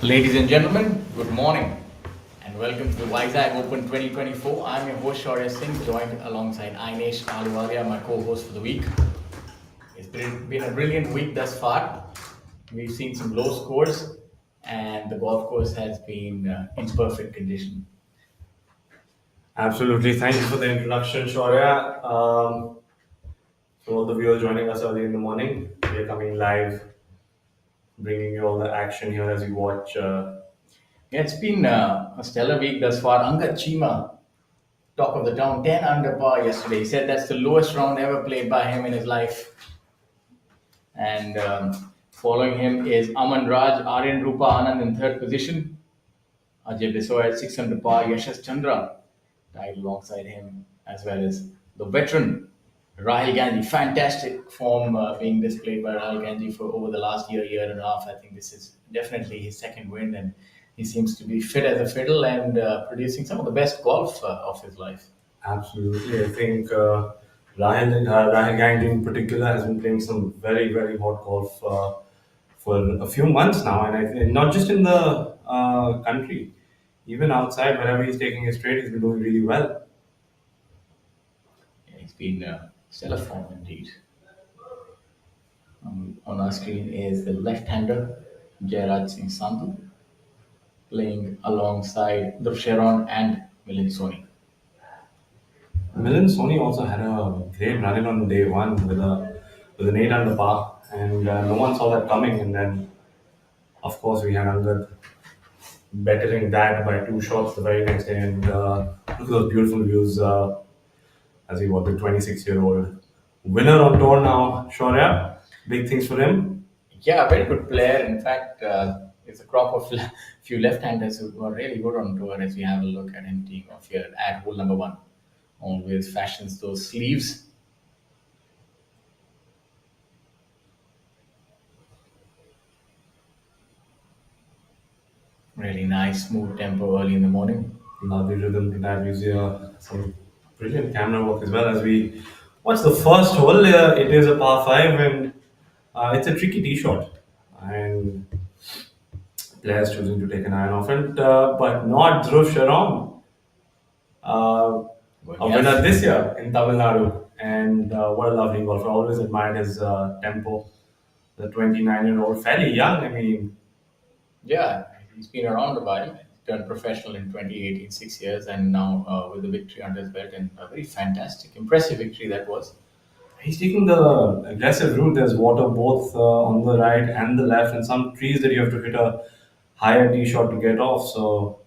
Ladies and gentlemen, good morning and welcome to the Vizag Open 2024. I'm your host Shaurya Singh, joined alongside Ainesh Ahluwalia, my co-host for the week. It's been a brilliant week thus far. We've seen some low scores and the golf course has been in perfect condition. Absolutely. Thank you for the introduction, Shaurya. For all the viewers joining us early in the morning, we are coming live, bringing you all the action here as you watch. Yeah, it's been a stellar week thus far. Angad Chima, talk of the town, 10 under par yesterday. He said that's the lowest round ever played by him in his life. And following him is Aman Raj, Aryan Rupa Anand in third position. Ajay Biswa at 6 under par. Yashas Chandra tied alongside him, as well as the veteran Rahul Gandhi. Fantastic form being displayed by Rahul Gandhi for over the last year and a half. I think this is definitely his second win, and he seems to be fit as a fiddle and producing some of the best golf of his life. Absolutely. I think Rahul Gandhi in particular has been playing some very, very hot golf for a few months now. And not just in the country, even outside, wherever he's taking his trade, he's been doing really well. Yeah, it's been stellar form indeed. On our screen is the left-hander Jairaj Singh Sandhu playing alongside Dhruv Sharon and Milind Soni. Milan Sony also had a great run in on day one with an 8 under par, and no one saw that coming. And then, of course, we had Angad bettering that by two shots the very next day. And look at those beautiful views as he was the 26-year-old winner on tour now. Shaurya, big things for him. Yeah, very good player. In fact, it's a crop of few left-handers who are really good on tour. As we have a look at him teeing off here at hole number one, always fashions those sleeves. Really nice, smooth tempo early in the morning. Lovely rhythm to that. You see some brilliant camera work as well as we watch the first hole. It is a par 5 and it's a tricky tee shot. And players choosing to take an iron off it, but not Dhruv Sharon, But a yes, winner this year in Tamil Nadu. And what a lovely golfer. I always admired his tempo. The 29-year-old, fairly young. I mean, yeah, he's been around a while. He turned professional in 2018, 6 years, and now with the victory under his belt, and a very fantastic, impressive victory that was. he's taking the aggressive route. There's water both on the right and the left, and some trees that you have to hit a higher tee shot to get off. So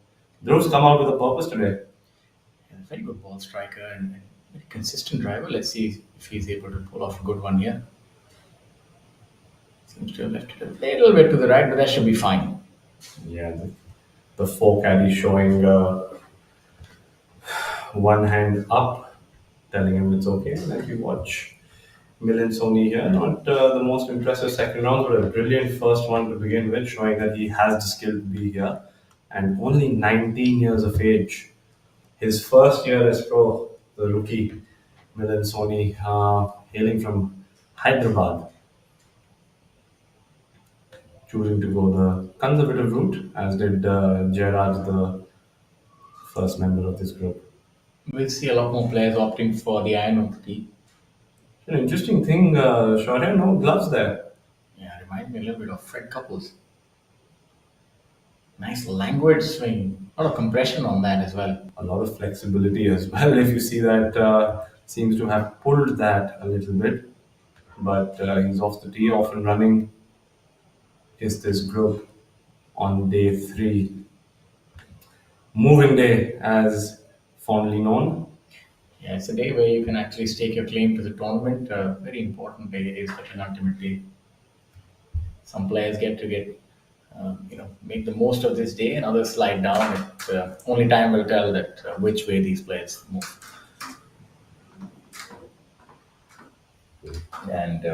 Dhruv's come out with a purpose today. Yeah, very good ball striker and very consistent driver. Let's see if he's able to pull off a good one here. Seems to have left it a little bit to the right, but that should be fine. Yeah, the four caddy showing one hand up, telling him it's okay. And then you watch Milan Sony here, not the most impressive second round, but a brilliant first one to begin with, showing that he has the skill to be here. And only 19 years of age. His first year as pro, the rookie Milan Sony, hailing from Hyderabad, choosing to go the conservative route, as did Jairaj, the first member of this group. We'll see a lot more players opting for the iron of the tee. An interesting thing, Shaurya, no gloves there. Yeah, reminds me a little bit of Fred Couples. Nice languid swing, a lot of compression on that as well. A lot of flexibility as well. If you see that, seems to have pulled that a little bit, but he's off the tee, off and running. Is this group on day three, moving day as formerly known? Yeah, it's a day where you can actually stake your claim to the tournament. Very important day is the penultimate day. Some players make the most of this day, and others slide down. Only time will tell that which way these players move. And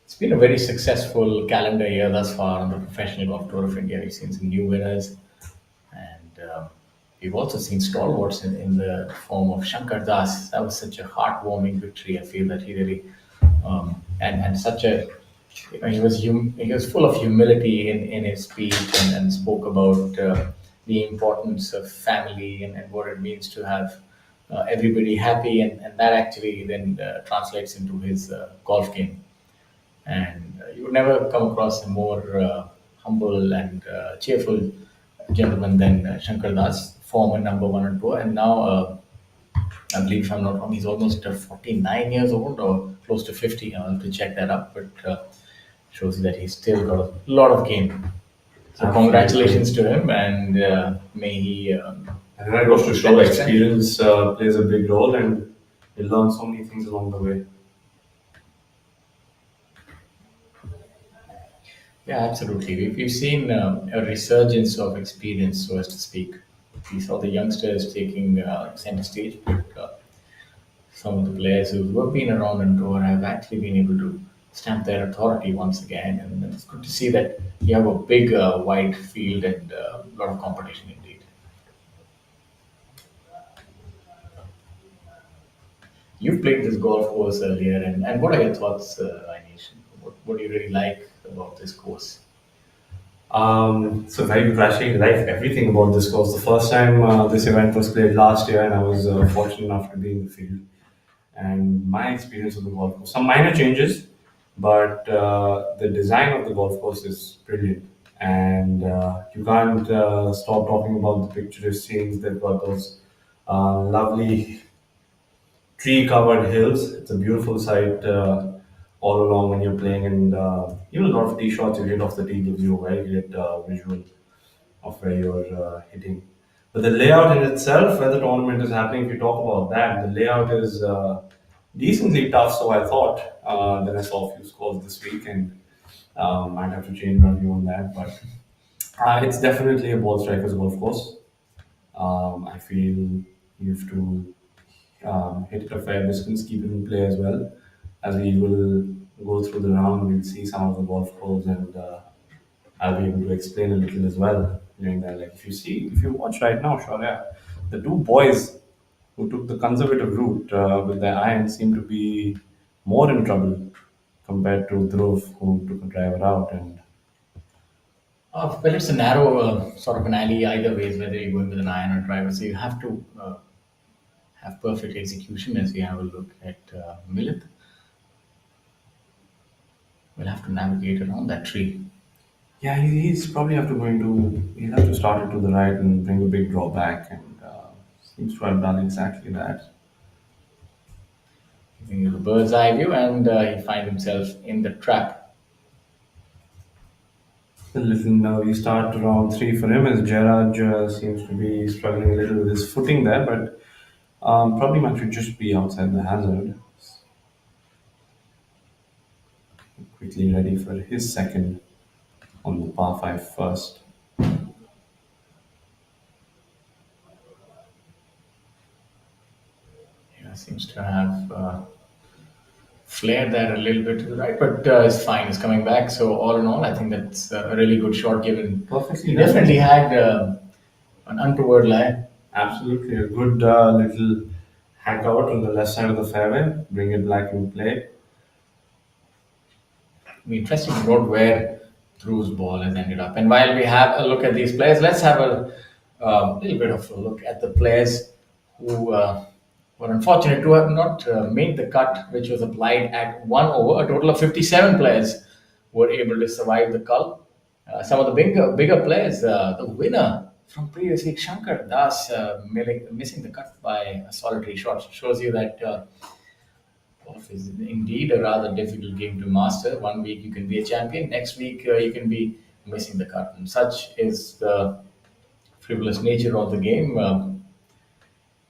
it's been a very successful calendar year thus far on the professional golf tour of India. We've seen some new winners, and we've also seen stalwarts in the form of Shankar Das. That was such a heartwarming victory. I feel that he really and such a He was full of humility in his speech, and spoke about the importance of family, and what it means to have everybody happy, and that actually then translates into his golf game. And you would never come across a more humble and cheerful gentleman than Shankar Das, former number one on tour, and now I believe, if I'm not wrong, he's almost 49 years old or close to 50. I'll have to check that up, but shows you that he's still got a lot of game. So Absolutely. congratulations to him, and may he And that goes to show spend that his strength. experience plays a big role, and you learn so many things along the way. Yeah, absolutely. We've seen a resurgence of experience, so as to speak. We saw the youngsters taking center stage, but some of the players who have been around on tour have actually been able to stamp their authority once again. And it's good to see that you have a big, wide field and a lot of competition indeed. You've played this golf course earlier, and what are your thoughts, Anish? What do you really like about this course? So very refreshing. I like everything about this course. The first time this event was played last year, and I was fortunate enough to be in the field. And my experience with the golf course, some minor changes, but the design of the golf course is brilliant. And you can't stop talking about the picturesque scenes. They've got those lovely tree-covered hills. It's a beautiful sight all along when you're playing, and even a lot of tee shots you hit off the tee gives you a very great visual of where you're hitting. But the layout in itself, where the tournament is happening, if you talk about that, the layout is decently tough. So I thought. Then I saw a few scores this week, and might have to change my view on that. But it's definitely a ball striker's golf course. I feel you have to hit it a fair distance, keep it in play as well. As we will go through the round, we'll see some of the golf holes, and I'll be able to explain a little as well during that. Like if you watch right now, Shaurya, the two boys who took the conservative route with their irons seem to be more in trouble compared to Dhruv, who took a driver out. And Well, it's a narrow sort of an alley either ways, whether you're going with an iron or driver. So you have to have perfect execution. As we have a look at Milith, we'll have to navigate around that tree. yeah, he's probably have to going to he'll have to start it to the right and bring a big draw back, and seems to have done exactly that. Giving you the bird's eye view, and he finds himself in the trap. A little nervy start to round three for him as Gerard seems to be struggling a little with his footing there, but probably might should just be outside the hazard. Quickly ready for his second on the par 5 first. Yeah, seems to have flared there a little bit to the right, but it's fine. It's coming back. So all in all, I think that's a really good shot. Given Perfectly he done. definitely had an untoward lie. Absolutely a good little hack out on the left side of the fairway, bring it back in play. Interesting to note where Drew's ball has ended up. And while we have a look at these players, let's have a little bit of a look at the players who were unfortunate to have not made the cut, which was applied at 1 over. A total of 57 players were able to survive the cull. Some of the bigger players, the winner from previous week, Shankar Das, missing the cut by a solitary shot, shows you that golf is indeed a rather difficult game to master. One week you can be a champion, next week you can be missing the cut. And such is the frivolous nature of the game.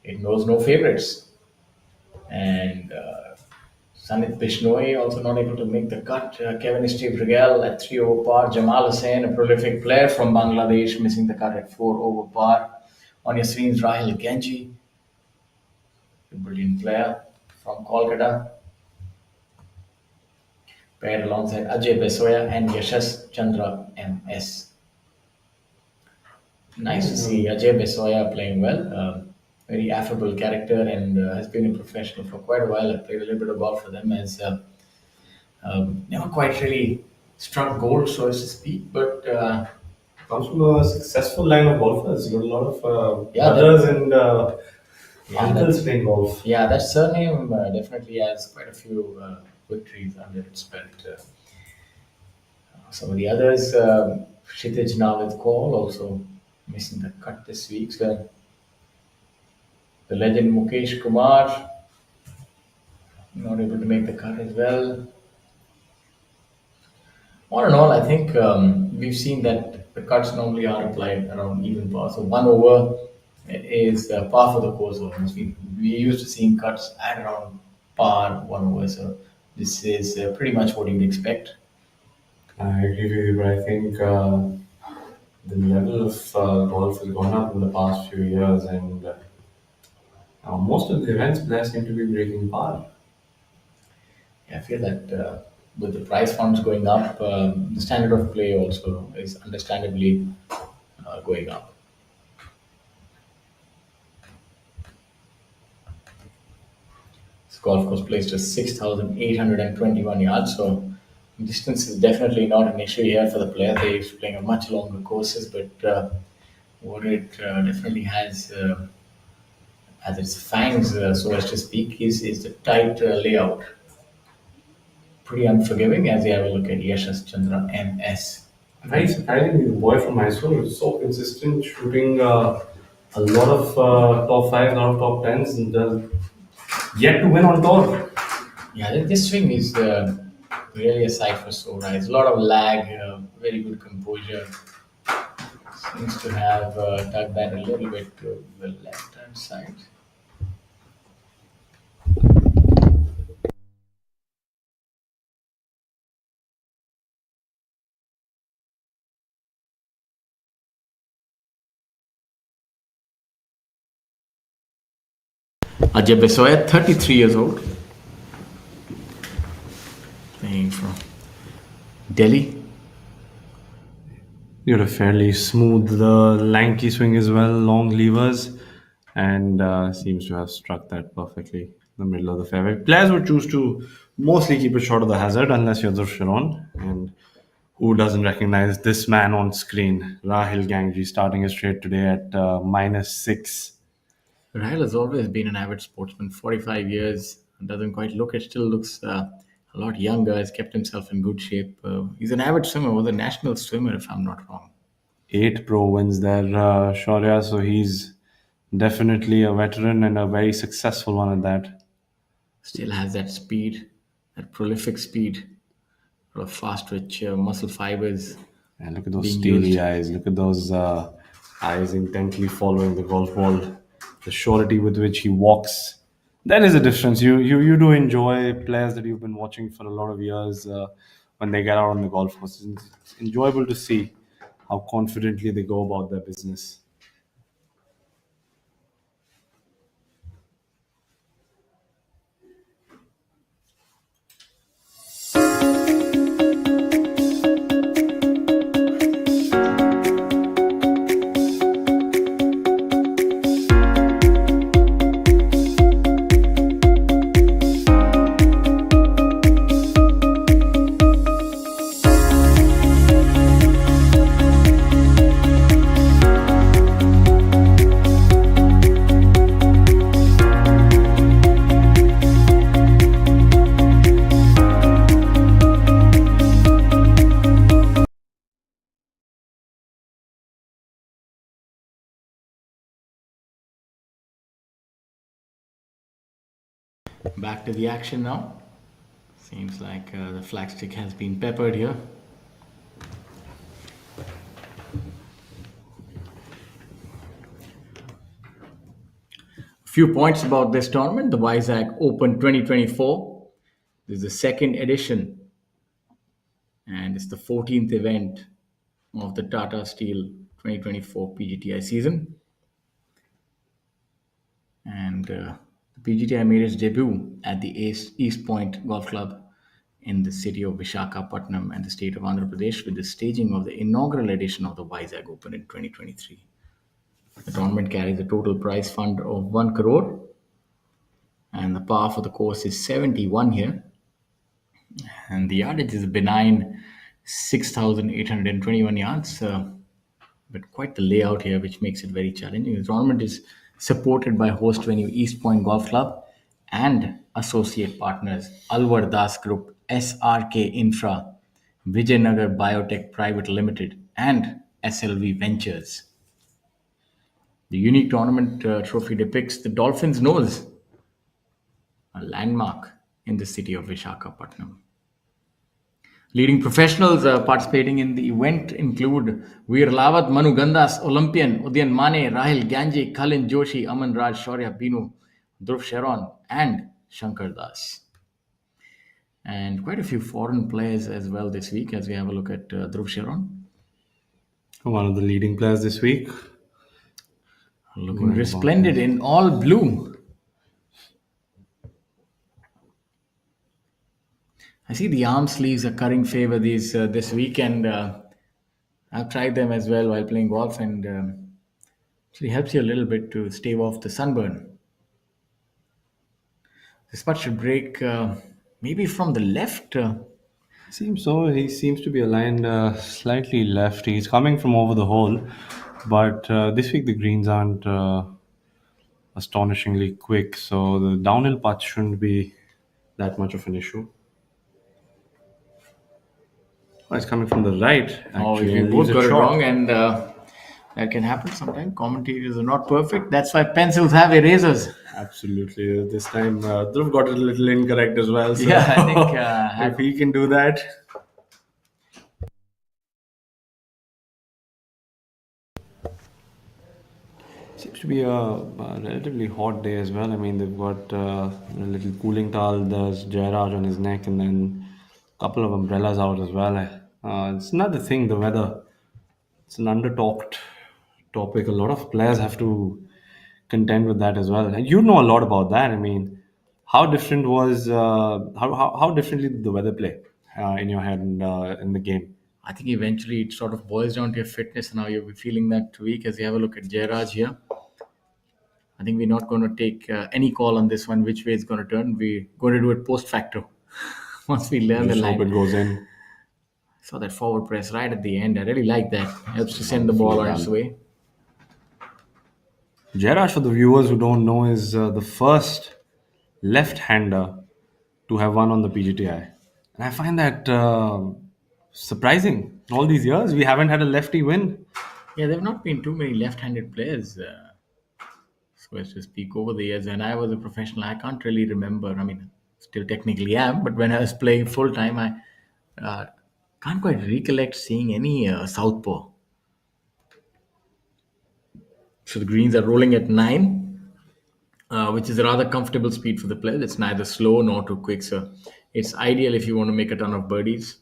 It knows no favorites. And Sanit Bishnoi also not able to make the cut. Kevin Steve Regal at 3 over par. Jamal Hussain, a prolific player from Bangladesh, missing the cut at 4 over par. On your screens, Rahil Genji, a brilliant player from Kolkata, paired alongside Ajay Besoya and Yashas Chandra MS. Nice to see Ajay Besoya playing well. Very affable character, and has been a professional for quite a while. I played a little bit of golf for them as Never quite really struck gold, so as to speak, but Comes from a successful line of golfers. You got a lot of yeah, brothers and yeah, uncles playing golf. that surname definitely has quite a few victories under its belt. Some of the others, Kshitij Navid Kaul also missing the cut this week. So the legend Mukesh Kumar not able to make the cut as well. All in all, I think we've seen that the cuts normally are applied around even par. So 1 over is par for the course almost. We used to seeing cuts at around par 1 over. So this is pretty much what you'd expect. I agree with you, but I think the level of golf has gone up in the past few years, and most of the events players seem to be breaking par. I feel that with the prize funds going up, the standard of play also is understandably going up. This golf course placed at 6,821 yards, so distance is definitely not an issue here for the player. They're playing a much longer courses, but what it definitely has its fangs, so as to speak, is the tight layout. Pretty unforgiving as you have a look at Yashas Chandra MS. Very surprisingly, the boy from Mysore is so consistent, shooting a lot of top fives, a lot of top tens, and yet to win on tour. Yeah, this swing is really a sight for sore eyes. A lot of lag, very good composure. Seems to have tugged that a little bit to the left hand side. Ajay Besoya, 33 years old, playing from Delhi. You got a fairly smooth, lanky swing as well, long levers, and seems to have struck that perfectly in the middle of the fairway. Players would choose to mostly keep it short of the hazard unless you're Dhruv Sharon. And who doesn't recognize this man on screen? Rahil Gangji starting his trade today at -6. Rahil has always been an avid sportsman, 45 years, doesn't quite look it, still looks a lot younger, has kept himself in good shape. He's an avid swimmer, was a national swimmer, if I'm not wrong. 8 pro wins there, Shaurya. So he's definitely a veteran and a very successful one at that. Still has that speed, that prolific speed, sort of fast twitch muscle fibers And look at those being steely used. eyes. Look at those eyes intently following the golf ball. The surety with which he walks. That is a difference. You do enjoy players that you've been watching for a lot of years when they get out on the golf course. It's enjoyable to see how confidently they go about their business. Back to the action now. Seems like the flagstick has been peppered here. A few points about this tournament, the Vizag Open 2024. This is the second edition, and it's the 14th event of the Tata Steel 2024 PGTI season. And the PGTI made its debut at the East Point Golf Club in the city of Vishakhapatnam and the state of Andhra Pradesh with the staging of the inaugural edition of the Vizag Open in 2023. The tournament carries a total prize fund of 1 crore, and the par for the course is 71 here. And the yardage is a benign 6,821 yards. But quite the layout here, which makes it very challenging. The tournament is supported by host venue East Point Golf Club and associate partners Alwar Das Group, SRK Infra, Vijayanagar Biotech Private Limited, and SLV Ventures. The unique tournament trophy depicts the Dolphins' nose, a landmark in the city of Vishakhapatnam. Leading professionals participating in the event include Veer Lawat, Manu Gandas, Olympian, Udyan Mane, Rahil Ganji, Kalin Joshi, Aman Raj, Shaurya Binu, Dhruv Sharon, and Shankar Das. And quite a few foreign players as well this week as we have a look at Dhruv Sharon. One of the leading players this week. Looking resplendent in all blue. I see the arm sleeves are currying favor this weekend. I've tried them as well while playing golf, and actually helps you a little bit to stave off the sunburn. This putt should break maybe from the left. Seems so. He seems to be aligned slightly left. He's coming from over the hole, but this week the greens aren't astonishingly quick, so the downhill putt shouldn't be that much of an issue. Oh, it's coming from the right. Oh, Actually, we and both leaves got it short. wrong, and that can happen sometimes. Commentators are not perfect. That's why pencils have erasers. Absolutely. This time, Dhruv got it a little incorrect as well. So Yeah, I think if he can do that. Seems to be a relatively hot day as well. I mean, they've got a little cooling towel. There's Jairaj on his neck, and then a couple of umbrellas out as well. It's another thing, the weather. It's an under-talked topic. A lot of players have to contend with that as well. And you know a lot about that. I mean, how different was how differently did the weather play in your head and in the game? I think eventually it sort of boils down to your fitness and how you'll be feeling that week. As you have a look at Jairaj here, I think we're not going to take any call on this one, which way it's going to turn. We're going to do it post facto once we learn the Just hope it line. goes in. Saw that forward press right at the end. I really like that. Helps to send the ball on its way. Jairaj, for the viewers who don't know, is the first left-hander to have won on the PGTI, and I find that surprising. All these years, we haven't had a lefty win. Yeah, there have not been too many left-handed players, so as to speak, over the years. When I was a professional, I can't really remember. I mean, still technically am, but when I was playing full time, I can't quite recollect seeing any southpaw. So the greens are rolling at 9, which is a rather comfortable speed for the players. It's neither slow nor too quick, so it's ideal if you want to make a ton of birdies.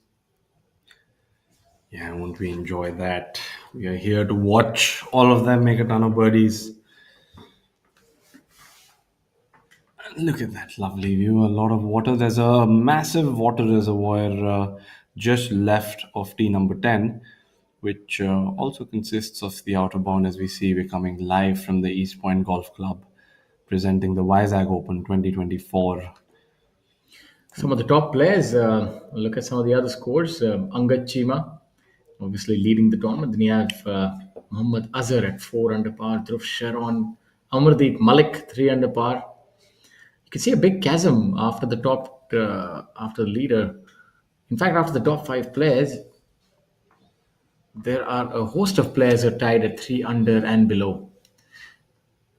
Yeah, won't we enjoy that? We are here to watch all of them make a ton of birdies. Look at that lovely view. A lot of water. There's a massive water reservoir just left of tee number 10, which also consists of the outer bound. As we see, we're coming live from the East Point Golf Club, presenting the Vizag Open 2024. Some of the top players, look at some of the other scores. Angad Chima, obviously leading the tournament. Then you have Muhammad Azhar at 4 under par, Dhruv Sharon, Amardeep Malik 3 under par. You can see a big chasm after the after the leader. In fact, after the top 5 players, there are a host of players who are tied at 3 under and below.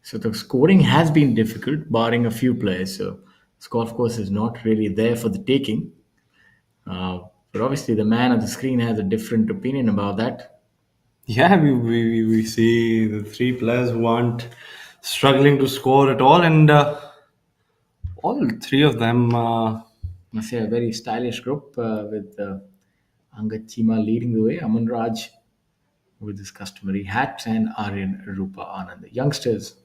So the scoring has been difficult, barring a few players. So this golf course is not really there for the taking. But obviously, the man on the screen has a different opinion about that. Yeah, we see the three players who aren't struggling to score at all, and all three of them. Must say a very stylish group with Angad Chima leading the way, Aman Raj with his customary hat, and Aryan Rupa Anand. The youngsters.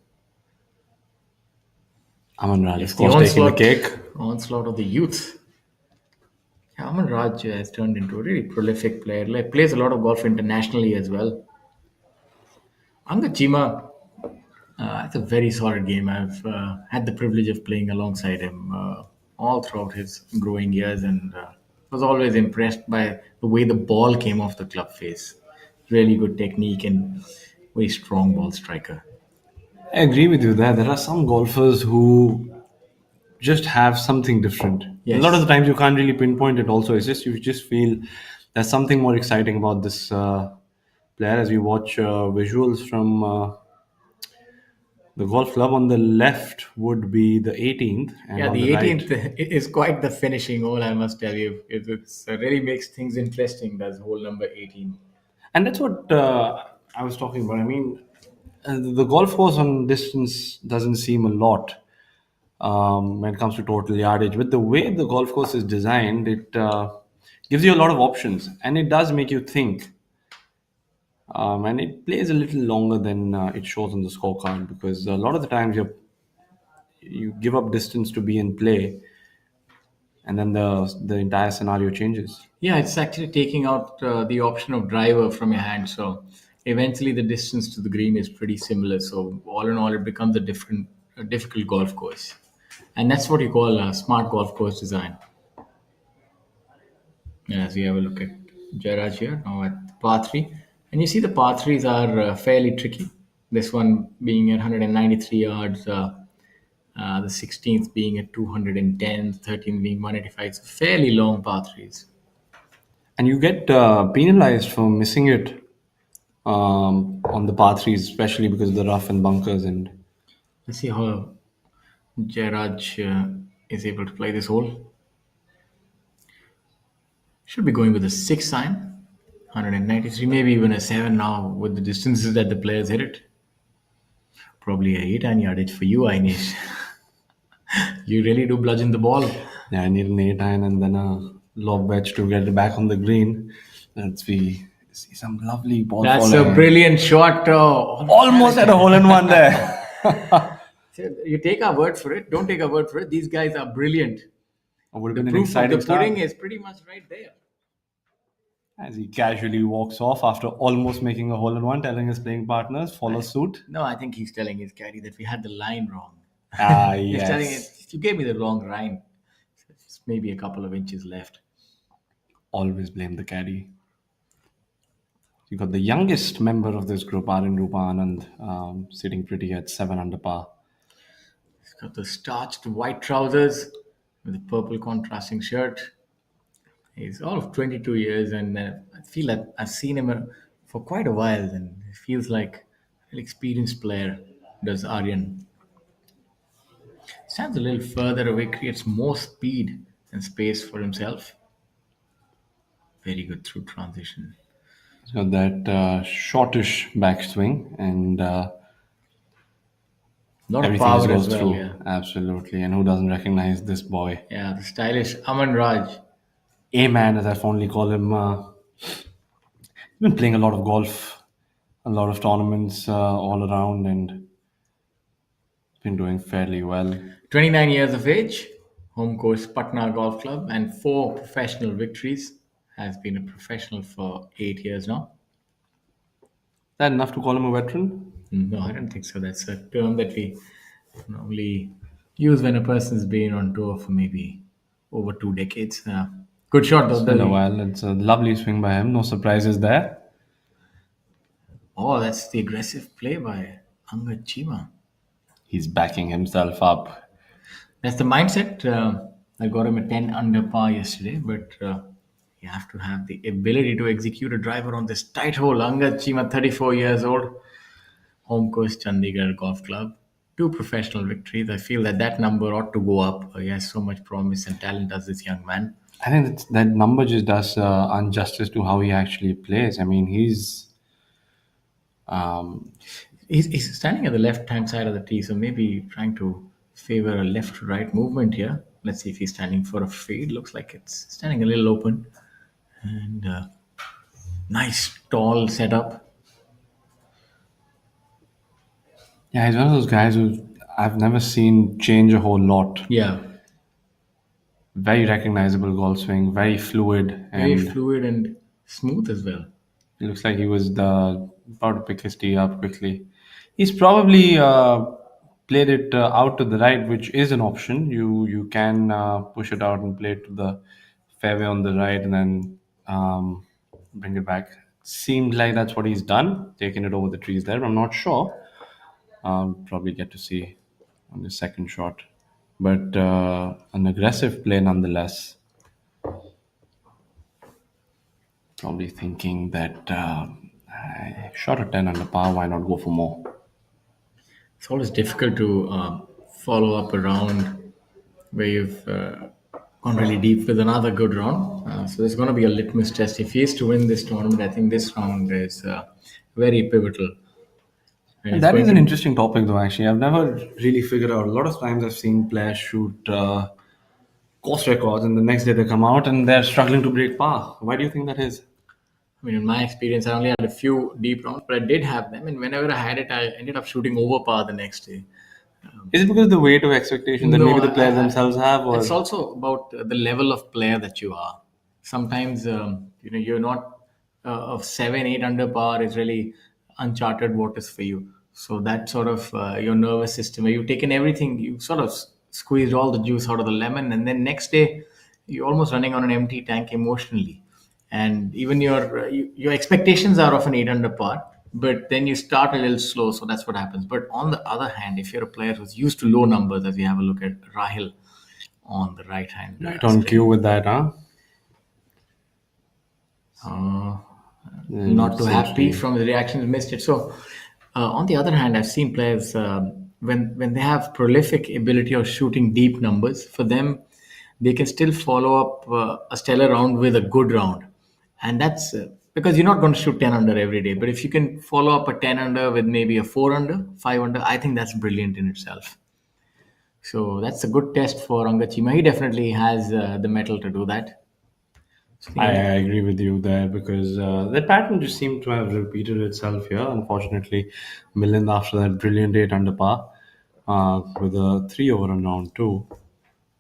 Aman Raj, It's of the course, taking the onslaught, cake. onslaught of the youth. Yeah, Aman Raj has turned into a really prolific player. Like, plays a lot of golf internationally as well. Angad Chima, it's a very solid game. I've had the privilege of playing alongside him all throughout his growing years, and Was always impressed by the way the ball came off the club face. Really good technique and very strong ball striker. I agree with you there. There are some golfers who just have something different. A lot of the Yes. times you can't really pinpoint it. Also, it's just you just feel there's something more exciting about this player as we watch visuals from the golf club. On the left would be the 18th, and Yeah, on the the right. 18th is quite the finishing hole, I must tell you. It's really makes things interesting. That's hole number 18. And that's what I was talking about. I mean, the golf course on distance doesn't seem a lot when it comes to total yardage, but the way the golf course is designed, it gives you a lot of options, and it does make you think. And it plays a little longer than it shows on the scorecard because a lot of the times you give up distance to be in play, and then the entire scenario changes. Yeah, it's actually taking out the option of driver from your hand. So eventually, the distance to the green is pretty similar. So all in all, it becomes a difficult golf course, and that's what you call a smart golf course design. As we have a look at Jairaj here now at par three, and you see the par threes are fairly tricky. This one being at 193 yards, the 16th being at 210, the 13th being 185. It's fairly long par threes. And you get penalized for missing it on the par threes, especially because of the rough and bunkers. And Let's see how Jairaj is able to play this hole. Should be going with a 6 iron, 193, maybe even a 7 now with the distances that the players hit it. Probably a 8 iron yardage for you, Ainesh. You really do bludgeon the ball. yeah, I need an 8 iron and then a lob wedge to get it back on the green. Let's see some lovely ball That's a following. brilliant shot. Oh, Almost at a hole in one there. you take our word for it. Don't take our word for it. These guys are brilliant. Would have The been an proof of the exciting start. pudding is pretty much right there. As he casually walks off after almost making a hole in one, telling his playing partners, follow suit. No, I think he's telling his caddy that we had the line wrong. Ah, He's telling it, yes. you gave me the wrong line. It's maybe a couple of inches left. Always blame the caddy. You got the youngest member of this group, Arun Rupa Anand, sitting pretty at 7 under par. He's got the starched white trousers with the purple contrasting shirt. He's all of 22 years, and I feel like I've seen him for quite a while, and it feels like an experienced player. Does Aryan stands a little further away, creates more speed and space for himself. Very good through transition. He's got that shortish backswing and A lot of everything power goes as well. through. Yeah, Absolutely. And who doesn't recognize this boy? yeah. The stylish Aman Raj. A-man, as I fondly call him. He's been playing a lot of golf, a lot of tournaments all around, and been doing fairly well. 29 years of age, home course Patna Golf Club, and 4 professional victories. Has been a professional for 8 years now. That enough to call him a veteran? No, I don't think so. That's a term that we normally use when a person's been on tour for maybe over 2 decades. Good shot though. It's been a while. It's a lovely swing by him. No surprises there. Oh, that's the aggressive play by Angad Chima. He's backing himself up. That's the mindset. I got him a 10 under par yesterday, but you have to have the ability to execute a driver on this tight hole. Angad Chima, 34 years old, home course Chandigarh Golf Club. 2 professional victories. I feel that number ought to go up. He has so much promise and talent as this young man. I think that number just does injustice to how he actually plays. I mean, um, He's standing at the left-hand side of the tee, so maybe trying to favor a left-right movement here. Let's see if he's standing for a fade. Looks like it's standing a little open. And nice tall setup. yeah, he's one of those guys who I've never seen change a whole lot. Yeah, Very recognizable golf swing, very fluid, very and fluid and smooth as well. it looks like he was about to pick his tee up quickly. He's probably played it out to the right, which is an option. You can push it out and play it to the fairway on the right, and then bring it back. Seemed like that's what he's done, taking it over the trees there. I'm not sure. Probably get to see on the second shot, but an aggressive play nonetheless. Probably thinking that I shot a 10 under par. Why not go for more? It's always difficult to follow up a round where you've gone really deep with another good round. So there's going to be a litmus test. If he is to win this tournament, I think this round is very pivotal. And it's That going is an to interesting topic, though. Actually, I've never really figured out. A lot of times, I've seen players shoot course records, and the next day they come out and they're struggling to break par. Why do you think that is? I mean, in my experience, I only had a few deep rounds, but I did have them. And whenever I had it, I ended up shooting over par the next day. Is it because of the weight of expectation that No, maybe the players themselves have, or it's also about the level of player that you are. Sometimes, you're not of 7, 8 under par is really uncharted waters for you. So that sort of your nervous system, where you've taken everything, you sort of squeezed all the juice out of the lemon, and then next day you're almost running on an empty tank emotionally, and even your expectations are of an 8 under par, but then you start a little slow, so that's what happens. But on the other hand, if you're a player who's used to low numbers, as we have a look at Rahil on the right hand, right on cue with that, huh? not too seems happy to- from the reactions, missed it. So on the other hand, I've seen players when they have prolific ability of shooting deep numbers, for them they can still follow up a stellar round with a good round, and that's because you're not going to shoot 10 under every day. But if you can follow up a 10 under with maybe a 4 under, 5 under, I think that's brilliant in itself. So that's a good test for Angachima. He definitely has the mettle to do that. I agree with you there because that pattern just seemed to have repeated itself here. Unfortunately, Milind after that brilliant 8 under par with a 3 over on round 2.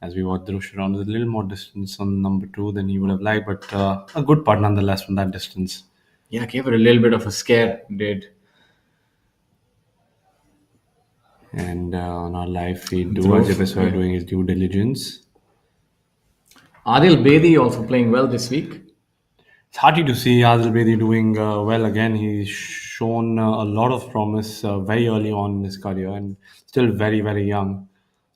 As we watched Drush around with a little more distance on number 2 than he would have liked, but a good putt nonetheless from that distance. Yeah, gave it a little bit of a scare, did. And on our live feed, Dhruv, Dua yeah. doing his due diligence. Adil Bedi also playing well this week. It's hearty to see Adil Bedi doing well again. He's shown a lot of promise very early on in his career and still very, very young.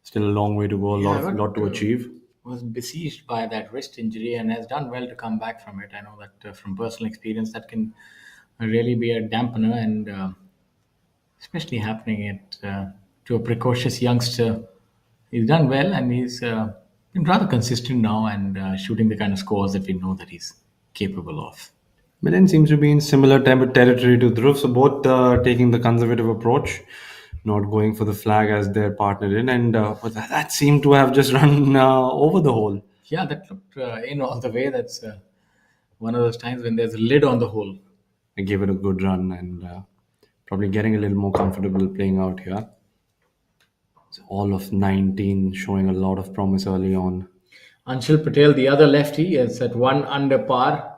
Still a long way to go, Yeah, lot to achieve. Was besieged by that wrist injury and has done well to come back from it. I know that from personal experience, that can really be a dampener, and especially happening to a precocious youngster. He's done well, and he's been rather consistent now and shooting the kind of scores that we know that he's capable of. Milan seems to be in similar territory to Dhruv, so both taking the conservative approach, not going for the flag as their partner in, and but that seemed to have just run over the hole. Yeah, that looked in all the way. That's one of those times when there's a lid on the hole. I gave it a good run and probably getting a little more comfortable playing out here. It's all of 19 showing a lot of promise early on. Anshul Patel, the other lefty, is at 1 under par.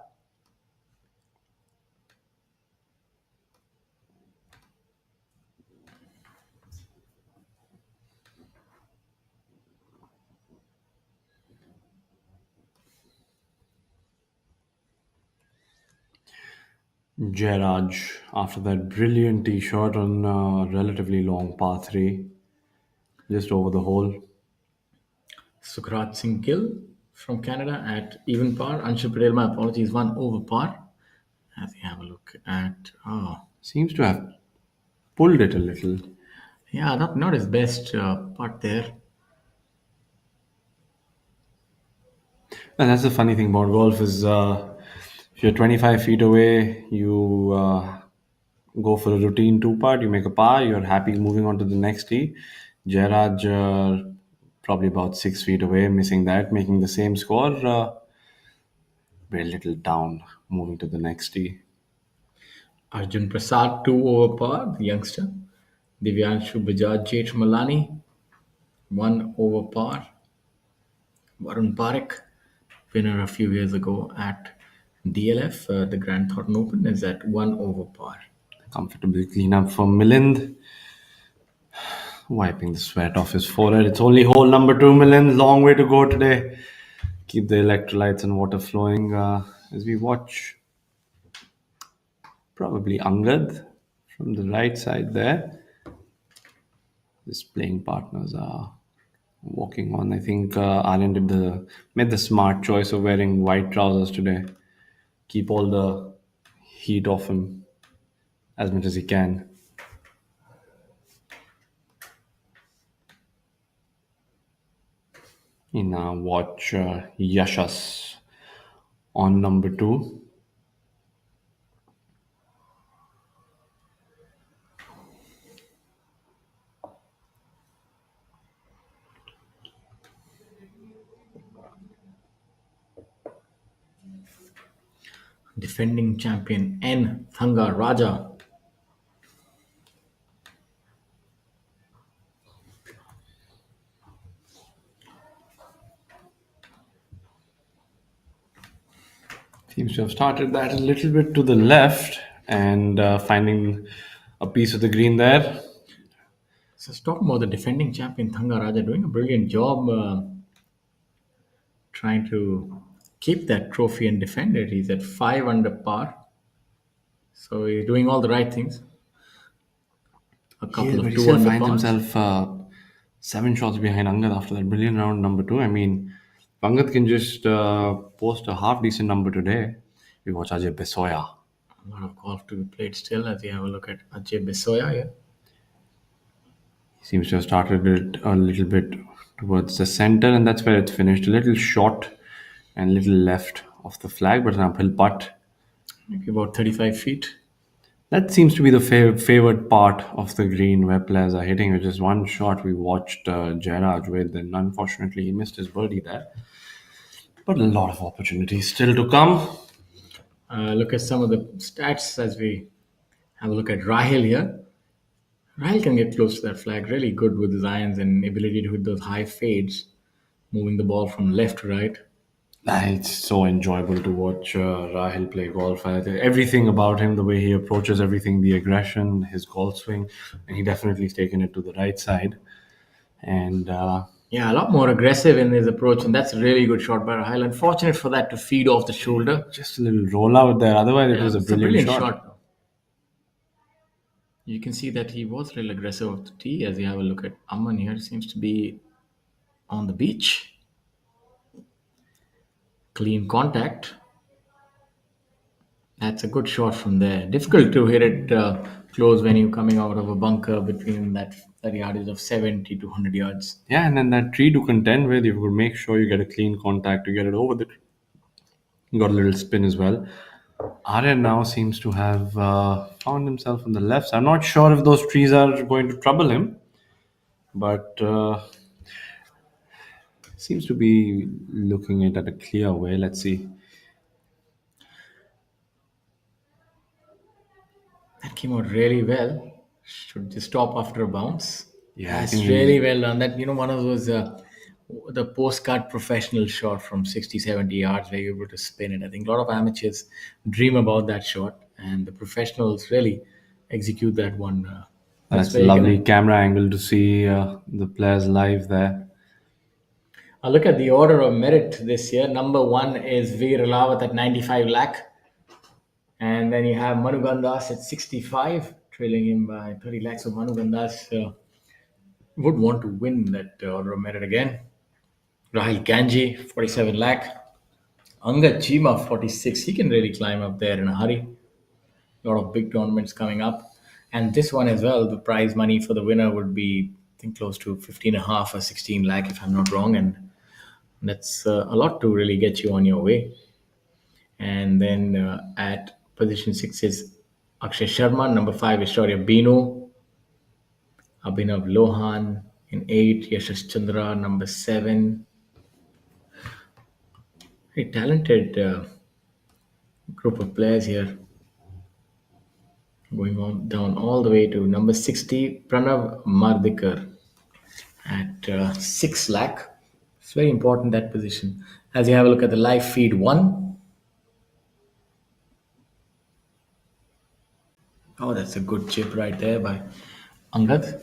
Jairaj, after that brilliant tee shot on a relatively long par 3, just over the hole. Sukrat Singh Gill from Canada at even par. Anshul Patel, my apologies, 1 over par. As we have a look at, Seems to have pulled it a little. yeah, not his best putt there. And that's the funny thing about golf is if you're 25 feet away, you go for a routine 2 putt, you make a par, you're happy moving on to the next tee. Jairaj probably about 6 feet away, missing that, making the same score. Very little down, moving to the next tee. Arjun Prasad, 2 over par, the youngster. Divyanshu Bajaj Jethmalani, 1 over par. Varun Parekh, winner a few years ago at DLF, the Grand Thornton Open, is at 1 over par. Comfortable cleanup from Milind. Wiping the sweat off his forehead. It's only hole number 2, Milind. Long way to go today. keep the electrolytes and water flowing as we watch probably Angad from the right side there. His playing partners are walking on. I think Aryan made the smart choice of wearing white trousers today. Keep all the heat off him as much as he can. We now watch Yashas on number two. Defending champion N. Thanga Raja. Seems to have started that a little bit to the left and finding a piece of the green there. So let's talk about the defending champion Thanga Raja doing a brilliant job trying to keep that trophy and defend it. He's at 5 under par. So he's doing all the right things. A couple Yeah, but of he 2 still under finds pars. himself 7 shots behind Angad after that brilliant round number two. I mean, if Angad can just post a half decent number today. We watch Ajay Besoya. A lot of golf to be played still as you have a look at Ajay Besoya here. He seems to have started it a little bit towards the center, and that's where it's finished. A little short and a little left of the flag, but an uphill putt. Maybe about 35 feet. That seems to be the favored part of the green where players are hitting. With just one shot we watched Jairaj with, and unfortunately he missed his birdie there. But a lot of opportunities still to come. Look at some of the stats as we have a look at Rahil here. Rahil can get close to that flag. Really good with his irons and ability to hit those high fades, moving the ball from left to right. It's so enjoyable to watch Rahil play golf. I think everything about him, the way he approaches everything, the aggression, his golf swing, and he definitely has taken it to the right side. And Yeah, a lot more aggressive in his approach, and that's a really good shot by Rahil. Unfortunate for that to feed off the shoulder. just a little rollout there. Otherwise, it Yeah, was a it's a brilliant brilliant shot. shot. You can see that he was real aggressive off the tee as you have a look at Aman here. Seems to be on the beach. Clean contact. That's a good shot from there. Difficult to hit it close when you're coming out of a bunker between that yardage of 70 to 100 yards. Yeah, and then that tree to contend with, you've got to make sure you get a clean contact to get it over the tree. Got a little spin as well. Aryan now seems to have found himself on the left. I'm not sure if those trees are going to trouble him, but seems to be looking at it a clear way. Let's see. That came out really well. Should just stop after a bounce. Yeah, I That's think really well done. That one of those the postcard professional shot from 60, 70 yards where you're able to spin it. I think a lot of amateurs dream about that shot, and the professionals really execute that one. That's that's a where you lovely can. camera angle to see the players live there. Look at the order of merit this year. Number one is Veer Rawat at 95 lakh. And then you have Manu Gandas at 65, trailing him by 30 lakhs. So Manu Gandas would want to win that order of merit again. Rahil Kanji, 47 lakh. Angad Chima, 46. He can really climb up there in a hurry. A lot of big tournaments coming up. And this one as well, the prize money for the winner would be, I think, close to 15 and a half or 16 lakh, if I'm not wrong. And that's a lot to really get you on your way. And then at position 6 is Akshay Sharma. Number 5 is Shaurya Bino. Abhinav Lohan in 8. Yashash Chandra, number 7. Very talented group of players here. Going on down all the way to number 60, Pranav Mardikar at 6 lakh. It's very important that position. As you have a look at the live feed 1. Oh, that's a good chip right there by Angad.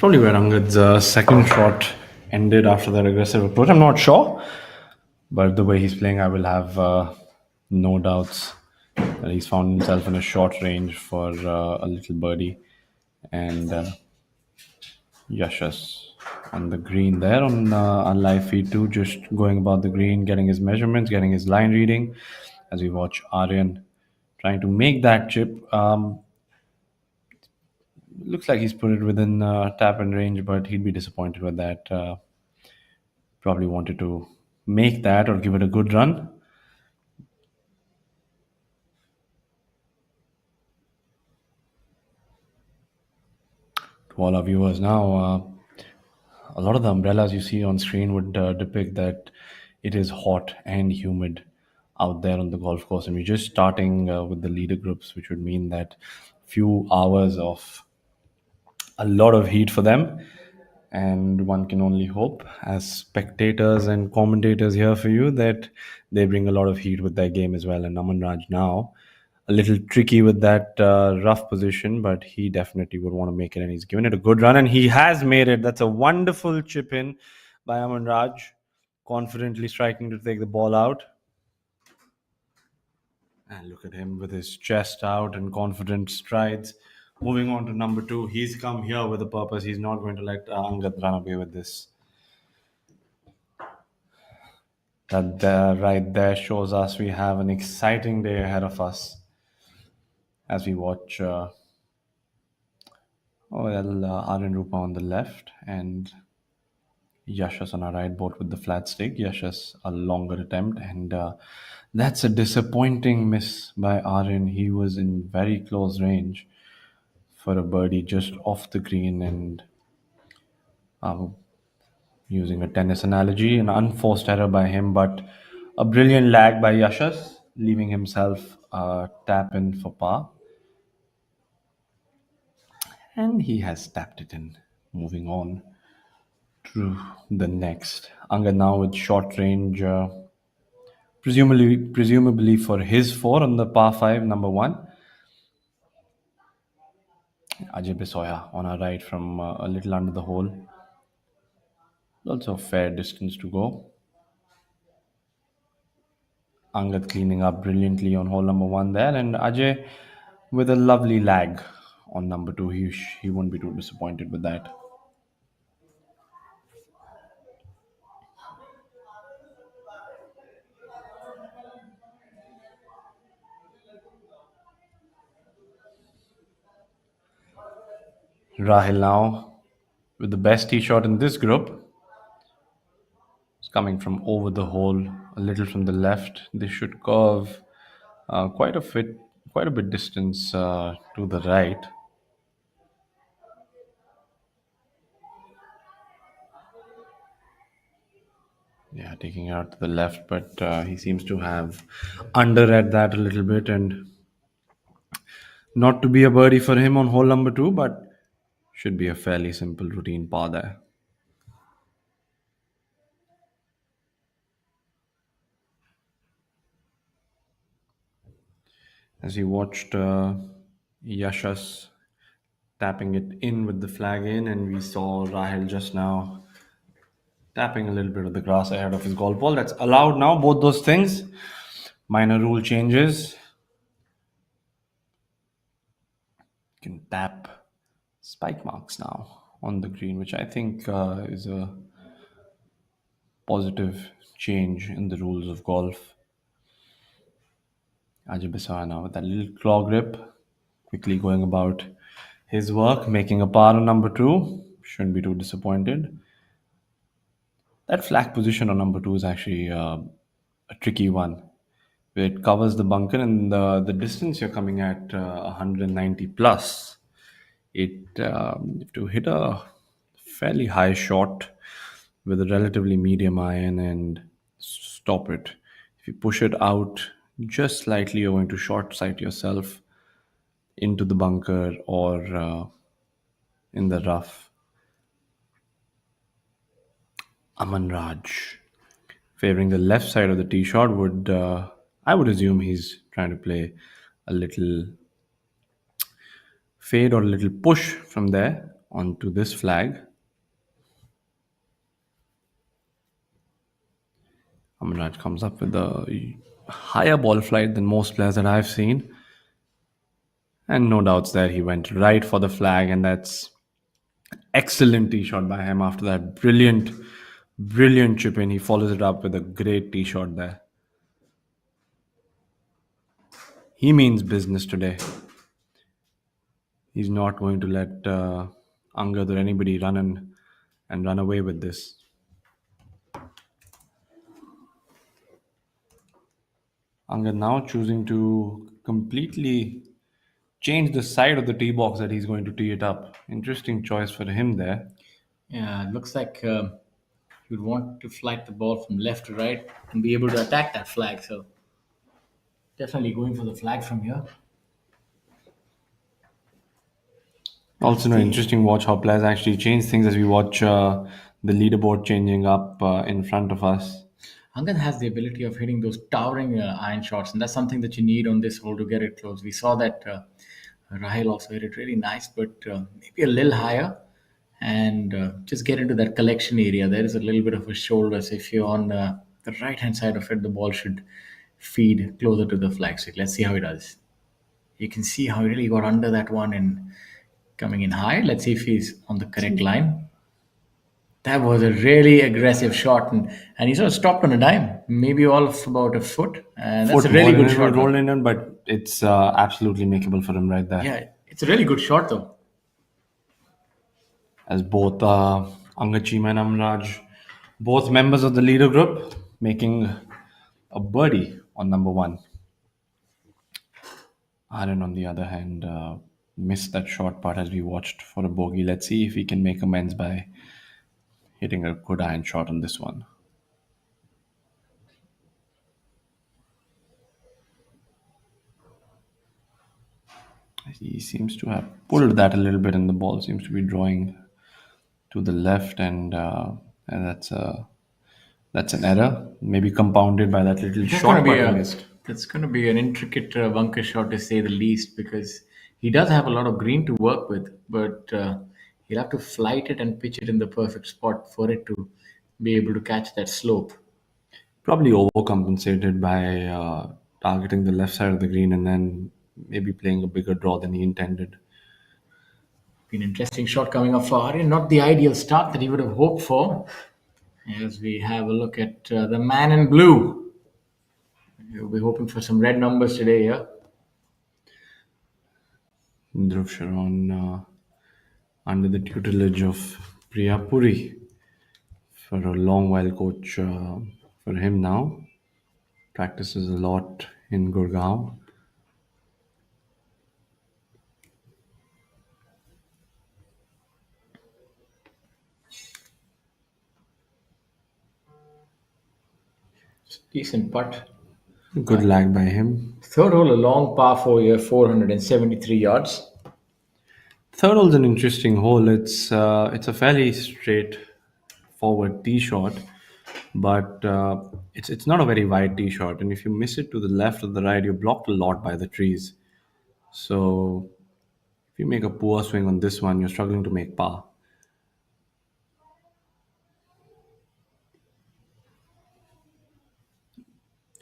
probably where Angad's second shot ended after that aggressive approach. I'm not sure, but the way he's playing, I will have no doubts that he's found himself in a short range for a little birdie. And Yashas on the green there on live feed too, just going about the green, getting his measurements, getting his line reading as we watch Aryan trying to make that chip. Looks like he's put it within tap and range, but he'd be disappointed with that. Probably wanted to make that or give it a good run. To all our viewers now, a lot of the umbrellas you see on screen would depict that it is hot and humid out there on the golf course, and we're just starting with the leader groups, which would mean that few hours of a lot of heat for them. And one can only hope, as spectators and commentators here for you, that they bring a lot of heat with their game as well. And Aman Raj now a little tricky with that rough position, but he definitely would want to make it, and he's given it a good run, and he has made it. That's a wonderful chip in by Aman Raj, confidently striking to take the ball out. And look at him with his chest out and confident strides. Moving on to number two, he's come here with a purpose. He's not going to let Angad run away with this. That there, right there shows us we have an exciting day ahead of us as we watch Aryan Rupa on the left and Yashas on our right, both with the flat stick. Yashas a longer attempt, and that's a disappointing miss by Aryan. He was in very close range for a birdie just off the green, and using a tennis analogy, an unforced error by him, but a brilliant lag by Yashas, leaving himself tap in for par. And he has tapped it in. Moving on to the next. Angad now with short range, presumably for his four on the par 5, number 1. Ajay Bisoya on our right from a little under the hole. Also a fair distance to go. Angad cleaning up brilliantly on hole number 1 there, and Ajay with a lovely lag on number 2. He won't be too disappointed with that. Rahil now with the best tee shot in this group. It's coming from over the hole, a little from the left. This should curve quite a bit distance to the right. Yeah, taking it out to the left, but he seems to have underread that a little bit, and not to be a birdie for him on hole number 2, but should be a fairly simple routine par there. As he watched Yashas tapping it in with the flag in, and we saw Rahil just now tapping a little bit of the grass ahead of his golf ball. That's allowed now, both those things. Minor rule changes. You can tap spike marks now on the green, which I think is a positive change in the rules of golf. Ajay Biswa now with that little claw grip, quickly going about his work, making a par on number 2. Shouldn't be too disappointed. That flag position on number 2 is actually a tricky one. It covers the bunker, and the distance you're coming at 190 plus. To hit a fairly high shot with a relatively medium iron and stop it. If you push it out just slightly, you're going to short sight yourself into the bunker or in the rough. Aman Raj favoring the left side of the tee shot would I would assume he's trying to play a little fade or a little push from there onto this flag. Amraj comes up with a higher ball flight than most players that I've seen. And no doubts there, he went right for the flag, and that's excellent tee shot by him after that brilliant chip in. He follows it up with a great tee shot there. He means business today. He's not going to let Angad or anybody and run away with this. Angad now choosing to completely change the side of the tee box that he's going to tee it up. Interesting choice for him there. Yeah, it looks like you'd want to flight the ball from left to right and be able to attack that flag. So definitely going for the flag from here. Also, an interesting watch how players actually change things as we watch the leaderboard changing up in front of us. Angad has the ability of hitting those towering iron shots, and that's something that you need on this hole to get it close. We saw that Rahil also hit it really nice, but maybe a little higher, and just get into that collection area. There is a little bit of a shoulder, so if you're on the right hand side of it, the ball should feed closer to the flag stick. Let's see how it does. You can see how he really got under that one and coming in high. Let's see if he's on the correct line. That was a really aggressive shot, and he sort of stopped on a dime, maybe all of about a foot, and that's Foot a really more good than it shot. will roll in, but it's absolutely makeable for him right there. Yeah, it's a really good shot though. As both Angachima and Amraj, both members of the leader group, making a birdie on number one. Aaron, on the other hand, missed that short part as we watched for a bogey. Let's see if he can make amends by hitting a good iron shot on this one. He seems to have pulled that a little bit, and the ball seems to be drawing to the left, and that's an error, maybe compounded by that little That's short going to be putt he a missed. that's going to be an intricate bunker shot to say the least, because he does have a lot of green to work with, but he'll have to flight it and pitch it in the perfect spot for it to be able to catch that slope. Probably overcompensated by targeting the left side of the green and then maybe playing a bigger draw than he intended. Been an interesting shot coming up for Aryan. Not the ideal start that he would have hoped for. As we have a look at the man in blue. You'll be hoping for some red numbers today, yeah? Dhruv Sharon under the tutelage of Priya Puri for a long while coach for him now. Practices a lot in Gurgaon. Decent putt. Good lag by him. Third hole, a long par 4 here, 473 yards. Third hole's an interesting hole. It's a fairly straightforward tee shot, but it's not a very wide tee shot. And if you miss it to the left or the right, you're blocked a lot by the trees. So if you make a poor swing on this one, you're struggling to make par.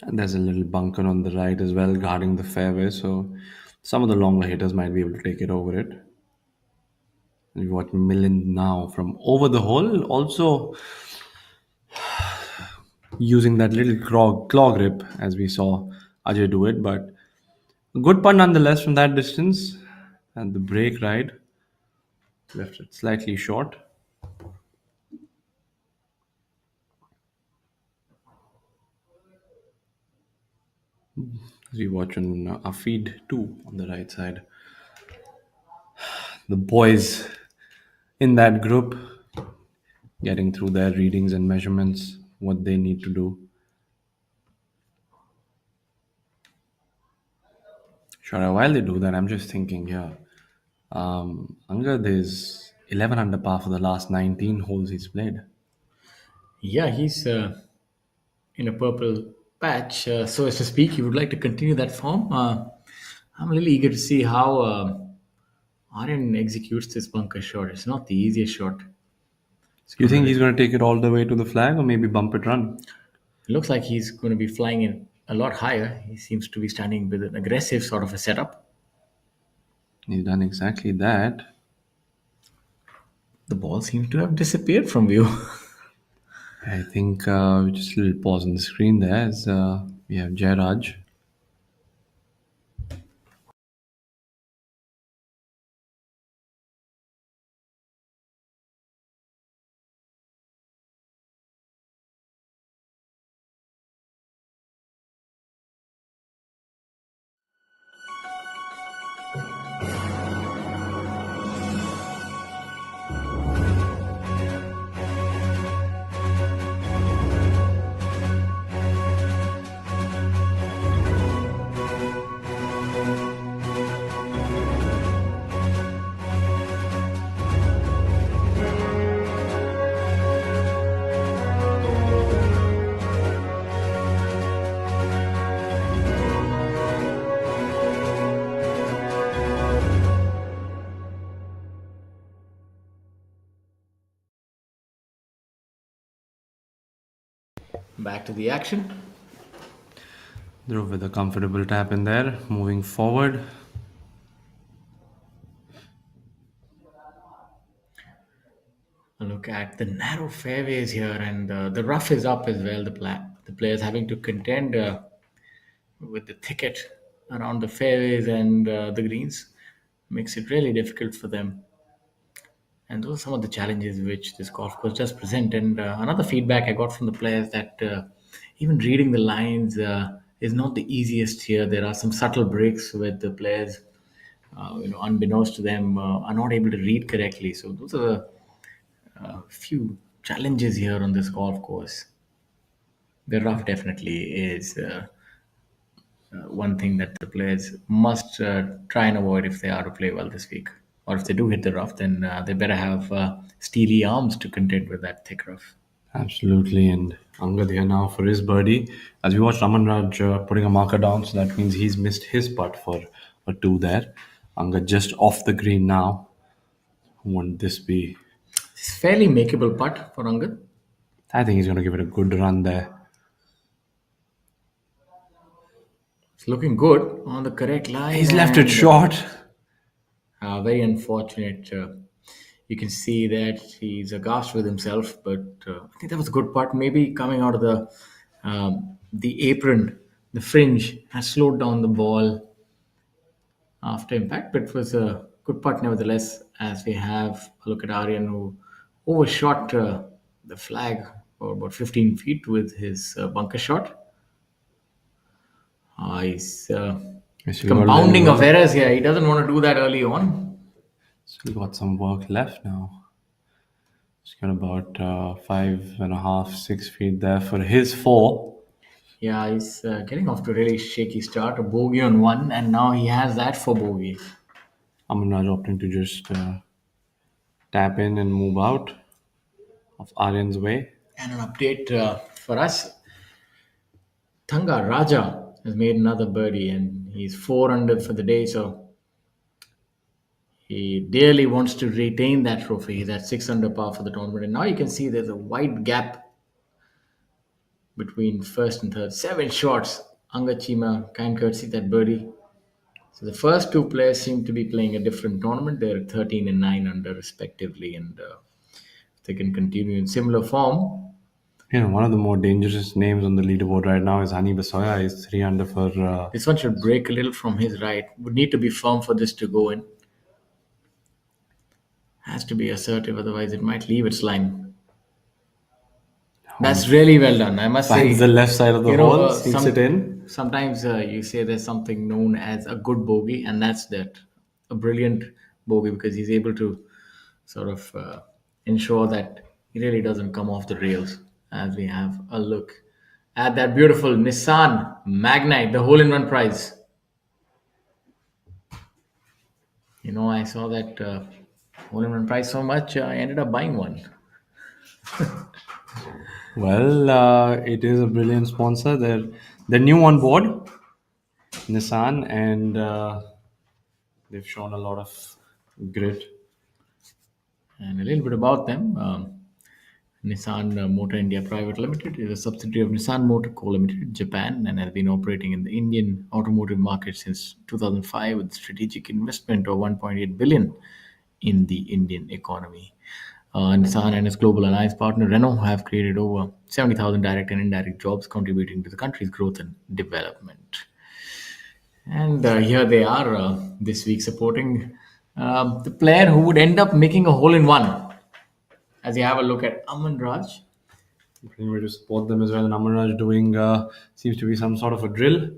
And there's a little bunker on the right as well, guarding the fairway. So some of the longer hitters might be able to take it over it. And you watch Milind now from over the hole, also using that little claw grip as we saw Ajay do it. But a good putt nonetheless from that distance. And the break ride left it slightly short. As we watch on our feed too on the right side. The boys in that group getting through their readings and measurements, what they need to do. Sure, while they do that, I'm just thinking here. Angad is 11 under par for the last 19 holes he's played. Yeah, he's in a purple patch, so as to speak. He would like to continue that form. I'm really eager to see how Aryan executes this bunker shot. It's not the easiest shot. It's You going think to. he's going to take it all the way to the flag or maybe bump it run? It looks like he's going to be flying in a lot higher. He seems to be standing with an aggressive sort of a setup. He's done exactly that. The ball seems to have disappeared from view. I think just a little pause on the screen there as we have Jairaj. Back to the action. Dhruv with a comfortable tap in there. Moving forward. Look at the narrow fairways here, and the rough is up as well. The players having to contend with the thicket around the fairways and the greens makes it really difficult for them. And those are some of the challenges which this golf course does present. And another feedback I got from the players that even reading the lines is not the easiest here. There are some subtle breaks with the players, unbeknownst to them, are not able to read correctly. So those are the few challenges here on this golf course. The rough definitely is one thing that the players must try and avoid if they are to play well this week. Or if they do hit the rough, then they better have steely arms to contend with that thick rough. Absolutely. And Angad here now for his birdie. As we watched Raman Raj putting a marker down, so that means he's missed his putt for a two there. Angad just off the green now. Who would this be? It's fairly makeable putt for Angad. I think he's going to give it a good run there. It's looking good on the correct line. He's left it short. Very unfortunate. You can see that he's aghast with himself, but I think that was a good putt. Maybe coming out of the apron, the fringe has slowed down the ball after impact, but it was a good putt nevertheless. As we have a look at Aryan who overshot the flag for about 15 feet with his bunker shot. He's He's compounding of errors here. He doesn't want to do that early on. Still got some work left now. He's got about 5.5, 6 feet there for his four. Yeah, he's getting off to a really shaky start. A bogey on one, and now he has that for bogey. Aman Raj opting to just tap in and move out of Aryan's way. And an update for us. Thanga Raja has made another birdie, and he's 4 under for the day. So he dearly wants to retain that trophy. He's at 6 under par for the tournament, and now you can see there's a wide gap between first and third. 7 shots. Angachima, kind courtesy that birdie. So the first two players seem to be playing a different tournament. They're at 13 and 9 under respectively, and if they can continue in similar form. One of the more dangerous names on the leaderboard right now is Hani Basoya. He's 3 under for. This one should break a little from his right. Would need to be firm for this to go in. Has to be assertive, otherwise it might leave its line. That's really well done, I must say. Finds the left side of the hole, sneaks it in. Sometimes you say there's something known as a good bogey, and that's that. A brilliant bogey because he's able to sort of ensure that he really doesn't come off the rails. As we have a look at that beautiful Nissan Magnite, the hole-in-one prize. I saw that hole-in-one prize so much, I ended up buying one. Well, it is a brilliant sponsor. They're new on board, Nissan, and they've shown a lot of Great. And a little bit about them. Nissan Motor India Private Limited is a subsidiary of Nissan Motor Co. Limited, Japan, and has been operating in the Indian automotive market since 2005 with strategic investment of 1.8 billion in the Indian economy. Nissan and its global alliance partner Renault have created over 70,000 direct and indirect jobs, contributing to the country's growth and development. And here they are this week supporting the player who would end up making a hole in one. As you have a look at Aman Raj. Anyway, to support them as well. And Amaraj doing seems to be some sort of a drill.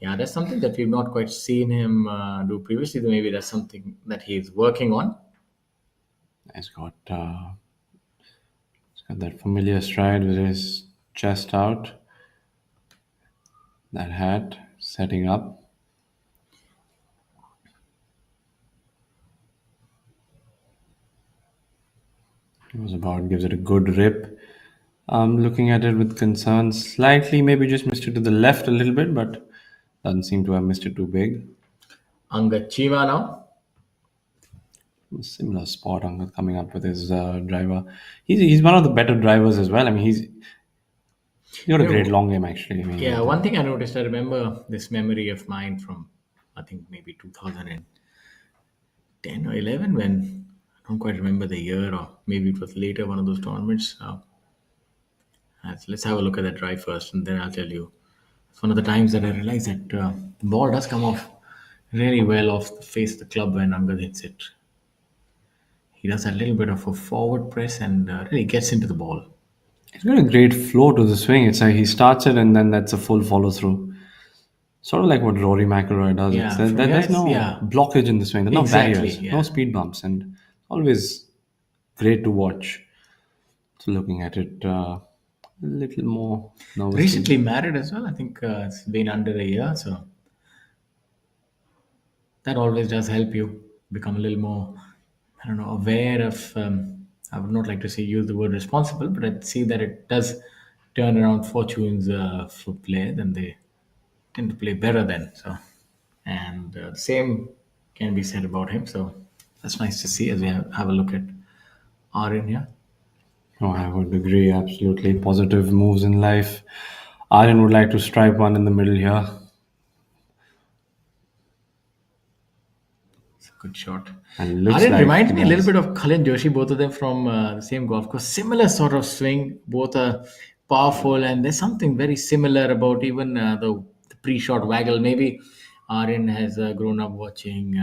Yeah, that's something that we've not quite seen him do previously. Maybe that's something that he's working on. He's got that familiar stride with his chest out, that hat setting up. Goes about, gives it a good rip. Looking at it with concern, slightly maybe just missed it to the left a little bit, but doesn't seem to have missed it too big. Angad Chima now. Similar spot Angad coming up with his driver. He's one of the better drivers as well. I mean, he's got a Yeah, great long game actually. I mean, Yeah, one thing I noticed, I remember this memory of mine from, I think maybe 2010 or 11, when I don't quite remember the year, or maybe it was later, one of those tournaments. Let's have a look at that drive first, and then I'll tell you. It's one of the times that I realized that the ball does come off really well off the face of the club when Angad hits it. He does a little bit of a forward press and really gets into the ball. he's got a great flow to the swing. It's like he starts it and then that's a full follow through. Sort of like what Rory McIlroy does. Yeah, from here There's it's, no yeah, blockage in the swing. There's no exactly. barriers, Yeah. no speed bumps, and always great to watch. So looking at it a little more nervously. Recently married as well. I think it's been under a year, so that always does help you become a little more, I don't know, aware of. I would not like to say use the word responsible, but I see that it does turn around fortunes for players, and they tend to play better then. So, and the same can be said about him. So that's nice to see as we have a look at Aryan here. Oh, I would agree. Absolutely. Positive moves in life. Aryan would like to stripe one in the middle here. It's a good shot. And looks Aryan like reminds he me a little has- bit of Kalin Joshi, both of them from the same golf course. Similar sort of swing, both are powerful, and there's something very similar about even the pre-shot waggle. Maybe Aryan has grown up watching.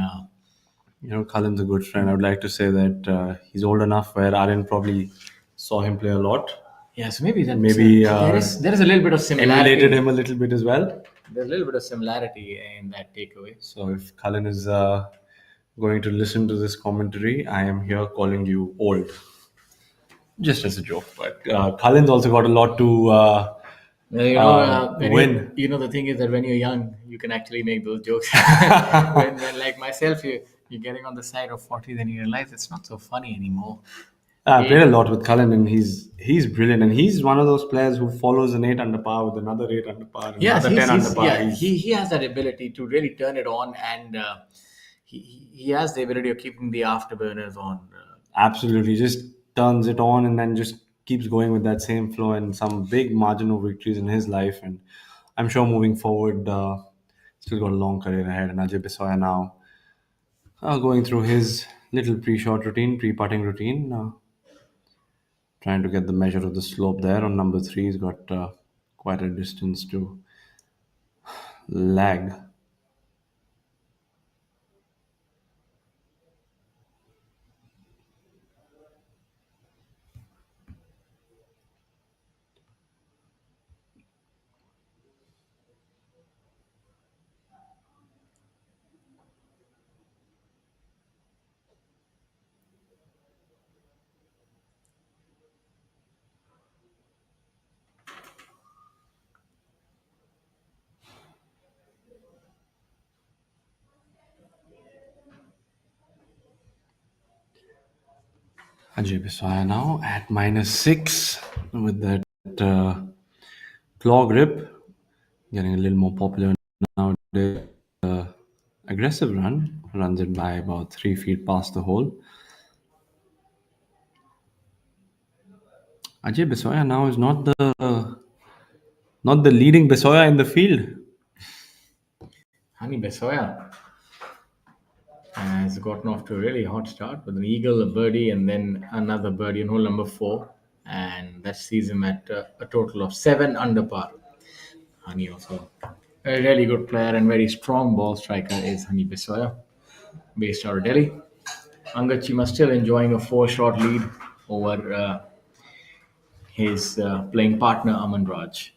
Cullen's a good friend. I would like to say that he's old enough where Aryan probably saw him play a lot. Yeah, so maybe that's, Maybe there is a little bit of similarity. emulated him a little bit as well. There's a little bit of similarity in that takeaway. So if Cullen is going to listen to this commentary, I am here calling you old. Just as a joke. But Cullen's also got a lot to win. The thing is that when you're young, you can actually make those jokes. when like myself, you're getting on the side of 40, then you realize it's not so funny anymore. I played a lot with Cullen, and he's brilliant. And he's one of those players who follows an 8 under par with another 8 under par, and Yes, another 10 under par. yeah, he has that ability to really turn it on, and he has the ability of keeping the afterburners on. Absolutely, just turns it on and then just keeps going with that same flow and some big marginal victories in his life. And I'm sure moving forward, still got a long career ahead. And Ajay Bisoya now going through his little pre-shot routine, pre-putting routine, trying to get the measure of the slope there on number 3. He's got quite a distance to lag. Ajay Bisoya now at -6 with that claw grip, getting a little more popular nowadays. aggressive run, runs it by about 3 feet past the hole. Ajay Bisoya now is not the leading Bisoya in the field. Hani Besoya has gotten off to a really hot start with an eagle, a birdie, and then another birdie in hole number four. And that sees him at a total of 7 under par. Hani also a really good player and very strong ball striker is Hani Besoya, based out of Delhi. Angad Chima still enjoying a 4 shot lead over his playing partner Aman Raj.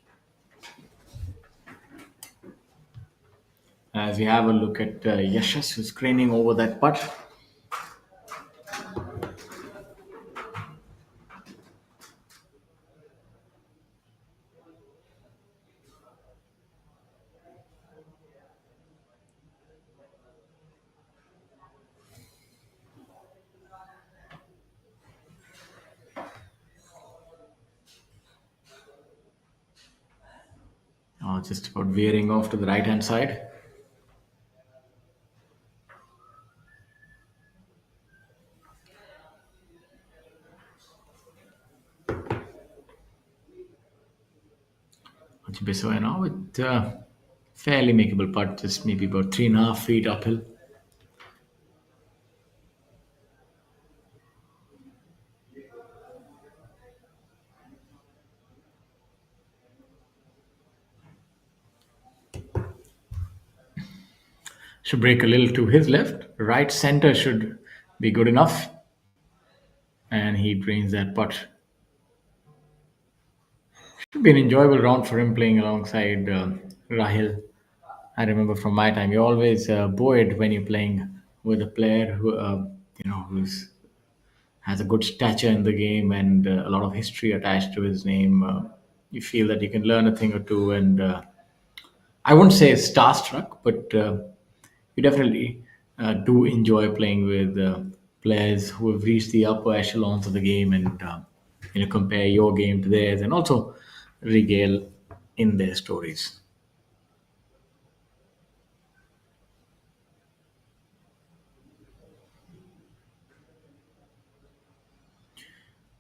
As we have a look at Yashas, who's craning over that putt. Just about veering off to the right hand side. Besoya now with fairly makeable putt, just maybe about 3.5 feet uphill. Should break a little to his left. Right center should be good enough. And he drains that putt. Should be an enjoyable round for him playing alongside Rahil. I remember from my time, you're always buoyed when you're playing with a player who, who's has a good stature in the game and a lot of history attached to his name. You feel that you can learn a thing or two, and I wouldn't say starstruck, but you definitely do enjoy playing with players who have reached the upper echelons of the game, and compare your game to theirs, and also regale in their stories.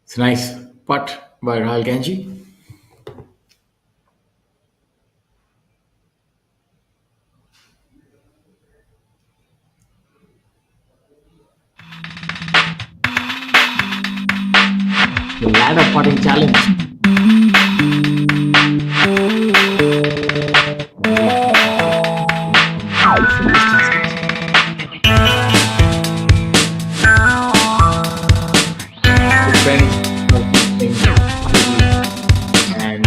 It's a nice putt by Rahul Ganji. The ladder putting challenge. Depends on things. And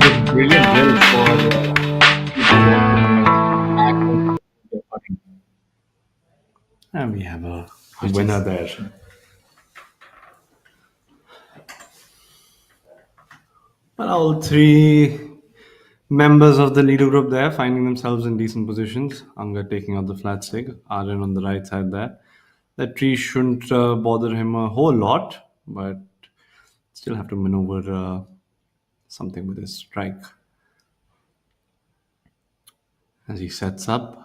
the brilliant drill for people walking back home. Putting. And we have a winner there. Well, all three members of the leader group there finding themselves in decent positions. Anga taking out the flat stick, Aryan on the right side there. That tree shouldn't bother him a whole lot, but still have to maneuver something with his strike as he sets up.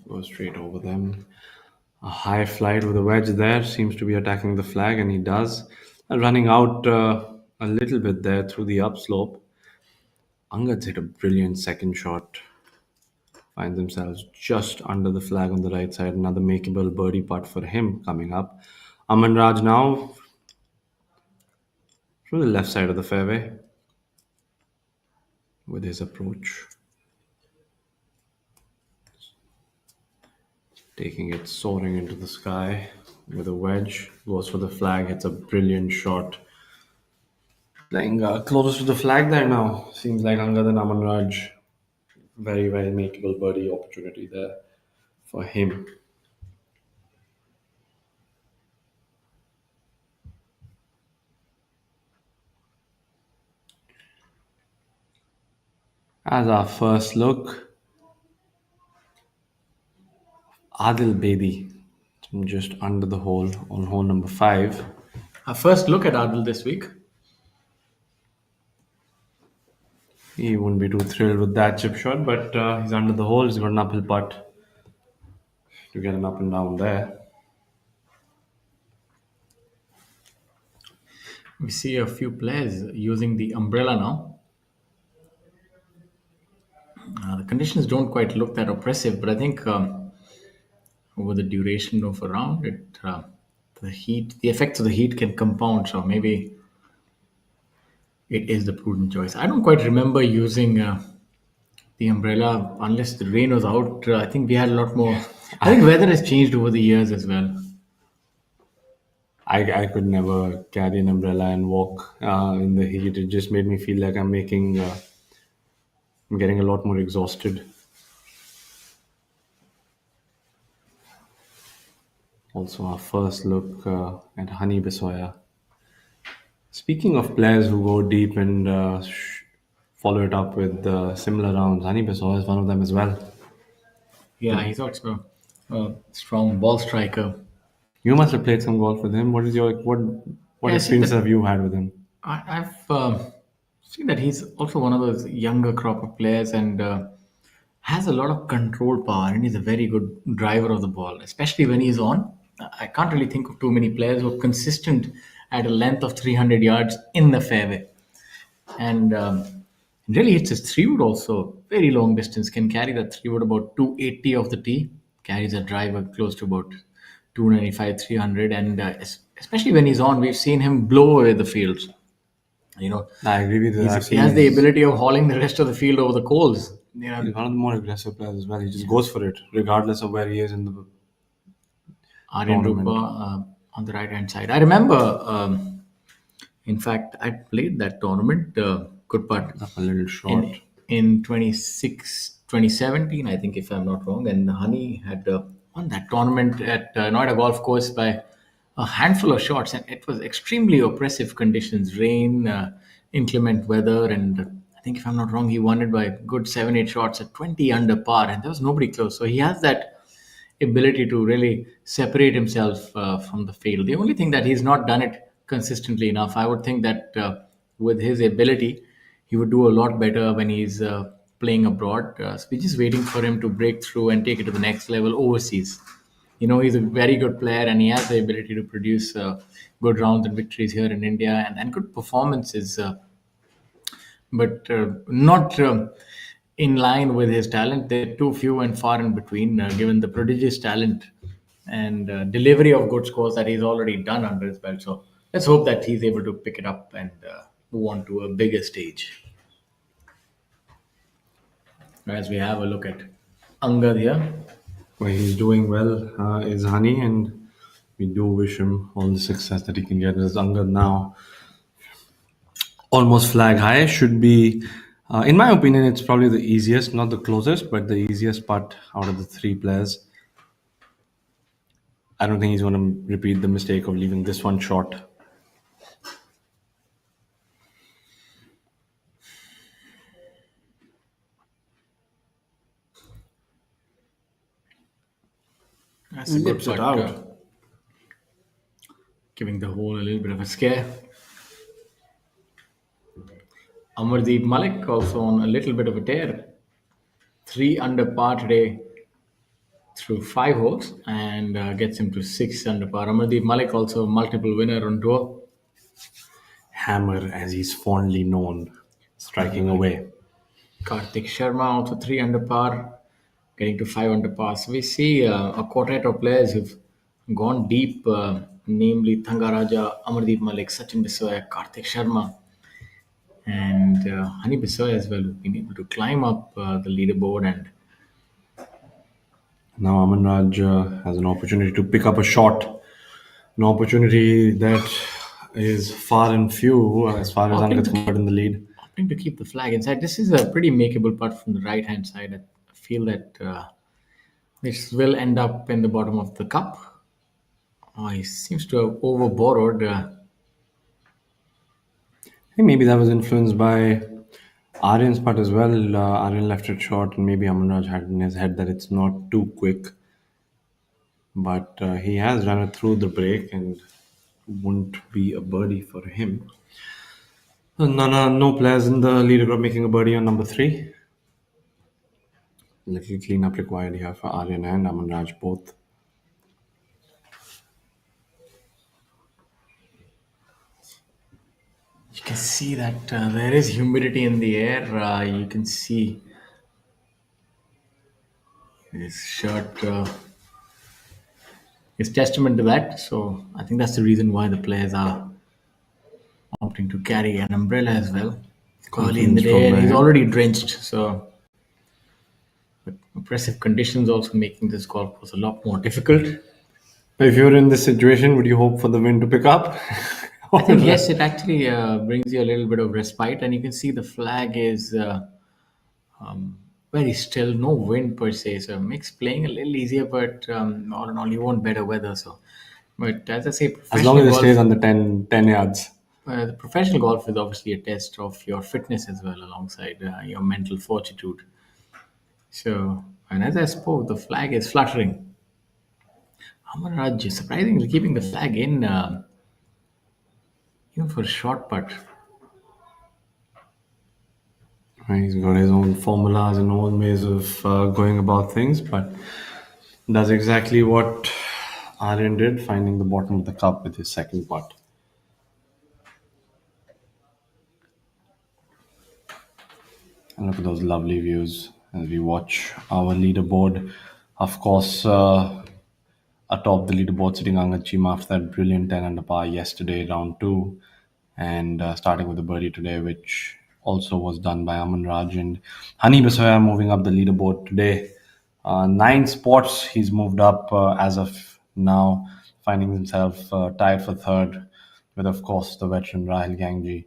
Goes straight over them. A high flight with a wedge there seems to be attacking the flag, and he does. Running out a little bit there through the upslope. Angad's hit a brilliant second shot. Finds themselves just under the flag on the right side. Another makeable birdie putt for him coming up. Aman Raj now from the left side of the fairway with his approach. taking it soaring into the sky with a wedge. Goes for the flag. It's a brilliant shot. Playing closest to the flag there now. Seems like Angad and Aman Raj. Very, very makeable birdie opportunity there for him. As our first look, Adil Bedi, just under the hole on hole number 5. Our first look at Adil this week. He wouldn't be too thrilled with that chip shot, but he's under the hole. He's got an uphill putt to get an up and down there. We see a few players using the umbrella now. The conditions don't quite look that oppressive, but I think over the duration of a round, the effects of the heat can compound. So maybe it is the prudent choice. I don't quite remember using the umbrella unless the rain was out. I think we had a lot more. I think weather has changed over the years as well. I could never carry an umbrella and walk in the heat. It just made me feel like I'm getting a lot more exhausted. Also, our first look at Honey Bisoya. Speaking of players who go deep and follow it up with similar rounds, Honey Bisoya is one of them as well. Yeah, he's also a strong ball striker. You must have played some golf with him. What Yeah, I see experience that. have you had with him? I've seen that he's also one of those younger crop of players and has a lot of control power, and he's a very good driver of the ball, especially when he's on. I can't really think of too many players who are consistent at a length of 300 yards in the fairway. And really hits his three wood also very long distance, can carry that three wood about 280 off the tee, carries a driver close to about 295 300, and especially when he's on, we've seen him blow away the fields. You know, I agree with you. I've he seen has the ability of hauling the rest of the field over the coals. he's one of the more aggressive players as well. He just goes for it, regardless of where he is in the Aryan Rupa tournament. on the right hand side. I remember, in fact, I played that tournament, good part, Up a little short. in 2017, I think, if I'm not wrong. And Honey had won that tournament at Noida Golf Course by a handful of shots. And it was extremely oppressive conditions, rain, inclement weather. And I think, if I'm not wrong, he won it by a good 7, 8 shots at 20 under par. And there was nobody close. So he has that ability to really separate himself from the field. The only thing that he's not done it consistently enough. I would think that with his ability, he would do a lot better when he's playing abroad. So we're just waiting for him to break through and take it to the next level overseas. You know, he's a very good player and he has the ability to produce good rounds and victories here in India and good performances. But not in line with his talent. They're too few and far in between, given the prodigious talent and delivery of good scores that he's already done under his belt. So let's hope that he's able to pick it up and move on to a bigger stage. As we have a look at Angad here. Where he's doing well is Honey, and we do wish him all the success that he can get. As Angad now almost flag high should be, in my opinion, it's probably the easiest, not the closest, but the easiest putt out of the three players. I don't think he's going to repeat the mistake of leaving this one short. That's a good Lips it putt, out. giving the hole a little bit of a scare. Amardeep Malik also on a little bit of a tear. 3 under par today through 5 holes and gets him to 6 under par. Amardeep Malik also a multiple winner on tour. Hammer, as he's fondly known, striking away. Karthik Sharma also 3 under par, getting to 5 under par. So we see a quartet of players who've gone deep, namely Thangaraja, Amardeep Malik, Sachin Bisoya, Karthik Sharma, and Hani Bisoya as well, who've been able to climb up the leaderboard and Now Aman Raj has an opportunity to pick up a shot, an opportunity that is far and few as far as Opting Angad to keep, Kumar in the lead. opting to keep the flag inside. This is a pretty makeable putt from the right hand side. I feel that this will end up in the bottom of the cup. Oh, he seems to have over borrowed. I think maybe that was influenced by Aryan's putt as well. Aryan left it short, and maybe Aman Raj had in his head that it's not too quick. But he has run it through the break and won't be a birdie for him. No players in the leaderboard making a birdie on number three. Little cleanup required here for Aryan and Aman Raj both. You can see that there is humidity in the air. You can see his shirt is testament to that. So I think that's the reason why the players are opting to carry an umbrella as well early in the Confidence day, from and he's there. already drenched. So, but oppressive conditions also making this golf course a lot more difficult. If you're in this situation, would you hope for the wind to pick up? I think Or- yes, it actually brings you a little bit of respite, and you can see the flag is very still, no wind per se, so it makes playing a little easier. But all in all, you want better weather. So, but as I say, as long professional as it golf, stays on the 10 yards. the professional golf is obviously a test of your fitness as well, alongside your mental fortitude. So, and as I spoke, the flag is fluttering. Amar Raj surprisingly keeping the flag in, even for a short putt. Right, he's got his own formulas and own ways of going about things, but does exactly what Aryan did, finding the bottom of the cup with his second putt. And look at those lovely views as we watch our leaderboard. Of course, atop the leaderboard sitting Angad Chima after that brilliant 10 under par yesterday, round two, and starting with the birdie today, which also was done by Aman Raj. And Hani Basoya moving up the leaderboard today. 9 spots he's moved up as of now, finding himself tied for third with, of course, the veteran Rahil Gangji.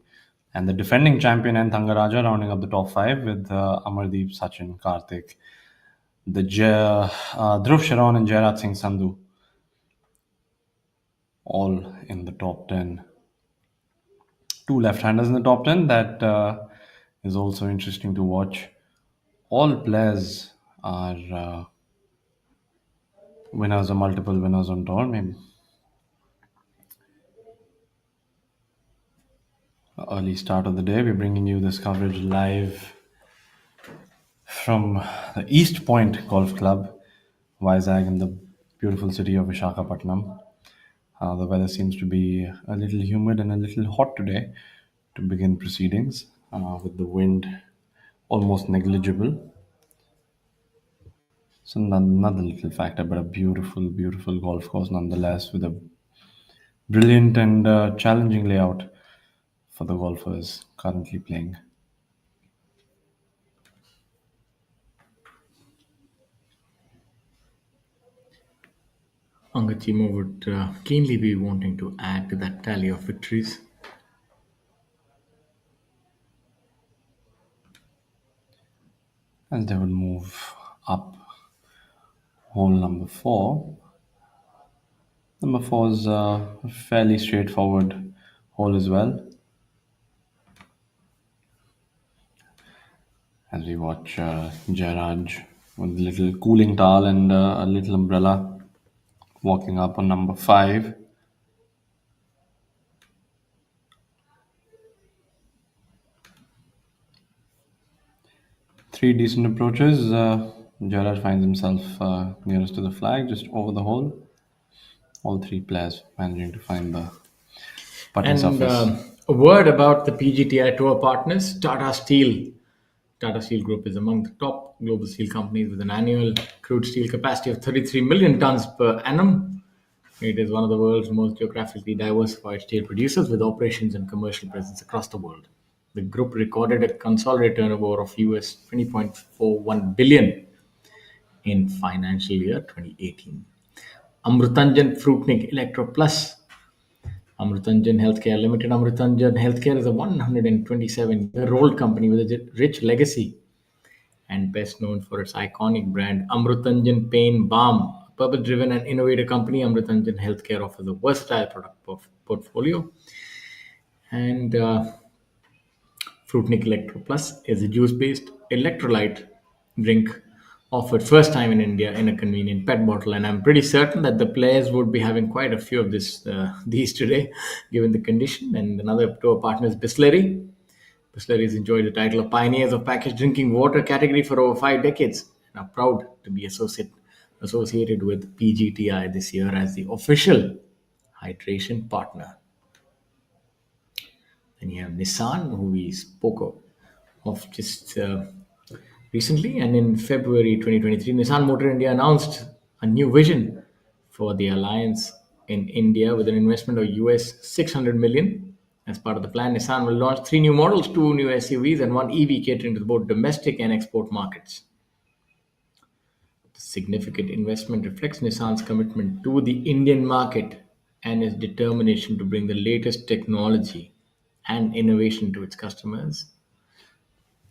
And the defending champion and Thangaraja rounding up the top five with Amardeep, Sachin, Karthik, Dhruv Sharon and Jairat Singh Sandhu all in the top 10. Two left-handers in the top 10. That is also interesting to watch. All players are winners or multiple winners on tour. Maybe early start of the day. We're bringing you this coverage live from the East Point Golf Club, Vizag, in the beautiful city of Visakhapatnam. The weather seems to be a little humid and a little hot today to begin proceedings, with the wind almost negligible. So another little factor, but a beautiful, beautiful golf course nonetheless, with a brilliant and challenging layout for the golfers currently playing. Angachimo would keenly be wanting to add to that tally of victories. As they would move up hole number four. Number four is a fairly straightforward hole as well. As we watch Jairaj with a little cooling towel and a little umbrella walking up on number five. Three decent approaches. Jairaj finds himself nearest to the flag, just over the hole. All three players managing to find the putting And surface. a word about the PGTI Tour partners, Tata Steel. Tata Steel Group is among the top global steel companies with an annual crude steel capacity of 33 million tons per annum. It is one of the world's most geographically diversified steel producers with operations and commercial presence across the world. The group recorded a consolidated turnover of US 20.41 billion in financial year 2018. Amrutanjan Fruitnik Electro Plus. Amrutanjan Healthcare Limited. Amrutanjan Healthcare is a 127-year-old company with a rich legacy and best known for its iconic brand Amrutanjan Pain Balm. A purpose-driven and innovative company, Amrutanjan Healthcare offers a versatile product portfolio. And Fruitnik Electro Plus is a juice-based electrolyte drink offered first time in India in a convenient PET bottle, and I'm pretty certain that the players would be having quite a few of these today, given the condition. And another tour partner is Bisleri. Bisleri has enjoyed the title of Pioneers of Packaged Drinking Water category for over 5 decades, and are proud to be associated with PGTI this year as the official hydration partner. Then you have Nissan, who we spoke of just recently. And in February 2023, Nissan Motor India announced a new vision for the alliance in India with an investment of US 600 million. As part of the plan, Nissan will launch 3 new models, 2 new SUVs, and 1 EV catering to both domestic and export markets. The significant investment reflects Nissan's commitment to the Indian market and its determination to bring the latest technology and innovation to its customers.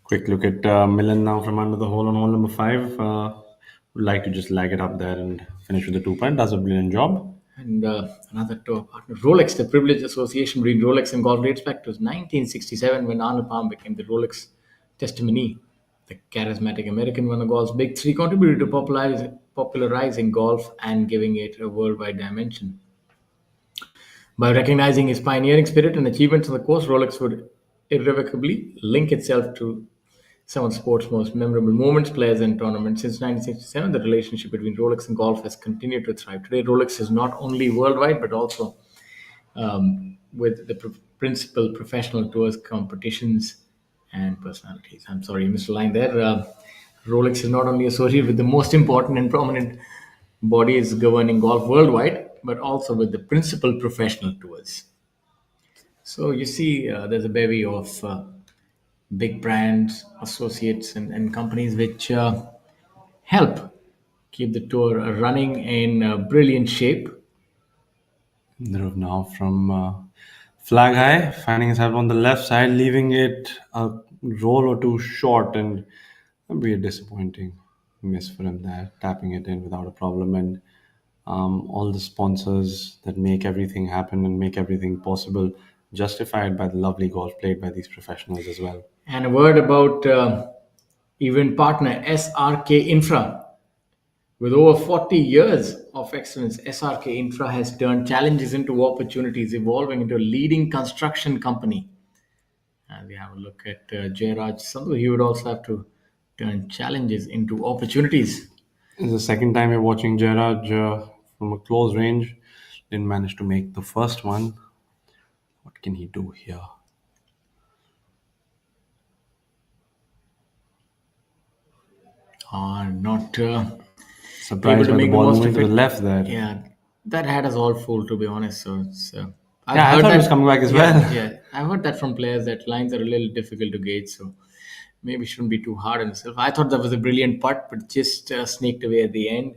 Quick look at Milan now from under the hole on hole number 5. Would like to just lag it up there and finish with the 2 point. Does a brilliant job. And another tour partner, Rolex. The privileged association between Rolex and golf dates back to 1967 when Arnold Palmer became the Rolex testimony. The charismatic American, one of golf's big three, contributed to popularizing golf and giving it a worldwide dimension. By recognizing his pioneering spirit and achievements on the course, Rolex would irrevocably link itself to some of the sport's most memorable moments, players, and tournaments. Since 1967, the relationship between Rolex and golf has continued to thrive. Today, Rolex is not only worldwide but also with the principal professional tours, competitions, and personalities. I'm sorry, I missed a line there. Rolex is not only associated with the most important and prominent bodies governing golf worldwide, but also with the principal professional tours. So you see, there's a bevy of big brands, associates, and companies which help keep the tour running in brilliant shape. Dhruv now from flag high, finding himself on the left side, leaving it a roll or two short, and that'd be a disappointing miss for him there, tapping it in without a problem. And all the sponsors that make everything happen and make everything possible, justified by the lovely golf played by these professionals as well. And a word about event partner SRK Infra. With over 40 years of excellence, SRK Infra has turned challenges into opportunities, evolving into a leading construction company. And we have a look at Jairaj Sandhu. He would also have to turn challenges into opportunities. It's the second time you're watching Gerard from a close range. Didn't manage to make the first one. What can he do here? Not able Surprised to by the make the ball most moving of to the it. left there. Yeah, that had us all fooled, to be honest. So it's, I've Yeah, I heard thought he that. was coming back as Yeah, well. yeah, I've heard that from players that lines are a little difficult to gauge. So maybe shouldn't be too hard on himself. I thought that was a brilliant putt, but just sneaked away at the end.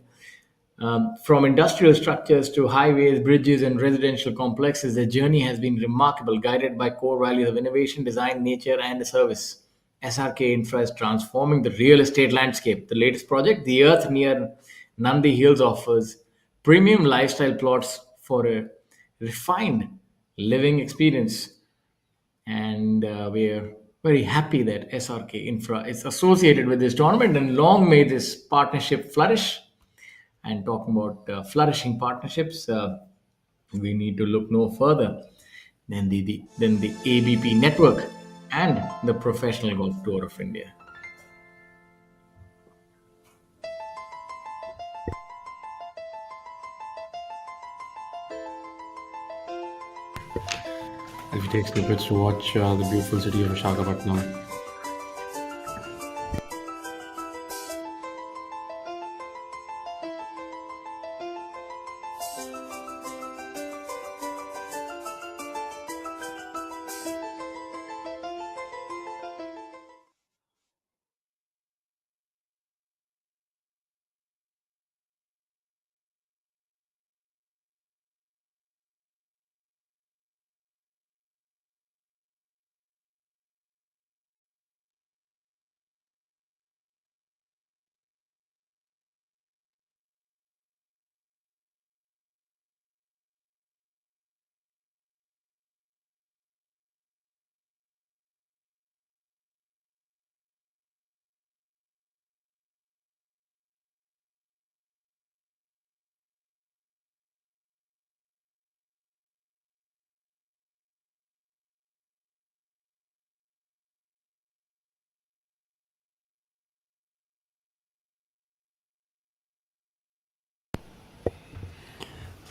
From industrial structures to highways, bridges, and residential complexes, the journey has been remarkable, guided by core values of innovation, design, nature, and service. SRK Infra is transforming the real estate landscape. The latest project, The Earth near Nandi Hills, offers premium lifestyle plots for a refined living experience. And we're very happy that SRK Infra is associated with this tournament, and long may this partnership flourish. And talking about flourishing partnerships, we need to look no further than the ABP network and the Professional Golf Tour of India. If you take snippets to watch the beautiful city of Visakhapatnam.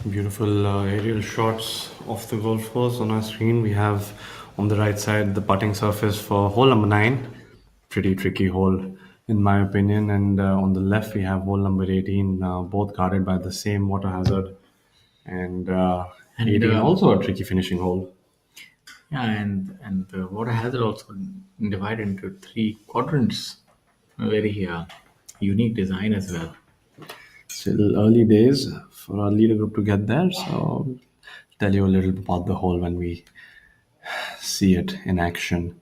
Beautiful aerial shots of the golf course on our screen. We have on the right side the putting surface for hole number 9. Pretty tricky hole, in my opinion. And on the left, we have hole number 18, both guarded by the same water hazard. And And 18, also a tricky finishing hole. yeah, and the water hazard also divided into three quadrants. A very unique design as well. Still early days for our leader group to get there. So, tell you a little bit about the hole when we see it in action.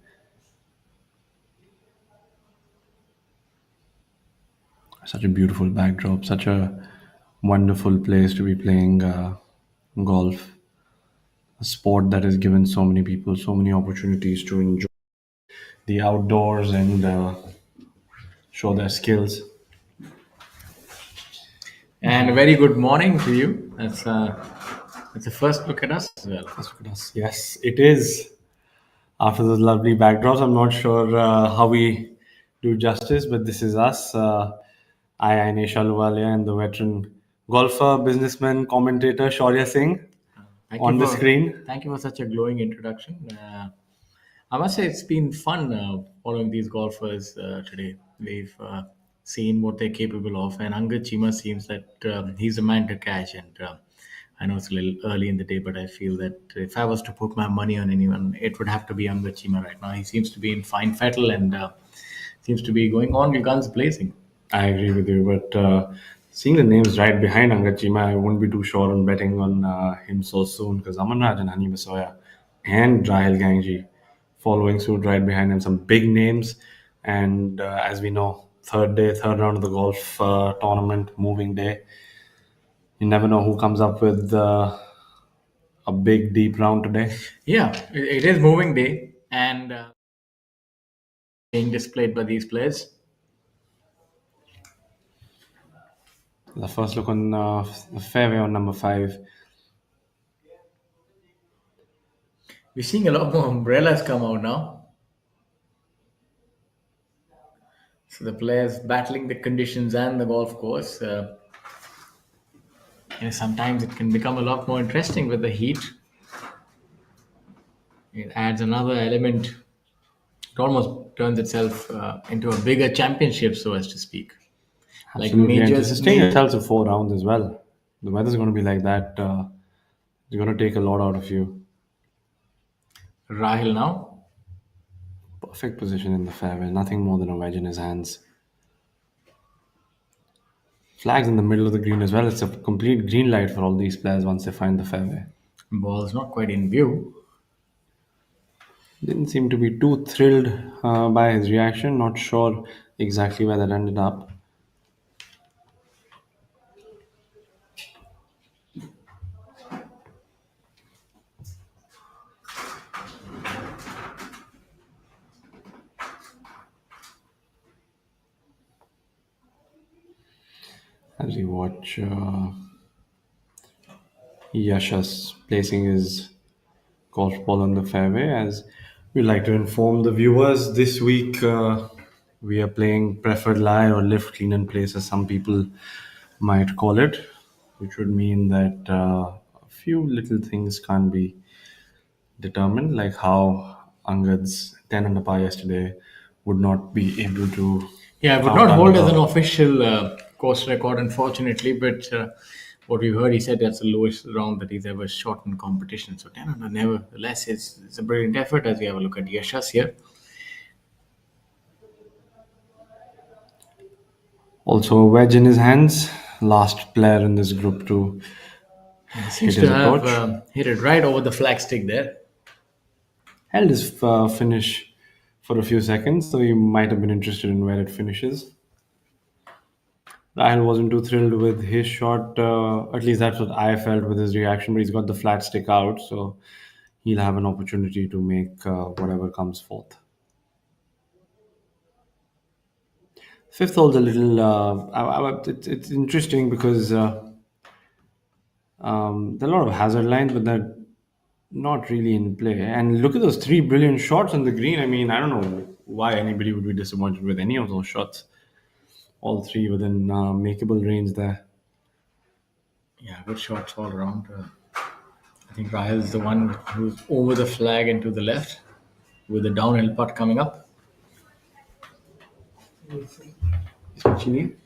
Such a beautiful backdrop, such a wonderful place to be playing golf, a sport that has given so many people so many opportunities to enjoy the outdoors and show their skills. And a very good morning to you. That's the first look at us as well. Let's look at us. Yes, it is. After those lovely backdrops, I'm not sure how we do justice, but this is us. I, Ainesh Aluwalia, and the veteran golfer, businessman, commentator Shaurya Singh on the screen. Thank you for such a glowing introduction. I must say it's been fun following these golfers today. We've seen what they're capable of, and Angad Chima seems that he's the man to catch. And I know it's a little early in the day, but I feel that if I was to put my money on anyone, it would have to be Angad Chima right now. He seems to be in fine fettle and seems to be going on guns blazing. I agree with you, but seeing the names right behind Angachima, I wouldn't be too sure on betting on him so soon because Amanraj and Hani Basoya and Rahil Gangji following suit right behind him. Some big names, and as we know, third round of the golf tournament, moving day. You never know who comes up with a big, deep round today. Yeah, it is moving day and being displayed by these players. The first look on the fairway on number 5. We're seeing a lot more umbrellas come out now. So the players battling the conditions and the golf course. Sometimes it can become a lot more interesting with the heat. It adds another element. It almost turns itself into a bigger championship, so as to speak. Like Absolutely, and to majors, sustain yourself to 4 rounds as well. The weather's going to be like that. It's going to take a lot out of you. Rahil now. Perfect position in the fairway. Nothing more than a wedge in his hands. Flags in the middle of the green as well. It's a complete green light for all these players once they find the fairway. Ball's not quite in view. Didn't seem to be too thrilled by his reaction. Not sure exactly where that ended up. As we watch Yashas placing his golf ball on the fairway. As we like to inform the viewers, this week we are playing preferred lie or lift, clean and place, as some people might call it, which would mean that a few little things can't be determined, like how Angad's 10 under par yesterday would not be able to. Yeah, it would not hold as an official course record, unfortunately. But what we've heard, he said that's the lowest round that he's ever shot in competition. So 10 under, nevertheless, it's a brilliant effort as we have a look at Yashas here. Also a wedge in his hands. Last player in this group to He seems hit to his have approach. hit it right over the flagstick there. Held his finish for a few seconds, so you might have been interested in where it finishes. Rahul wasn't too thrilled with his shot. At least that's what I felt with his reaction. But he's got the flat stick out, so he'll have an opportunity to make whatever comes forth. Fifth hole's a little. It's interesting because there are a lot of hazard lines, but they're not really in play. And look at those 3 brilliant shots on the green. I mean, I don't know why anybody would be disappointed with any of those shots. All three within makeable range there. Yeah, good shots all around. I think Rahil is the one who's over the flag and to the left with the downhill putt coming up. Especially.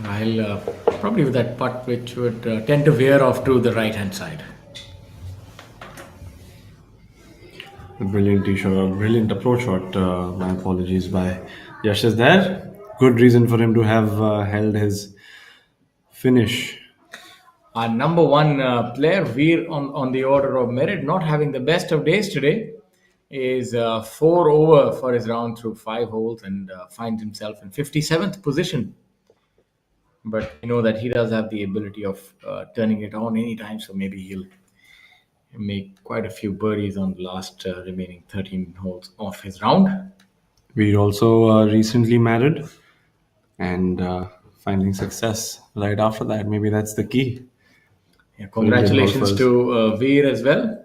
Rahil probably with that putt which would tend to veer off to the right hand side. A brilliant tee shot, a brilliant approach shot. My apologies by Yash is there. Good reason for him to have held his finish. Our number one player, Veer, on the order of merit, not having the best of days today, is 4 over for his round through 5 holes and finds himself in 57th position. But you know that he does have the ability of turning it on anytime, so maybe he'll make quite a few birdies on the last remaining 13 holes of his round. We also recently married and finding success right after that. Maybe that's the key. Yeah, For Indian congratulations golfers. to Veer as well.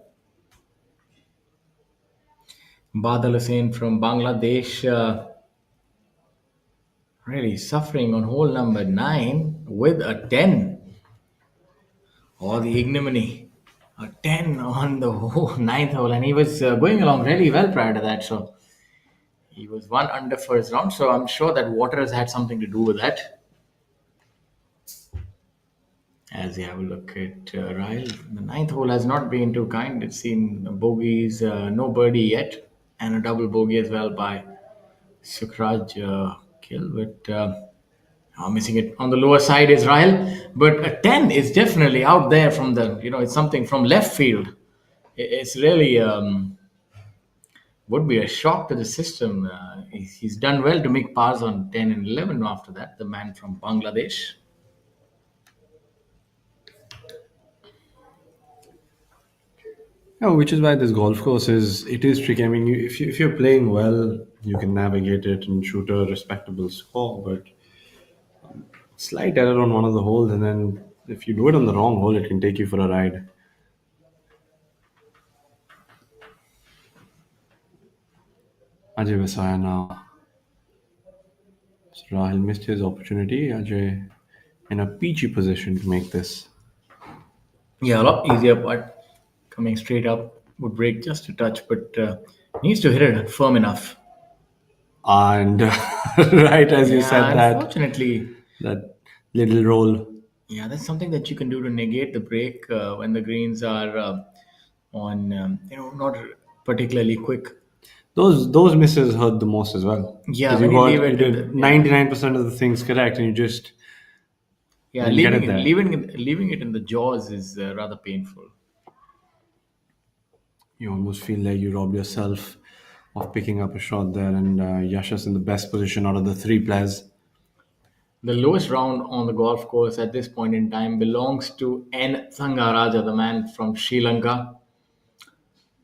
Badal Hussain from Bangladesh, really suffering on hole number 9 with a 10. Oh, the ignominy. A 10 on the ninth hole, and he was going along really well prior to that. So he was 1 under first round. So I'm sure that water has had something to do with that. As you have a look at Ryle, the ninth hole has not been too kind. It's seen bogeys, no birdie yet, and a double bogey as well by Sukraj Gill. But missing it on the lower side is Ryle. But a 10 is definitely out there from the, it's something from left field. It's really would be a shock to the system. He's done well to make pars on 10 and 11 after that, the man from Bangladesh. Yeah, which is why this golf course is tricky. I mean, if you're playing well, you can navigate it and shoot a respectable score. But slight error on one of the holes, and then if you do it on the wrong hole, it can take you for a ride. Ajay Vasaya now. So Rahil missed his opportunity. Ajay in a peachy position to make this. Yeah, a lot easier putt. Coming straight up would break just a touch, but needs to hit it firm enough. And right as you Yeah, said that, unfortunately, that little roll. yeah, that's something that you can do to negate the break when the greens are on, not particularly quick. Those misses hurt the most as well Yeah, because when you leave you it in did the 99% of the things correct and you just yeah, didn't get it there. leaving it in the jaws is rather painful. You almost feel like you robbed yourself of picking up a shot there, and Yasha's in the best position out of the three players. The lowest round on the golf course at this point in time belongs to N. Thangaraja, the man from Sri Lanka.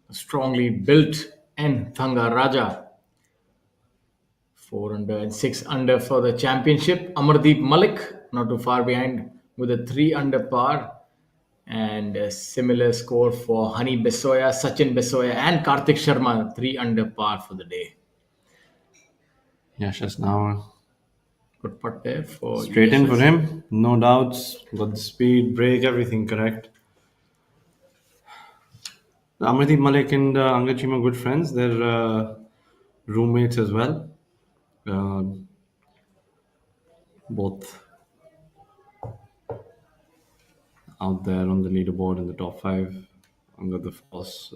A strongly built N. Thangaraja. 4 under and 6 under for the championship. Amardeep Malik, not too far behind, with a 3 under par. And a similar score for Hani Besoya, Sachin Besoya, and Karthik Sharma, 3 under par for the day. Yasha's now Good putt there for straight in for Yashas. him, no doubts. Got the speed, break, everything correct. Amardeep Malik and Angachima good friends. They're roommates as well. Both out there on the leaderboard in the top five. Anga, of course,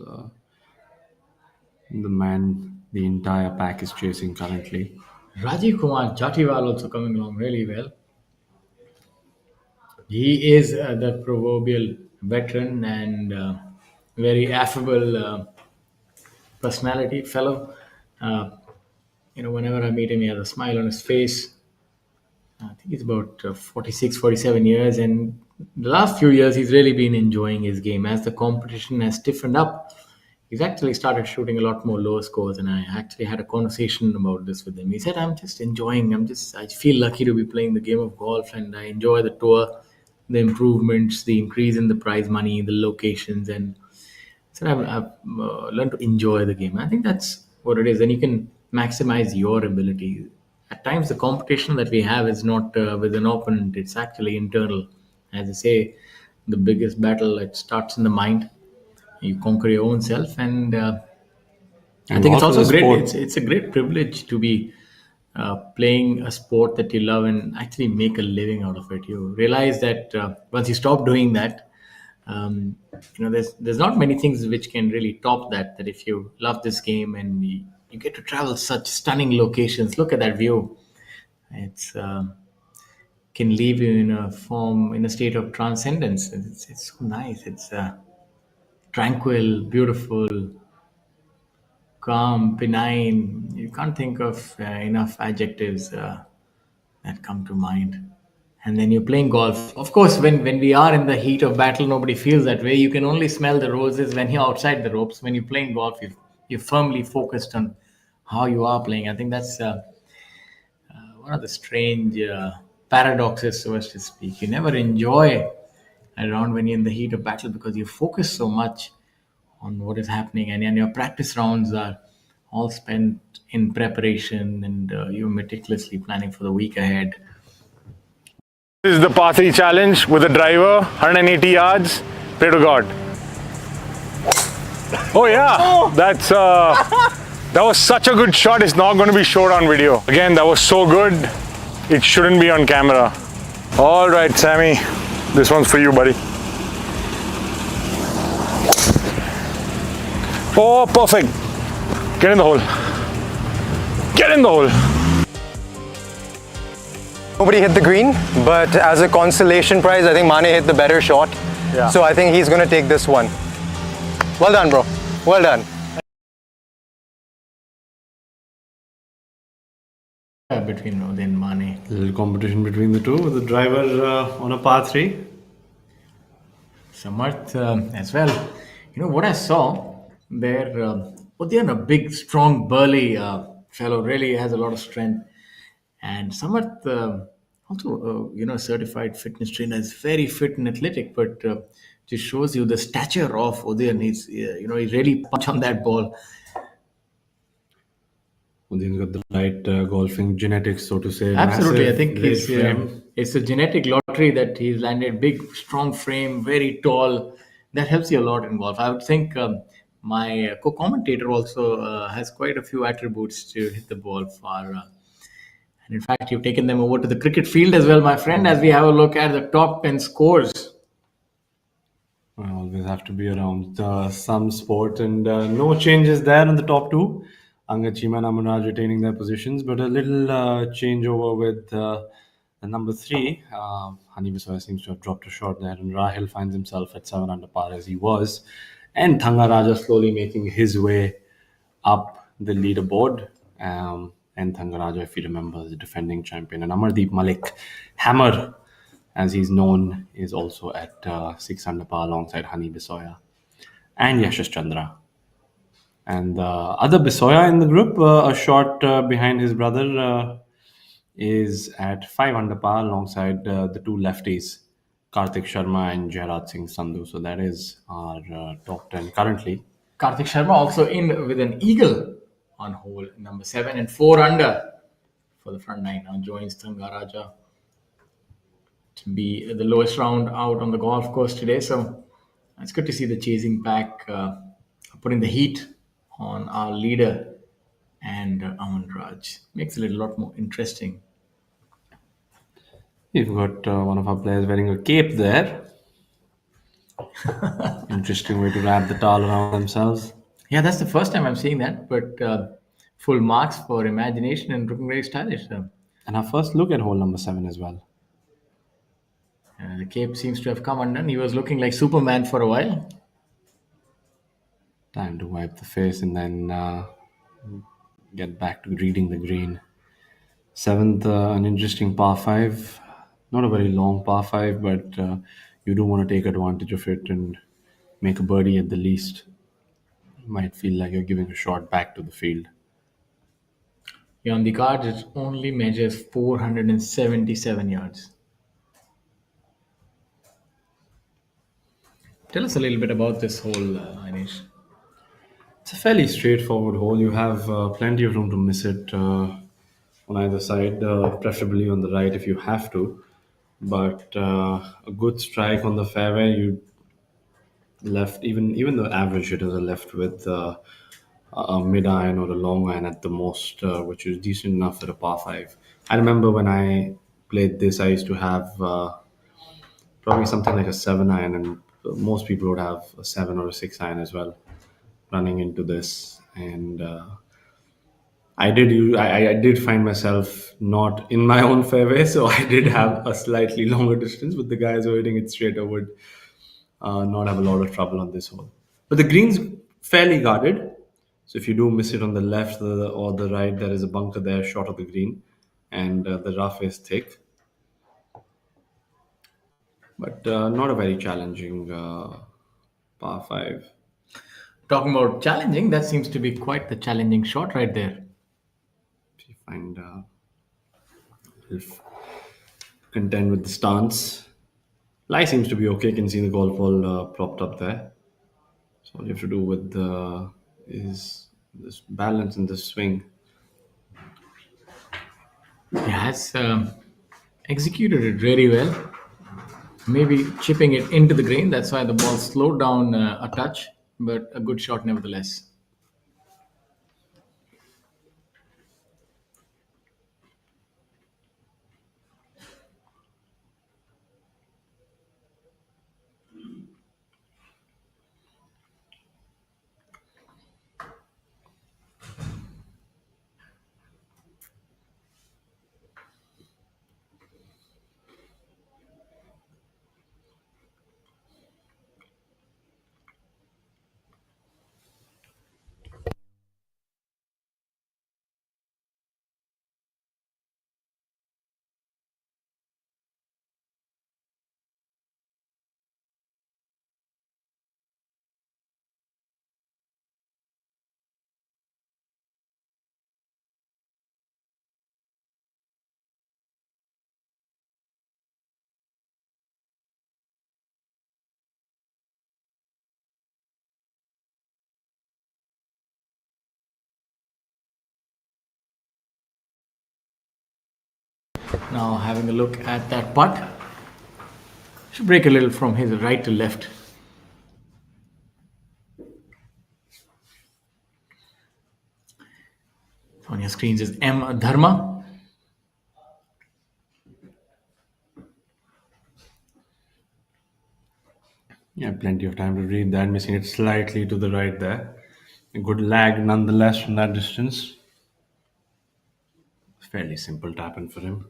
the man the entire pack is chasing currently. Rajiv Kumar Jatiwal also coming along really well. He is the proverbial veteran and very affable personality fellow. Uh, whenever I meet him, he has a smile on his face. I think he's about 46, 47 years, and the last few years he's really been enjoying his game as the competition has stiffened up. he's actually started shooting a lot more lower scores. And I actually had a conversation about this with him. He said, I'm just enjoying, I feel lucky to be playing the game of golf, and I enjoy the tour, the improvements, the increase in the prize money, the locations. And so I've learned to enjoy the game. I think that's what it is. And you can maximize your ability. At times, the competition that we have is not with an opponent, it's actually internal. As I say, the biggest battle, it starts in the mind. You conquer your own self. And I And think it's golf is also a great. sport. It's a great privilege to be playing a sport that you love and actually make a living out of it. You realize that once you stop doing that, um, there's not many things which can really top that. That if you love this game and you get to travel such stunning locations, look at that view. It's can leave you in a state of transcendence. It's so nice. It's tranquil, beautiful, calm, benign. You can't think of enough adjectives that come to mind. And then you're playing golf. Of course, when we are in the heat of battle, nobody feels that way. You can only smell the roses when you're outside the ropes. When you're playing golf, you're firmly focused on how you are playing. I think that's one of the strange paradoxes, so as to speak. You never enjoy a round when you're in the heat of battle because you focus so much on what is happening, and your practice rounds are all spent in preparation, and you're meticulously planning for the week ahead. This is the par 3 challenge with a driver, 180 yards. Pray to God. Oh yeah, that was such a good shot. It's not going to be showed on video. Again, that was so good. It shouldn't be on camera. All right, Sammy, this one's for you, buddy. Oh, perfect. Get in the hole. Get in the hole. Nobody hit the green, but as a consolation prize, I think Mane hit the better shot. Yeah. So I think he's going to take this one. Well done, bro. Well done. Between Rodin and Mane. A little competition between the two, with the driver on a par 3. Samarth as well. What I saw there, Udayan, a big, strong, burly fellow, really has a lot of strength. And Samarth, also, certified fitness trainer, is very fit and athletic, but just shows you the stature of Udayan. He really punch on that ball. Udin's got the right golfing genetics, so to say. Absolutely, I Massive think leg frame. it's a genetic lottery that he's landed. Big, strong frame, very tall. That helps you a lot in golf. I would think my co-commentator also has quite a few attributes to hit the ball far. And in fact, you've taken them over to the cricket field as well, my friend, as we have a look at the top 10 scores. I always have to be around some sport, and no changes there in the top 2. Angachima and Amanraj retaining their positions, but a little changeover with the number 3. Hani Bisoya seems to have dropped a shot there, and Rahil finds himself at 7 under par as he was. And Thanga Raja slowly making his way up the leaderboard. And Thanga Raja, if you remember, is the defending champion. And Amardeep Malik, Hammer, as he's known, is also at 6 under par alongside Hani Bisoya and Yashish Chandra. And the other Bisoya in the group, a shot behind his brother, is at 5 under par alongside the two lefties, Karthik Sharma and Jairaj Singh Sandhu. So that is our top 10 currently. Karthik Sharma also in with an eagle on hole number 7 and 4 under for the front 9. Now joins Thanga Raja to be the lowest round out on the golf course today. So it's good to see the chasing pack putting the heat on our leader and Aman Raj. Makes it a lot more interesting. We've got one of our players wearing a cape there. Interesting way to wrap the towel around themselves. Yeah, that's the first time I'm seeing that, but full marks for imagination and looking very stylish. And our first look at hole number 7 as well. The cape seems to have come undone. He was looking like Superman for a while. Time to wipe the face and then get back to reading the green. 7th, an interesting par 5. Not a very long par 5, but you do want to take advantage of it and make a birdie at the least. Might feel like you're giving a shot back to the field. Yeah, on the card, it only measures 477 yards. Tell us a little bit about this hole, Anish. It's a fairly straightforward hole. You have plenty of room to miss it on either side, preferably on the right if you have to. But a good strike on the fairway, you left, even the average hitters are left with a mid iron or a long iron at the most, which is decent enough for a par five. I remember when I played this, I used to have probably something like a seven iron, and most people would have a seven or a six iron as well running into this. And I did find myself not in my own fairway, so I did have a slightly longer distance. But the guys who were hitting it straighter would not have a lot of trouble on this hole. But the green's fairly guarded, so if you do miss it on the left or the right, there is a bunker there short of the green, and the rough is thick, but not a very challenging par five. Talking about challenging, that seems to be quite the challenging shot right there. If you find if contend with the stance. Lie seems to be okay. You can see the golf ball propped up there. So all you have to do with is this balance and this swing. He has executed it really well. Maybe chipping it into the green. That's why the ball slowed down a touch, but a good shot nevertheless. Now having a look at that putt. Should break a little from his right to left. On your screens is M. Dharma. Yeah, plenty of time to read that. Missing it slightly to the right there. A good lag nonetheless from that distance. Fairly simple tap in for him.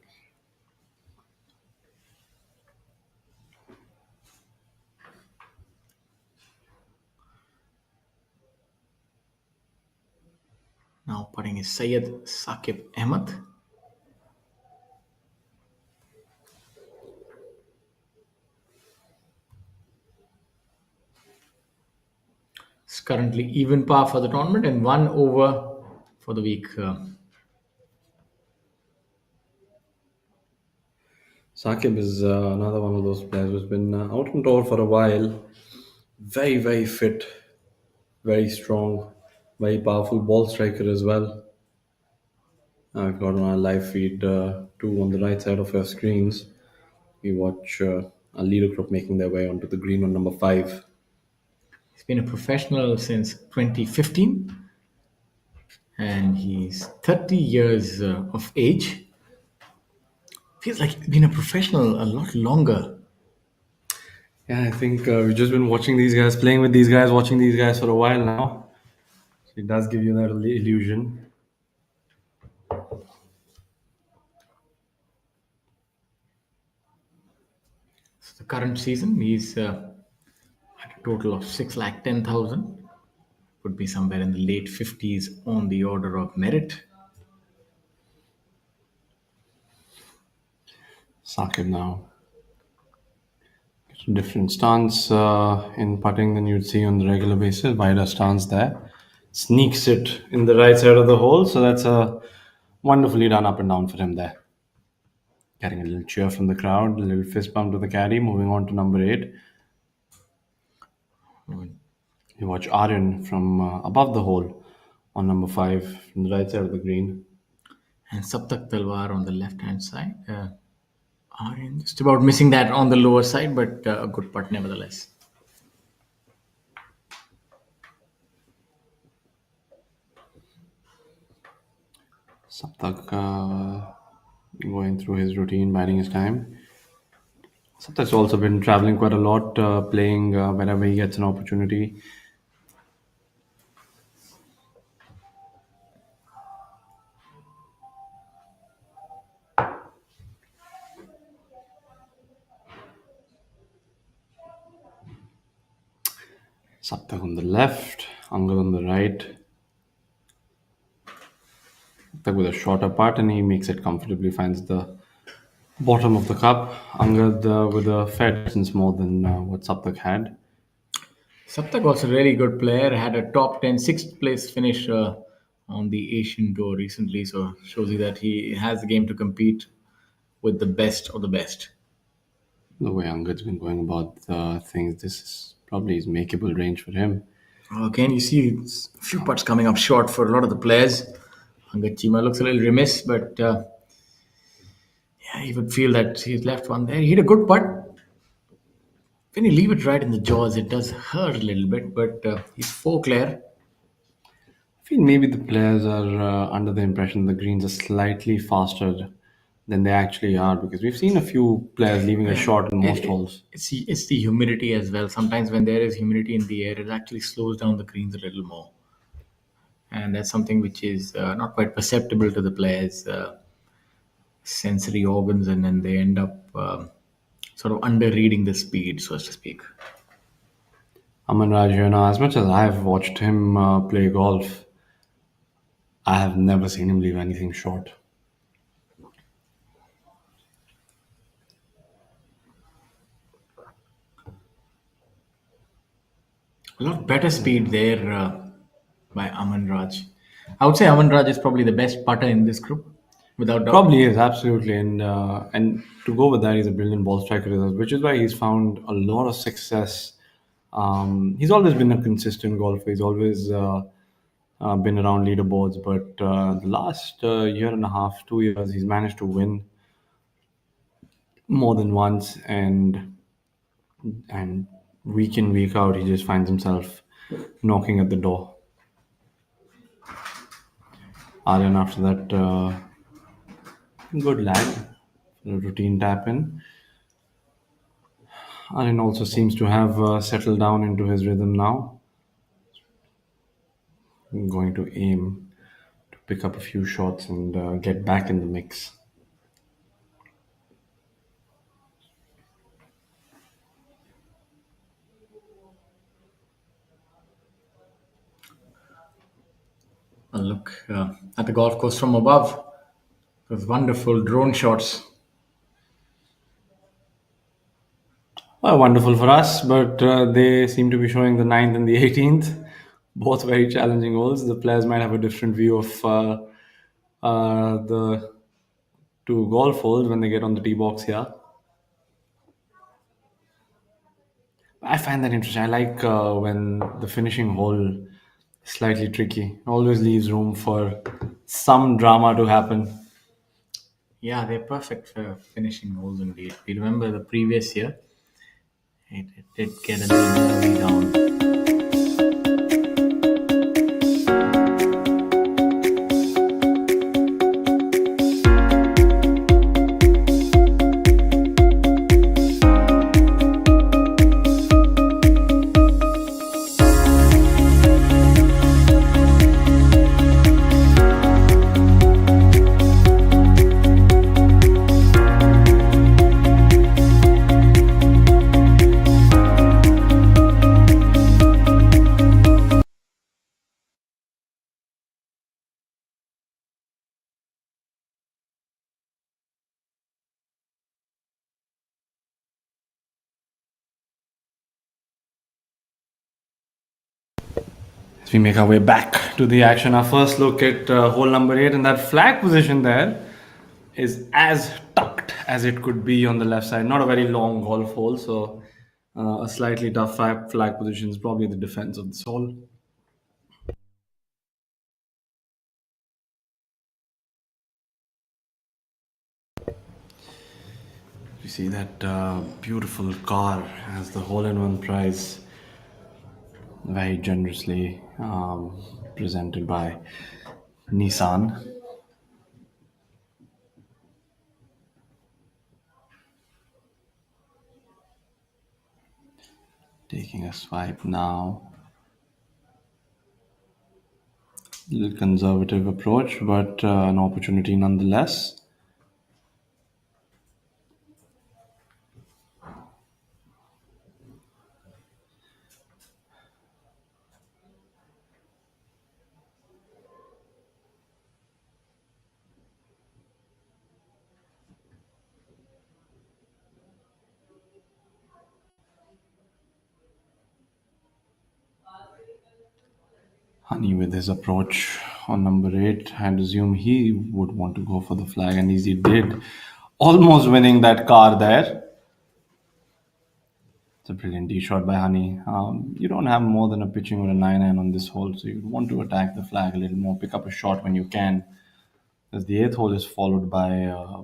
Now putting is Syed Saqib Ahmed. It's currently even par for the tournament and 1 over for the week. Saqib is another one of those players who's been out on tour for a while. Very, very fit, very strong, very powerful ball striker as well. I've got on our live feed two on the right side of your screens. We watch a leader group making their way onto the green on number 5. He's been a professional since 2015 and he's 30 years of age. Feels like he's been a professional a lot longer. Yeah, I think we've just been watching these guys, playing with these guys, watching these guys for a while now. It does give you that illusion. So the current season, he's at a total of 6,10,000. Would be somewhere in the late 50s on the order of merit. Saqib now. Different stance in putting than you'd see on the regular basis. Wider stance there. Sneaks it in the right side of the hole. So that's a wonderfully done up and down for him there. Getting a little cheer from the crowd, a little fist bump to the caddy. Moving on to number 8. You watch Aryan from above the hole on number 5 from the right side of the green. And Saptak Talwar on the left hand side. Aryan just about missing that on the lower side, but a good putt nevertheless. Saptak going through his routine, biding his time. Saptak's also been traveling quite a lot, playing wherever he gets an opportunity. Saptak on the left, Angad on the right. Saptak with a shorter putt and he makes it comfortably, finds the bottom of the cup. Angad with a fair distance more than what Saptak had. Saptak also a really good player. Had a top 10, sixth place finish on the Asian Tour recently. So shows you that he has the game to compete with the best of the best. The way Angad's been going about things, this is probably his makeable range for him. Again, you see a few putts coming up short for a lot of the players. Angad Chima looks a little remiss, but yeah, you would feel that he's left one there. He hit a good putt. When you leave it right in the jaws, it does hurt a little bit, but he's 4 clear. I feel maybe the players are under the impression the greens are slightly faster than they actually are because we've seen a few players leaving a short in most holes. It's the humidity as well. Sometimes when there is humidity in the air, it actually slows down the greens a little more. And that's something which is not quite perceptible to the players' sensory organs, and then they end up sort of under-reading the speed, so to speak. Aman Raj here now, as much as I've watched him play golf, I have never seen him leave anything short. A lot better speed there by Aman Raj. I would say Aman Raj is probably the best putter in this group, without doubt. Probably is, absolutely. And to go with that, he's a brilliant ball striker, as well, which is why he's found a lot of success. He's always been a consistent golfer. He's always been around leaderboards, but the last year and a half, 2 years, he's managed to win more than once, and week in, week out, he just finds himself knocking at the door. Aryan after that, good lag, a routine tap in. Aryan also seems to have settled down into his rhythm now. I'm going to aim to pick up a few shots and get back in the mix. A look at the golf course from above. Those wonderful drone shots. Well, wonderful for us, but they seem to be showing the 9th and the 18th. Both very challenging holes. The players might have a different view of the 2 golf holes when they get on the tee box here. I find that interesting. I like when the finishing hole is slightly tricky. Always leaves room for some drama to happen. Yeah, they're perfect for finishing holes indeed. We remember the previous year, it did get a little nervy down. we make our way back to the action. Our first look at hole number 8, and that flag position there is as tucked as it could be on the left side. Not a very long golf hole, so a slightly tough flag position is probably the defense of this hole. You see that beautiful car as the hole-in-one prize, very generously presented by Nissan. Taking a swipe now. Little conservative approach, but an opportunity nonetheless. Honey with his approach on number 8. I'd assume he would want to go for the flag, and he did. Almost winning that car there. It's a brilliant tee shot by Honey. You don't have more than a pitching or a 9-iron on this hole, so you want to attack the flag a little more, pick up a shot when you can. As the 8th hole is followed by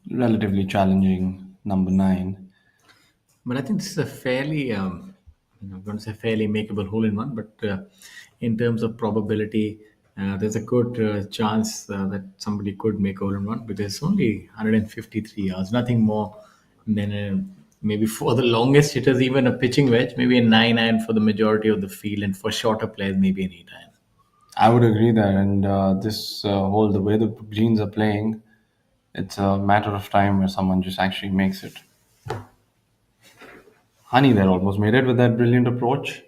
relatively challenging number 9. But I think this is a fairly, I'm going to say fairly makeable hole in one, but in terms of probability, there's a good chance that somebody could make hole in one because it's only 153 yards, nothing more than maybe for the longest hitters, even a pitching wedge, maybe a 9-iron for the majority of the field, and for shorter players, maybe an 8-iron. I would agree there, and this hole, the way the greens are playing, it's a matter of time where someone just actually makes it. Honey there almost made it with that brilliant approach.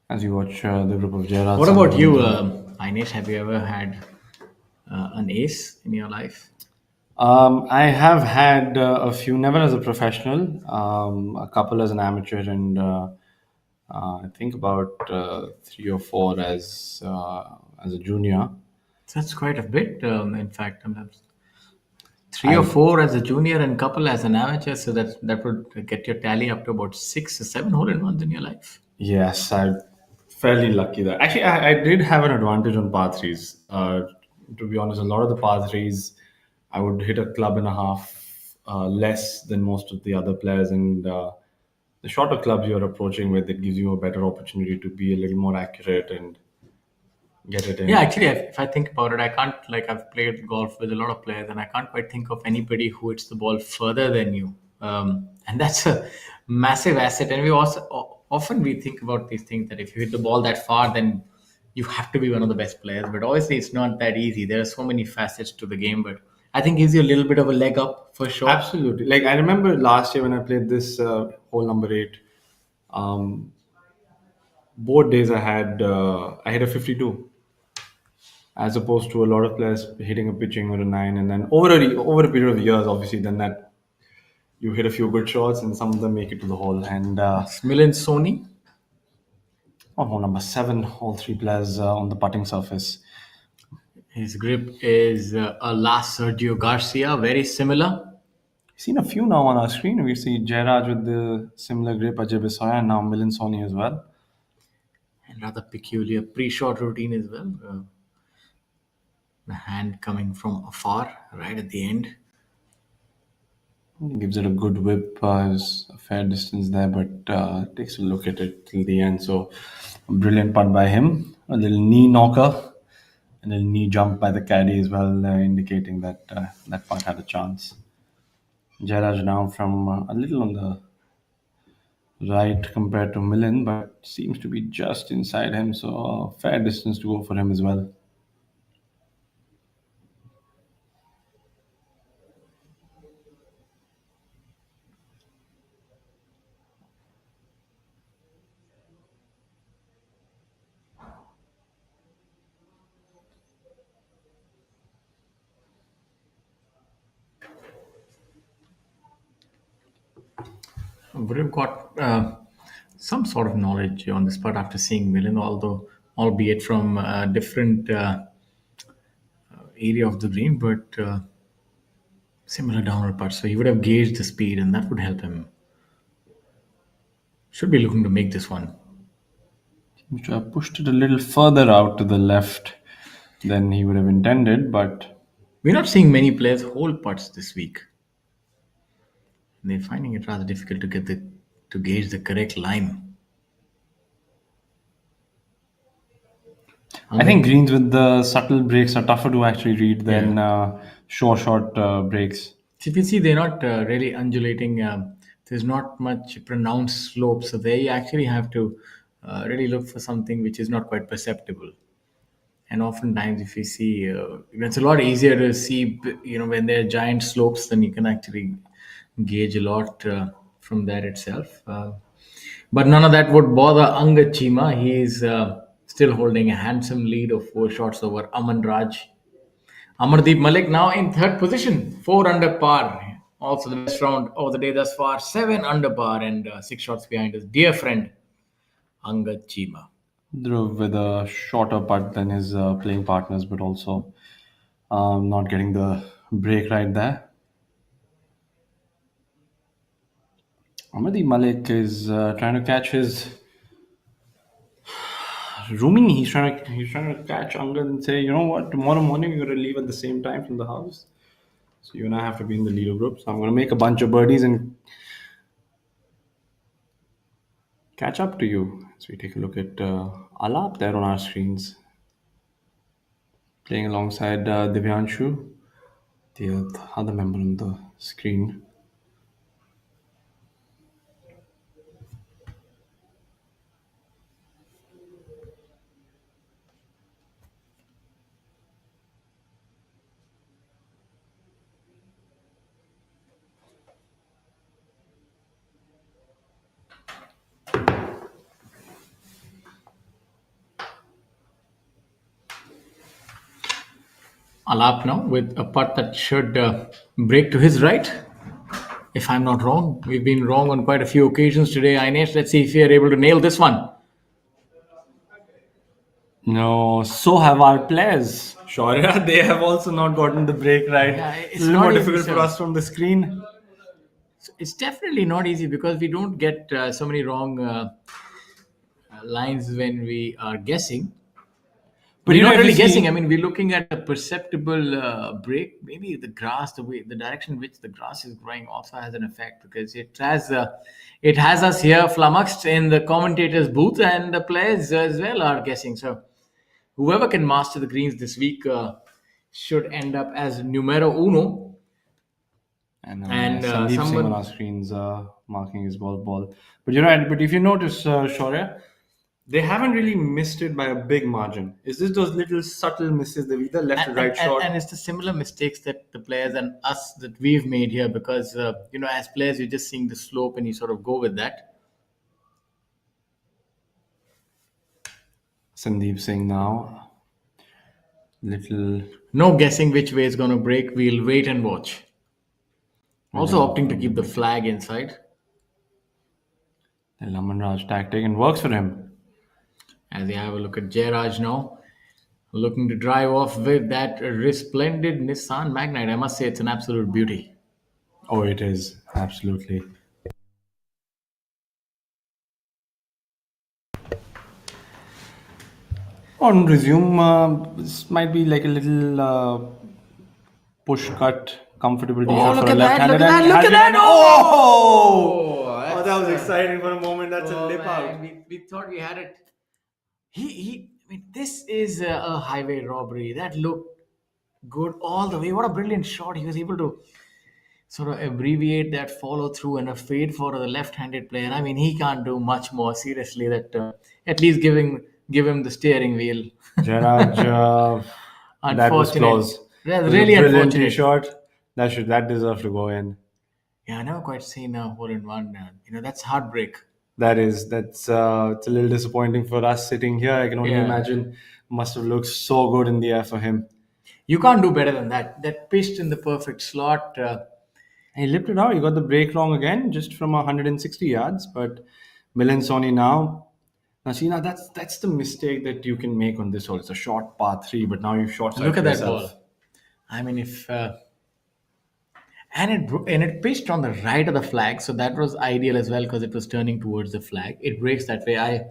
As you watch the group of Gerards. What about you, Ainesh? Have you ever had an ace in your life? I have had a few, never as a professional, a couple as an amateur, and I think about 3 or 4 as a junior. That's quite a bit, in fact. Three or four as a junior and couple as an amateur, so that would get your tally up to about 6 or 7 hole-in-ones in your life. Yes, I'm fairly lucky there. Actually, I did have an advantage on par threes. To be honest, a lot of the par threes, I would hit a club and a half less than most of the other players, and the shorter clubs you're approaching with, it gives you a better opportunity to be a little more accurate and get it in. Yeah, actually, if I think about it, I can't, like, I've played golf with a lot of players, and I can't quite think of anybody who hits the ball further than you. And that's a massive asset. And we also often we think about these things that if you hit the ball that far, then you have to be one of the best players. But obviously, it's not that easy. There are so many facets to the game, but I think gives you a little bit of a leg up for sure. Absolutely. Like I remember last year when I played this hole number 8, both days I hit a 52, as opposed to a lot of players hitting a pitching or a 9, and then over a period of years, obviously, then that you hit a few good shots, and some of them make it to the hole. And Milan Sony. on hole number 7, all 3 players on the putting surface. His grip is a last Sergio Garcia, very similar. Seen a few now on our screen. We see Jairaj with the similar grip, Ajay Bisoya, and now Milan Soni as well. And rather peculiar pre-shot routine as well. The hand coming from afar, right at the end. Gives it a good whip. Is a fair distance there, but takes a look at it till the end. So, a brilliant putt by him. A little knee knocker, and a little knee jump by the caddy as well, indicating that that putt had a chance. Jairaj now from a little on the right compared to Milan, but seems to be just inside him. So, a fair distance to go for him as well. Would have got some sort of knowledge on this part after seeing Milan, although albeit from a different area of the green, but similar downward part. So he would have gauged the speed, and that would help him. Should be looking to make this one. Which I pushed it a little further out to the left than he would have intended, but We're not seeing many players hold putts this week. They're finding it rather difficult to get to gauge the correct line. I think greens with the subtle breaks are tougher to actually read than short breaks. So if you see, they're not really undulating. There's not much pronounced slope, so they actually have to really look for something which is not quite perceptible. And oftentimes, if you see, it's a lot easier to see, when there are giant slopes, then you can actually gauge a lot from that itself. But none of that would bother Angad Chima. He's still holding a handsome lead of 4 shots over Aman Raj. Amardeep Malik now in third position, 4 under par. Also the best round of the day thus far, 7 under par, and 6 shots behind his dear friend Angad Chima. Dhruv with a shorter putt than his playing partners, but also not getting the break right there. Amadi Malik is trying to catch his rooming. He's trying to catch Angad and say, you know what, tomorrow morning you're going to leave at the same time from the house. So you and I have to be in the leader group. So I'm going to make a bunch of birdies and catch up to you. So we take a look at Alap there on our screens. Playing alongside Divyanshu, the other member on the screen. Alap now with a putt that should break to his right. If I'm not wrong, we've been wrong on quite a few occasions today, Ainesh. Let's see if we are able to nail this one. No, so have our players. Shaurya, they have also not gotten the break right. Yeah, it's a little not more easy, difficult sir. for us from the screen. It's definitely not easy because we don't get so many wrong lines when we are guessing. But we're not if really you see- guessing. I mean, we're looking at a perceptible break. Maybe the grass, the direction in which the grass is growing, also has an effect because it has us here flummoxed in the commentators' booth, and the players as well are guessing. So, whoever can master the greens this week should end up as numero uno. And Sandeep Sandeep Singh someone- on our screens marking his ball. But you're right. But if you notice, Shaurya, they haven't really missed it by a big margin. It's just those little subtle misses. They've either left or right shot. And it's the similar mistakes that the players and us that we've made here because, as players, you're just seeing the slope and you sort of go with that. Sandeep Singh now. Little. No guessing which way is going to break. We'll wait and watch. Also opting to keep the flag inside. The Aman Raj tactic and works for him. As we have a look at Jairaj now. Looking to drive off with that resplendent Nissan Magnite. I must say it's an absolute beauty. Oh, it is. Absolutely. On resume, this might be like a little push cut, comfortable Oh, shot look for a at that, left-handed. look at that, and look has at been that. an- Oh, that was exciting for a moment. That's a lip out. We thought we had it. This is a highway robbery. That looked good all the way. What a brilliant shot. He was able to sort of abbreviate that follow through and a fade for the left-handed player. I mean, he can't do much more. Seriously, that at least give him the steering wheel. Jairaj, that was Unfortunate. close. Yeah, It was really a brilliant unfortunate. tee shot. That deserves to go in. Yeah, I never quite seen a hole-in-one. That's heartbreak. That's it's a little disappointing for us sitting here. I can only Yeah. imagine. Must have looked so good in the air for him. You can't do better than that. That pitched in the perfect slot. He lipped it out. He got the break wrong again, just from 160 yards. But Milind Soni now. Now, see, now that's the mistake that you can make on this hole. It's a short par three, but now you've short Look at that yourself. ball. I mean, if and it pitched on the right of the flag, so that was ideal as well because it was turning towards the flag. It breaks that way.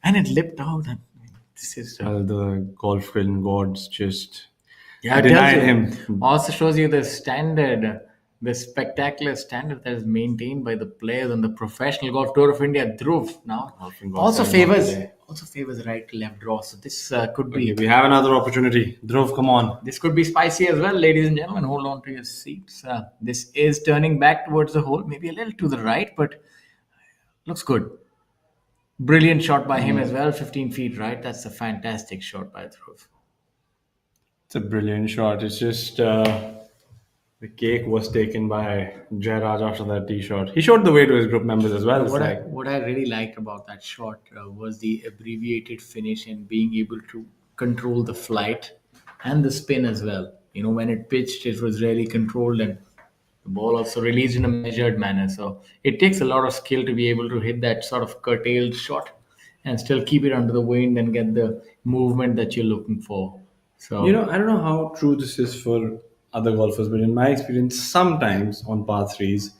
And it lipped out. And this is The golf film gods just yeah, it denied tells you. him. Also shows you the standard, the spectacular standard that is maintained by the players on the professional golf tour of India. Dhruv now Golfing golf also is not favors today. right to left draw. So this could be Okay, we have another opportunity. Dhruv, come on. this could be spicy as well, ladies and gentlemen. Hold on to your seats. This is turning back towards the hole, maybe a little to the right, but looks good. Brilliant shot by him as well, 15 feet right. That's a fantastic shot by Dhruv. It's a brilliant shot. It's just the cake was taken by Jairaj after that tee shot. He showed the way to his group members as well. It's like, What I really liked about that shot was the abbreviated finish and being able to control the flight and the spin as well. You know, when it pitched, it was really controlled and the ball also released in a measured manner. So it takes a lot of skill to be able to hit that sort of curtailed shot and still keep it under the wind and get the movement that you're looking for. So I don't know how true this is for other golfers, but in my experience, sometimes on par threes,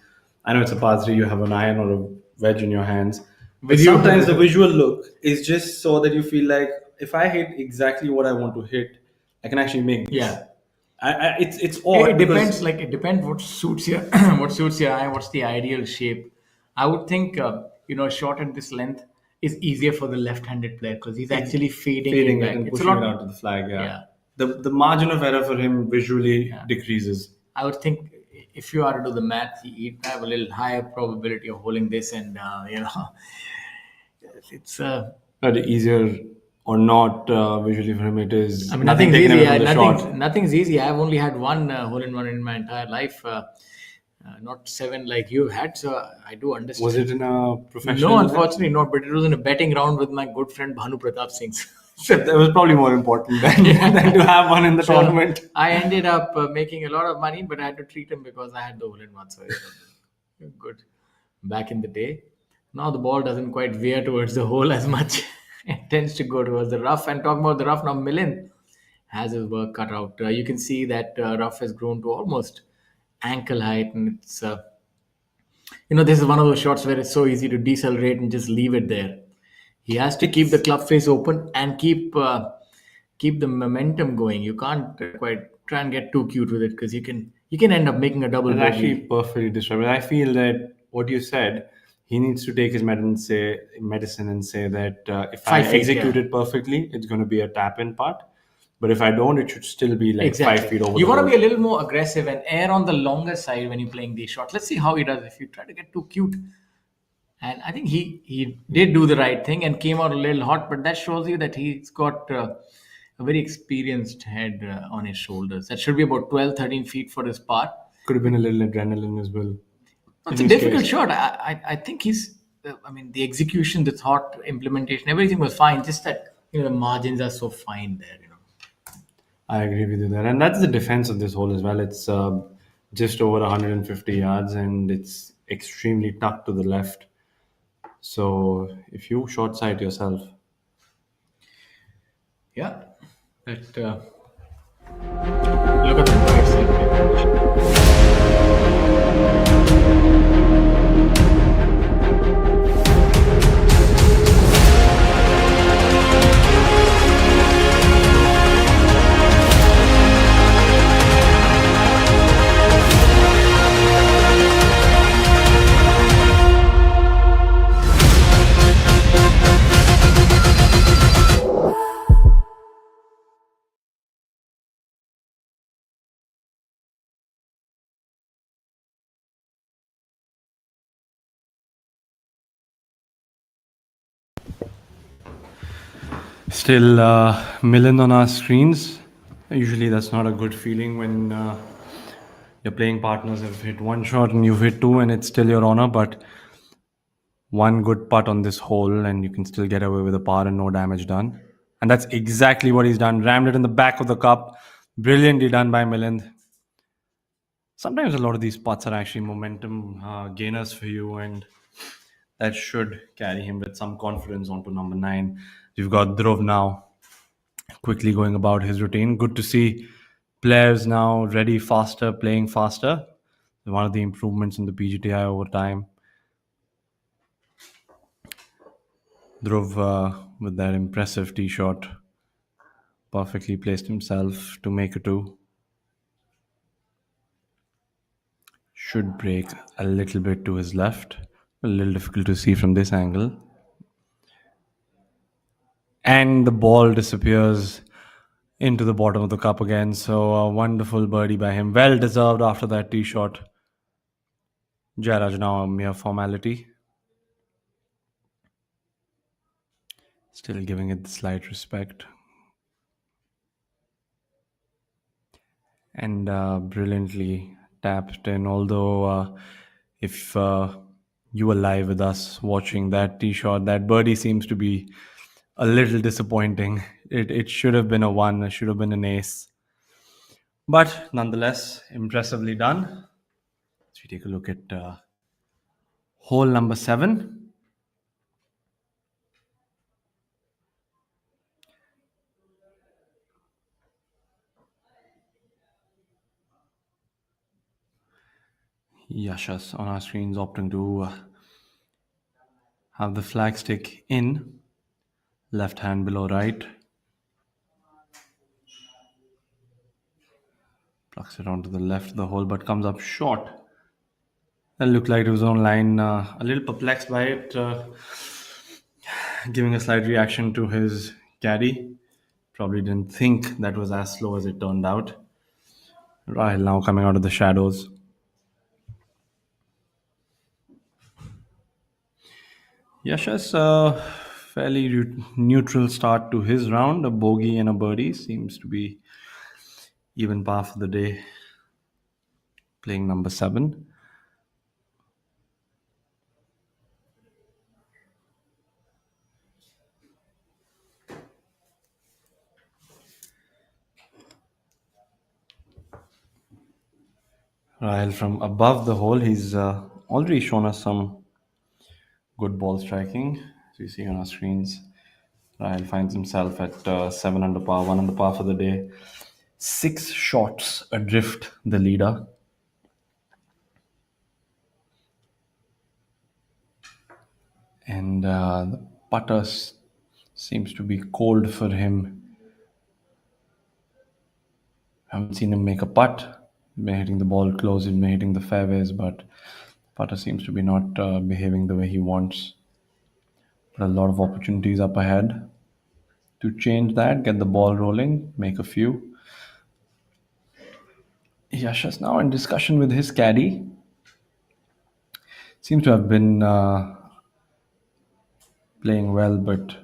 I know it's a par three, you have an iron or a wedge in your hands. But With you- sometimes the visual look is just so that you feel like if I hit exactly what I want to hit, I can actually make this. Yeah. It's odd. It because- depends. Like it depends what suits your what suits your eye. What's the ideal shape? I would think a shot at this length is easier for the left-handed player because he's actually fading fading it it back. and It's a pushing lot. it out to the flag. Yeah. Yeah. The margin of error for him visually decreases. I would think if you are to do the math, he'd have a little higher probability of holding this, and it's. But easier or not visually for him, it is. I mean, nothing's taken easy. away from the shot. Nothing's easy. I've only had one hole-in-one in my entire life, not 7 like you've had. So I do understand. Was it in a professional? No, unfortunately not. But it was in a betting round with my good friend Bhanu Pratap Singh. That was probably more important than to have one in the tournament. I ended up making a lot of money, but I had to treat him because I had the hole-in-one. So it was good back in the day. Now the ball doesn't quite veer towards the hole as much. It tends to go towards the rough. And talking about the rough now, Milind has his work cut out. You can see that rough has grown to almost ankle height, and it's this is one of those shots where it's so easy to decelerate and just leave it there. He has to keep the club face open and keep the momentum going. You can't quite try and get too cute with it because you can end up making a double It's actually bogey. perfectly described. I feel that what you said, he needs to take his medicine and say that if I 5 feet, execute yeah. it perfectly, it's going to be a tap-in putt. But if I don't, it should still be like Exactly. 5 feet over. You the want to road. be a little more aggressive and err on the longer side when you're playing these shots. Let's see how he does if you try to get too cute. And I think he did do the right thing and came out a little hot, but that shows you that he's got a very experienced head on his shoulders. That should be about 12, 13 feet for his part. Could have been a little adrenaline as well. It's a In his difficult case. shot. I think the execution, the thought, implementation, everything was fine. Just that, the margins are so fine there, I agree with you there. And that's the defense of this hole as well. It's just over 150 yards and it's extremely tucked to the left. So if you short sight yourself, Yeah. But look at the right side. still Milind on our screens. Usually that's not a good feeling when your playing partners have hit one shot and you've hit two and it's still your honor. But one good putt on this hole and you can still get away with a par and no damage done. And that's exactly what he's done. Rammed it in the back of the cup. Brilliantly done by Milind. Sometimes a lot of these putts are actually momentum gainers for you, and that should carry him with some confidence onto number 9. We've got Dhruv now quickly going about his routine. Good to see players now ready faster, playing faster. One of the improvements in the PGTI over time. Dhruv with that impressive tee shot perfectly placed himself to make a 2. Should break a little bit to his left. A little difficult to see from this angle. And the ball disappears into the bottom of the cup again. So a wonderful birdie by him. Well deserved after that tee shot. Jairaj now a mere formality. Still giving it the slight respect. And brilliantly tapped in. Although if you were live with us watching that tee shot, that birdie seems to be a little disappointing. It should have been a 1. It should have been an ace. But nonetheless, impressively done. So we take a look at hole number 7. Yashas on our screens opting to have the flag stick in, left hand below right. Plucks it onto the left of the hole but comes up short. That looked like it was on line. A little perplexed by it, giving a slight reaction to his caddy. Probably didn't think that was as slow as it turned out. Rahil now coming out of the shadows. Yashas, fairly neutral start to his round. A bogey and a birdie seems to be even par for the day. Playing number 7. Rahil from above the hole, he's already shown us some good ball striking. As we see on our screens, Rahil finds himself at 7 under par, 1 under par for the day. 6 shots adrift the leader. And the putter seems to be cold for him. Haven't seen him make a putt. Been hitting the ball close, he's been hitting the fairways, but putter seems to be not behaving the way he wants. But a lot of opportunities up ahead to change that, get the ball rolling, make a few. Yashas now in discussion with his caddy. Seems to have been playing well, but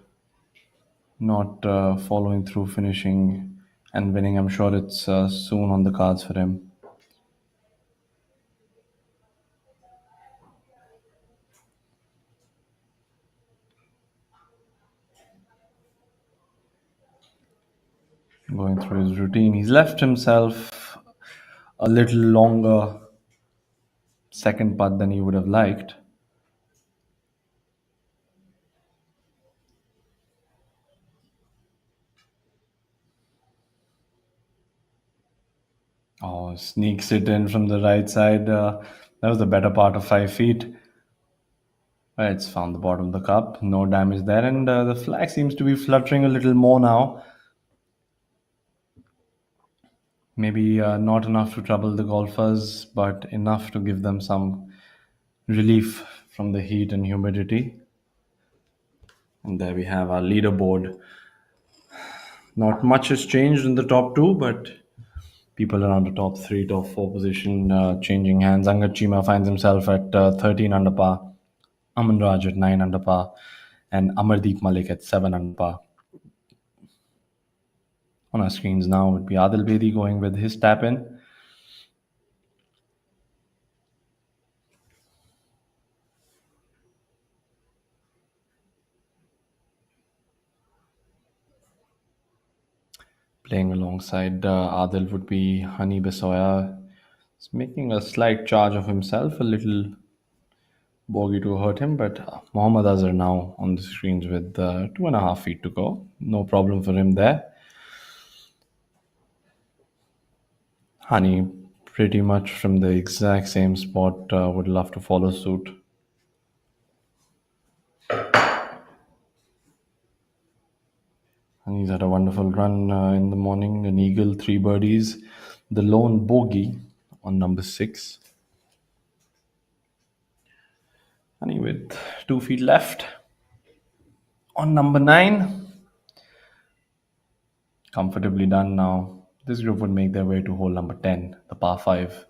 not following through, finishing and winning. I'm sure it's soon on the cards for him. Going through his routine, he's left himself a little longer second putt than he would have liked. Oh, sneaks it in from the right side. That was the better part of 5 feet. It's found the bottom of the cup. No damage there. And the flag seems to be fluttering a little more now. Maybe not enough to trouble the golfers, but enough to give them some relief from the heat and humidity. And there we have our leaderboard. Not much has changed in the top 2, but people around the top 3, top 4 position changing hands. Angat Chima finds himself at 13 under par. Aman Raj at 9 under par. And Amardeep Malik at 7 under par. On our screens now would be Adil Bedi going with his tap in. Playing alongside Adil would be Hani Besoya. He's making a slight charge of himself, a little bogey to hurt him, but Mohammad Azhar now on the screens with 2.5 feet to go. No problem for him there. Honey, pretty much from the exact same spot, would love to follow suit. And he's had a wonderful run in the morning. An eagle, 3 birdies, the lone bogey on number 6. And he with 2 feet left on number 9. Comfortably done now. This group would make their way to hole number 10, the par 5.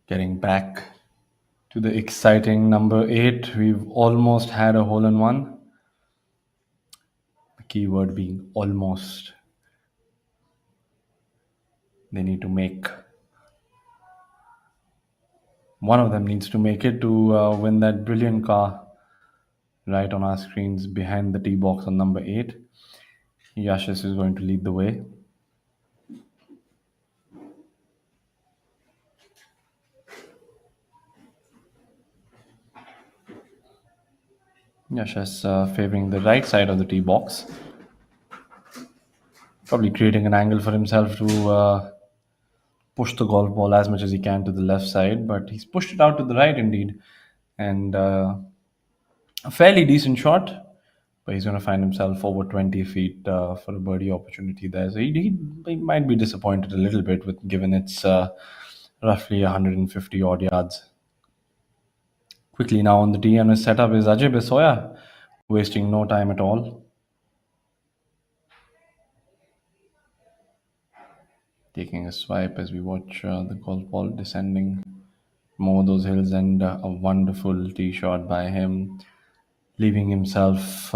Getting back to the exciting number 8, we've almost had a hole in one. The key word being almost. They need to make. One of them needs to make it to win that brilliant car right on our screens behind the tee box on number 8. Yashis is going to lead the way. Yashas favoring the right side of the tee box. Probably creating an angle for himself to push the golf ball as much as he can to the left side, but he's pushed it out to the right indeed. And a fairly decent shot, but he's going to find himself over 20 feet for a birdie opportunity there. So he might be disappointed a little bit, with given it's roughly 150 odd yards. Quickly now on the tee, and his setup is Ajay Besoya, wasting no time at all. Taking a swipe as we watch the golf ball descending from over those hills, and a wonderful tee shot by him, leaving himself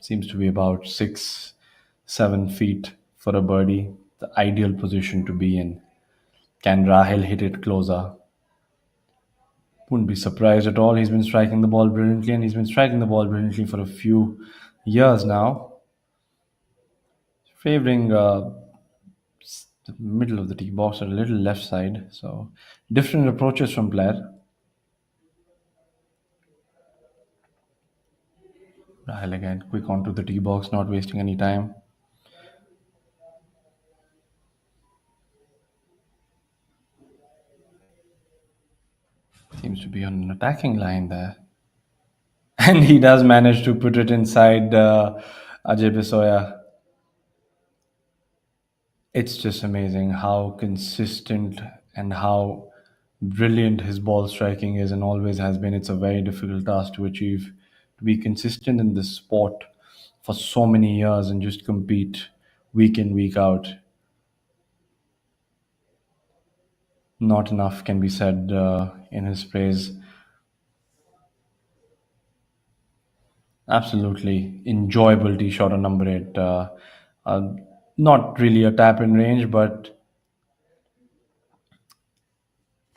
seems to be about 6-7 feet for a birdie, the ideal position to be in. Can Rahil hit it closer? Wouldn't be surprised at all. He's been striking the ball brilliantly, and he's been striking the ball brilliantly for a few years now. Favoring the middle of the tee box or a little left side. So different approaches from player. Rahil again, quick onto the tee box, not wasting any time. Seems to be on an attacking line there. And he does manage to put it inside Ajay Besoya. It's just amazing how consistent and how brilliant his ball striking is, and always has been. It's a very difficult task to achieve, to be consistent in this sport for so many years and just compete week in, week out. Not enough can be said in his praise. Absolutely enjoyable tee shot on number 8. Not really a tap in range, but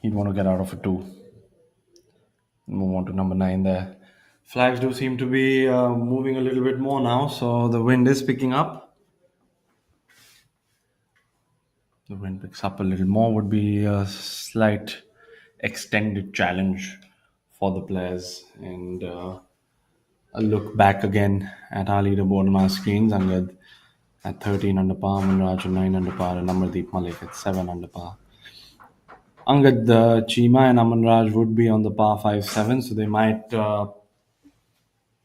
he'd want to get out of a 2. Move on to number 9 there. Flags do seem to be moving a little bit more now, so the wind is picking up. The wind picks up a little more, would be a slight extended challenge for the players. And a look back again at our leaderboard on our screens. Angad at 13 under par, Manraj at 9 under par, and Amardeep Malik at 7 under par. Angad, Chima and Aman Raj would be on the par 5-7, so they might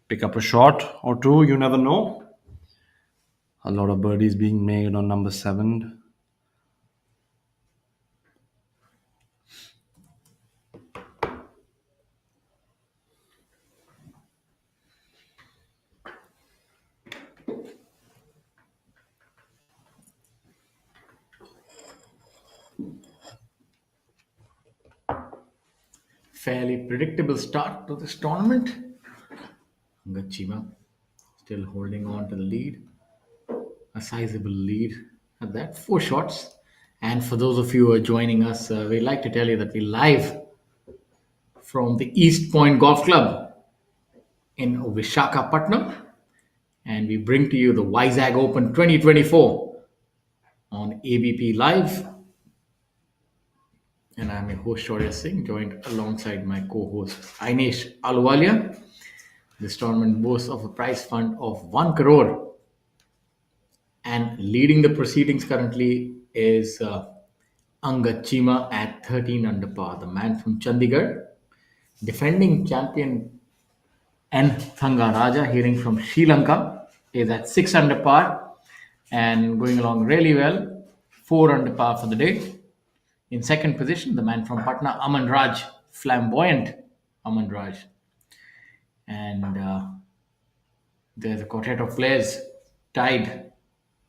pick up a shot or two. You never know. A lot of birdies being made on number 7. Fairly predictable start to this tournament. Angad Chima still holding on to the lead. A sizable lead at that. 4 shots. And for those of you who are joining us, we'd like to tell you that we're live from the East Point Golf Club in Vishakhapatnam. And we bring to you the Vizag Open 2024 on ABP Live. And I'm your host, Shaurya Singh, joined alongside my co-host, Ainesh Aluwalia. This tournament boasts of a prize fund of 1 crore. And leading the proceedings currently is Angad Chima at 13 under par, the man from Chandigarh. Defending champion N. Thangaraja, hailing from Sri Lanka, is at 6 under par and going along really well. 4 under par for the day. In second position, the man from Patna, Aman Raj, flamboyant Aman Raj. And there's a quartet of players tied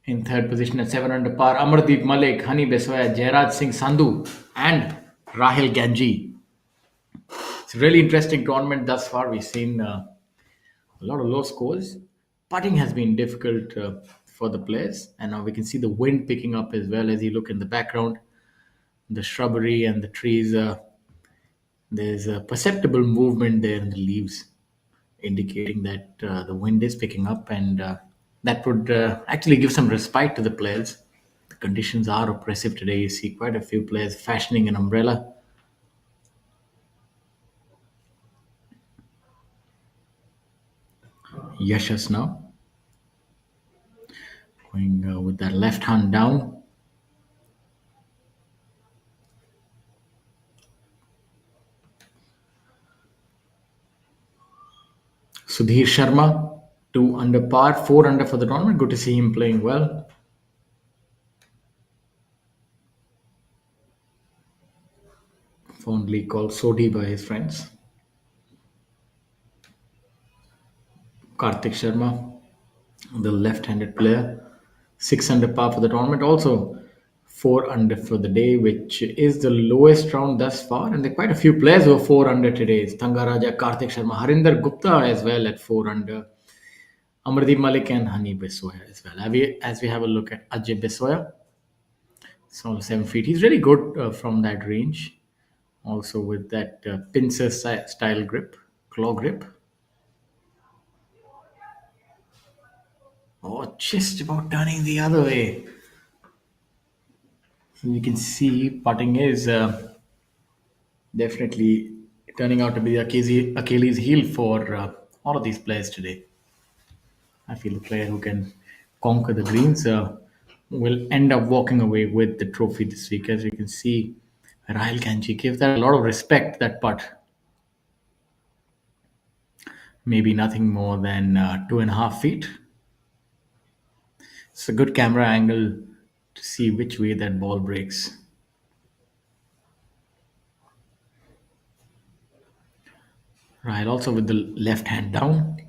in third position at 7 under par. Amardeep Malik, Hani Besoya, Jairaj Singh Sandhu, and Rahil Ganji. It's a really interesting tournament thus far. We've seen a lot of low scores. Putting has been difficult for the players, and now we can see the wind picking up as well as you look in the background. The shrubbery and the trees, there's a perceptible movement there in the leaves, indicating that the wind is picking up, and that would actually give some respite to the players. The conditions are oppressive today. You see quite a few players fashioning an umbrella. Yashas now going with that left hand down. Sudhir Sharma, 2 under par, 4 under for the tournament. Good to see him playing well. Fondly called Sodhi by his friends. Karthik Sharma, the left-handed player, 6 under par for the tournament. Also 4 under for the day, which is the lowest round thus far. And there are quite a few players who are 4 under today. It's Thangaraja, Karthik Sharma, Harinder Gupta as well at 4 under. Amardeep Malik and Hani Besoya as well. As we have a look at Ajay Besoya, it's all 7 feet. He's really good from that range. Also with that pincer style grip, claw grip. Oh, just about turning the other way. So you can see putting is definitely turning out to be Achilles heel for all of these players today. I feel the player who can conquer the greens will end up walking away with the trophy this week. As you can see, Rahil Kanji gives that a lot of respect, that putt. Maybe nothing more than 2.5 feet. It's a good camera angle to see which way that ball breaks. Right, also with the left hand down.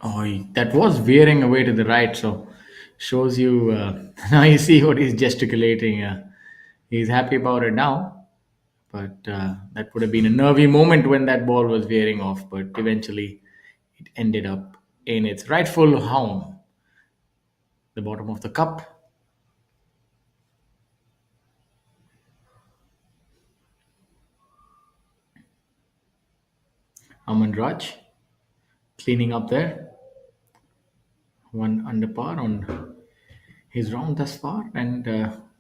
Oh, that was veering away to the right, so shows you. Now you see what he's gesticulating. He's happy about it now, but that would have been a nervy moment when that ball was veering off. But eventually, it ended up in its rightful home, the bottom of the cup. Aman Raj cleaning up there. 1 under par on his round thus far, and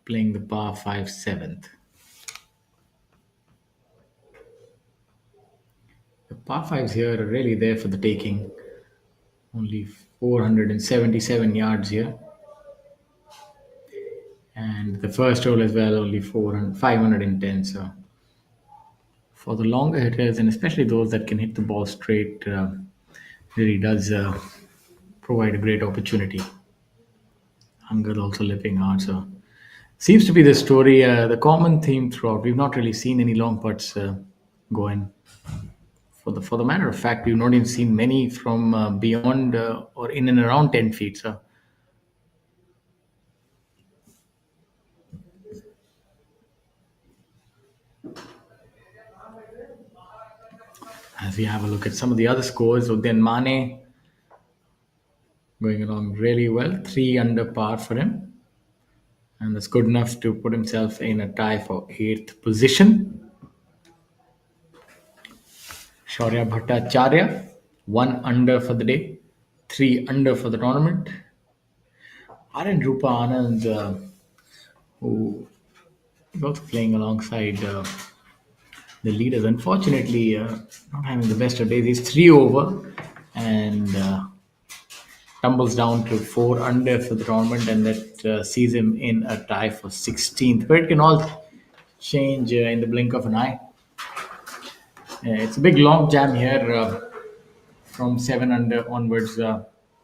playing the par 5 7th. The par 5s here are really there for the taking. Only 477 yards here. And the first hole as well, only 510. So for the longer hitters, and especially those that can hit the ball straight, really does provide a great opportunity. Angad also living hard. So seems to be the story, the common theme throughout. We've not really seen any long putts go in. For the matter of fact, we've not even seen many from beyond or in and around 10 feet. So as we have a look at some of the other scores, Udyan Mane going along really well, 3 under par for him. And that's good enough to put himself in a tie for 8th position. Shaurya Bhattacharya, 1 under for the day, 3 under for the tournament. Aryan Rupa Anand, who is also playing alongside the leaders. Unfortunately, not having the best of days. He's 3 over and tumbles down to 4 under for the tournament, and that sees him in a tie for 16th. But it can all change in the blink of an eye. It's a big long jam here from 7 under onwards.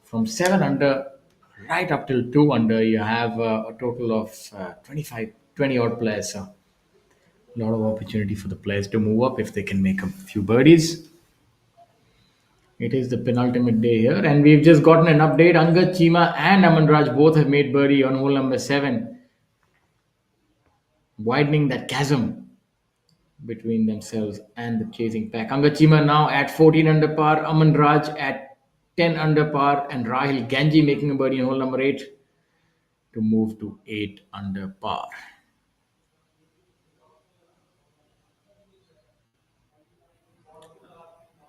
From 7 under right up till 2 under, you have a total of 20 odd players. So a lot of opportunity for the players to move up if they can make a few birdies. It is the penultimate day here, and we've just gotten an update. Angad Chima and Aman Raj both have made birdie on hole number 7, widening that chasm between themselves and the chasing pack. Angad Chima now at 14 under par, Aman Raj at 10 under par, and Rahil Ganji making a birdie on hole number 8 to move to 8 under par.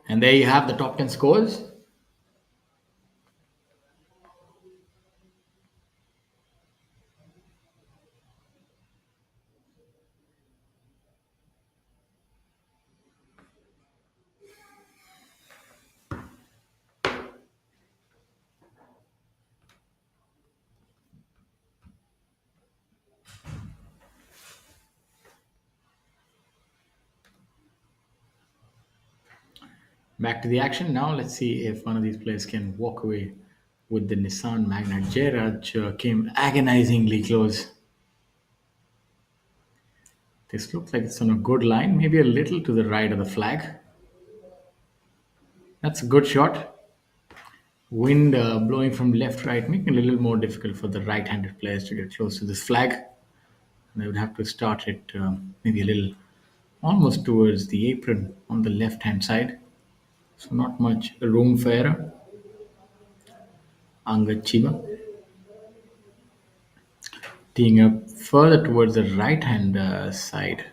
And there you have the top 10 scores. Back to the action now. Let's see if one of these players can walk away with the Nissan Magna. Jairaj came agonizingly close. This looks like it's on a good line, maybe a little to the right of the flag. That's a good shot. Wind blowing from left, right, making it a little more difficult for the right-handed players to get close to this flag. They would have to start it maybe a little almost towards the apron on the left-hand side. So not much room for error. Angad Chima teeing up further towards the right-hand side,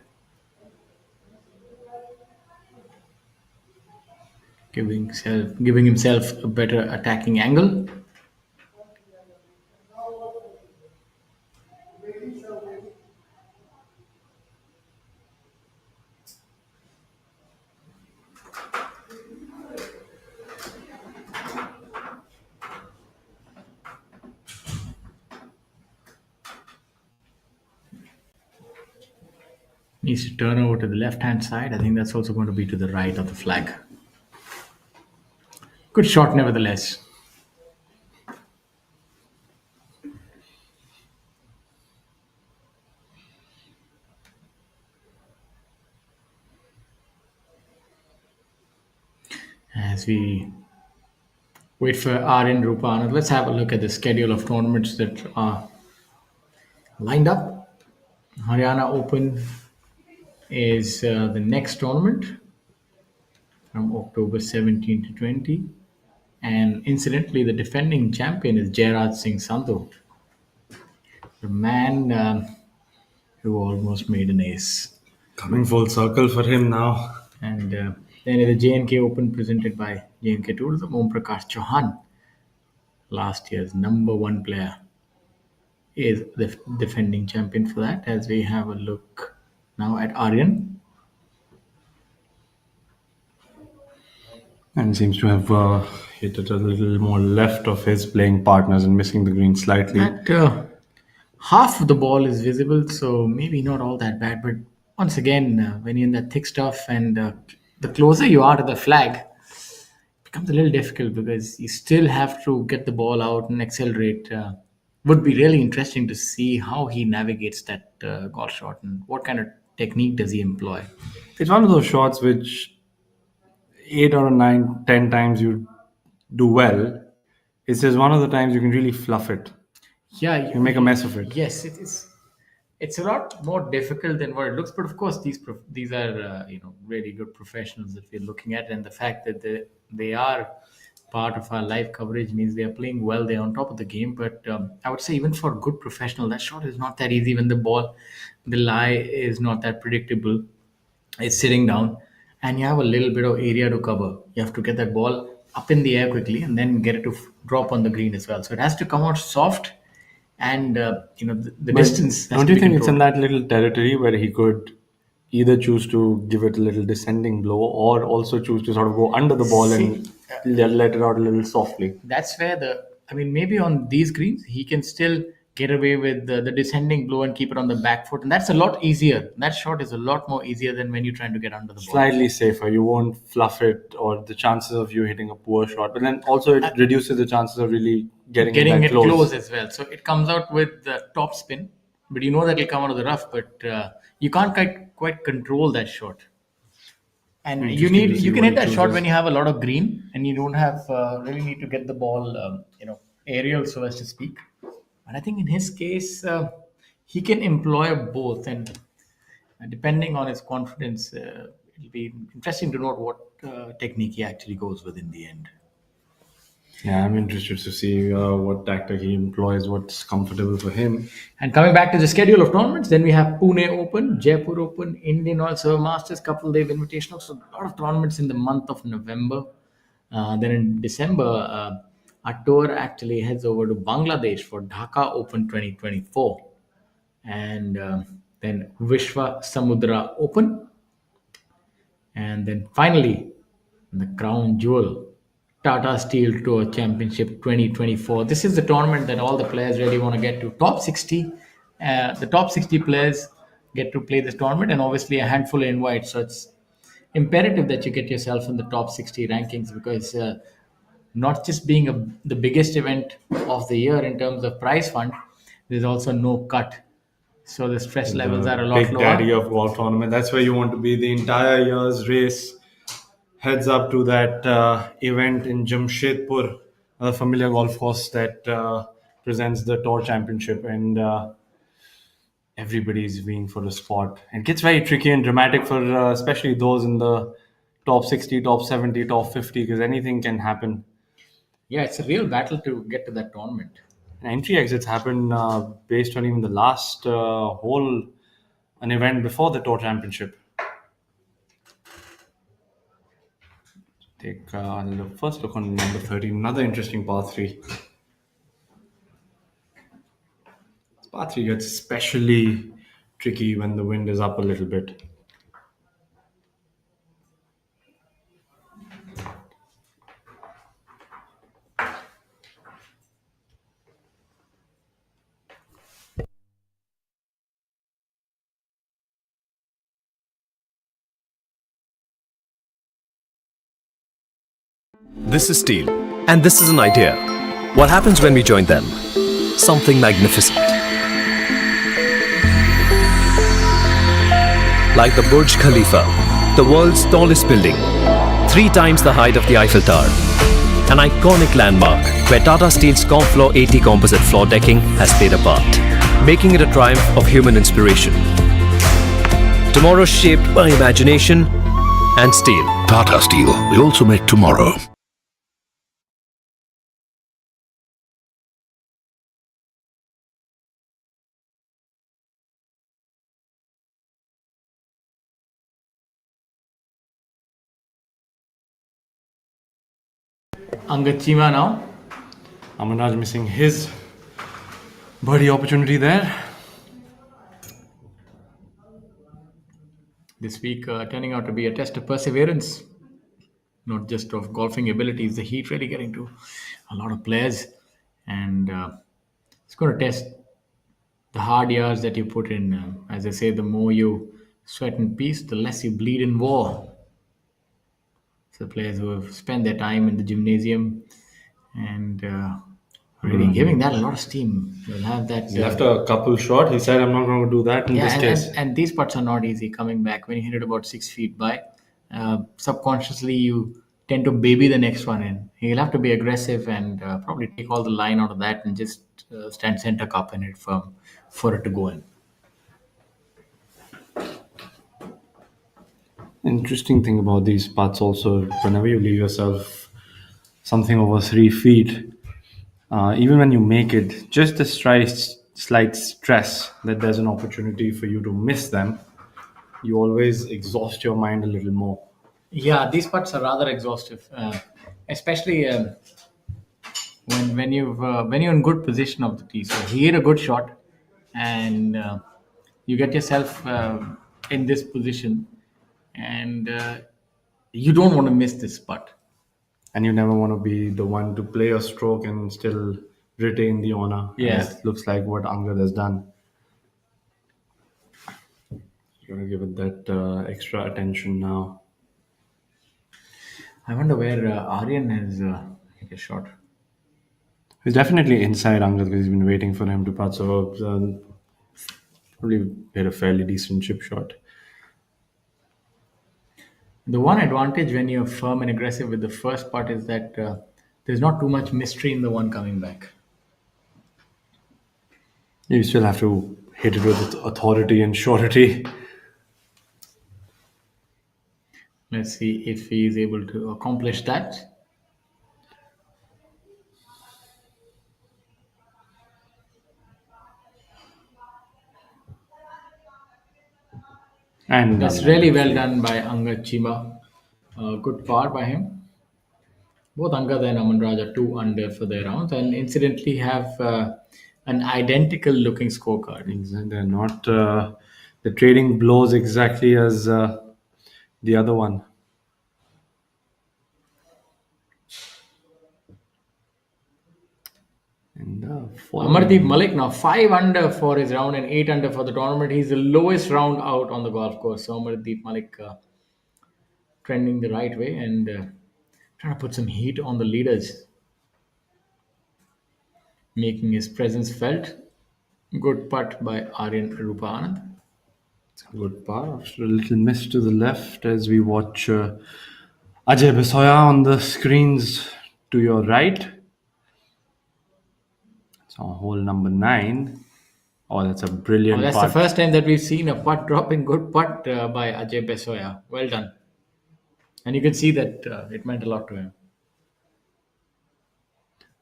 giving himself a better attacking angle. Needs to turn over to the left-hand side. I think that's also going to be to the right of the flag. Good shot, nevertheless. As we wait for Aryan Rupa Anand, let's have a look at the schedule of tournaments that are lined up. Haryana Open is the next tournament from October 17 to 20. And incidentally, the defending champion is Jairaj Singh Sandhu, the man who almost made an ace. Coming full circle for him now. And then the J&K Open presented by J&K Tourism, Om Prakash Chauhan, last year's number 1 player, is the defending champion for that. As we have a look now at Aryan. And seems to have hit it a little more left of his playing partners and missing the green slightly. That half of the ball is visible, so maybe not all that bad. But once again, when you're in that thick stuff and the closer you are to the flag, it becomes a little difficult because you still have to get the ball out and accelerate. Would be really interesting to see how he navigates that golf shot and what kind of technique does he employ. It's one of those shots which 8 or 9, 10 times you do well. It's just one of the times you can really fluff it. Yeah, You make a mess of it. Yes, it is. It's a lot more difficult than what it looks, but of course, these are really good professionals that we're looking at, and the fact that they are part of our live coverage means they are playing well. They're on top of the game, but I would say even for a good professional, that shot is not that easy when the lie is not that predictable. It's sitting down, and you have a little bit of area to cover. You have to get that ball up in the air quickly and then get it to drop on the green as well. So it has to come out soft, and the But distance has don't to you be think it's in controlled. that little territory where he could either choose to give it a little descending blow or also choose to sort of go under the ball and See, let it out a little softly? that's where maybe on these greens he can still get away with the descending blow and keep it on the back foot, and that's a lot easier. That shot is a lot more easier than when you're trying to get under the ball. Slightly safer. You won't fluff it or the chances of you hitting a poor shot. But then also it reduces the chances of really getting Getting it it that close. close as well. So it comes out with the top spin, but you know that it'll come out of the rough, but you can't quite control that shot. And Interesting to see you can what hit he that shot chooses. when you have a lot of green and you don't have really need to get the ball aerial, so as to speak. But I think in his case he can employ both, and depending on his confidence, it'll be interesting to note what technique he actually goes with in the end. Yeah, I'm interested to see what tactic he employs, what's comfortable for him. And coming back to the schedule of tournaments, then we have Pune Open, Jaipur Open, Indian Oil Serve Masters, couple day invitational. So a lot of tournaments in the month of November. Then in December, our tour actually heads over to Bangladesh for Dhaka Open 2024, and then Vishwa Samudra Open, and then finally, the crown jewel, Tata Steel Tour Championship 2024. This is the tournament that all the players really want to get to. Top 60, the top 60 players get to play this tournament, and obviously a handful of invites. So it's imperative that you get yourself in the top 60 rankings, because not just being the biggest event of the year in terms of prize fund, there's also no cut. So the stress levels are a lot Big daddy lower. of golf tournament. That's where you want to be. The entire year's race heads up to that event in Jamshedpur, a familiar golf course that presents the tour championship, and everybody's vying for a spot. It gets very tricky and dramatic for especially those in the top 60, top 70, top 50, because anything can happen. Yeah, it's a real battle to get to that tournament. And entry exits happen based on even the last hole, an event before the tour championship. Take a first look on number 13, another interesting par 3. Par 3 gets especially tricky when the wind is up a little bit. This is steel, and this is an idea. What happens when we join them? Something magnificent. Like the Burj Khalifa, the world's tallest building, 3 times the height of the Eiffel Tower. An iconic landmark where Tata Steel's Comfloor 80 composite floor decking has played a part, making it a triumph of human inspiration. Tomorrow shaped by imagination and steel. Tata Steel. We also make tomorrow. Angachima now. Amarnaj missing his birdie opportunity there. This week turning out to be a test of perseverance, not just of golfing abilities. The heat really getting to a lot of players, and it's going to test the hard yards that you put in. As I say, the more you sweat in peace, the less you bleed in war. So players who have spent their time in the gymnasium and really giving that a lot of steam will have that. He left a couple short. He said, I'm not going to do that in Yeah, this case. and these putts are not easy coming back when you hit it about 6 feet by. Subconsciously, you tend to baby the next one in. You'll have to be aggressive and probably take all the line out of that and just stand center cup and hit firm for it to go in. Interesting thing about these putts also, whenever you leave yourself something over 3 feet, even when you make it, just the slight stress that there's an opportunity for you to miss them, you always exhaust your mind a little more. Yeah, these putts are rather exhaustive, especially when you're in good position of the tee. So he hit a good shot, and you get yourself in this position, and you don't want to miss this putt. And you never want to be the one to play a stroke and still retain the honor. Yeah. As looks like what Angad has done. You're going to give it that extra attention now. I wonder where Aryan has hit a shot. He's definitely inside Angad because he's been waiting for him to putt. So probably hit a fairly decent chip shot. The one advantage when you're firm and aggressive with the first putt is that there's not too much mystery in the one coming back. You still have to hit it with authority and surety. Let's see if he is able to accomplish that. And That's really well done by Angad Chima. Good par by him. Both Angad and Aman Raj are 2 under for their rounds, and incidentally have an identical looking scorecard. they're not the trading blows exactly as the other one. And Amardeep Malik now 5 under for his round and 8 under for the tournament. He's the lowest round out on the golf course. So Amardeep Malik trending the right way and trying to put some heat on the leaders, making his presence felt. Good putt by Aryan Rupa Anand. good par. After a little miss to the left as we watch Ajay Besoya on the screens to your right. So hole number 9. Oh, that's a brilliant That's putt. the first time that we've seen a putt dropping. Good putt by Ajay Besoya. Well done. And you can see that it meant a lot to him.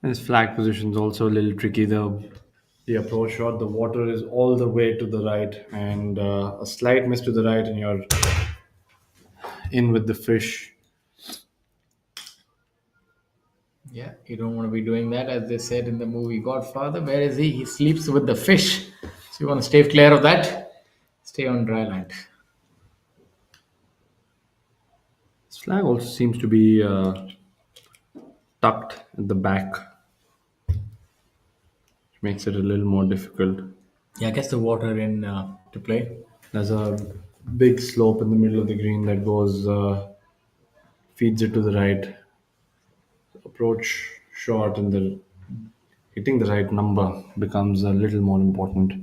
His flag position is also a little tricky. The approach shot, the water is all the way to the right, and a slight miss to the right, and you're in with the fish. Yeah, you don't want to be doing that, as they said in the movie Godfather. Where is he? He sleeps with the fish. So you want to stay clear of that. Stay on dry land. This flag also seems to be tucked at the back, which makes it a little more difficult. Yeah, I guess the water in to play. There's a big slope in the middle of the green that goes feeds it to the right. Approach shot and the hitting the right number becomes a little more important.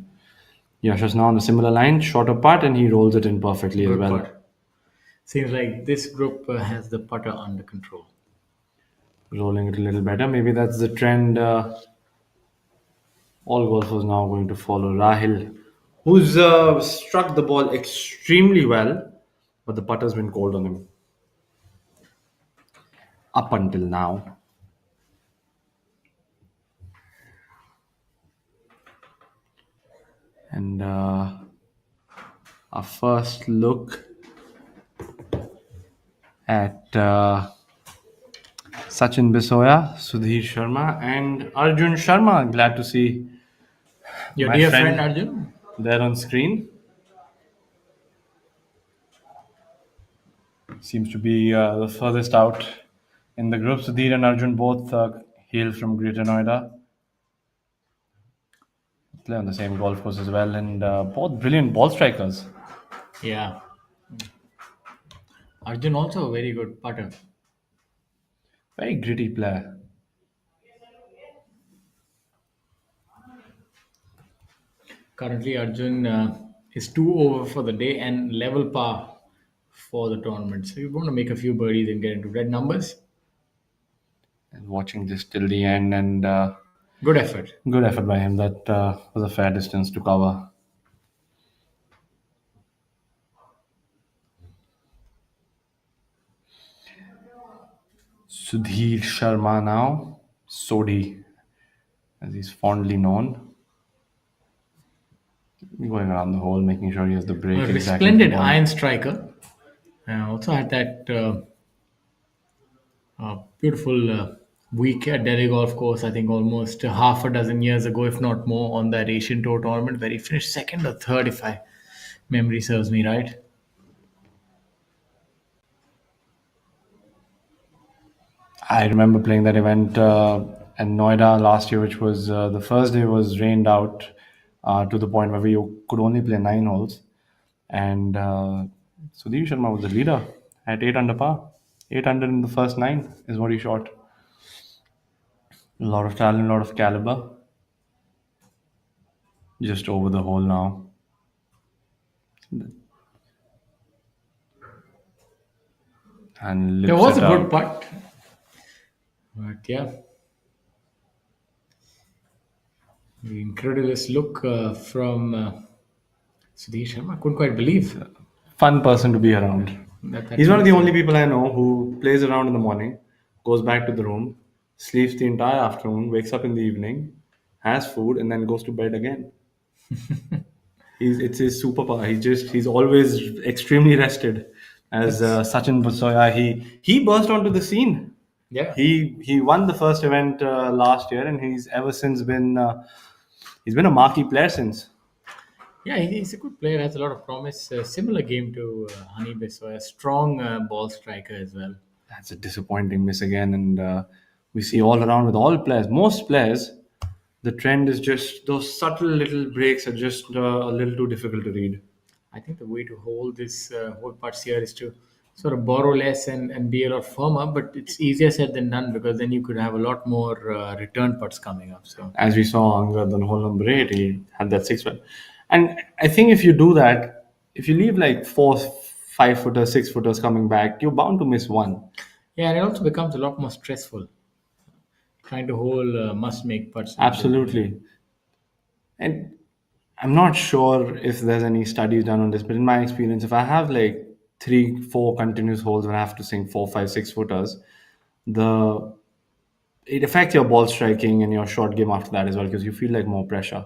Yash is now on a similar line, short apart, and he rolls it in perfectly as Good well. putt. Seems like this group has the putter under control. Rolling it a little better. Maybe that's the trend all golfers now going to follow. Rahil, who's struck the ball extremely well, but the putter's been cold on him up until now. And our first look at Sachin Bisoya, Sudhir Sharma, and Arjun Sharma. Glad to see Your my dear friend Arjun. there on screen. Seems to be the furthest out in the group. Sudhir and Arjun both hail from Greater Noida. Play on the same golf course as well, and both brilliant ball strikers. Yeah. Arjun also a very good putter. Very gritty player. Currently, Arjun is 2 over for the day and level par for the tournament. So you want to make a few birdies and get into red numbers. And watching this till the end, and Good effort. good effort by him. That was a fair distance to cover. Sudhir Sharma now, Sodhi, as he's fondly known. Going around the hole, making sure he has the break A exactly. resplendent for the ball. iron striker. I also had that beautiful week at Delhi Golf Course. I think almost half a dozen years ago, if not more, on that Asian Tour tournament where he finished second or third, if I memory serves me right. I remember playing that event in Noida last year, which was the first day was rained out to the point where we could only play 9 holes. And Sudhir Sharma was the leader at 8 under par. 800 in the first 9 is what he shot. A lot of talent, a lot of caliber. Just over the hole now. And There lips was it a up. good putt. But yeah. The incredulous look from Sudhir Sharma. I couldn't quite believe Fun person to be around. that. He's one of the only people I know who plays around in the morning, goes back to the room, sleeps the entire afternoon, wakes up in the evening, has food, and then goes to bed again. It's his superpower. He's always extremely rested. As Sachin Busoya, he burst onto the scene. Yeah. He won the first event last year, and he's ever since been he's been a marquee player since. Yeah, he's a good player, has a lot of promise. Similar game to Hani Biswa, a strong ball striker as well. That's a disappointing miss again, and we see all around with all players, most players, the trend is just those subtle little breaks are just a little too difficult to read. I think the way to hold this whole parts here is to sort of borrow less and be a lot firmer, but it's easier said than done because then you could have a lot more return putts coming up. So As we saw Angad on hole number 8, he had that 6 foot. And I think if you do that, if you leave like 4, 5 footers, 6 footers coming back, you're bound to miss one. yeah, and it also becomes a lot more stressful trying to hold must make putts. Absolutely. And I'm not sure if there's any studies done on this, but in my experience, if I have like 3, 4 continuous holes where I have to sink 4, 5, 6 footers, the it affects your ball striking and your short game after that as well because you feel like more pressure.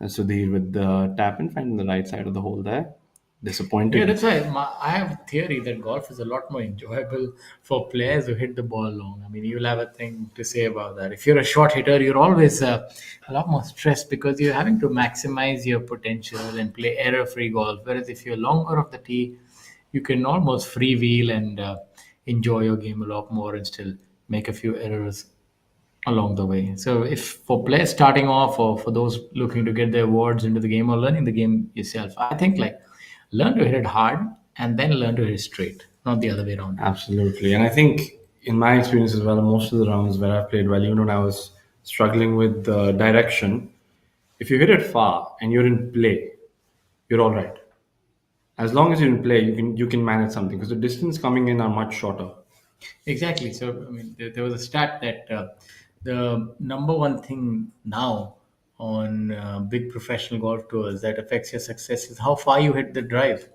And Sudhir with the tap and finding the right side of the hole there. Disappointing. Yeah, that's why I have a theory that golf is a lot more enjoyable for players who hit the ball long. I mean, you'll have a thing to say about that. If you're a short hitter, you're always a lot more stressed because you're having to maximize your potential and play error-free golf. Whereas if you're longer off the tee, you can almost freewheel and enjoy your game a lot more and still make a few errors along the way. So, if for players starting off or for those looking to get their awards into the game or learning the game yourself, I think like learn to hit it hard and then learn to hit it straight, not the other way around. Absolutely. And I think in my experience as well, most of the rounds where I've played well, even when I was struggling with direction, if you hit it far and you're in play, you're all right. As long as you're in play, you can manage something because the distance coming in are much shorter. Exactly. So, I mean, there was a stat that the number one thing now on big professional golf tours that affects your success is how far you hit the drive.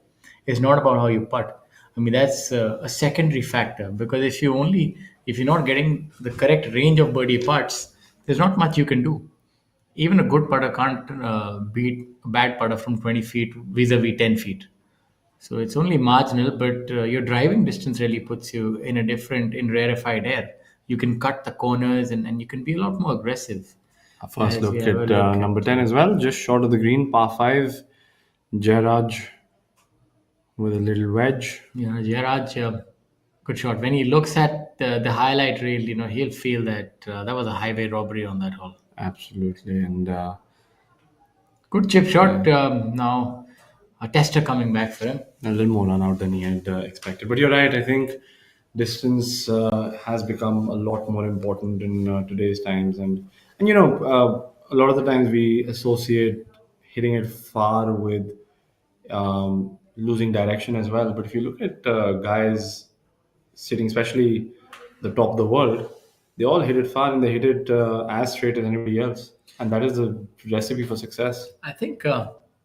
It's not about how you putt. I mean, that's a secondary factor because if you're not getting the correct range of birdie putts, there's not much you can do. Even a good putter can't beat a bad putter from 20 feet vis-a-vis 10 feet. So it's only marginal, but your driving distance really puts you in rarefied air. You can cut the corners and you can be a lot more aggressive. Our first As look we at have a look at- number 10 as well, just short of the green, par 5. Jairaj with a little wedge. Yeah, Jairaj, good shot. When he looks at the highlight reel, he'll feel that that was a highway robbery on that hole. Absolutely. And Good chip shot. Now, a tester coming back for him. a little more run out than he had expected. But you're right. I think distance has become a lot more important in today's times, and a lot of the times we associate hitting it far with losing direction as well. But if you look at guys sitting, especially the top of the world, they all hit it far and they hit it as straight as anybody else, and that is the recipe for success. I think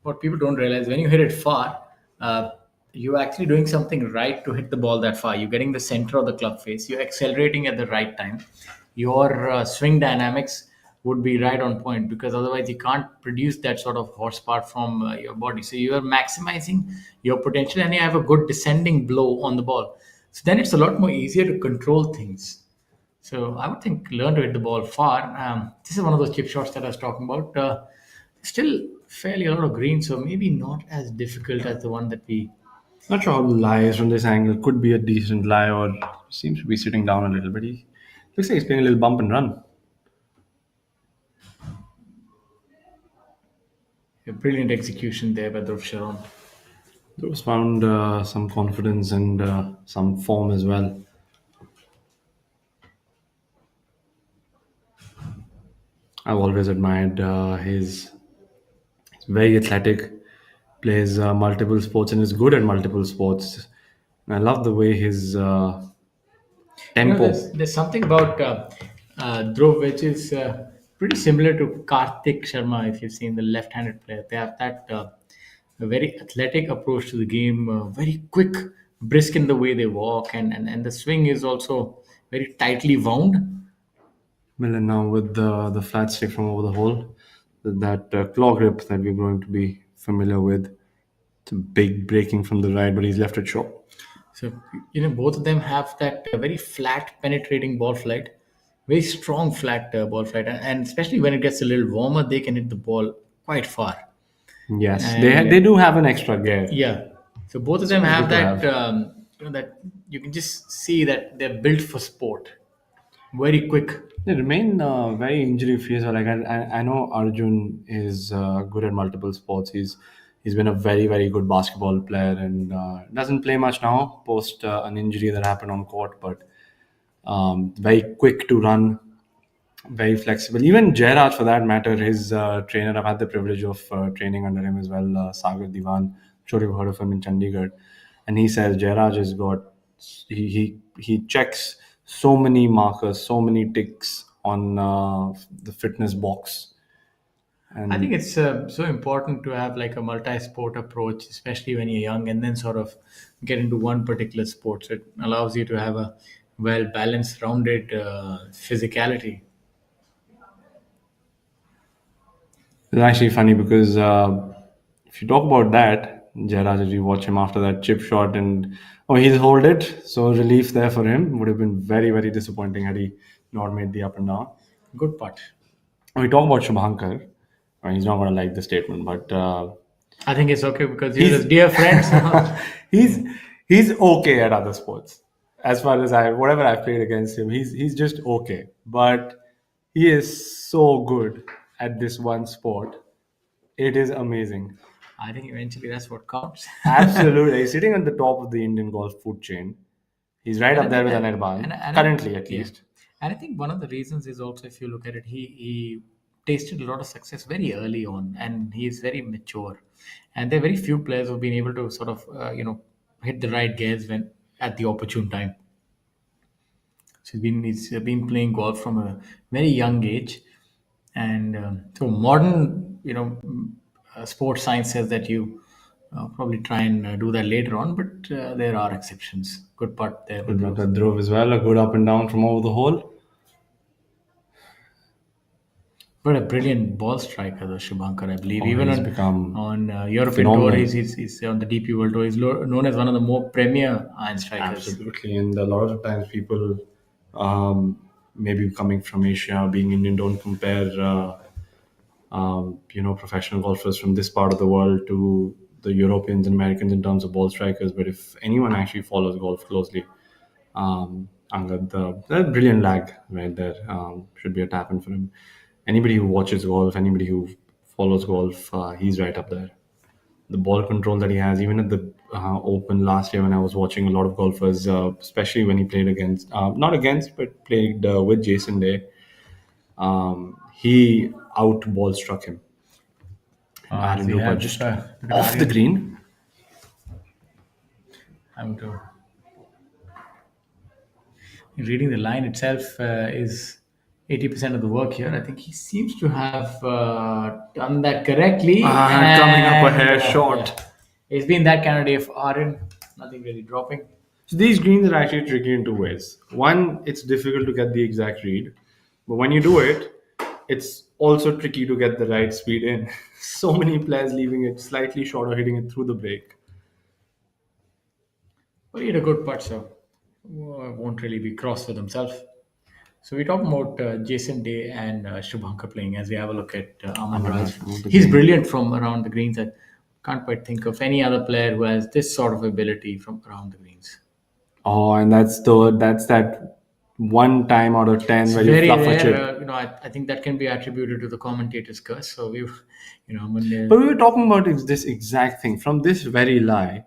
what people don't realize when you hit it far, you're actually doing something right to hit the ball that far. You're getting the center of the club face. You're accelerating at the right time. Your swing dynamics would be right on point, because otherwise you can't produce that sort of horsepower from your body. So you are maximizing your potential, and you have a good descending blow on the ball. So then it's a lot more easier to control things. So I would think learn to hit the ball far. This is one of those chip shots that I was talking about. Still fairly a lot of green, so maybe not as difficult as the one that we. Not sure how the lie is from this angle. Could be a decent lie, or seems to be sitting down a little bit. He looks like he's playing a little bump and run. A brilliant execution there by Dhruv Sharon. Those found some confidence and some form as well. I've always admired he's very athletic, plays multiple sports and is good at multiple sports. And I love the way his tempo. There's something about Dhruv which is pretty similar to Karthik Sharma. If you've seen the left-handed player, they have that a very athletic approach to the game, very quick, brisk in the way they walk, and the swing is also very tightly wound. Millen now with the flat stick from over the hole, with that claw grip that we're going to be familiar with. It's a big breaking from the right, but he's left it short. So both of them have that very flat, penetrating ball flight, very strong flat ball flight, and especially when it gets a little warmer, they can hit the ball quite far. Yes, And they do have an extra gear. yeah, so both of them have good to that. That you can just see that they're built for sport. Very quick. They remain very injury free. So like I know Arjun is good at multiple sports. He's been a very good basketball player and doesn't play much now post an injury that happened on court. But very quick to run, very flexible. Even Jairaj, for that matter, his trainer. I've had the privilege of training under him as well. Sagar Diwan. I'm sure you've heard of him in Chandigarh, and he says Jairaj has got he checks so many markers, so many ticks on the fitness box. And I think it's so important to have like a multi-sport approach, especially when you're young, and then sort of get into one particular sport. So it allows you to have a well-balanced, rounded physicality. it's actually funny because if you talk about that, Jairaj, if you watch him after that chip shot and he's hold it, so relief there for him. Would have been very disappointing had he not made the up and down. Good putt. We talk about Shubhankar. He's not going to like the statement, but I think it's okay because you're his dear friends. he's okay at other sports. As far as whatever I've played against him, he's just okay. But he is so good at this one sport. It is amazing. I think eventually that's what counts. Absolutely. He's sitting at the top of the Indian golf food chain. He's right up there with And- Anirban, and- currently at yeah. least. And I think one of the reasons is also, if you look at it, he tasted a lot of success very early on, and he's very mature. And there are very few players who've been able to sort of, hit the right gears when at the opportune time. So he's been playing golf from a very young age, and so modern, sports science says that you probably try and do that later on, but there are exceptions. Good putt there. Good luck at Dhruv as well. A good up and down from over the hole. But a brilliant ball striker, the Shubhankar, I believe. Oh, Even he's on become European phenomenal. tour, he's on the DP World Tour. He's known as one of the more premier iron strikers. Absolutely. And a lot of times people, maybe coming from Asia, being Indian, don't compare, professional golfers from this part of the world to the Europeans and Americans in terms of ball strikers. But if anyone actually follows golf closely, Angad, that brilliant lag right there should be a tap in for him. Anybody who watches golf, anybody who follows golf, he's right up there. The ball control that he has, even at the Open last year when I was watching a lot of golfers, especially when he played not against, but played with Jason Day, he out ball struck him. Aaron so Rupert yeah, just look at off the green. I'm to reading the line itself is 80% of the work here. I think he seems to have done that correctly. Coming up a And, hair short. yeah. It's been that kind of day for Aaron. Nothing really dropping. So these greens are actually tricky in two ways. One, it's difficult to get the exact read, but when you do it, it's also tricky to get the right speed in. So many players leaving it slightly short or hitting it through the break. Well, he had a good putt, so won't really be cross with himself. So we're talking about Jason Day and Shubhankar playing as we have a look at Aman Raj. He's brilliant from around the greens. I can't quite think of any other player who has this sort of ability from around the greens. Oh, and that's that one time out of 10 It's where you very fluff a rare. chip. I think that can be attributed to the commentator's curse. So But we were talking about this exact thing from this very lie.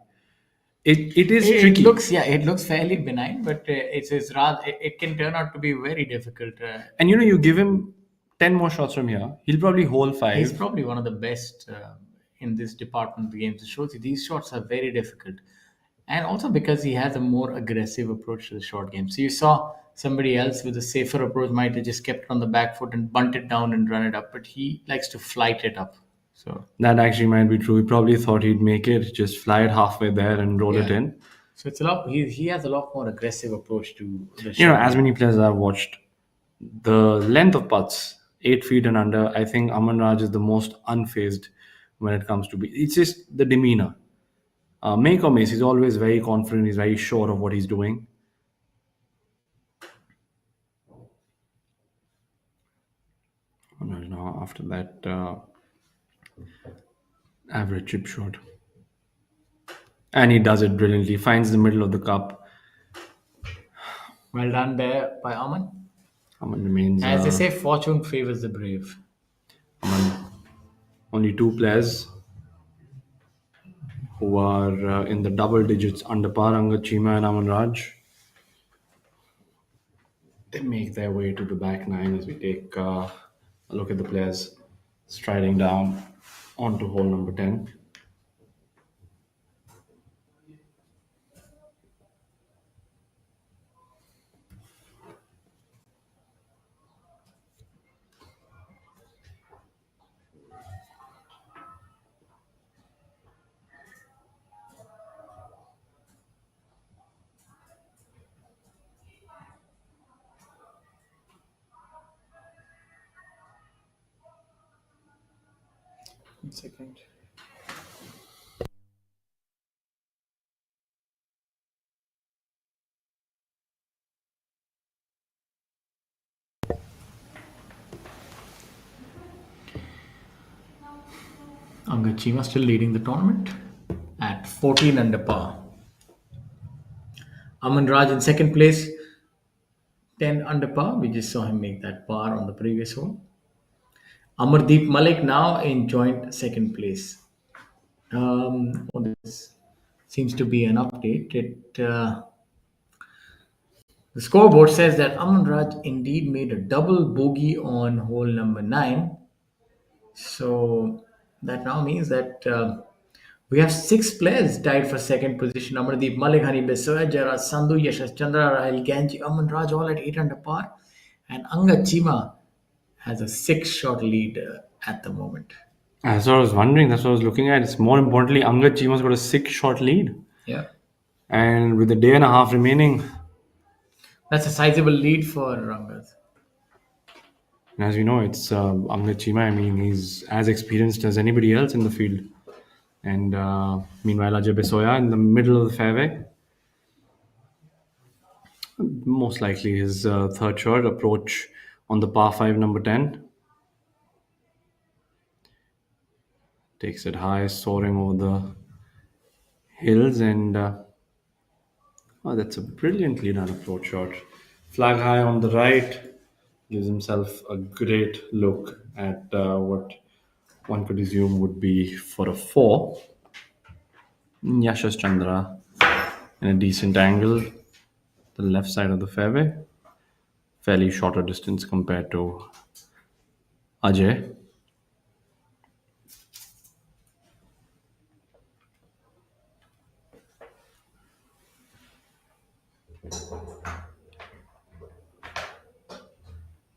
It is tricky. it looks fairly benign, but it can turn out to be very difficult. And you give him 10 more shots from here, he'll probably hole five. He's probably one of the best in this department of the games. It shows you these shots are very difficult. And also because he has a more aggressive approach to the short game. So you saw somebody else with a safer approach might have just kept it on the back foot and bunt it down and run it up, but he likes to flight it up. So That actually might be true. He probably thought he'd make it, just fly it halfway there and roll it Yeah. in. so it's a lot. He has a lot more aggressive approach to the short As game. many players I've watched, the length of putts, 8 feet and under, I think Aman Raj is the most unfazed when it comes to it's just the demeanor. Make or miss, he's always very confident, he's very sure of what he's doing. Now, after that, average chip shot. And he does it brilliantly, finds the middle of the cup. Well done there by Aman. Aman remains. As they say, fortune favors the brave. Only two players who are in the double digits under par, Angad Chima and Aman Raj. They make their way to the back nine as we take a look at the players striding down onto hole number 10. One second. Angad Chima still leading the tournament at 14 under par. Aman Raj in second place, 10 under par. We just saw him make that par on the previous hole. Amardeep Malik now in joint second place. This seems to be an update. The scoreboard says that Aman Raj indeed made a double bogey on hole number 9. So that now means that we have 6 players tied for second position. Amardeep Malik, Hani Besoya, Jarraj Sandhu, Yashash Chandra, Rahil Ganji, Aman Raj all at 8 under par. And Angad Chima has a 6-shot lead at the moment. That's what I was wondering. That's what I was looking at. It's more importantly, Angad Chima's got a 6-shot lead. Yeah. And with a day and a half remaining, That's a sizable lead for Angad. and as we know, it's Angad Chima. I mean, he's as experienced as anybody else in the field. And meanwhile, Ajay Besoya in the middle of the fairway. Most likely his third shot approach on the par 5 number 10. Takes it high, soaring over the hills, and that's a brilliantly done approach shot. Flag high on the right, gives himself a great look at what one could assume would be for a 4. Yashash Chandra in a decent angle, the left side of the fairway, fairly shorter distance compared to Ajay.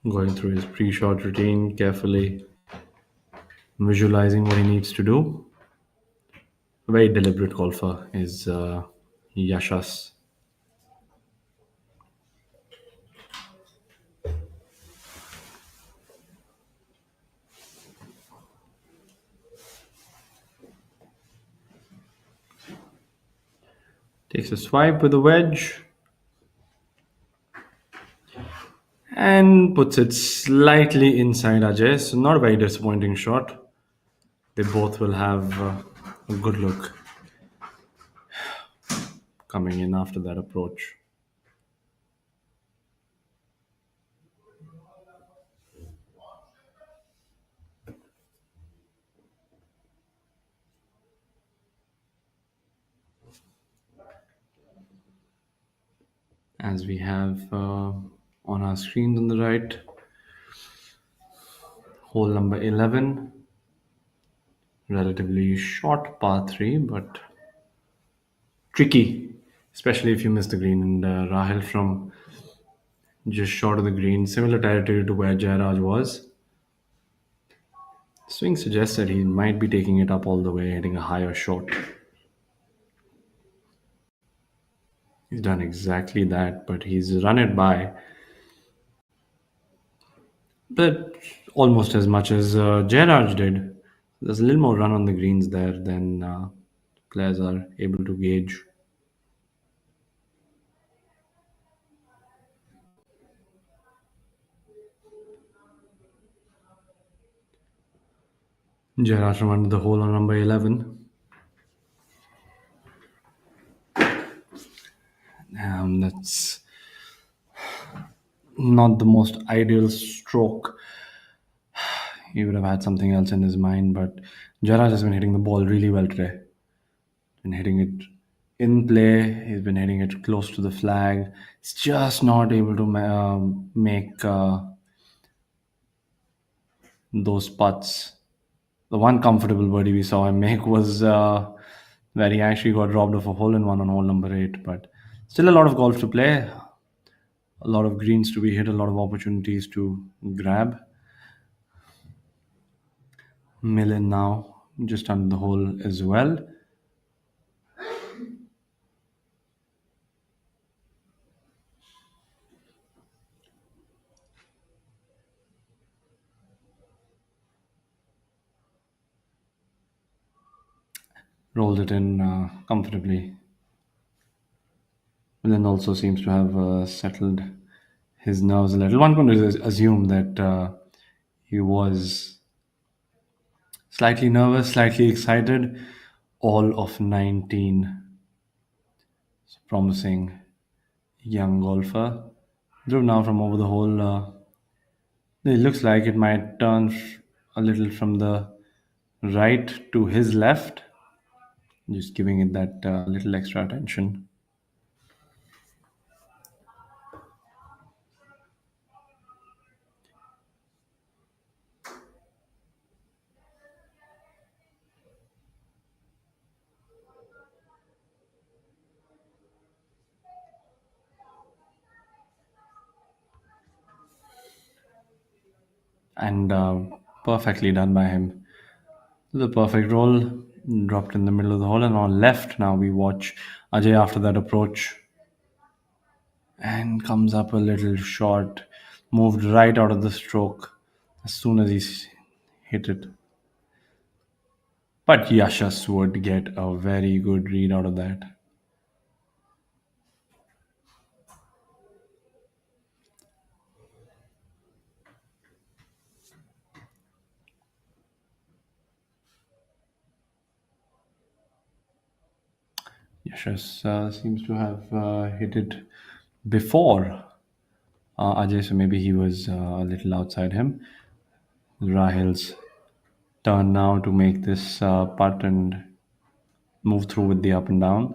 Going through his pre-shot routine, carefully visualizing what he needs to do. A very deliberate golfer is Yashas. Takes a swipe with a wedge and puts it slightly inside Ajay. So, not a very disappointing shot. They both will have a good look coming in after that approach. As we have on our screens on the right, hole number 11, relatively short par 3, but tricky, especially if you miss the green. And Rahil from just short of the green, similar territory to where Jairaj was. Swing suggests that he might be taking it up all the way, hitting a higher shot. He's done exactly that, but he's run it by, but almost as much as Jairaj did. There's a little more run on the greens there than players are able to gauge. Jairaj from under the hole on number 11. That's not the most ideal stroke. He would have had something else in his mind, but Jairaj has been hitting the ball really well today. Been hitting it in play. He's been hitting it close to the flag. He's just not able to make those putts. The one comfortable birdie we saw him make was where he actually got robbed of a hole in one on hole number 8. But still a lot of golf to play, a lot of greens to be hit, a lot of opportunities to grab. Millen now just under the hole as well. Rolled it in comfortably. Millen also seems to have settled his nerves a little. One can assume that he was slightly nervous, slightly excited. All of 19. So promising young golfer. Dhruv now from over the hole. It looks like it might turn a little from the right to his left. Just giving it that little extra attention. And perfectly done by him. The perfect roll, dropped in the middle of the hole, and on left now we watch Ajay after that approach, and comes up a little short, moved right out of the stroke as soon as he hit it. But Yashas would get a very good read out of that. Yashas seems to have hit it before Ajay, so maybe he was a little outside him. Rahil's turn now to make this putt and move through with the up and down.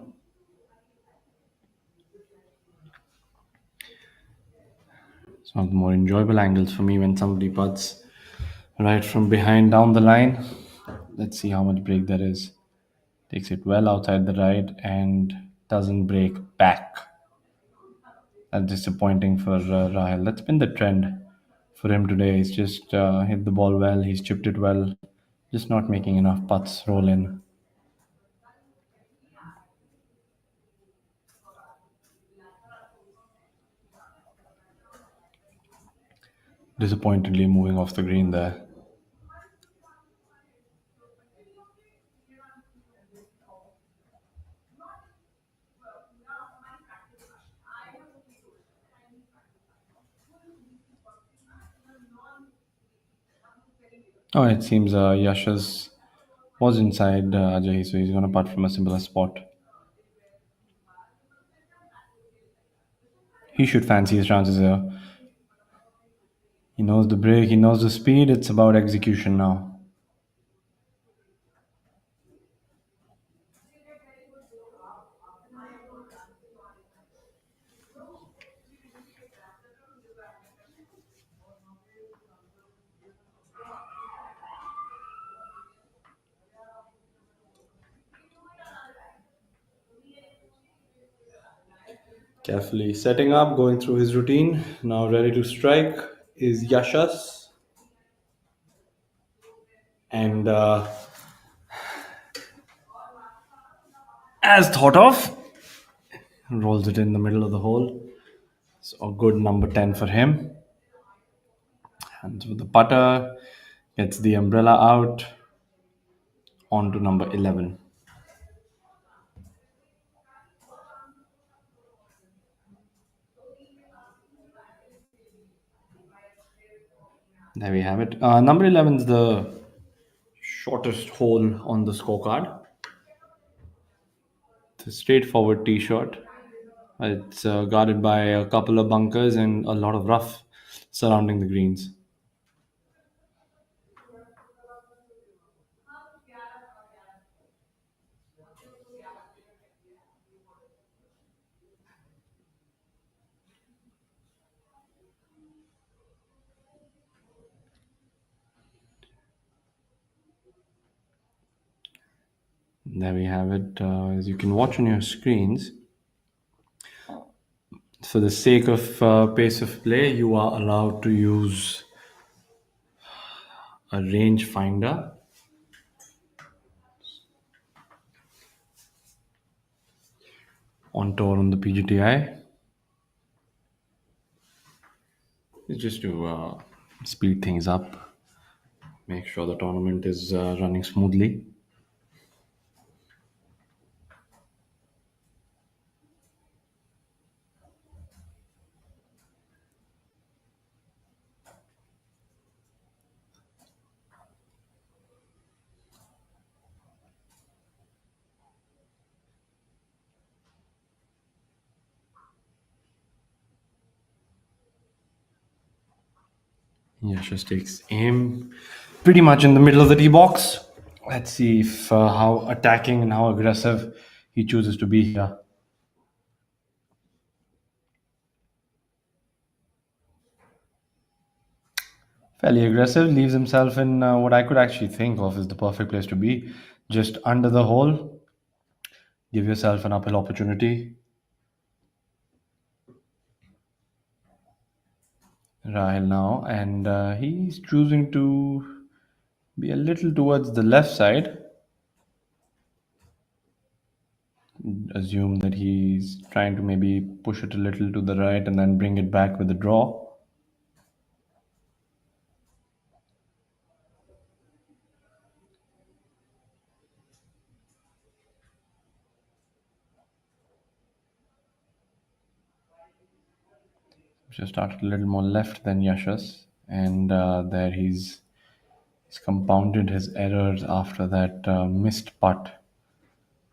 It's one of the more enjoyable angles for me when somebody putts right from behind down the line. Let's see how much break there is. Takes it well outside the right and doesn't break back. That's disappointing for Rahil. That's been the trend for him today. He's just hit the ball well. He's chipped it well. Just not making enough putts roll in. Disappointedly moving off the green there. Oh, it seems Yashas was inside Ajay, so he's going to putt from a similar spot. He should fancy his chances here. He knows the break, he knows the speed. It's about execution now. Carefully setting up, going through his routine. Now ready to strike is Yashas. And as thought of, rolls it in the middle of the hole. So a good number 10 for him. Hands with the putter, gets the umbrella out, on to number 11. There we have it. Number 11 is the shortest hole on the scorecard. It's a straightforward tee shot. It's guarded by a couple of bunkers and a lot of rough surrounding the greens. There we have it. As you can watch on your screens, for the sake of pace of play, you are allowed to use a range finder. On tour on the PGTI. It's just to speed things up, make sure the tournament is running smoothly. Yashas takes aim pretty much in the middle of the tee box. Let's see if how attacking and how aggressive he chooses to be here. Fairly aggressive, leaves himself in what I could actually think of as the perfect place to be. Just under the hole, give yourself an uphill opportunity. Rahil now, and he's choosing to be a little towards the left side. Assume that he's trying to maybe push it a little to the right and then bring it back with a draw. Just started a little more left than Yashas, and there he's compounded his errors after that missed putt.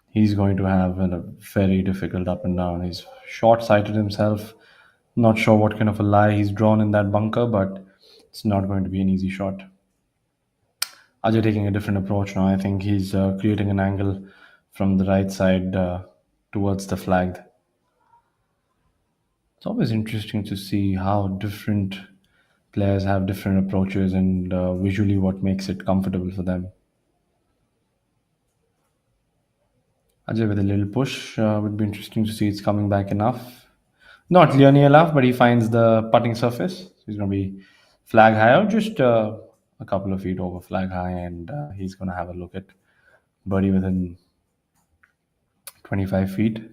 He's going to have a very difficult up and down. He's short-sighted himself. Not sure what kind of a lie he's drawn in that bunker, but it's not going to be an easy shot. Ajay taking a different approach now. I think he's creating an angle from the right side towards the flag. It's always interesting to see how different players have different approaches and visually what makes it comfortable for them. Ajay with a little push would be interesting to see it's coming back enough. Not nearly enough, but he finds the putting surface. So he's going to be flag high or just a couple of feet over flag high, and he's going to have a look at birdie within 25 feet.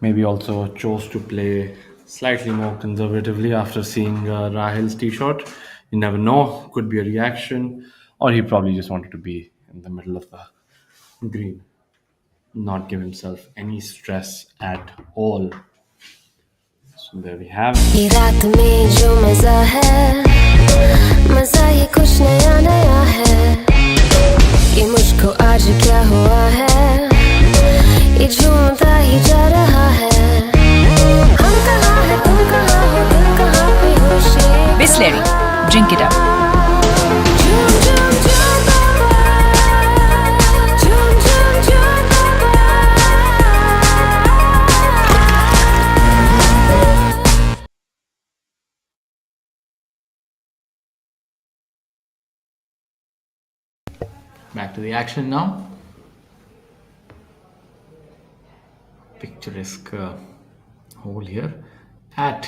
Maybe also chose to play slightly more conservatively after seeing Rahil's tee shot. You never know, could be a reaction, or he probably just wanted to be in the middle of the green, not give himself any stress at all. So there we have ये रात में जो मजा है मजा ये कुछ नया नया है ये मुझको आज क्या हुआ है ये झूमता ही जा रहा है हम कहाँ है तुम कहाँ हो दिल कहाँ पे होश ये Bisleri, drink it up. झूम झूम झूम बाबा झूम झूम झूम बाबा Back to the action now. Picturesque hole here at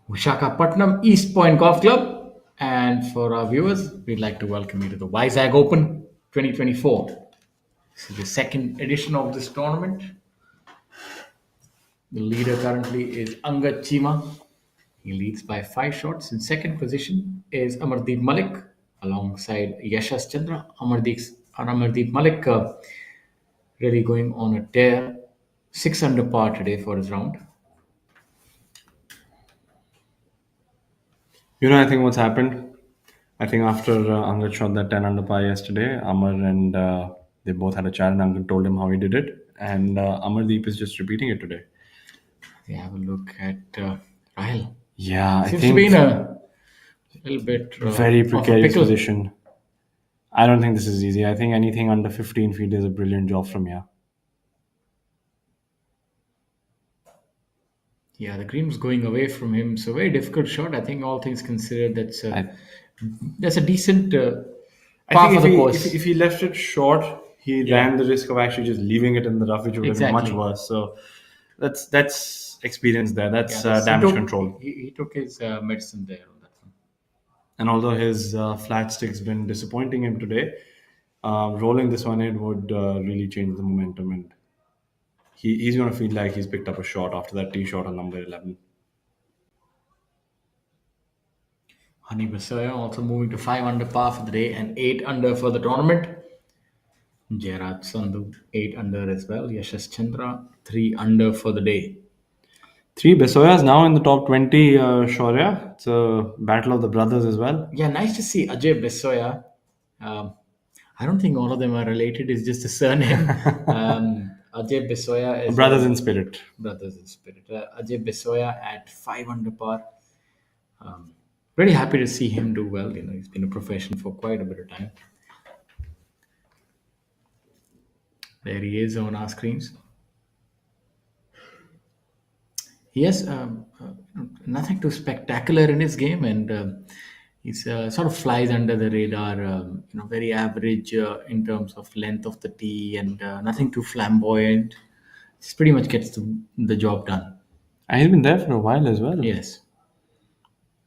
Visakhapatnam East Point Golf Club. And for our viewers, we'd like to welcome you to the Vizag Open 2024. This is the second edition of this tournament. The leader currently is Angad Chima. He leads by 5 shots. In second position is Amardeep Malik alongside Yashas Chandra. Amardeep Malik really going on a tear. 6 under par today for his round. I think what's happened. I think after Angad shot that 10 under par yesterday, Amar and they both had a chat, and Angad told him how he did it, and Amardeep is just repeating it today. They have a look at Rahil. Yeah, I Seems think to be in a little bit very of a precarious pickle. position. I don't think this is easy. I think anything under 15 feet is a brilliant job from here. Yeah, the green was going away from him, so very difficult shot. I think all things considered, that's a decent I par think for the course. if he left it short, he ran the risk of actually just leaving it in the rough, which would have been much Exactly. worse. So that's experience there. That's Yeah, damage control. He took his medicine there on that one. And although his flat stick's been disappointing him today, rolling this one in would really change the momentum, and he's going to feel like he's picked up a shot after that tee shot on number 11. Hani Basoya also moving to 5 under par for the day and 8 under for the tournament. Jairaj Sandhu 8 under as well. Yashas Chandra 3 under for the day. 3 Besoyas now in the top 20, Shaurya. It's a battle of the brothers as well. Yeah, nice to see Ajay Besoya. I don't think all of them are related. It's just a surname. Ajay Besoya is Brothers in spirit. Brothers in spirit. Ajay Besoya at 5 under par. Really happy to see him do well. He's been a professional for quite a bit of time. There he is on our screens. He has nothing too spectacular in his game, and he's sort of flies under the radar. Very average in terms of length of the tee, and nothing too flamboyant. Just pretty much gets the job done. And he's been there for a while as well. Yes.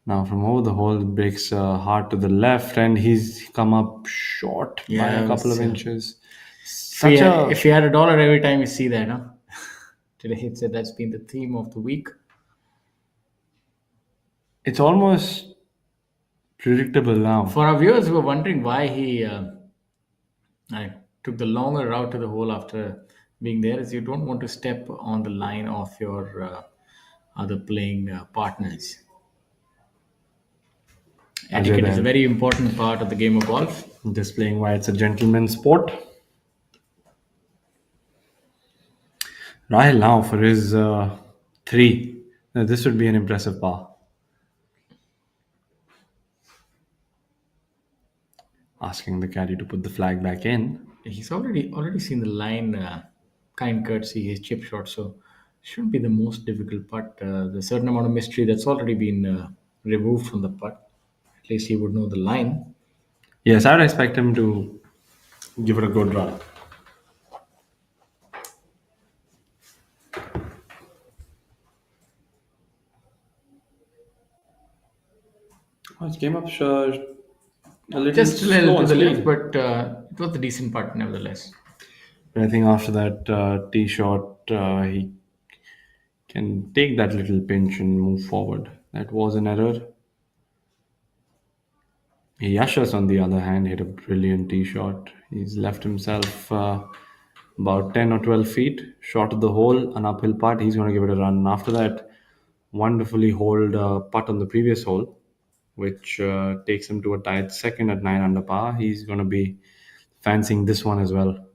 Now from over the hole, breaks hard to the left, and he's come up short by a couple of inches. If you had $1 every time you see that, huh? Today he said that's been the theme of the week. It's almost predictable now. For our viewers who are wondering why he took the longer route to the hole after being there, is you don't want to step on the line of your other playing partners. Etiquette is a very important part of the game of golf. Displaying why it's a gentleman's sport. Rahil now for his 3. Now, this would be an impressive par. Asking the caddy to put the flag back in. He's already seen the line, kind courtesy, his chip shot, so shouldn't be the most difficult putt. There's a certain amount of mystery that's already been removed from the putt. At least he would know the line. Yes, I would expect him to give it a good run. It came up a little Just a little slow to the on left, speed. but it was a decent putt nevertheless. But I think after that tee shot, he can take that little pinch and move forward. That was an error. Yashas, on the other hand, hit a brilliant tee shot. He's left himself about 10 or 12 feet short of the hole, an uphill putt. He's going to give it a run. After that, wonderfully holed putt on the previous hole, which takes him to a tied second at 9 under par. He's going to be fancying this one as well.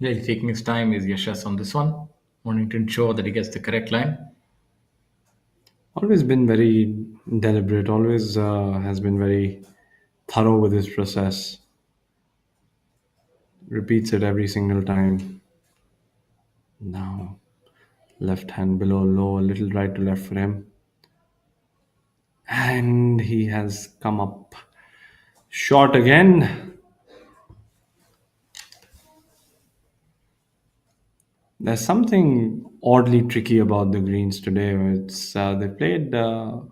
Really taking his time is Yashas on this one, wanting to ensure that he gets the correct line. Always been very deliberate, always has been very thorough with his process. Repeats it every single time. Now, left hand below low, a little right to left for him. And he has come up short again. There's something oddly tricky about the greens today. It's they played 10 I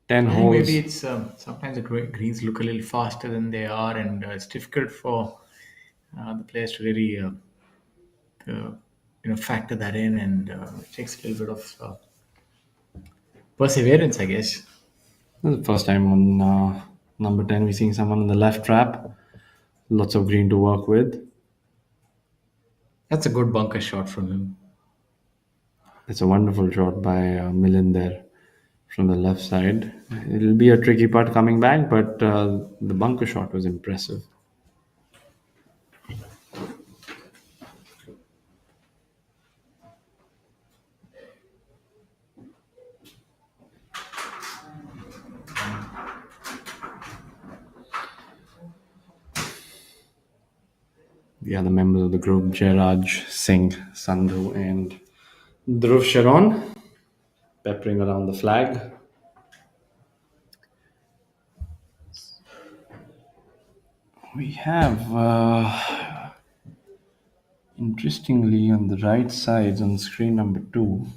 think holes. maybe it's sometimes the greens look a little faster than they are, and it's difficult for the players to really factor that in, and it takes a little bit of perseverance, I guess. This is the first time on number 10 we're seeing someone in the left trap. Lots of green to work with. That's a good bunker shot from him. It's a wonderful shot by Millen there from the left side. It'll be a tricky putt coming back, but the bunker shot was impressive. The other members of the group, Jairaj Singh, Sandhu, and Dhruv Sharon, peppering around the flag. We have, interestingly, on the right side, on screen number 2,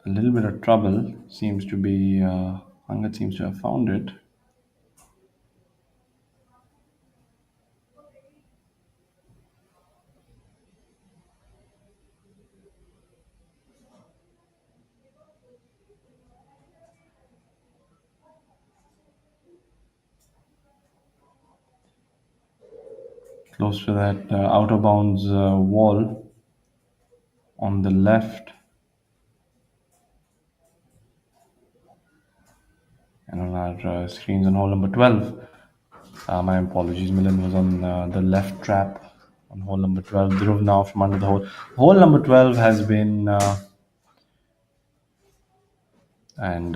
a little bit of trouble. Seems to be, Angad seems to have found it. Close to that outer bounds wall on the left. And on our screens on hole number 12. My apologies, Milan was on the left trap on hole number 12. Dhruv now from under the hole. Hole number 12 has been and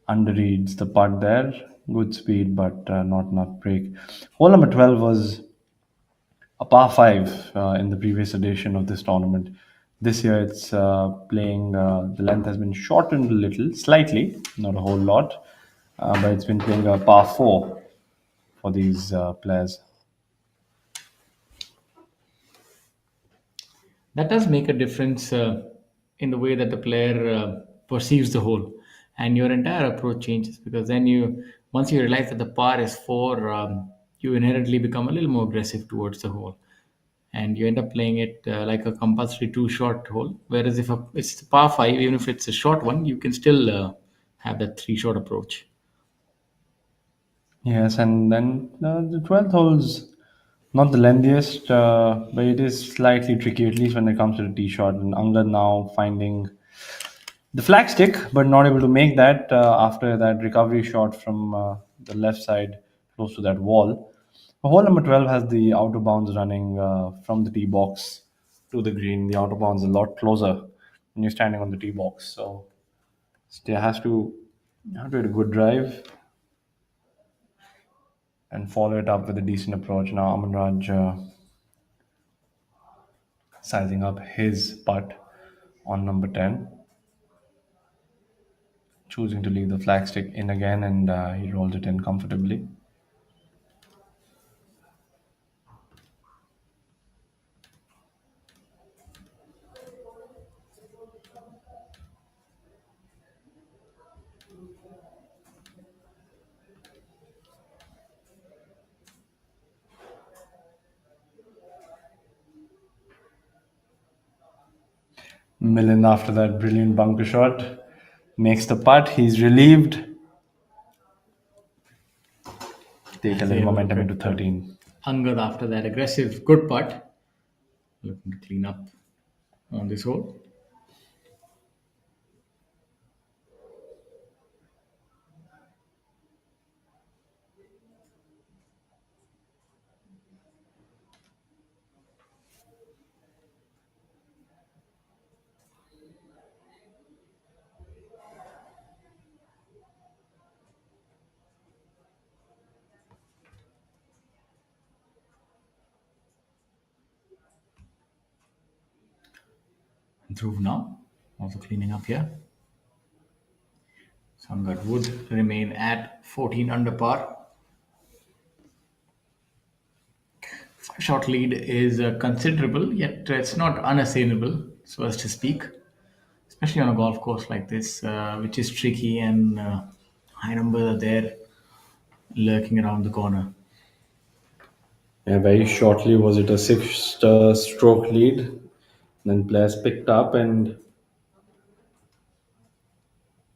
underreads the putt there. Good speed, but not enough break. Hole number 12 was a par 5 in the previous edition of this tournament. This year it's playing, the length has been shortened a little, slightly, not a whole lot, but it's been playing a par 4 for these players. That does make a difference in the way that the player perceives the hole, and your entire approach changes, because then once you realize that the par is 4, you inherently become a little more aggressive towards the hole, and you end up playing it like a compulsory 2-shot hole. Whereas if it's a par 5, even if it's a short one, you can still have that 3-shot approach. Yes, and then the 12th hole's not the lengthiest, but it is slightly tricky, at least when it comes to the tee shot. And Angad now finding the flag stick, but not able to make that after that recovery shot from the left side close to that wall. Hole number 12 has the outer bounds running from the tee box to the green. The outer bounds a lot closer when you're standing on the tee box. So still have to hit a good drive and follow it up with a decent approach. Now Aman Raj sizing up his putt on number 10. Choosing to leave the flag stick in again, and he rolls it in comfortably. Millen, after that brilliant bunker shot, makes the putt. He's relieved. Take a little momentum into 13. Angad after that aggressive good putt. Looking to clean up on this hole. Dhruv now also cleaning up here. Angad would remain at 14 under par. 5-shot lead is considerable, yet it's not unassailable, so as to speak, especially on a golf course like this, which is tricky and high numbers are there lurking around the corner. Yeah, very shortly was it a 6-stroke lead. Then players picked up, and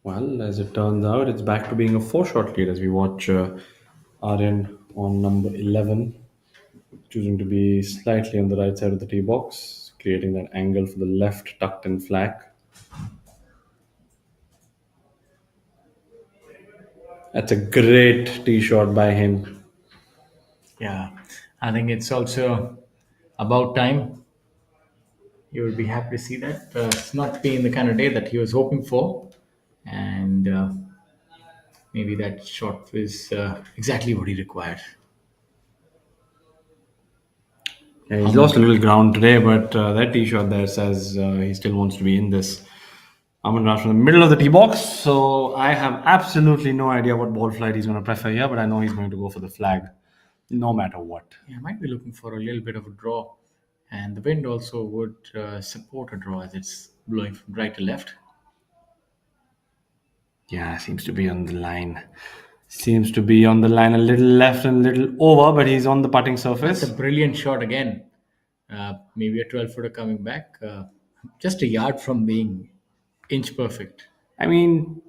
well, as it turns out, it's back to being a 4-shot lead as we watch Aryan on number 11, choosing to be slightly on the right side of the tee box, creating that angle for the left tucked in flag. That's a great tee shot by him. Yeah, I think it's also about time. You would be happy to see that. It's not been the kind of day that he was hoping for, and maybe that shot was exactly what he required. Yeah, he's lost a little ground today, but that tee shot there says he still wants to be in this. Aman Raj from the middle of the tee box, so I have absolutely no idea what ball flight he's going to prefer here, but I know he's going to go for the flag, no matter what. Yeah, I might be looking for a little bit of a draw, and the wind also would support a draw as it's blowing from right to left. Yeah, seems to be on the line. Seems to be on the line a little left and a little over, but he's on the putting surface. It's a brilliant shot again. Maybe a 12-footer coming back, just a yard from being inch perfect. I mean,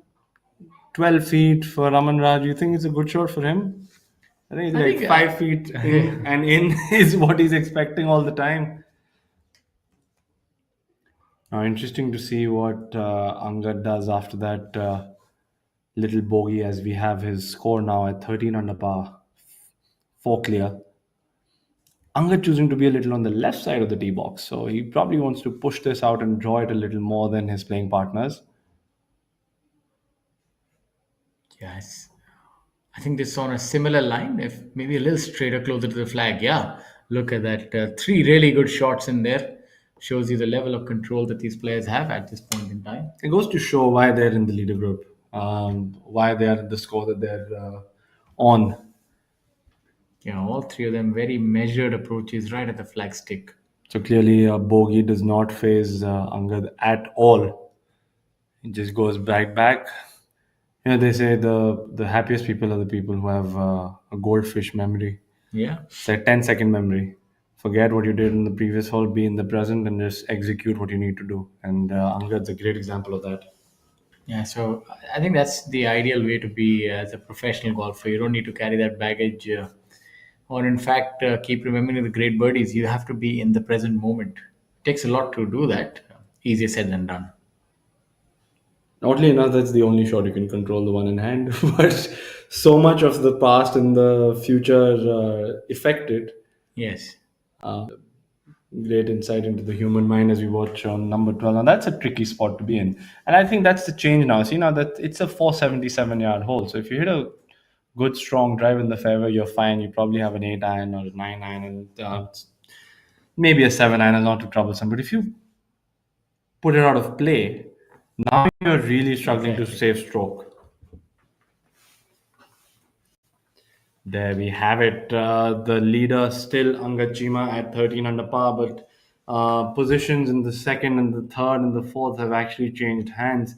12 feet for Raman Raj, you think it's a good shot for him? I think it's like 5 feet in, and in is what he's expecting all the time. Now, interesting to see what Angad does after that little bogey, as we have his score now at 13 under par, 4 clear. Angad choosing to be a little on the left side of the tee box, so he probably wants to push this out and draw it a little more than his playing partners. Yes. I think this is on a similar line, if maybe a little straighter, closer to the flag. Yeah, look at that. 3 really good shots in there. Shows you the level of control that these players have at this point in time. It goes to show why they're in the leader group, why they are the score that they're on. Yeah, all 3 of them very measured approaches right at the flag stick. So clearly, a bogey does not phase Angad at all. It just goes right back. You know, they say the happiest people are the people who have a goldfish memory. Yeah. It's a 10-second memory. Forget what you did in the previous hole, be in the present, and just execute what you need to do. And Angad's a great example of that. Yeah, so I think that's the ideal way to be as a professional golfer. You don't need to carry that baggage, or in fact, keep remembering the great birdies. You have to be in the present moment. It takes a lot to do that. Easier said than done. Oddly enough, that's the only shot you can control, the one in hand. But so much of the past and the future affected. Yes. Great insight into the human mind as we watch on number 12. Now, that's a tricky spot to be in. And I think that's the change now. See, now that it's a 477-yard hole. So if you hit a good, strong drive in the fairway, you're fine. You probably have an 8 iron or a 9 iron and maybe a 7 iron is not too troublesome. But if you put it out of play, now you're really struggling to save stroke. There we have it. The leader still Angad Chima at 13 under par, but positions in the second and the third and the fourth have actually changed hands.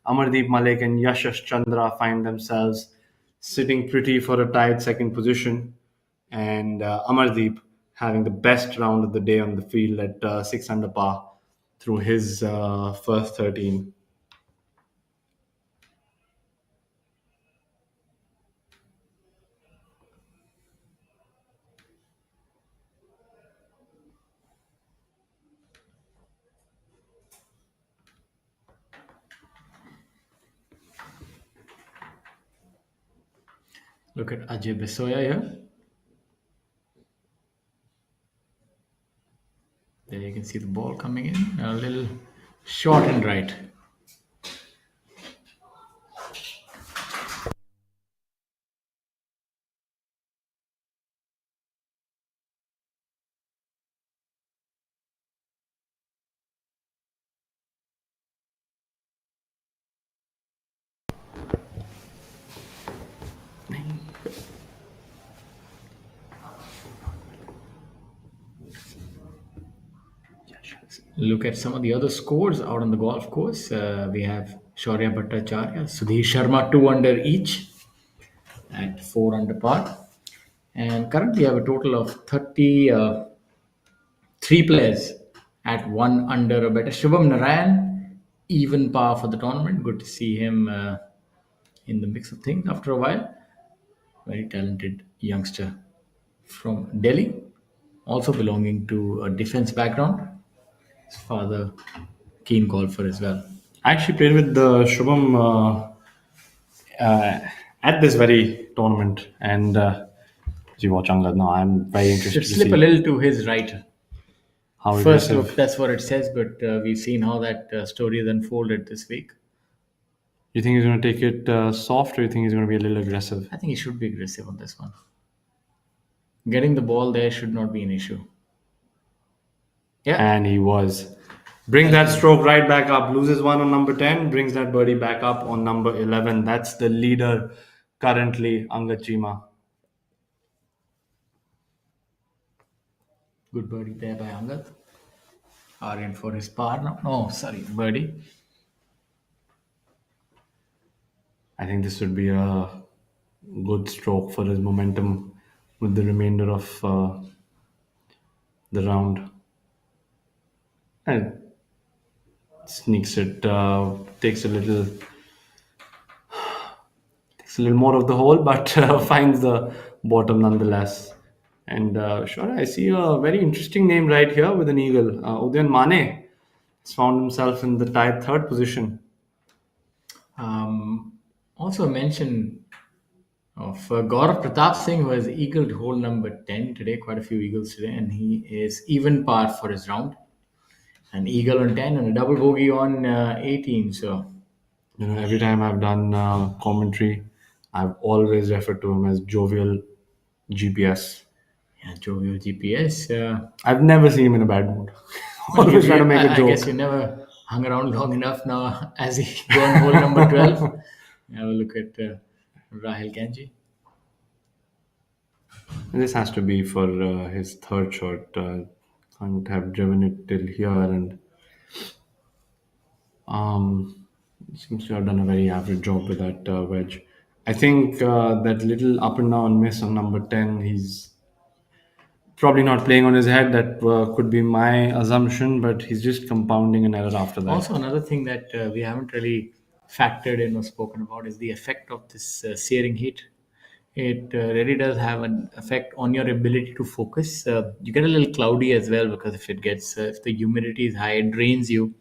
Amardeep Malik and Yashash Chandra find themselves sitting pretty for a tied second position, and Amardeep having the best round of the day on the field at 6 under par. through his first 13. Look at Ajay Bisoya here. There you can see the ball coming in, a little short and right. Look at some of the other scores out on the golf course. We have Shaurya Bhattacharya, Sudhir Sharma, 2 under each at 4 under par. And currently, we have a total of 33 players at 1 under or better. Shubham Narayan, even par for the tournament. Good to see him in the mix of things after a while. Very talented youngster from Delhi, also belonging to a defense background. His father, keen golfer as well. I actually played with the Shubham at this very tournament, and you watch Angad now. I'm very interested Should to slip see a little to his right. how First aggressive. look, that's what it says, but we've seen how that story is unfolded this week. You think he's going to take it soft, or you think he's going to be a little aggressive? I think he should be aggressive on this one. Getting the ball there should not be an issue. Yeah. And he was. Brings that stroke right back up. Loses one on number 10. Brings that birdie back up on number 11. That's the leader currently, Angad Chima. Good birdie there by Angad. Aryan for his par now. No, sorry, birdie. I think this would be a good stroke for his momentum with the remainder of the round. And sneaks it, takes a little more of the hole, but finds the bottom nonetheless. And sure, I see a very interesting name right here with an eagle. Udyan Mane has found himself in the tied third position. Also a mention of Gaurav Pratap Singh, who has eagled hole number 10 today, quite a few eagles today, and he is even par for his round. An eagle on 10 and a double bogey on 18. So, Every time I've done commentary, I've always referred to him as Jovial GPS. yeah, jovial GPS. I've never seen him in a bad mood. Always trying to make a I joke. guess you never hung around long enough now as he go on hole number 12. Have a look at Rahil Kanji. This has to be for his third shot. Can't have driven it till here, and seems to have done a very average job with that wedge. I think that little up and down miss on number 10, he's probably not playing on his head. That could be my assumption, but he's just compounding an error after that. Also, another thing that we haven't really factored in or spoken about is the effect of this searing heat. It really does have an effect on your ability to focus. You get a little cloudy as well because if the humidity is high, it drains you,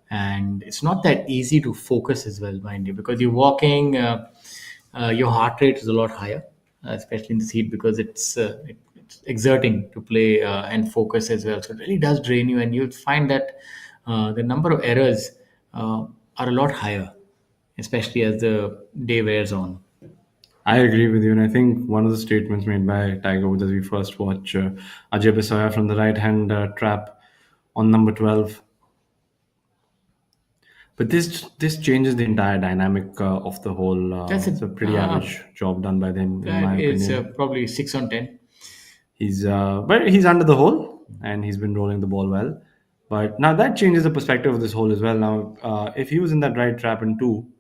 and it's not that easy to focus as well, mind you, because you're walking. Your heart rate is a lot higher, especially in this heat, because it's exerting to play and focus as well. So it really does drain you, and you'll find that the number of errors are a lot higher, especially as the day wears on. I agree with you, and I think one of the statements made by Tiger Woods as we first watch Ajay Bisoya from the right-hand trap on number 12. But this changes the entire dynamic of the whole. It's a pretty average job done by them, in my It's opinion. probably 6 on 10. But he's under the hole, and he's been rolling the ball well. But now that changes the perspective of this hole as well. Now, if he was in that right trap in 2,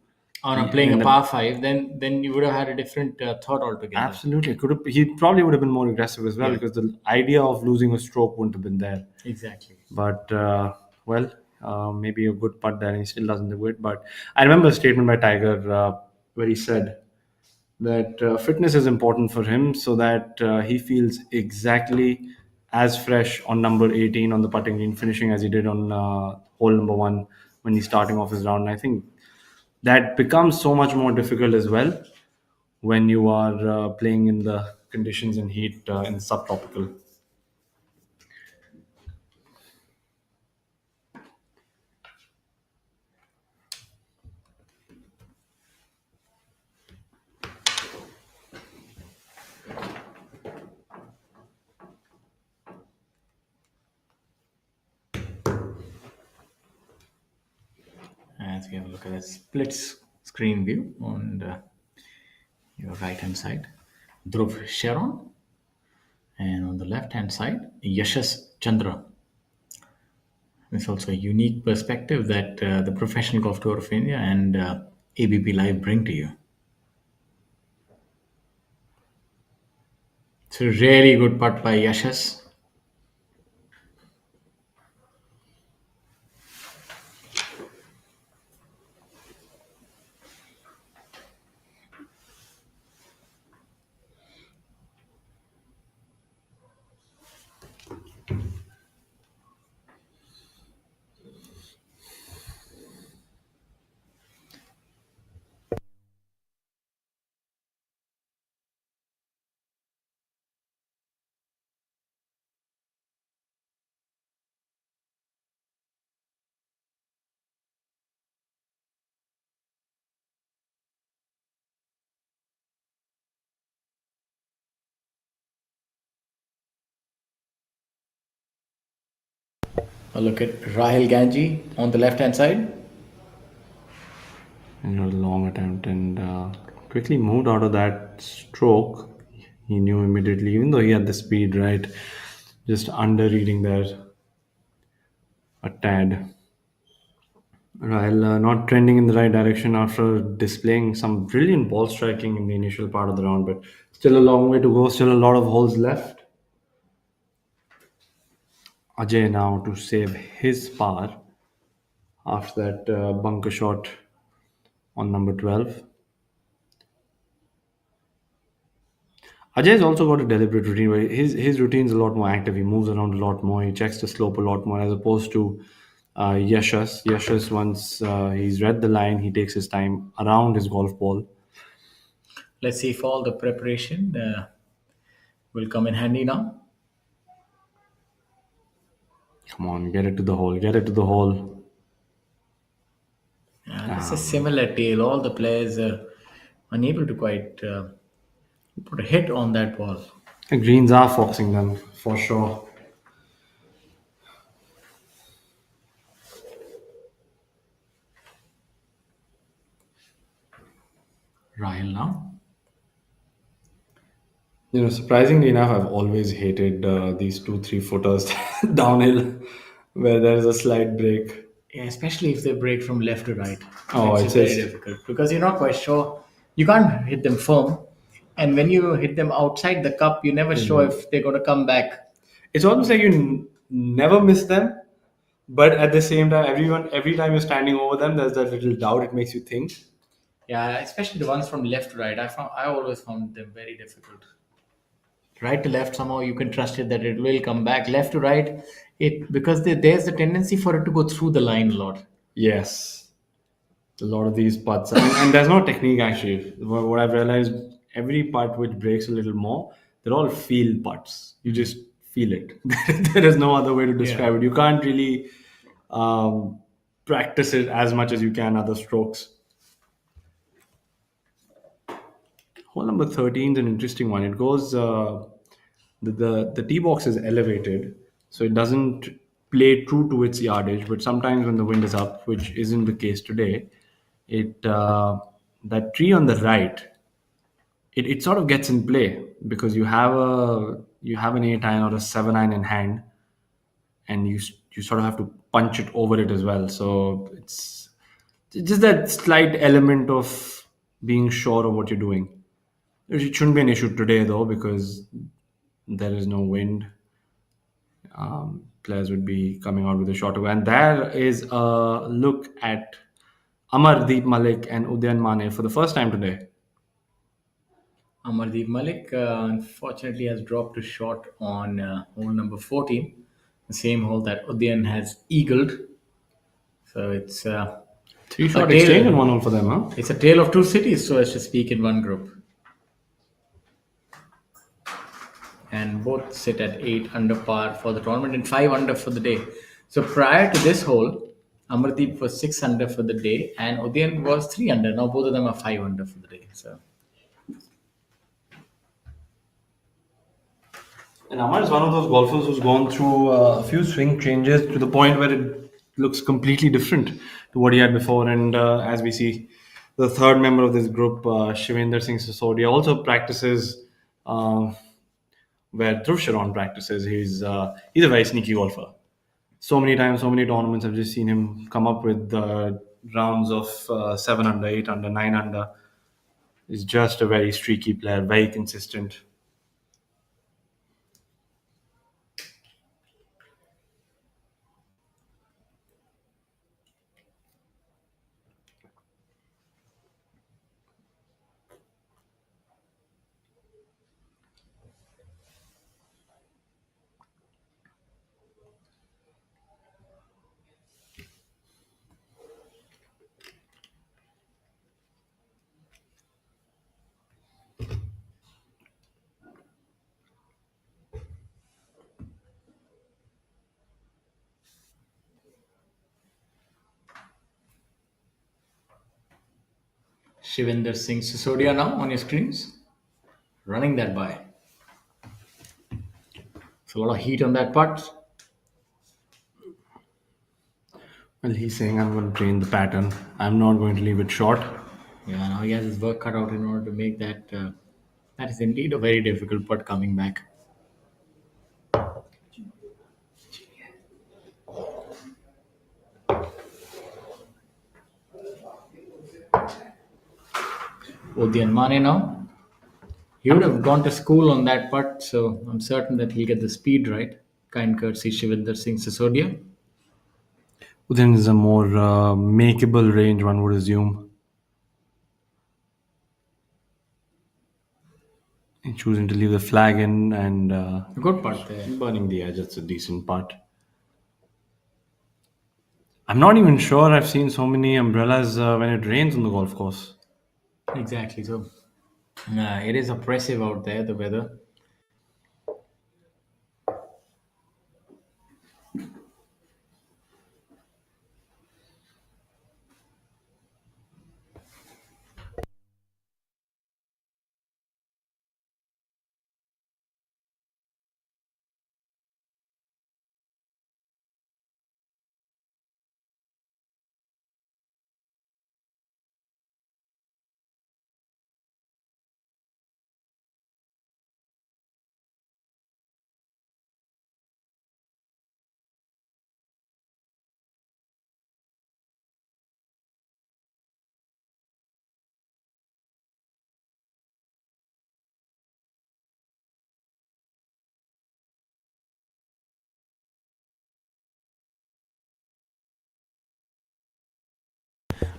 Playing a par 5, then you would have had a different thought altogether. absolutely, he probably would have been more aggressive as well, because the idea of losing a stroke wouldn't have been there. Exactly. But well, Maybe a good putt there, and he still doesn't do it. But I remember a statement by Tiger where he said that fitness is important for him so that he feels exactly as fresh on number 18 on the putting green, finishing as he did on hole number 1 when he's starting off his round. And I think that becomes so much more difficult as well when you are playing in the conditions and heat in subtropical. Let's have a look at a split screen view on your right hand side. Dhruv Sharon, and on the left hand side, Yashas Chandra. It's also a unique perspective that the Professional Golf Tour of India and ABP Live bring to you. It's a really good putt by Yashas. A look at Rahil Ganji on the left hand side. And a long attempt, and quickly moved out of that stroke. He knew immediately, even though he had the speed, right? Just under reading there a tad. While not trending in the right direction after displaying some brilliant ball striking in the initial part of the round, but still a long way to go, still a lot of holes left. Ajay now to save his par after that bunker shot on number 12. Ajay's also got a deliberate routine where his routine's a lot more active. He moves around a lot more. He checks the slope a lot more as opposed to Yashas. Yashas, once he's read the line, he takes his time around his golf ball. Let's see if all the preparation will come in handy now. Come on, get it to the hole. Get it to the hole. It's a similar tale. All the players are unable to quite put a hit on that ball. The greens are forcing them for sure. Rahil now. You know, surprisingly enough, I've always hated these 2-3 footers downhill where there's a slight break. Yeah, especially if they break from left to right. Oh, Makes it's it very just- difficult because you're not quite sure. You can't hit them firm. And when you hit them outside the cup, you're never sure if they're going to come back. It's almost like you never miss them, but at the same time, every time you're standing over them, there's that little doubt. It makes you think. Yeah, especially the ones from left to right. I always found them very difficult. Right to left, somehow you can trust it that it will come back. Left to right, because there's a tendency for it to go through the line a lot. Yes, a lot of these putts, and there's no technique actually. What I've realized, every putt which breaks a little more, they're all feel putts. You just feel it. There is no other way to describe it. You can't really practice it as much as you can other strokes. Hole number 13 is an interesting one. It goes the tee box is elevated, so it doesn't play true to its yardage. But sometimes when the wind is up, which isn't the case today, it that tree on the right, it sort of gets in play because you have an 8 iron or a 7 iron in hand, and you sort of have to punch it over it as well. So it's just that slight element of being sure of what you're doing. It shouldn't be an issue today though because there is no wind. players would be coming out with a shot. And there is a look at Amardeep Malik and Udyan Mane for the first time today. Amardeep Malik unfortunately has dropped a shot on hole number 14, the same hole that Udyan has eagled. So it's Three-shot a tale. exchange in one hole for them, huh? It's a tale of two cities, so as to speak, in one group. And both sit at 8 under par for the tournament and 5 under for the day. So prior to this hole, Amardeep was 6 under for the day and Udyan was 3 under. Now both of them are 5 under for the day. So And Amar is one of those golfers who's gone through a few swing changes to the point where it looks completely different to what he had before. And as we see, the third member of this group, Shivendra Singh Sisodia, also practices where Dhruv Sharon practices. He's a very sneaky golfer. So many times, so many tournaments, I've just seen him come up with rounds of 7 under, 8 under, 9 under. He's just a very streaky player, very consistent. Shivendra Singh Sisodia now on your screens. Running that by. It's a lot of heat on that putt. Well, he's saying, I'm going to train the pattern. I'm not going to leave it short. Yeah, now he has his work cut out in order to make that. That is indeed a very difficult putt coming back. Udyan Mane now. He would have gone to school on that putt, so I'm certain that he'll get the speed right. Kind courtesy Shivendra Singh Sisodia. Then is a more makeable range, one would assume. And choosing to leave the flag in and A good putt there. burning the edge. That's a decent putt. I'm not even sure I've seen so many umbrellas when it rains on the golf course. Exactly. So it is oppressive out there, the weather.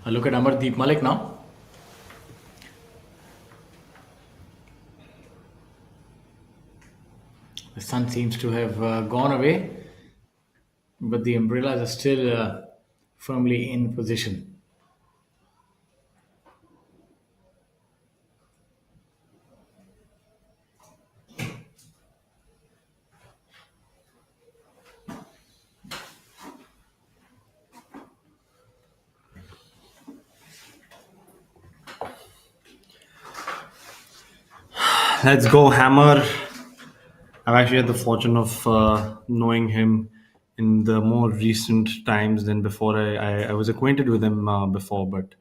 Look at Amardeep Malik now. The sun seems to have gone away, but the umbrellas are still firmly in position. Let's go, Hammer. I've actually had the fortune of knowing him in the more recent times than before. I was acquainted with him before, but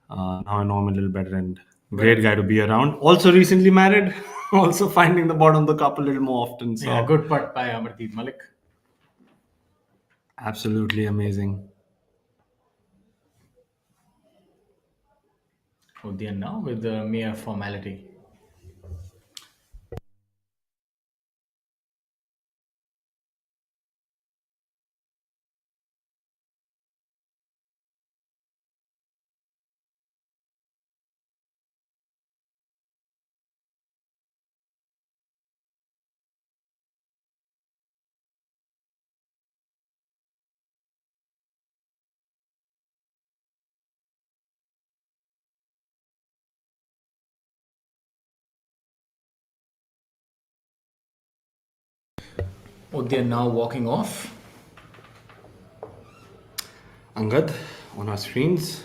now I know him a little better and great guy to be around. Also recently married, also finding the bottom of the cup a little more often. So Yeah, good putt by Amardeep Malik. absolutely amazing. Udyan now with the mere formality. Udyan now walking off. Angad on our screens.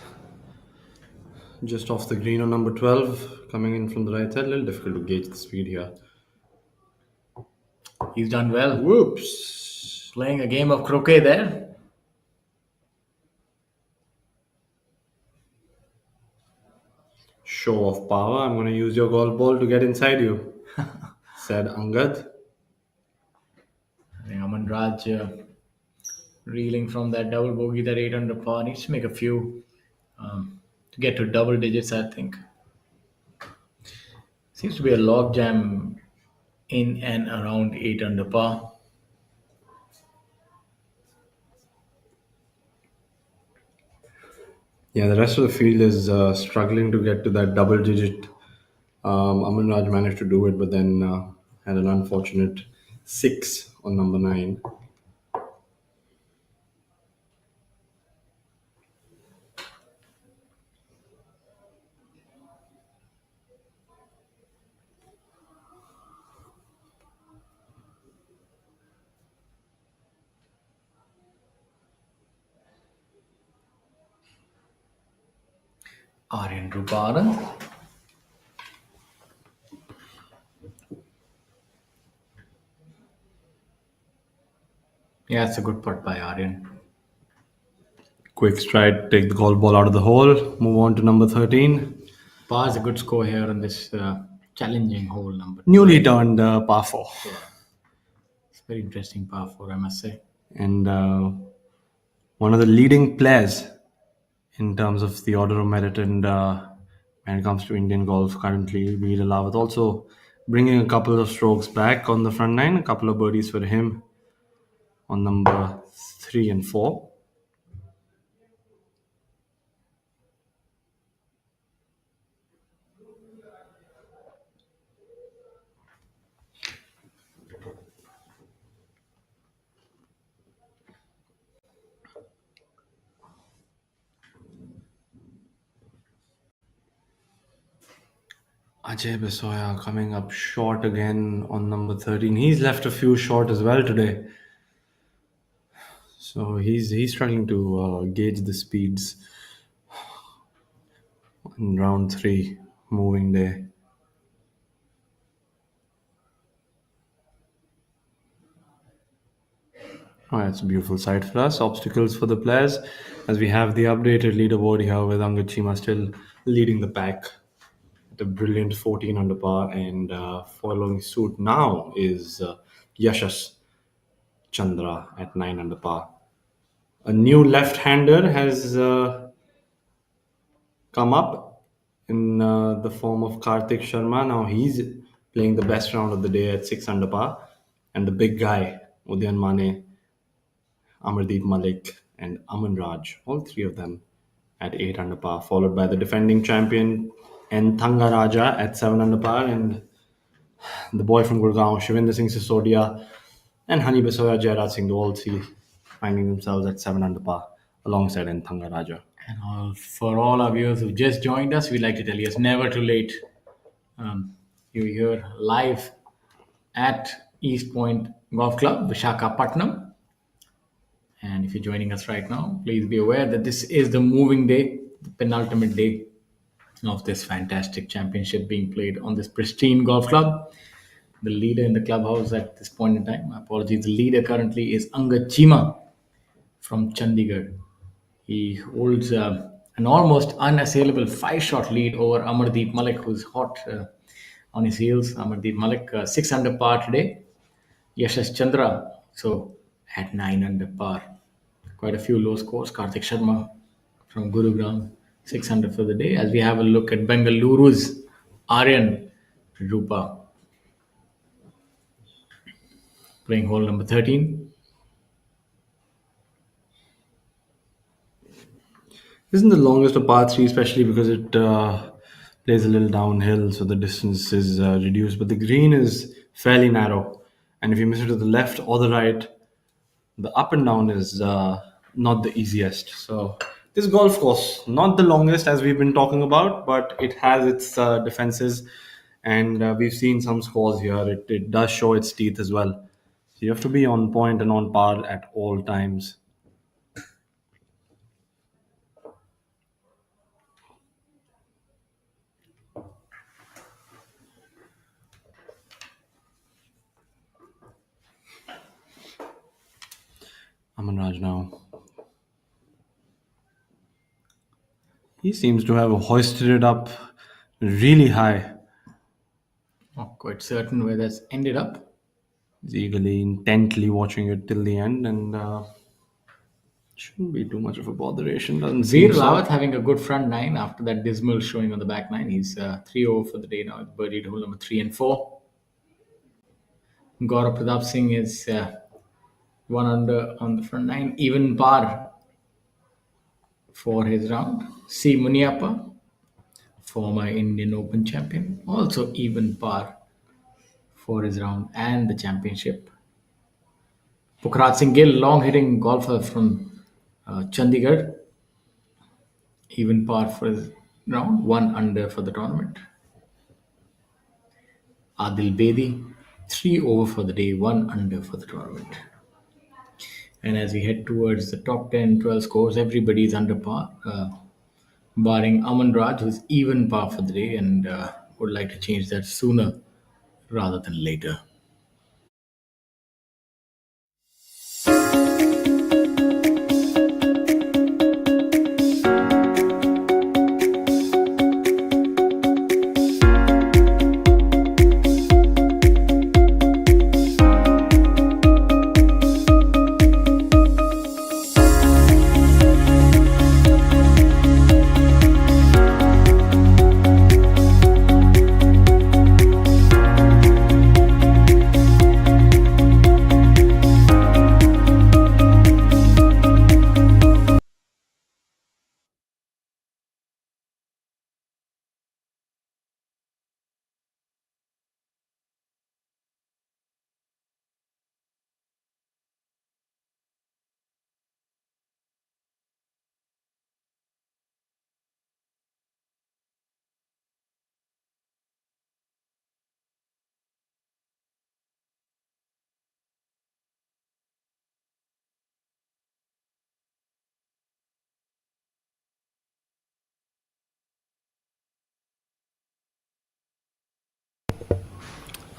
Just off the green on number 12, coming in from the right side. A little difficult to gauge the speed here. He's done well. Whoops. Playing a game of croquet there. Show of power. I'm going to use your golf ball to get inside you, said Angad. I think Aman Raj reeling from that double bogey, that 8 under par. Needs to make a few to get to double digits, I think. Seems to be a log jam in and around 8 under par. Yeah, the rest of the field is struggling to get to that double digit. Aman Raj managed to do it, but then had an unfortunate 6 on number 9. Aryan Ruparan. Yeah, it's a good putt by Aryan. Quick stride, take the golf ball out of the hole, move on to number 13. Par is a good score here on this challenging hole number. Newly turned par 4. It's very interesting par 4, I must say. And one of the leading players in terms of the order of merit and when it comes to Indian golf currently, Veer Lawat also bringing a couple of strokes back on the front nine, a couple of birdies for him on number 3 and 4. Ajay Besoya coming up short again on number 13. He's left a few short as well today. So he's struggling to gauge the speeds in round 3, moving day. Oh, that's a beautiful sight for us. Obstacles for the players as we have the updated leaderboard here with Angad Chima still leading the pack. A brilliant 14 under par, and following suit now is Yashas Chandra at 9 under par. A new left-hander has come up in the form of Karthik Sharma. Now he's playing the best round of the day at 6 under par, and the big guy Udyan Mane, Amardeep Malik, and Aman Raj, all three of them at 8 under par, followed by the defending champion and Thanga Raja at 7 under par, and the boy from Gurgaon, Shivinder Singh Sisodia, and Hani Besoya, Jairaj Singh, all three finding themselves at 7 under par alongside Thanga Raja. And for all our viewers who just joined us, we'd like to tell you it's never too late. You're here live at East Point Golf Club, Visakhapatnam. And if you're joining us right now, please be aware that this is the moving day, the penultimate day of this fantastic championship being played on this pristine golf club. The leader in the clubhouse at this point in time, my apologies, the leader currently is Angad Chima from Chandigarh. He holds an almost unassailable 5-shot lead over Amardeep Malik, who's hot on his heels. Amardeep Malik, 6 under par today. Yashas Chandra, so at 9 under par. Quite a few low scores. Karthik Sharma from Gurugram, 6 under for the day. As we have a look at Bengaluru's Aryan Rupa playing hole number 13. Isn't the longest a par 3, especially because it plays a little downhill, so the distance is reduced. But the green is fairly narrow, and if you miss it to the left or the right, the up and down is not the easiest. So this golf course, not the longest as we've been talking about, but it has its defenses, and we've seen some scores here. It does show its teeth as well. So you have to be on point and on par at all times. Aman Raj now. He seems to have hoisted it up really high. Not quite certain where that's ended up. He's eagerly, intently watching it till the end, and shouldn't be too much of a botheration. Doesn't seem Veer so. Rawat having a good front nine after that dismal showing on the back nine. He's 3 over for the day now. Birdied hole number 3 and 4. Gaurav Pratap Singh is 1 under on the front nine. Even par for his round. C. Muniappa, former Indian Open champion, also even par for his round and the championship. Pukrat Singh Gill, long hitting golfer from Chandigarh, even par for his round, 1 under for the tournament. Adil Bedi, 3 over for the day, 1 under for the tournament. And as we head towards the top 10, 12 scores, everybody is under par, barring Aman Raj, who's even par for the day and would like to change that sooner rather than later.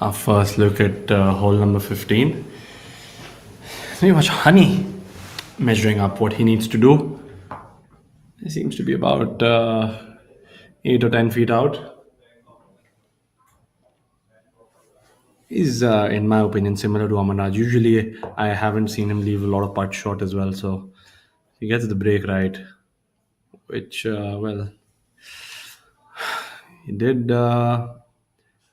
Our first look at hole number 15. So you watch Honey measuring up what he needs to do. He seems to be about 8 or 10 feet out. He's, in my opinion, similar to Amarnaj. Usually, I haven't seen him leave a lot of putt short as well. So he gets the break right, which, well, he did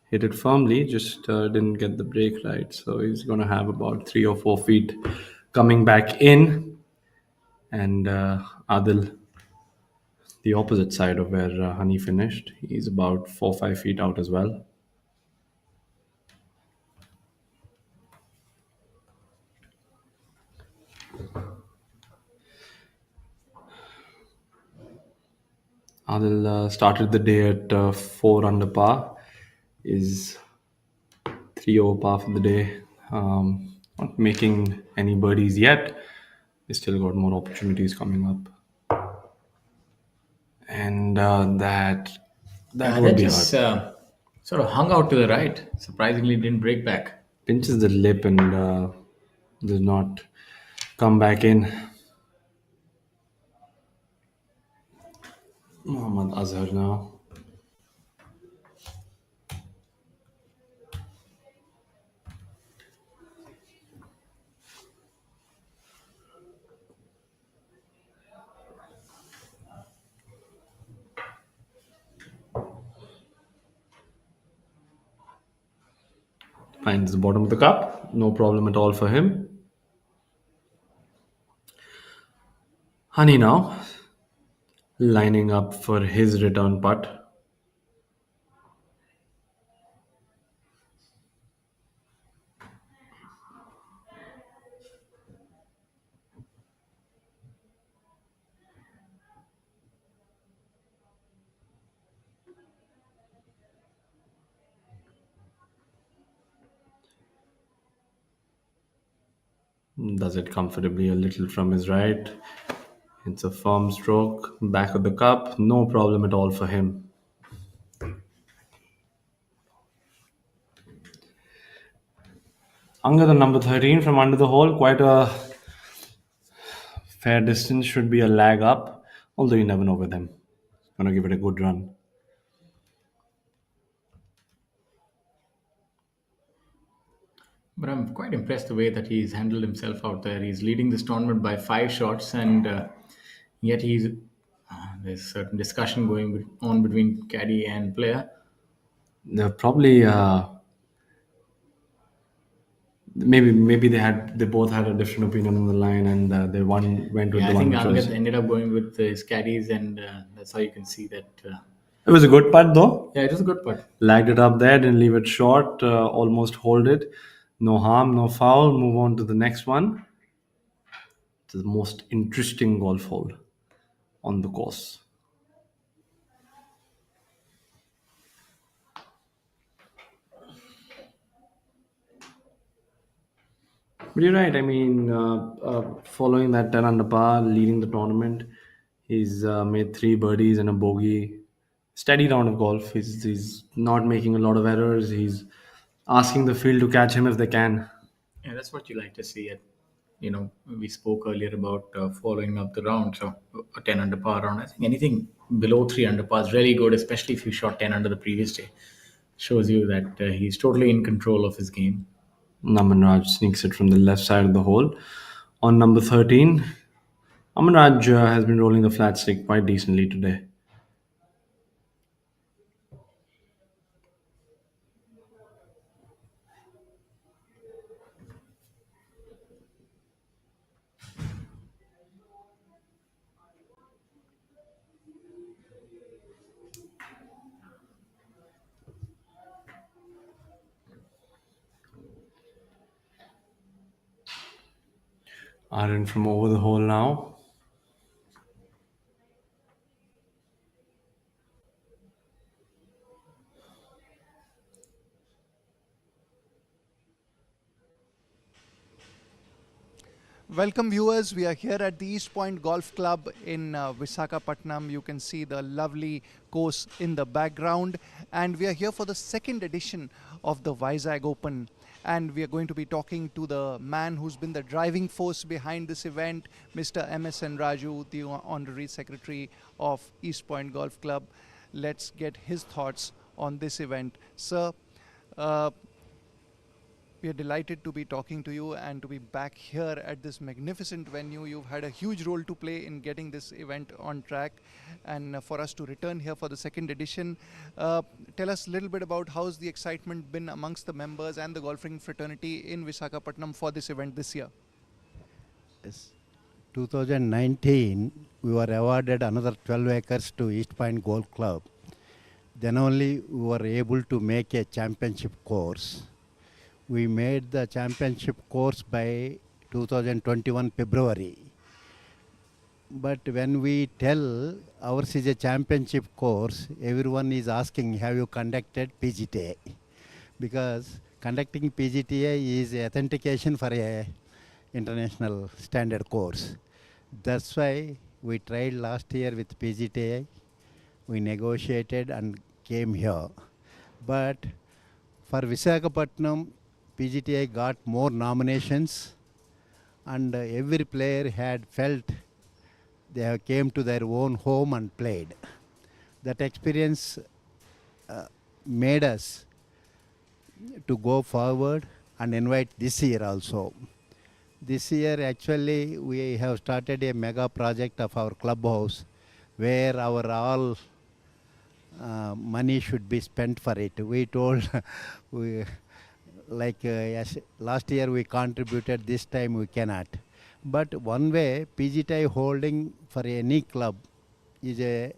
hit it firmly, just didn't get the break right. So he's going to have about 3 or 4 feet coming back in. And Adil, the opposite side of where Honey finished, he's about 4 or 5 feet out as well. Adil started the day at 4 under par, is 3 over par for the day. Not making any birdies yet. He's still got more opportunities coming up, and that would be just hard. sort of hung out to the right. Surprisingly, didn't break back. Pinches the lip and does not come back in. Mohammad Azhar now. Finds the bottom of the cup. No problem at all for him. Honey now lining up for his return putt. Does it comfortably a little from his right. It's a firm stroke. Back of the cup. No problem at all for him. Anga, the number 13 from under the hole. Quite a fair distance. Should be a lag up. Although you never know with him. Gonna give it a good run. But I'm quite impressed the way that he's handled himself out there. He's leading this tournament by 5 shots, and yet there's certain discussion going on between caddy and player. They're probably maybe they both had a different opinion on the line, and they one went with Yeah, the I one think which was. Angad ended up going with his caddies, and that's how you can see that. It was a good putt though. Yeah, it was a good putt. Lagged it up there, didn't leave it short. Almost hold it. No harm, no foul. Move on to the next one. It's the most interesting golf hole on the course. But you're right. I mean, following that 10 under par, leading the tournament, he's made 3 birdies and a bogey. Steady round of golf. He's not making a lot of errors. He's asking the field to catch him if they can. Yeah, that's what you like to see. We spoke earlier about following up the round. So a 10 under par round. I think anything below 3 under par is really good, especially if you shot 10 under the previous day. Shows you that he's totally in control of his game. Naman Raj sneaks it from the left side of the hole. On number 13, Naman Raj has been rolling the flat stick quite decently today. Aaron from over the hole now. Welcome viewers, we are here at the East Point Golf Club in Visakhapatnam. You can see the lovely course in the background, and we are here for the second edition of the Vizag Open, and we are going to be talking to the man who's been the driving force behind this event, Mr. M.S.N. Raju, the Honorary Secretary of East Point Golf Club. Let's get his thoughts on this event. Sir, we are delighted to be talking to you and to be back here at this magnificent venue. You've had a huge role to play in getting this event on track, and for us to return here for the second edition. Tell us a little bit about how's the excitement been amongst the members and the golfing fraternity in Visakhapatnam for this event this year. Yes. 2019, we were awarded another 12 acres to East Point Golf Club. Then only we were able to make a championship course. We made the championship course by 2021 February. But when we tell ours is a championship course, everyone is asking, have you conducted PGTA? Because conducting PGTA is authentication for a international standard course. That's why we tried last year with PGTA. We negotiated and came here. But for Visakhapatnam, PGTA got more nominations, and every player had felt they have came to their own home and played. That experience made us to go forward and invite this year also. This year actually we have started a mega project of our clubhouse where our all money should be spent for it. We told yes, last year we contributed, this time we cannot. But one way PGTI holding for any club is a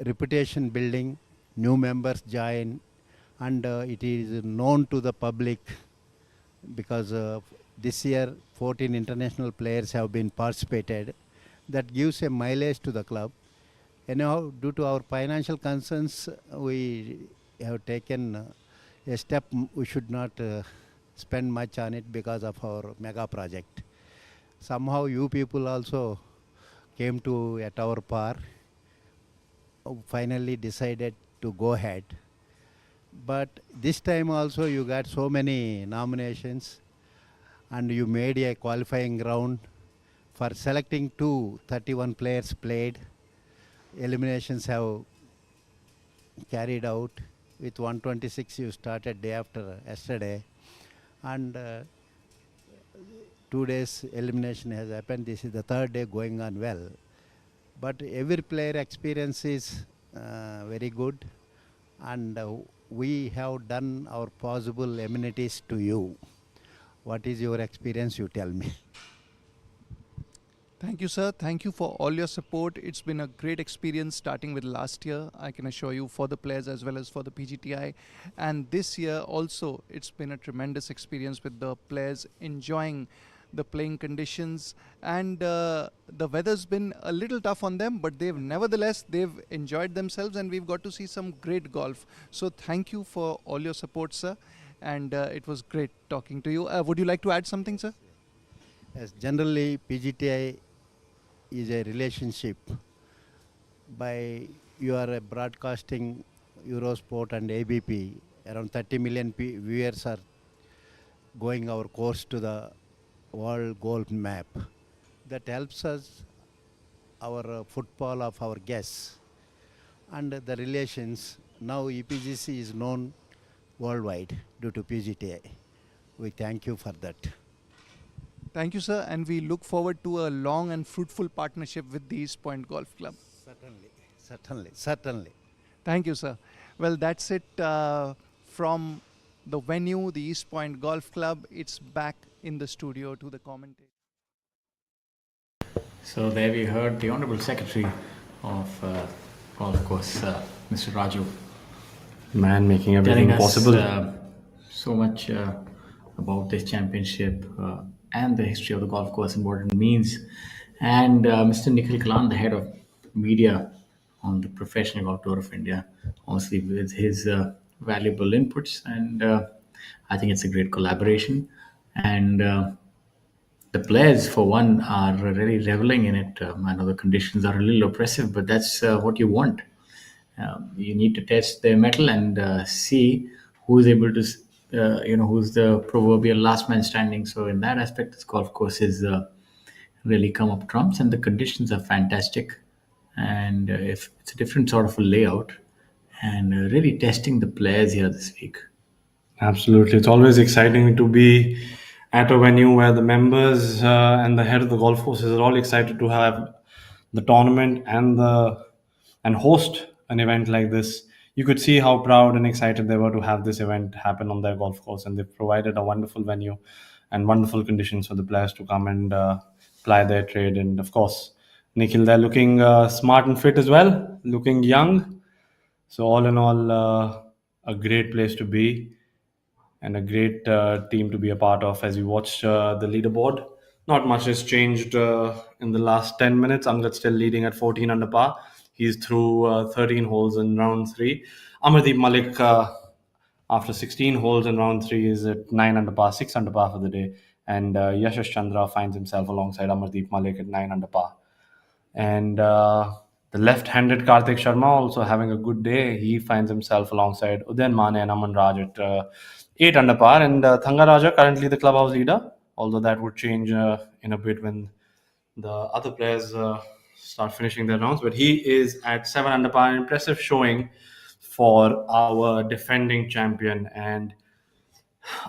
reputation building, new members join, and it is known to the public because this year 14 international players have been participated. That gives a mileage to the club. Anyhow, due to our financial concerns, we have taken a step. We should not spend much on it because of our mega project. Somehow you people also came to at our par, finally decided to go ahead. But this time also you got so many nominations and you made a qualifying round for selecting 31 players played. Eliminations have carried out. With 126 you started day after yesterday, and 2 days elimination has happened. This is the third day going on well. But every player experience is very good, and we have done our possible amenities to you. What is your experience? You tell me. Thank you, sir. Thank you for all your support. It's been a great experience starting with last year, I can assure you, for the players as well as for the PGTI. And this year also, it's been a tremendous experience with the players enjoying the playing conditions. And the weather's been a little tough on them, but they've enjoyed themselves, and we've got to see some great golf. So thank you for all your support, sir. And it was great talking to you. Would you like to add something, sir? Yes, generally PGTI is a relationship. By you are broadcasting Eurosport and ABP, around 30 million viewers are going our course to the world golf map. That helps us, our football of our guests and the relations. Now EPGC is known worldwide due to PGTI. We thank you for that. Thank you, sir, and we look forward to a long and fruitful partnership with the East Point Golf Club. Certainly. Thank you, sir. Well, that's it from the venue, the East Point Golf Club. It's back in the studio to the commentator. So there we heard the Honorable Secretary of Golf Course, Mr. Raju. Man making everything telling us, possible. So much about this championship and the history of the golf course and what it means. And Mr. Nikhil Kalan, the head of media on the Professional Golf Tour of India, obviously with his valuable inputs. And I think it's a great collaboration. And the players, for one, are really reveling in it. I know the conditions are a little oppressive, but that's what you want. You need to test their mettle and see who's able to, who's the proverbial last man standing. So in that aspect, this golf course is really come up trumps, and the conditions are fantastic. And if it's a different sort of a layout, and really testing the players here this week. Absolutely. It's always exciting to be at a venue where the members and the head of the golf courses are all excited to have the tournament and host an event like this. You could see how proud and excited they were to have this event happen on their golf course, and they've provided a wonderful venue and wonderful conditions for the players to come and ply their trade. And of course, Nikhil, they're looking smart and fit as well, looking young. So all in all, a great place to be and a great team to be a part of. As we watch the leaderboard, not much has changed in the last 10 minutes. Angad's still leading at 14 under par. He's through 13 holes in round 3. Amardeep Malik, after 16 holes in round 3, is at 9 under par, 6 under par for the day. And Yashash Chandra finds himself alongside Amardeep Malik at 9 under par. And the left-handed Karthik Sharma also having a good day. He finds himself alongside Udayan Mane and Aman Raj at 8 under par. And Thanga Raja, currently the clubhouse leader, although that would change in a bit when the other players start finishing their rounds. But he is at 7 under par, an impressive showing for our defending champion. And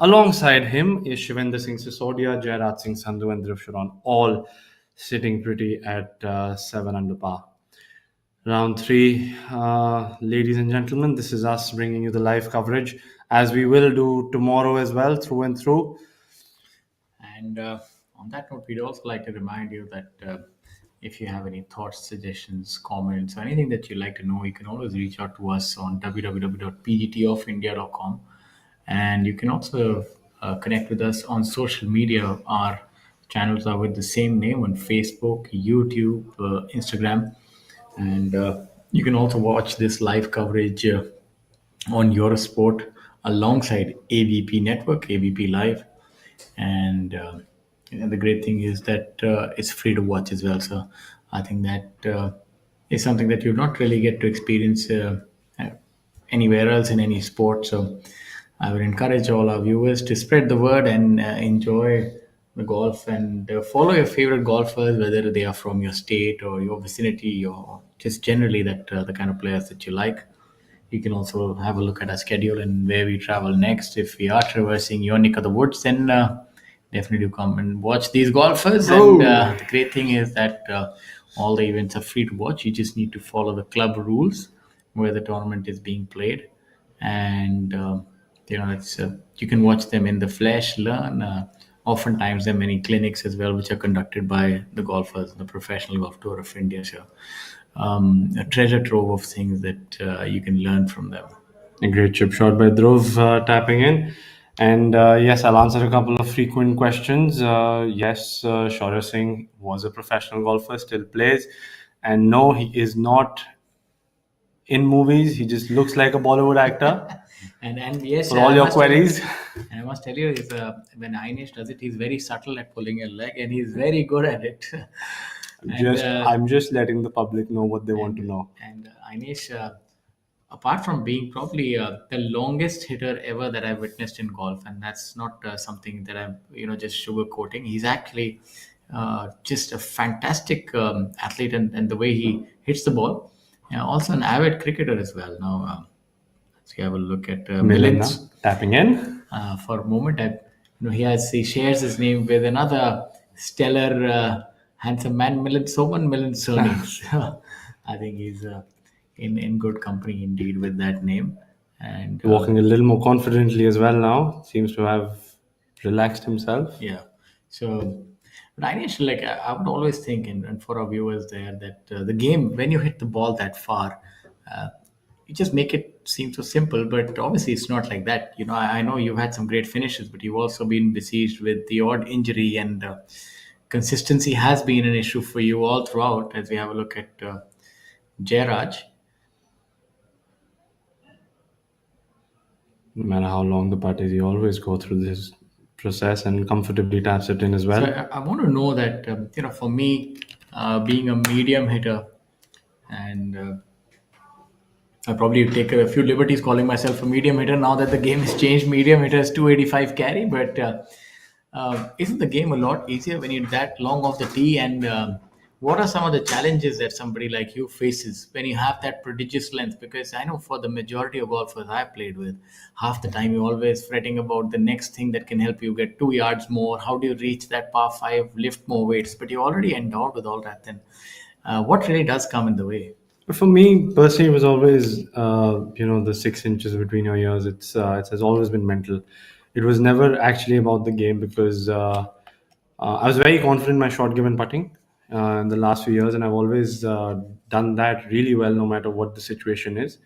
alongside him is Shivendra Singh Sisodia, Jairaj Singh Sandhu and Dhruv Sharon, all sitting pretty at 7 under par. Round 3, ladies and gentlemen, this is us bringing you the live coverage, as we will do tomorrow as well, through and through. And on that note, we'd also like to remind you that if you have any thoughts, suggestions, comments, or anything that you'd like to know, you can always reach out to us on www.pgtofindia.com. And you can also connect with us on social media. Our channels are with the same name on Facebook, YouTube, Instagram. And you can also watch this live coverage on Eurosport alongside ABP Network, ABP Live. And And the great thing is that it's free to watch as well. So I think that is something that you not really get to experience uh, anywhere else in any sport. So I would encourage all our viewers to spread the word and enjoy the golf and follow your favorite golfers, whether they are from your state or your vicinity or just generally that the kind of players that you like. You can also have a look at our schedule and where we travel next. If we are traversing your neck of the woods, then definitely do come and watch these golfers. And the great thing is that all the events are free to watch. You just need to follow the club rules where the tournament is being played, and it's you can watch them in the flesh, learn. Oftentimes, there are many clinics as well, which are conducted by the golfers, the Professional Golf Tour of India. So, a treasure trove of things that you can learn from them. A great chip shot by Dhruv tapping in. And yes, I'll answer a couple of frequent questions. Yes, Shaurya Singh was a professional golfer, still plays. And no, he is not in movies. He just looks like a Bollywood actor. And yes, For all your queries. And I must tell you, is when Ainesh does it, he's very subtle at pulling your leg, and he's very good at it. I'm just letting the public know what they want to know. And Ainesh, apart from being probably the longest hitter ever that I've witnessed in golf, and that's not something that I'm just sugarcoating. He's actually just a fantastic athlete, and the way he hits the ball. Also an avid cricketer as well. Now let's have a look at Milena tapping in. For a moment. He shares his name with another stellar, handsome man, Milan Soni. So I think he's in good company indeed with that name. And Walking a little more confidently as well now. Seems to have relaxed himself. Yeah. So, but Anish, like I would always think, and for our viewers there, that the game, when you hit the ball that far, you just make it seem so simple. But obviously, it's not like that. I know you've had some great finishes, but you've also been besieged with the odd injury, and consistency has been an issue for you all throughout. As we have a look at Jairaj. No matter how long the putt is, you always go through this process and comfortably taps it in as well. So I want to know that, for me, being a medium hitter, and I probably take a few liberties calling myself a medium hitter now that the game has changed. Medium hitter is 285 carry, but isn't the game a lot easier when you're that long off the tee? And what are some of the challenges that somebody like you faces when you have that prodigious length? Because I know for the majority of golfers I've played with, half the time you're always fretting about the next thing that can help you get 2 yards more. How do you reach that par 5, lift more weights? But you're already endowed with all that. Then what really does come in the way? But for me personally, it was always, the 6 inches between your ears. It has always been mental. It was never actually about the game because I was very confident in my short game and putting in the last few years, and I've always done that really well, no matter what the situation is.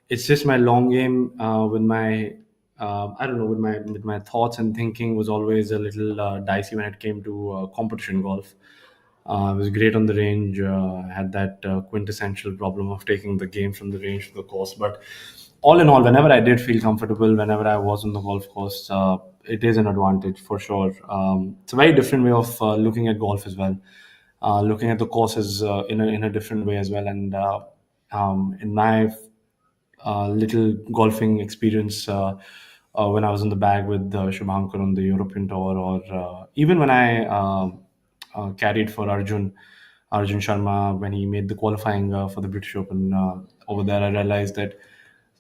It's just my long game with my I don't know, with my thoughts and thinking was always a little dicey when it came to competition golf. I was great on the range. I had that quintessential problem of taking the game from the range to the course. But all in all, whenever I did feel comfortable, whenever I was on the golf course, it is an advantage for sure. It's a very different way of looking at golf as well. Looking at the courses in a different way as well. And in my little golfing experience when I was in the bag with Shubhankar on the European tour, or even when I carried for Arjun Sharma when he made the qualifying for the British Open. Over there, I realized that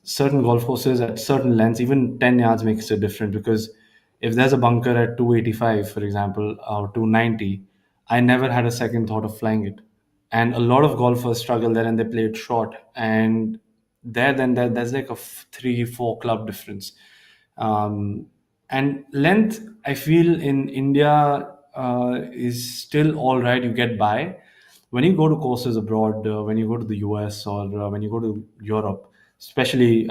certain golf courses at certain lengths, even 10 yards makes a difference, because if there's a bunker at 285, for example, or 290, I never had a second thought of flying it. And a lot of golfers struggle there and they play it short. And there's like a 3-4 club difference. And length, I feel in India is still all right. You get by. When you go to courses abroad, when you go to the US, or when you go to Europe, especially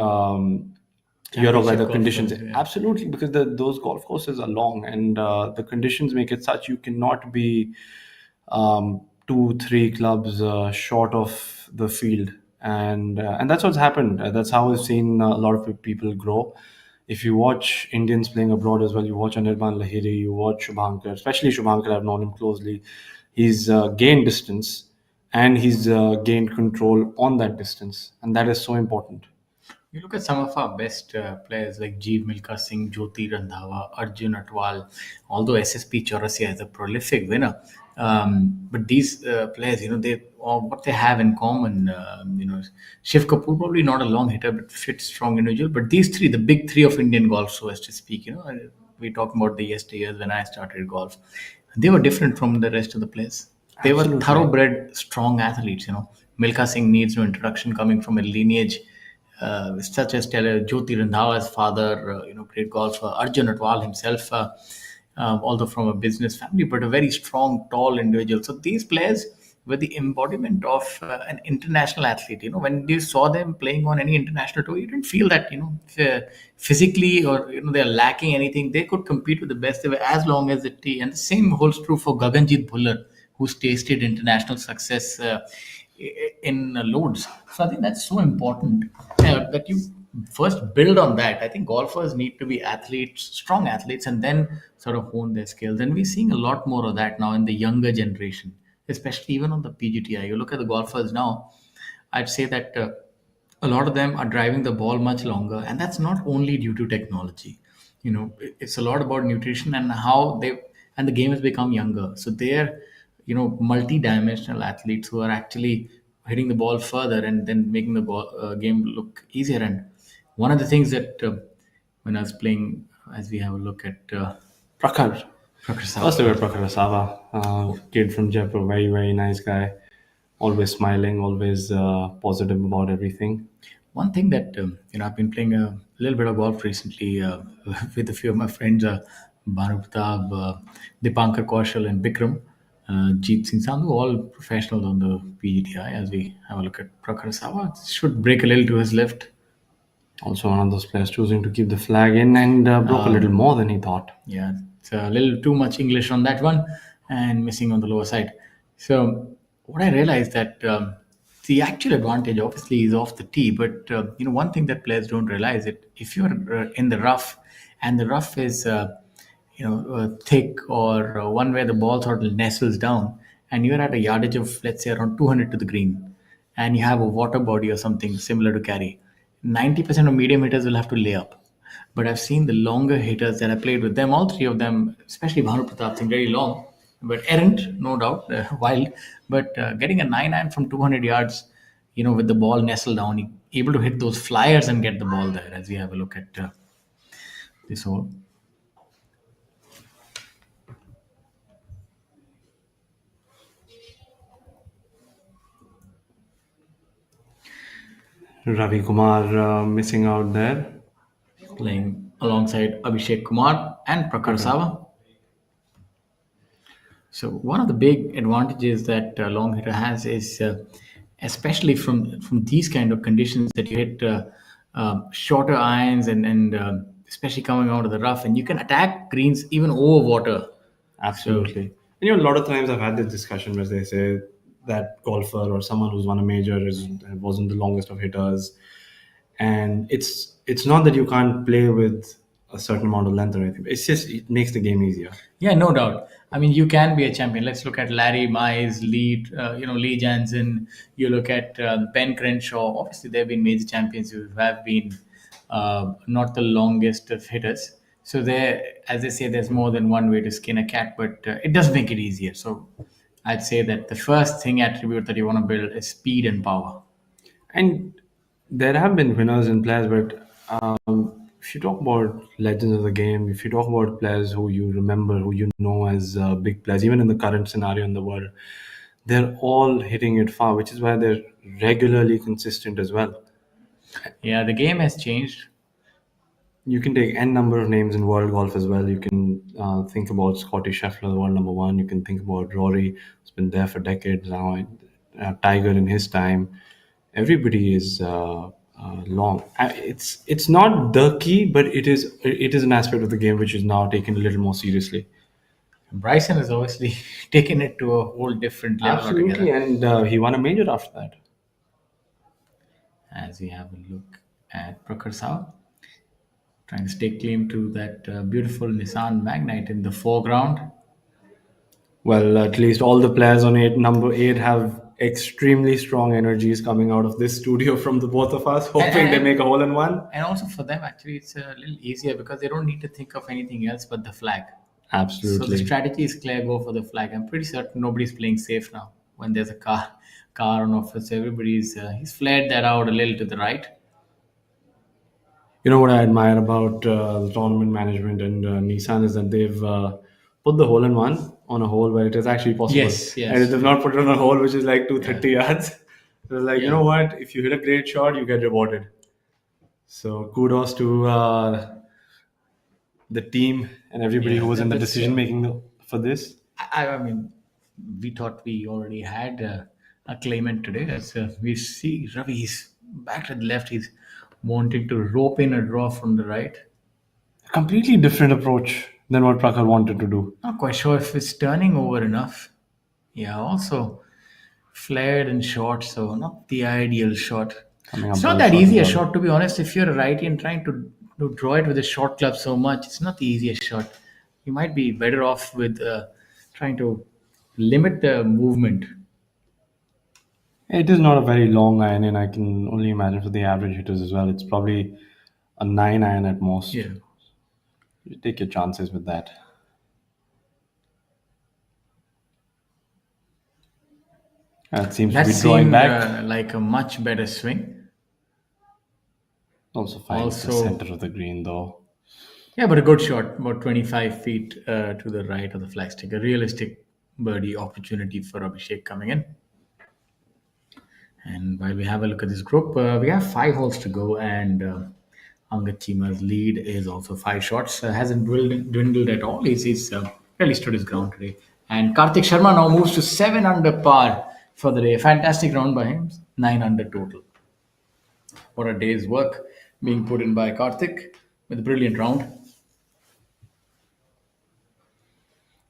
Europe, where the conditions, absolutely, because those golf courses are long, and the conditions make it such you cannot be 2-3 clubs short of the field, and that's what's happened. That's how we've seen a lot of people grow. if you watch Indians playing abroad as well, you watch Anirban Lahiri, you watch Shubhankar, especially Shubhankar, I've known him closely. He's gained distance and he's gained control on that distance, and that is so important. You look at some of our best players like Jeev Milkha Singh, Jyoti Randhawa, Arjun Atwal, although SSP Chaurasia is a prolific winner. But these players, what they have in common, Shiv Kapoor, probably not a long hitter, but fit, strong individual. But these three, the big three of Indian golf, so as to speak, we're talking about the yesteryears when I started golf. They were different from the rest of the players. They were thoroughbred, strong athletes. Milkha Singh needs no introduction, coming from a lineage such as Jyoti Randhawa's father, great golfer. Arjun Atwal himself, although from a business family, but a very strong, tall individual. So these players were the embodiment of an international athlete. When you saw them playing on any international tour, you didn't feel that, physically or, they're lacking anything. They could compete with the best. They were as long as the tee. And the same holds true for Gaganjit Bhullar, who's tasted international success in loads. So I think that's so important that you first build on that. I think golfers need to be athletes, strong athletes, and then sort of hone their skills. And we're seeing a lot more of that now in the younger generation, especially even on the PGTI. You look at the golfers now, I'd say that a lot of them are driving the ball much longer, and that's not only due to technology. It's a lot about nutrition and how and the game has become younger. So they're multi-dimensional athletes who are actually hitting the ball further and then making the game look easier. And one of the things that when I was playing, as we have a look at Prakhar. Sawa. First ever Prakhar Sawa, kid from Jaipur, very, very nice guy. Always smiling, always positive about everything. One thing that I've been playing a little bit of golf recently with a few of my friends, Bhanu Pratap, Dipankar Kaushal, and Bikram, Jeet Singh Sandhu, all professionals on the PGTI. As we have a look at Prakhar Sawa, should break a little to his left. Also one of those players choosing to keep the flag in and broke a little more than he thought. Yeah, it's a little too much English on that one and missing on the lower side. So what I realized that the actual advantage obviously is off the tee, but one thing that players don't realize it, if you're in the rough and the rough is thick or one where the ball sort of nestles down and you're at a yardage of, let's say, around 200 to the green and you have a water body or something similar to carry, 90% of medium hitters will have to lay up. But I've seen the longer hitters that I played with them, all three of them, especially Bhanu Pratap Singh, very long, but errant, no doubt, wild. But getting a 9-iron from 200 yards, with the ball nestled down, able to hit those flyers and get the ball there. As we have a look at this hole. Ravi Kumar missing out there. Playing alongside Abhishek Kumar and Prakhar Sawa. So one of the big advantages that a long hitter has is, especially from these kind of conditions, that you hit shorter irons and especially coming out of the rough, and you can attack greens even over water. Absolutely. And a lot of times I've had this discussion where they say that golfer or someone who's won a major wasn't the longest of hitters, and it's not that you can't play with a certain amount of length or anything. It's just it makes the game easier. Yeah, no doubt. I mean, you can be a champion. Let's look at Larry Mize, Lee Jansen. You look at Ben Crenshaw. Obviously, there have been major champions who have been not the longest of hitters. So there, as they say, there's more than one way to skin a cat, but it does make it easier. So I'd say that the first attribute that you want to build is speed and power. And there have been winners and players, but if you talk about legends of the game, if you talk about players who you remember, who you know as big players, even in the current scenario in the world, they're all hitting it far, which is why they're regularly consistent as well. Yeah, the game has changed. You can take n number of names in world golf as well. You can think about Scotty Scheffler, the world number one. You can think about Rory, who's been there for decades now, and Tiger in his time. Everybody is long. It's not the key, but it is an aspect of the game which is now taken a little more seriously. Bryson has obviously taken it to a whole different level. Absolutely, and he won a major after that. As we have a look at Prakhar Sawa, trying to stake claim to that beautiful Nissan Magnite in the foreground. Well, at least all the players on number eight have extremely strong energies coming out of this studio from the both of us, hoping they make a hole in one. And also for them, actually, it's a little easier because they don't need to think of anything else but the flag. So Absolutely. the strategy is clear: go for the flag. I'm pretty certain nobody's playing safe now. When there's a car on office, everybody's he's flared that out a little to the right. You know what I admire about the tournament management and Nissan is that they've put the hole in one on a hole where it is actually possible. Yes, yes. And they've not put it on a hole which is like 230 yards. They're like, you Yeah. know what? If you hit a great shot, you get rewarded. So kudos to the team and everybody Yeah, who was in the that's decision making for this. I mean, we thought we already had a claimant today. As we see Ravi, he's back to the left. He's wanting to rope in a draw from the right. A completely different approach than what Prakhar wanted to do. Not quite sure if it's turning over enough. Yeah, also flared and short, so not the ideal shot. Coming up It's not by a that shot easy a as well. shot, to be honest. If you're a righty and trying to draw it with a short club so much, it's not the easiest shot. You might be better off with trying to limit the movement. It is not a very long iron, and I can only imagine for the average hitters as well. It's probably a 9 iron at most. Yeah. You take your chances with that. That seems That to be drawing seemed back. like a much better swing. Also finds the also- center of the green though. Yeah, but a good shot, about 25 feet to the right of the flagstick. A realistic birdie opportunity for Abhishek coming in. And while we have a look at this group, we have 5 holes to go, and Angad Chima's lead is also 5 shots. Hasn't dwindled at all. He's really stood his ground today. And Karthik Sharma now moves to 7 under par for the day. Fantastic round by him, 9 under total. What a day's work being put in by Karthik with a brilliant round.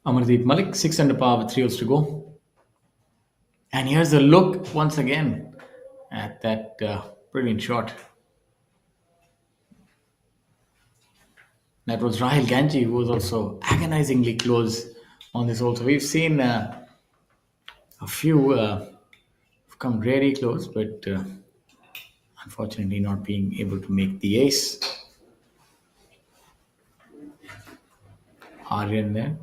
Amardeep Malik, 6 under par with 3 holes to go. And here's a look once again at that brilliant shot. That was Rahil Ganji, who was also agonizingly close on this hole. So we've seen a few have come very close, but unfortunately not being able to make the ace. Aryan there.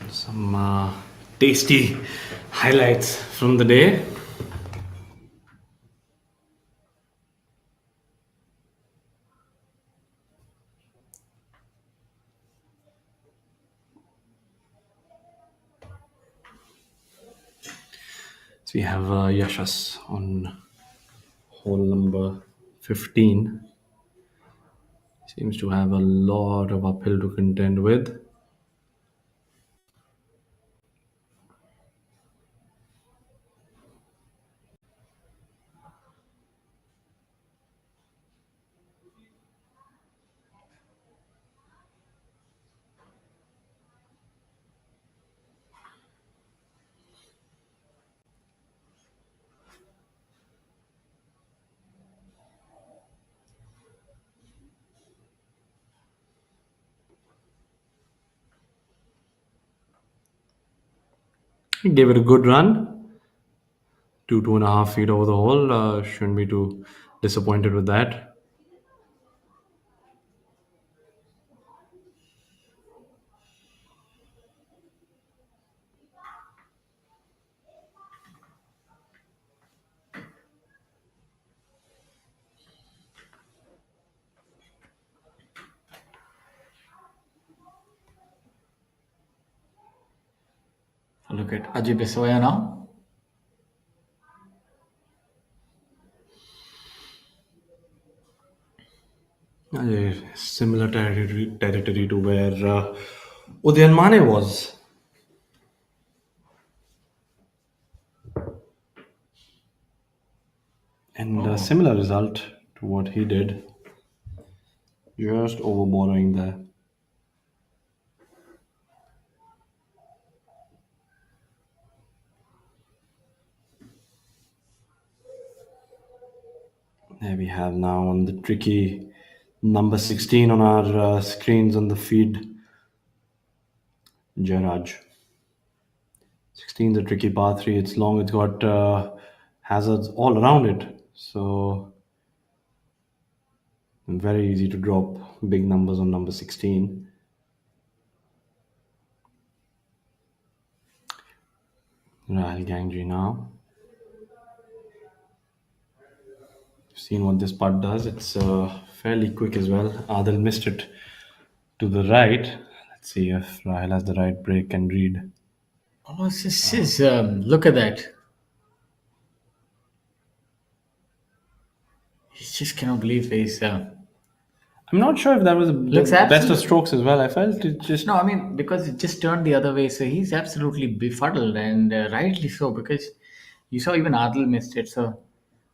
Some tasty highlights from the day. So we have Yashas on hole number 15. Seems to have a lot of uphill to contend with. He gave it a good run. 2.5 feet over the hole. Shouldn't be too disappointed with that. Look at Ajay Bisoya now. Similar territory to where Udayan Mane was. And a similar result to what he did. Just over borrowing there. There we have now on the tricky number 16 on our screens on the feed. Jaraj. 16 is a tricky par 3. It's long, it's got hazards all around it. So, very easy to drop big numbers on number 16. Rahul Gangji now. Seen what this putt does. It's fairly quick as well. Adil missed it to the right. Let's see if Rahul has the right break and read. Oh, this is look at that. He just cannot believe he's. I'm not sure if that was the Looks best of absolute- strokes as well. I felt it just. No, I mean because it just turned the other way, so he's absolutely befuddled, and rightly so because you saw even Adil missed it. So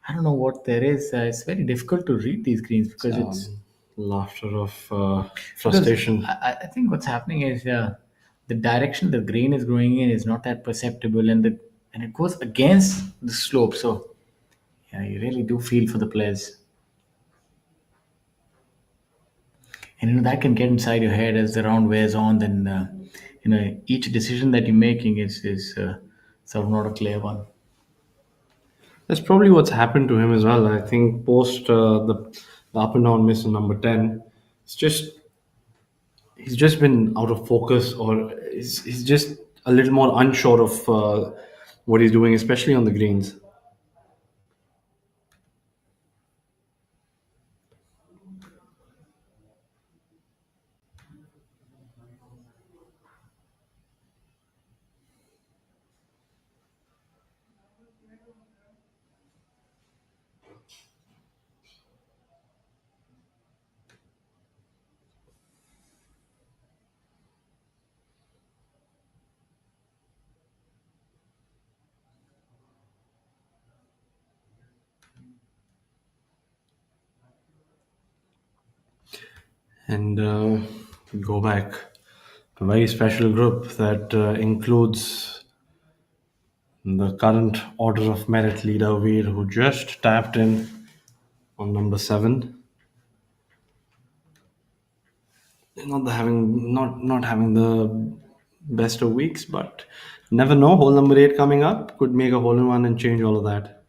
I don't know what there is. It's very difficult to read these greens because it's Laughter of frustration. because I think what's happening is the direction the green is growing in is not that perceptible, and it goes against the slope. So yeah, you really do feel for the players, and that can get inside your head as the round wears on. Then each decision that you're making is sort of not a clear one. That's probably what's happened to him as well. I think post the up and down miss on number 10, it's just he's just been out of focus, or he's just a little more unsure of what he's doing, especially on the greens. And go back. A very special group that includes the current order of merit leader Veer, who just tapped in on number 7. Not having the best of weeks, but never know. Hole number 8 coming up could make a hole in one and change all of that.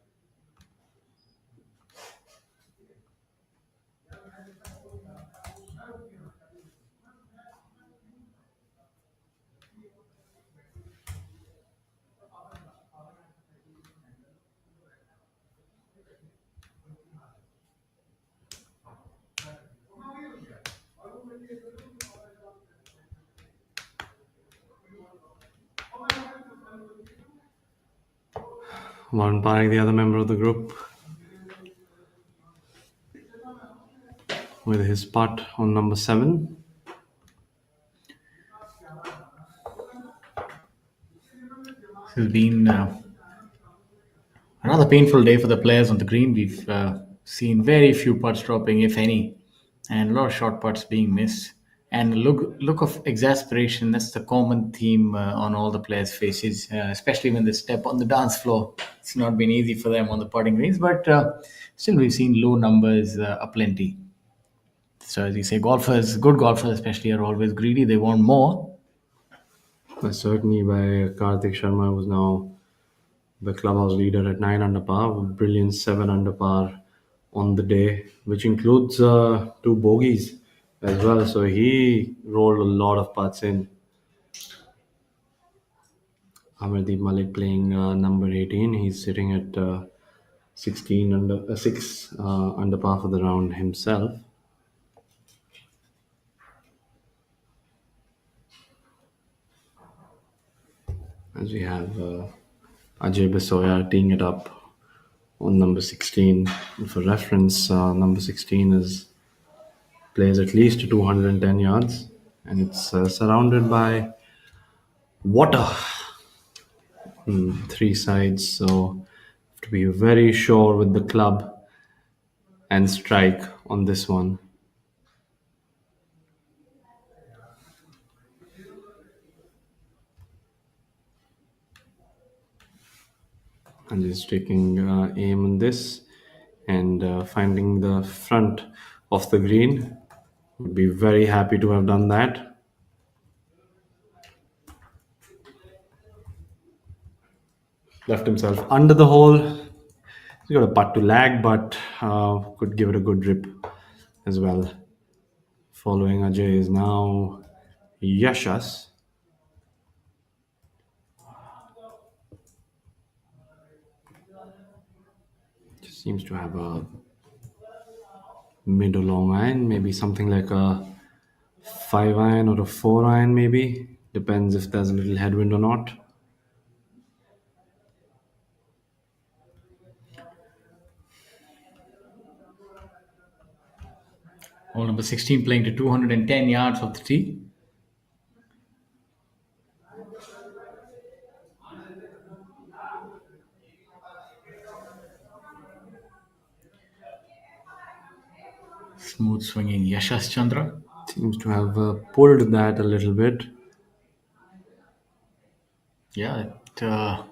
Warren Parekh, the other member of the group, with his putt on number 7. This has been another painful day for the players on the green. We've seen very few putts dropping, if any, and a lot of short putts being missed. And look of exasperation. That's the common theme on all the players' faces, especially when they step on the dance floor. It's not been easy for them on the putting greens, but still we've seen low numbers aplenty. So as you say, good golfers especially, are always greedy. They want more. Certainly by Karthik Sharma, who's now the clubhouse leader at 9 under par, with brilliant 7 under par on the day, which includes 2 bogeys as well. So he rolled a lot of putts in. Amardeep Malik playing number 18. He's sitting at 6 under par for the round himself. as we have Ajay Basoya teeing it up on number 16. And for reference, number 16 is plays at least 210 yards, and it's surrounded by water three sides. So have to be very sure with the club and strike on this one. And just taking aim on this and finding the front of the green. Would be very happy to have done that. Left himself under the hole. He's got a putt to lag, but could give it a good rip as well. Following Ajay is now Yashas. Just seems to have a mid or long iron, maybe something like a 5 iron or a 4 iron, maybe. Depends if there's a little headwind or not. Hole number 16 playing to 210 yards of the tee. Smooth swinging Yashas Chandra. Seems to have pulled that a little bit. Yeah, I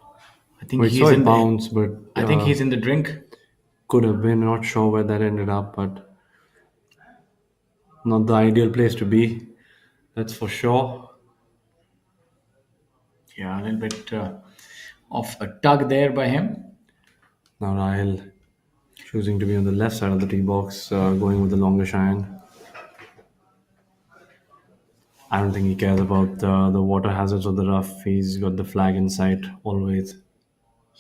think We he's saw in it bounce, but I think he's in the drink. could have been. Not sure where that ended up, but not the ideal place to be. That's for sure. Yeah, a little bit of a tug there by him. Now Rahil choosing to be on the left side of the tee box, going with the longish iron. I don't think he cares about the water hazards or the rough. He's got the flag in sight always.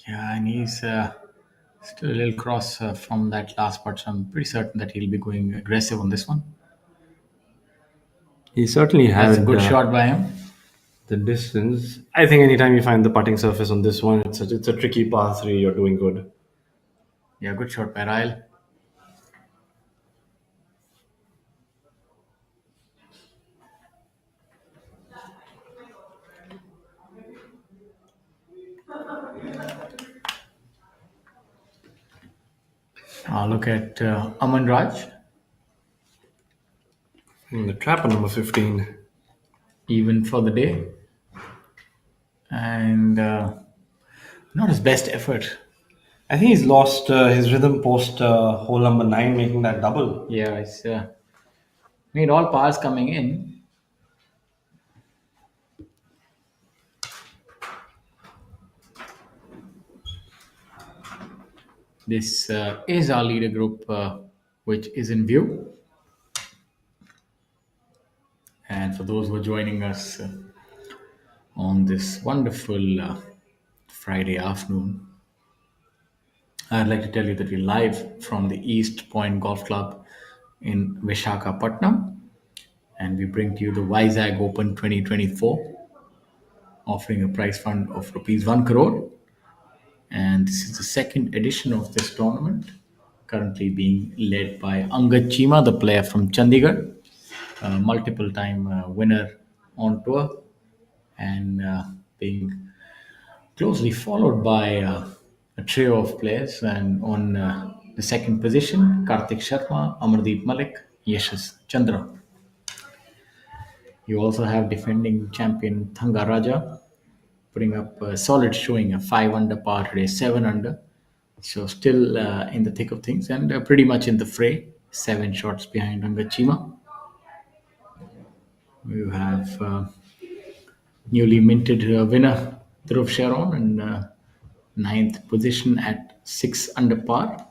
Yeah, and he's still a little cross from that last part, so I'm pretty certain that he'll be going aggressive on this one. He certainly That's had a good shot by him. the distance. I think anytime you find the putting surface on this one, it's a tricky par 3. You're doing good. Yeah, good shot by Rahil. Look at Aman Raj. And the trapper number 15. Even for the day. And not his best effort. I think he's lost his rhythm post hole number 9, making that double. Yeah, it's made all pars coming in. This is our leader group, which is in view. And for those who are joining us on this wonderful Friday afternoon, I'd like to tell you that we're live from the East Point Golf Club in Visakhapatnam, and we bring to you the Vizag Open 2024, offering a prize fund of rupees 1 crore. And this is the second edition of this tournament, currently being led by Angad Chima, the player from Chandigarh, multiple time winner on tour, and being closely followed by a trio of players. And on the second position, Karthik Sharma, Amardeep Malik, Yashas Chandra. You also have defending champion Thanga Raja putting up a solid showing, a 5 under par today, 7 under. So still in the thick of things and pretty much in the fray, 7 shots behind Angachima. You have newly minted winner Dhruv Sharon in ninth position at 6 under par.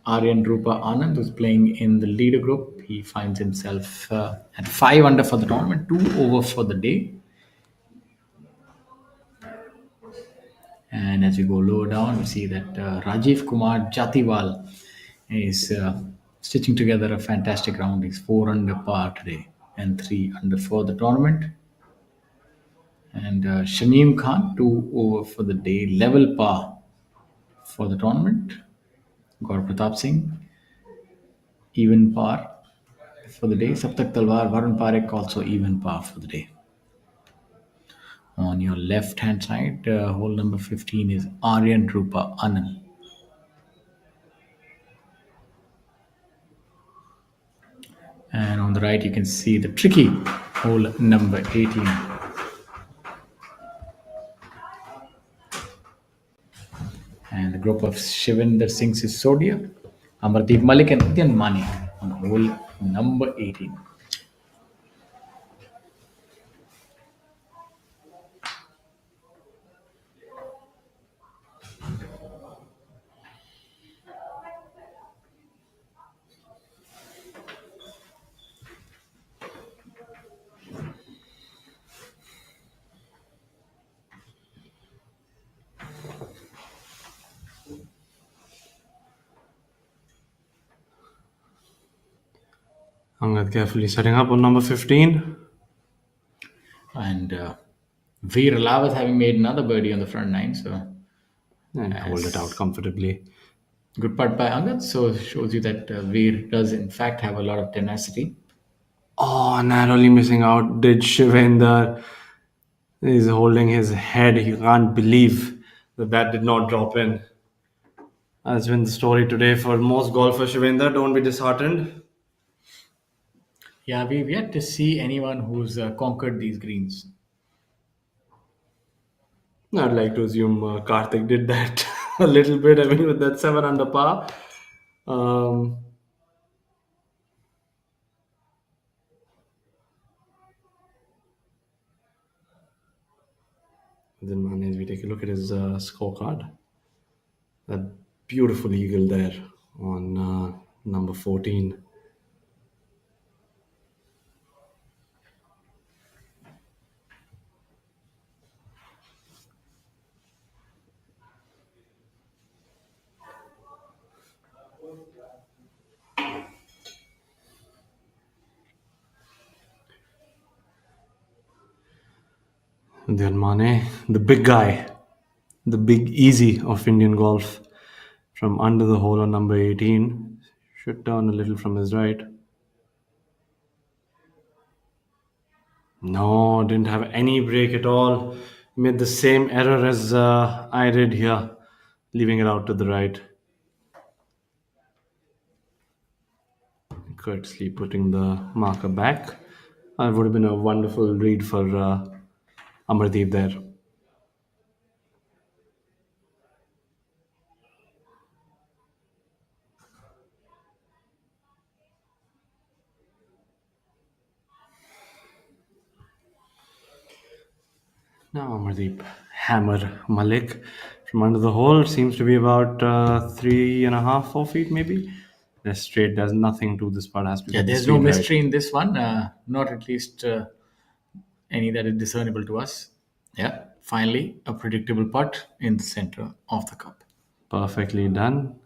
Aryan Rupa Anand, who's playing in the leader group, he finds himself at 5 under for the tournament, 2 over for the day. And as we go lower down, we see that Rajiv Kumar Jatiwal is stitching together a fantastic round. He's 4 under par today and 3 under for the tournament. And Shamim Khan, 2 over for the day, level par for the tournament. Gaurav Pratap Singh, even par for the day. Saptak Talwar, Varun Parekh, also even par for the day. On your left hand side, hole number 15 is Aryan Rupa Anand. And on the right, you can see the tricky hole number 18. And the group of Shivinder Singh Sisodia, Amardeep Malik, and Udyan Mani on hole number 18. Angad carefully setting up on number 15. And Veer Lawat having made another birdie on the front nine. So And hold it out comfortably. good putt by Angad. So it shows you that Veer does in fact have a lot of tenacity. Oh, narrowly missing out. Did Shivender. He's holding his head. He can't believe that did not drop in. That's been the story today for most golfers, Shivender. Don't be disheartened. Yeah, we've yet to see anyone who's conquered these greens. I'd like to assume Karthik did that a little bit. I mean, with that 7 under par. Then, man, as we take a look at his scorecard, that beautiful eagle there on number 14. Then Mane, the big guy, the big easy of Indian golf, from under the hole on number 18, should turn a little from his right. No, didn't have any break at all. Made the same error as I did here, leaving it out to the right. Courteously putting the marker back. It would have been a wonderful read for Amardeep there. Now Amardeep hammer Malik from under the hole. Seems to be about 3.5, 4 feet maybe. The straight does nothing to this part. Has to Yeah, get the there's no speed right. mystery in this one. Not at least any that is discernible to us. Yeah, finally, a predictable putt in the center of the cup. Perfectly done.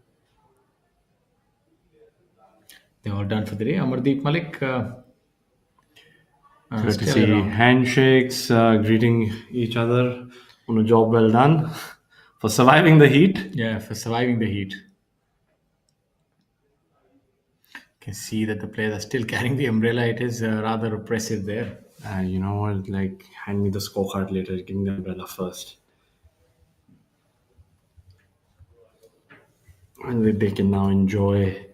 They're all done for the day. Amardeep Malik. Good to still see around. handshakes, greeting each other on a job well done for surviving the heat. Yeah, for surviving the heat. You can see that the players are still carrying the umbrella. It is rather oppressive there. You know what? Like, hand me the scorecard later. Give me the umbrella first. And they can now enjoy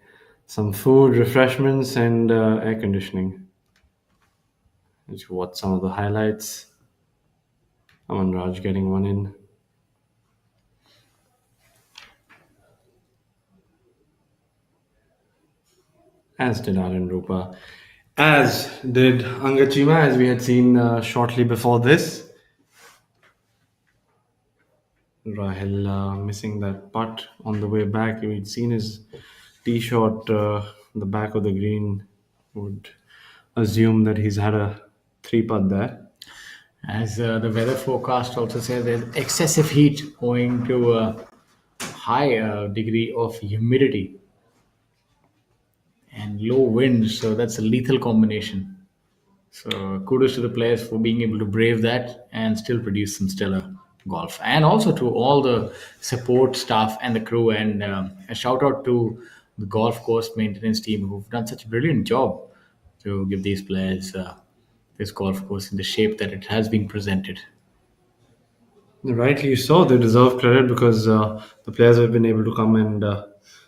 some food, refreshments, and air conditioning. Let's watch some of the highlights. Aman Raj getting one in. As did Aryan Rupa. As did Angachima, as we had seen shortly before this. Rahil missing that putt on the way back. We'd seen his tee shot, the back of the green. Would assume that he's had a 3-putt there. As the weather forecast also says, there's excessive heat owing to a high degree of humidity and low winds. So that's a lethal combination. So kudos to the players for being able to brave that and still produce some stellar golf. And also to all the support staff and the crew. And a shout out to the golf course maintenance team who've done such a brilliant job to give these players this golf course in the shape that it has been presented. Rightly so, they deserve credit because the players have been able to come and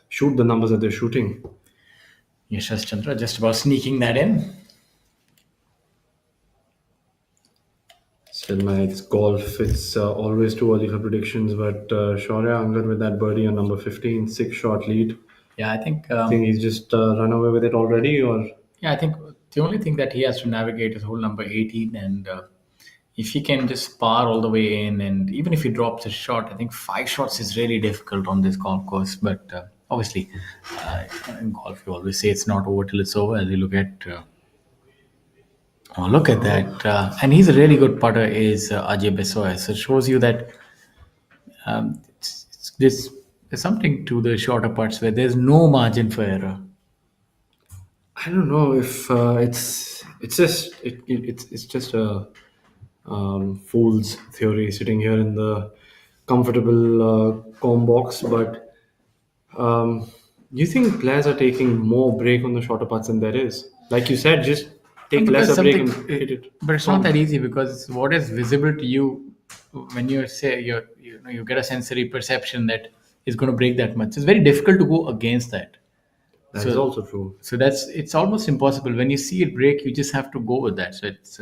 shoot the numbers that they're shooting. Yashas Chandra just about sneaking that in. Still, it's golf. It's always too early for predictions, but Shaurya Angad with that birdie on number 15, six-shot lead. Yeah, I think. I think he's just run away with it already, or Yeah, I think the only thing that he has to navigate is hole number 18. And if he can just par all the way in, and even if he drops a shot, I think 5 shots is really difficult on this golf course. But obviously, in golf, you always say it's not over till it's over. As you look at. Oh, look at that. And he's a really good putter, is Ajay Besoy. So it shows you that there's something to the shorter putts where there's no margin for error. I don't know if it's just a fool's theory sitting here in the comfortable comb box, but you think players are taking more break on the shorter putts than there is? Like you said, just take Because lesser break something, and hit it. but it's not that easy because what is visible to you when you say you get a sensory perception that is going to break that much. It's very difficult to go against that. That is also true. So it's almost impossible. When you see it break, you just have to go with that. So it's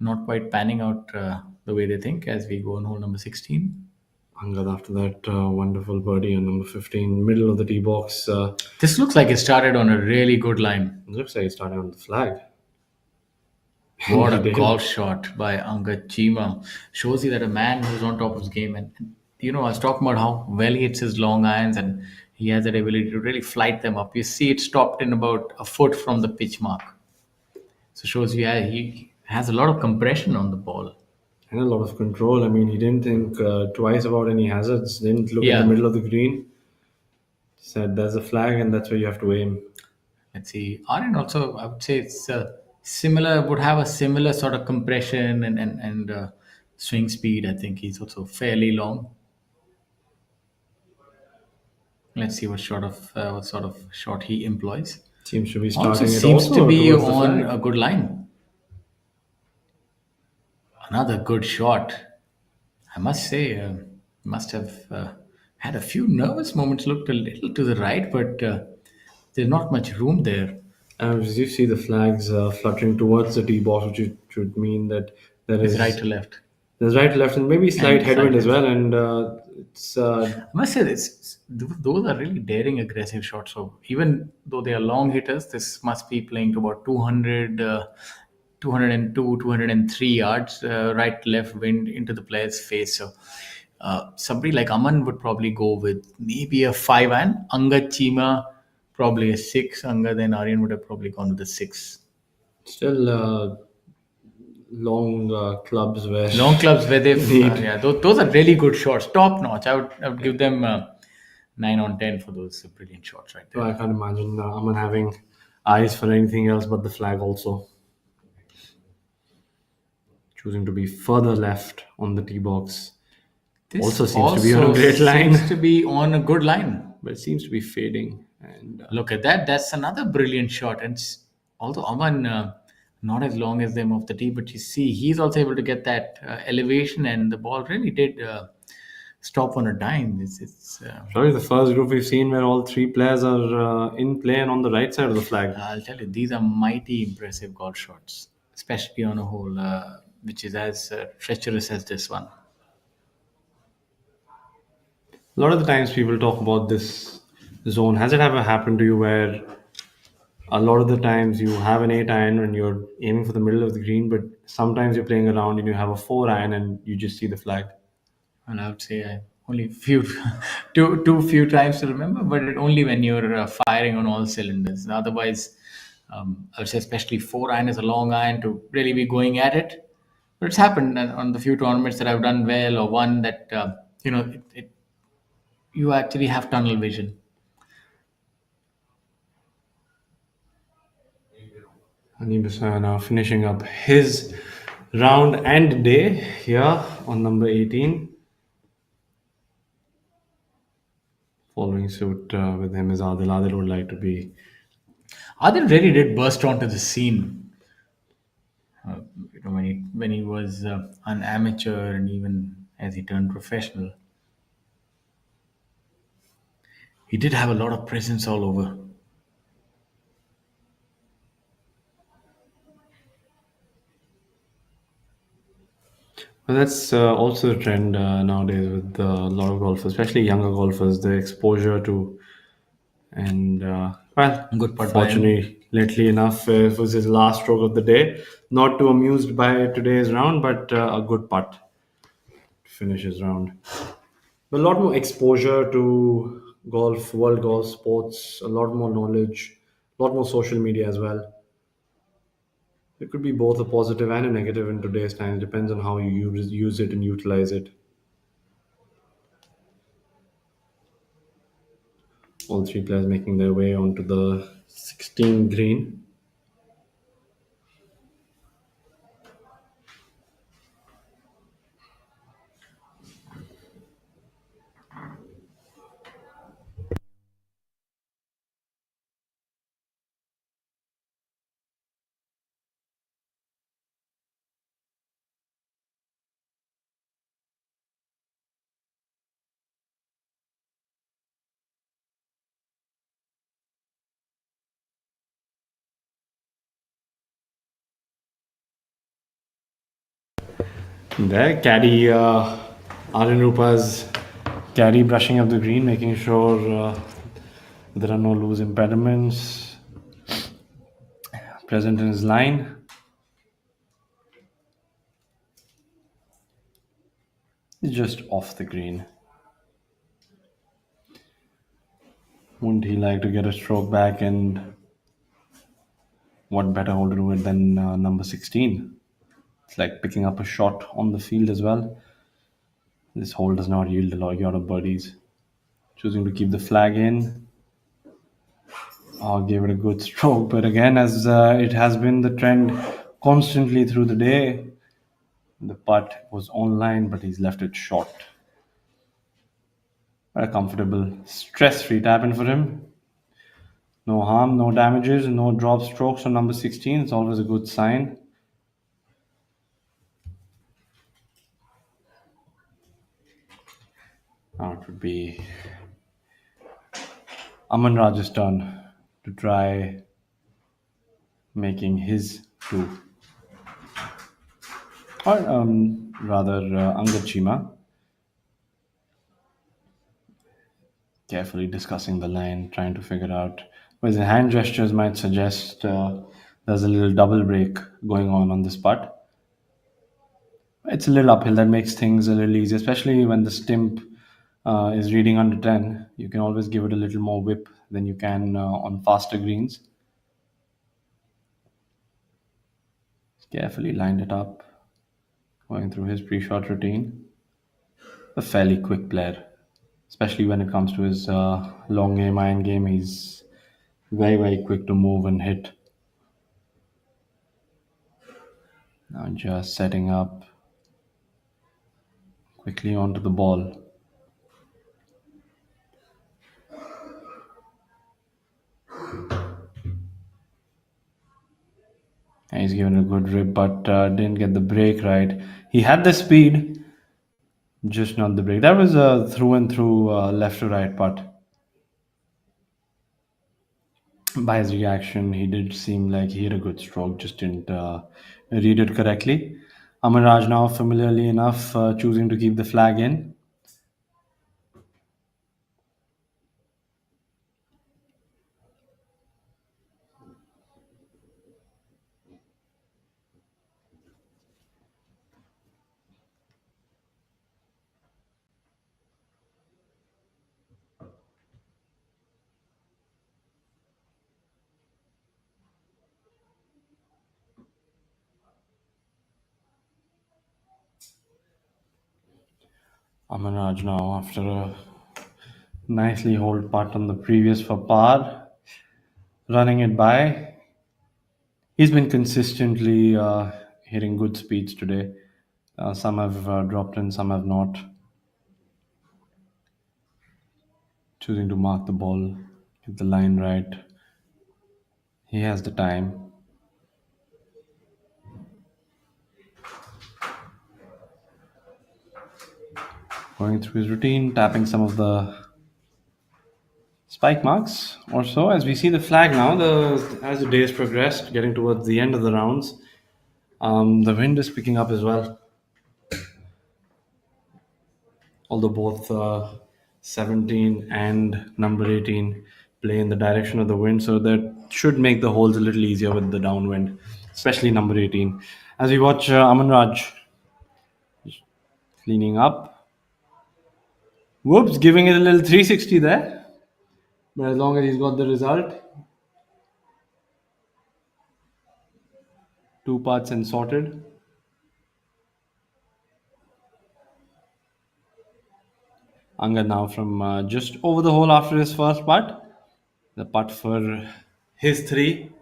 not quite panning out the way they think as we go on hole number 16. Angad after that wonderful birdie on number 15, middle of the tee box. This looks like it started on a really good line. Looks like it started on the flag. What a He did. golf shot by Angad Chima. Shows you that a man who's on top of his game. And, I was talking about how well he hits his long irons and he has that ability to really flight them up. You see it stopped in about a foot from the pitch mark. So shows you he has a lot of compression on the ball. And a lot of control. I mean, he didn't think twice about any hazards. Didn't look Yeah. at the middle of the green. Said there's a flag and that's where you have to aim. Let's see. Aryan also, I would say it's similar, would have a similar sort of compression and swing speed. I think he's also fairly long. Let's see what sort of shot he employs. Seems to be Also starting it seems also to be towards the on flag. a good line. Another good shot. I must say, must have had a few nervous moments. Looked a little to the right, but there's not much room there. As you see the flags fluttering towards the tee box, which should mean that there It's is right to left. there's right to left and maybe slight And headwind slight as well. And it's I must say those are really daring, aggressive shots. So even though they are long hitters, this must be playing to about 200, 202, 203 yards, right left wind into the player's face. So somebody like Aman would probably go with maybe a 5-iron. Angad Chima probably a 6. Angad and Aryan would have probably gone with a 6. still long clubs where Long clubs where they've Need. yeah, those are really good shots, top notch. I would give them 9 on 10 for those brilliant shots right there. I can't imagine Aman having eyes for anything else but the flag also. Choosing to be further left on the tee box. This Also seems to be on a also great line. Seems to be on a good line. But it seems to be fading. And Look at that. That's another brilliant shot. And although Aman not as long as them off the tee, but you see he's also able to get that elevation, and the ball really did stop on a dime. It's probably the first group we've seen where all three players are in play and on the right side of the flag. I'll tell you, these are mighty impressive golf shots, especially on a hole which is as treacherous as this one. A lot of the times people talk about this zone. Has it ever happened to you where a lot of the times you have an 8-iron and you're aiming for the middle of the green, but sometimes you're playing around and you have a 4-iron and you just see the flag? And I would say only too few times to remember, but only when you're firing on all cylinders. Otherwise, I would say especially 4-iron is a long iron to really be going at it. But it's happened on the few tournaments that I've done well, or one that you actually have tunnel vision. Anibisa now finishing up his round and day here on number 18. Following suit with him is Adil. Adil would like to be. Adil really did burst onto the scene. When he was an amateur and even as he turned professional, he did have a lot of presence all over. Well, that's also a trend nowadays with a lot of golfers, especially younger golfers. The exposure to and well, Good putt by him. fortunately, lately enough, it was his last stroke of the day. Not too amused by today's round, but a good putt to finish his round. A lot more exposure to golf, world golf sports, a lot more knowledge, a lot more social media as well. It could be both a positive and a negative in today's time. It depends on how you use it and utilize it. All three players making their way onto the 16 green. There, caddy Arun Rupa's caddy brushing up the green, making sure there are no loose impediments present in his line. He's just off the green. Wouldn't he like to get a stroke back? And what better hole to do it than number 16? It's like picking up a shot on the field as well. This hole does not yield a lot of birdies. Choosing to keep the flag in. Gave it a good stroke, but again, as it has been the trend constantly through the day, the putt was online, but he's left it short. A comfortable, stress-free tap in for him. No harm, no damages, no drop strokes on number 16. It's always a good sign. Now it would be Aman Raj's turn to try making his two. Or rather, Angad Chima. Carefully discussing the line, trying to figure out. Whereas the hand gestures might suggest there's a little double break going on this putt. It's a little uphill that makes things a little easier, especially when the stimp is reading under 10. You can always give it a little more whip than you can on faster greens. Carefully lined it up, going through his pre-shot routine. A fairly quick player, especially when it comes to his long game, iron game. He's very, very quick to move and hit. Now just setting up quickly onto the ball. And he's given a good rip, but didn't get the break right. He had the speed, just not the break. That was a through and through left to right putt. By his reaction, he did seem like he had a good stroke, just didn't read it correctly. Amaraj now, familiarly enough, choosing to keep the flag in. Amaraj now, after a nicely holed putt on the previous for par, running it by. He's been consistently hitting good speeds today. Some have dropped in, some have not. Choosing to mark the ball, get the line right. He has the time. Going through his routine, tapping some of the spike marks or so. As we see the flag now, as the days progressed, getting towards the end of the rounds, the wind is picking up as well. Although both 17 and number 18 play in the direction of the wind, so that should make the holes a little easier with the downwind, especially number 18. As we watch Aman Raj cleaning up. Whoops, giving it a little 360 there. But as long as he's got the result, two parts and sorted. Angad now from just over the hole after his first putt. The putt for his three.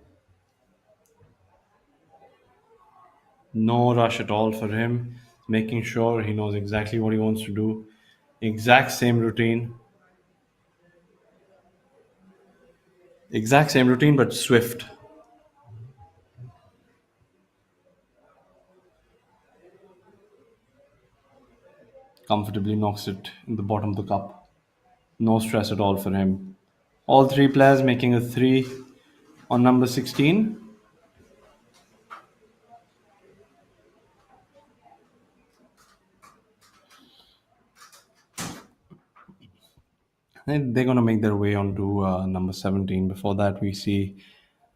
No rush at all for him. Making sure he knows exactly what he wants to do. Exact same routine. Exact same routine, but swift. Comfortably knocks it in the bottom of the cup. No stress at all for him. All three players making a three on number 16. And they're going to make their way onto number 17. Before that, we see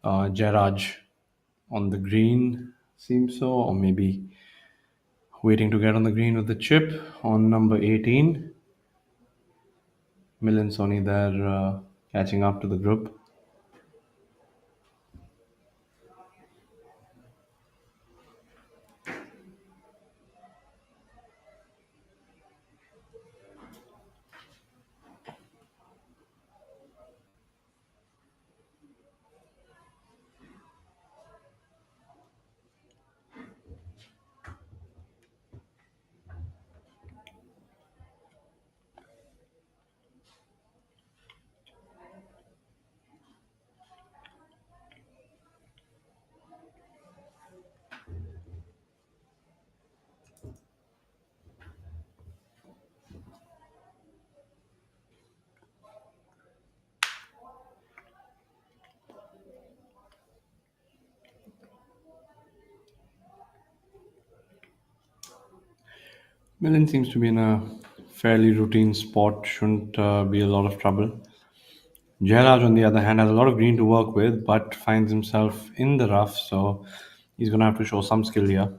Jairaj on the green, seems so, or maybe waiting to get on the green with the chip on number 18. Milan Soni there catching up to the group. Milan seems to be in a fairly routine spot, shouldn't be a lot of trouble. Jairaj, on the other hand, has a lot of green to work with, but finds himself in the rough, so he's going to have to show some skill here.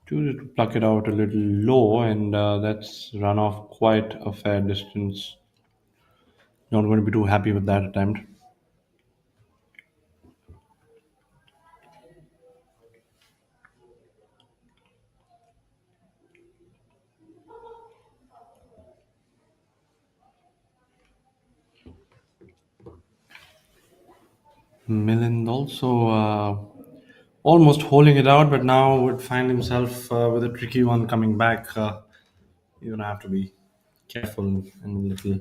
Chooses to pluck it out a little low, and that's run off quite a fair distance. Not going to be too happy with that attempt. Milan also almost holding it out, but now would find himself with a tricky one coming back. You're gonna have to be careful and a little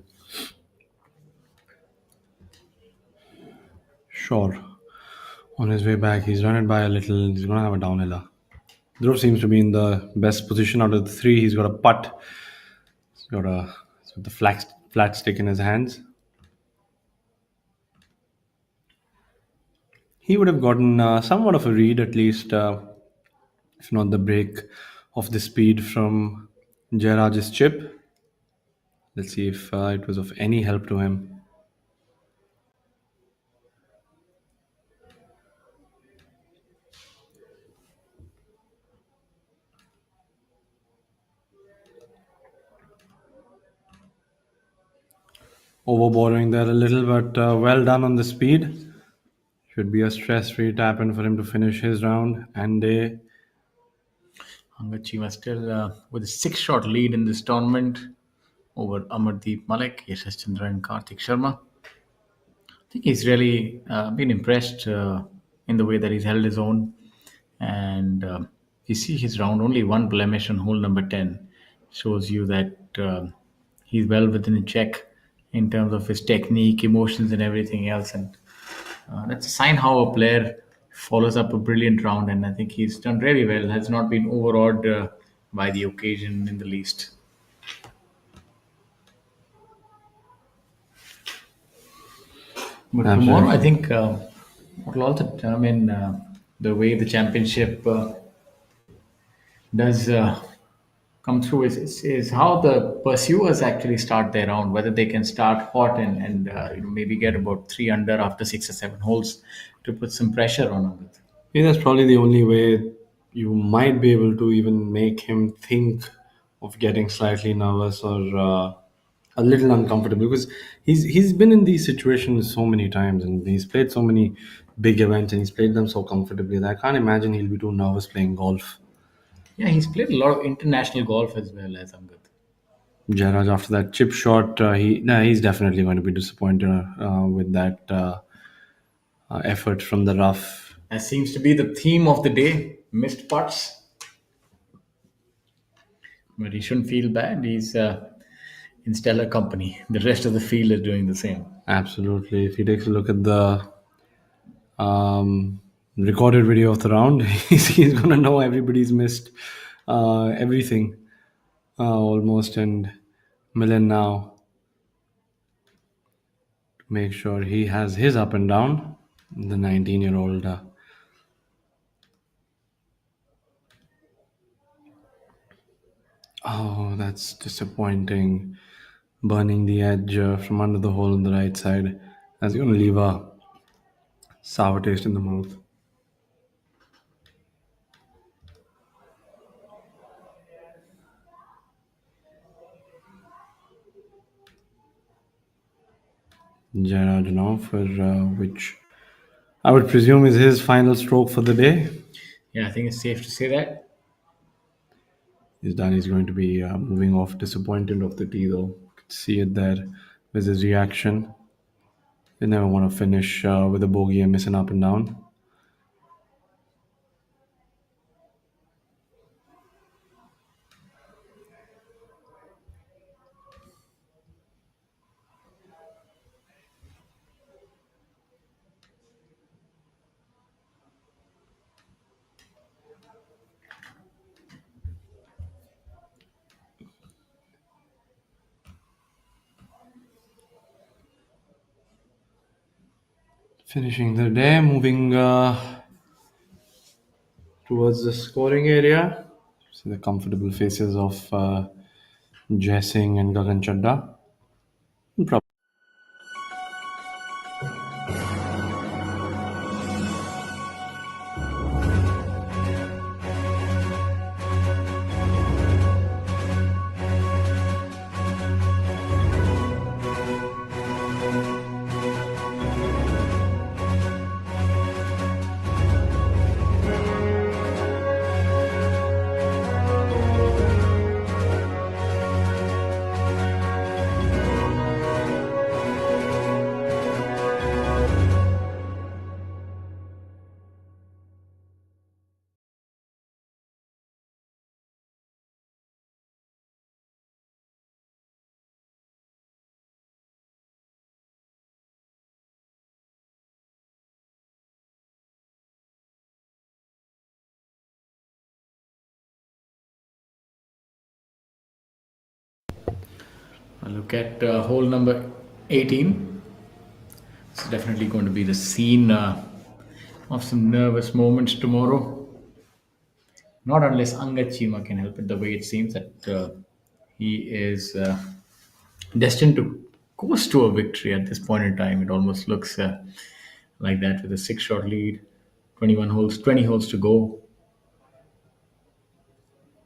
sure. On his way back, he's run it by a little. He's gonna have a downhiller. Dhruv seems to be in the best position out of the three. He's got a putt. He's got the flat stick in his hands. He would have gotten somewhat of a read, at least, if not the break of the speed from Jairaj's chip. Let's see if it was of any help to him. Over borrowing there a little, but well done on the speed. Should be a stress-free tap-in for him to finish his round and day. Angad Chima still with a 6-shot lead in this tournament over Amardeep Malik, Yashash Chandra, and Karthik Sharma. I think he's really been impressed in the way that he's held his own. And you see his round, only one blemish on hole number 10 shows you that he's well within check in terms of his technique, emotions, and everything else. And that's a sign how a player follows up a brilliant round. And I think he's done really well, has not been overawed by the occasion in the least. But tomorrow, I think what will also determine the way the championship does come through is how the pursuers actually start their round, whether they can start hot and maybe get about 3 under after 6 or 7 holes to put some pressure on them. Yeah, that's probably the only way you might be able to even make him think of getting slightly nervous or a little uncomfortable, because he's been in these situations so many times and he's played so many big events and he's played them so comfortably that I can't imagine he'll be too nervous playing golf. Yeah, he's played a lot of international golf as well as Angad. Jairaj, after that chip shot, he's definitely going to be disappointed with that effort from the rough. That seems to be the theme of the day, missed putts. But he shouldn't feel bad. He's in stellar company. The rest of the field is doing the same. Absolutely. If he takes a look at the recorded video of the round, he's going to know everybody's missed everything almost. And Milan now to make sure he has his up and down. The 19-year-old. Oh, that's disappointing. Burning the edge from under the hole on the right side. That's going to leave a sour taste in the mouth. Jairaj now for which I would presume is his final stroke for the day. Yeah, I think it's safe to say that. He's done. He's going to be moving off disappointed off the tee though. You could see it there with his reaction. They never want to finish with a bogey and miss an up and down. Finishing the day, moving towards the scoring area. See the comfortable faces of Jai Singh and Gagan Chadda. Look at hole number 18. It's definitely going to be the scene of some nervous moments tomorrow. Not unless Angad Chima can help it, the way it seems that he is destined to coast to a victory at this point in time. It almost looks like that with a 6-shot lead, 21 holes, 20 holes to go.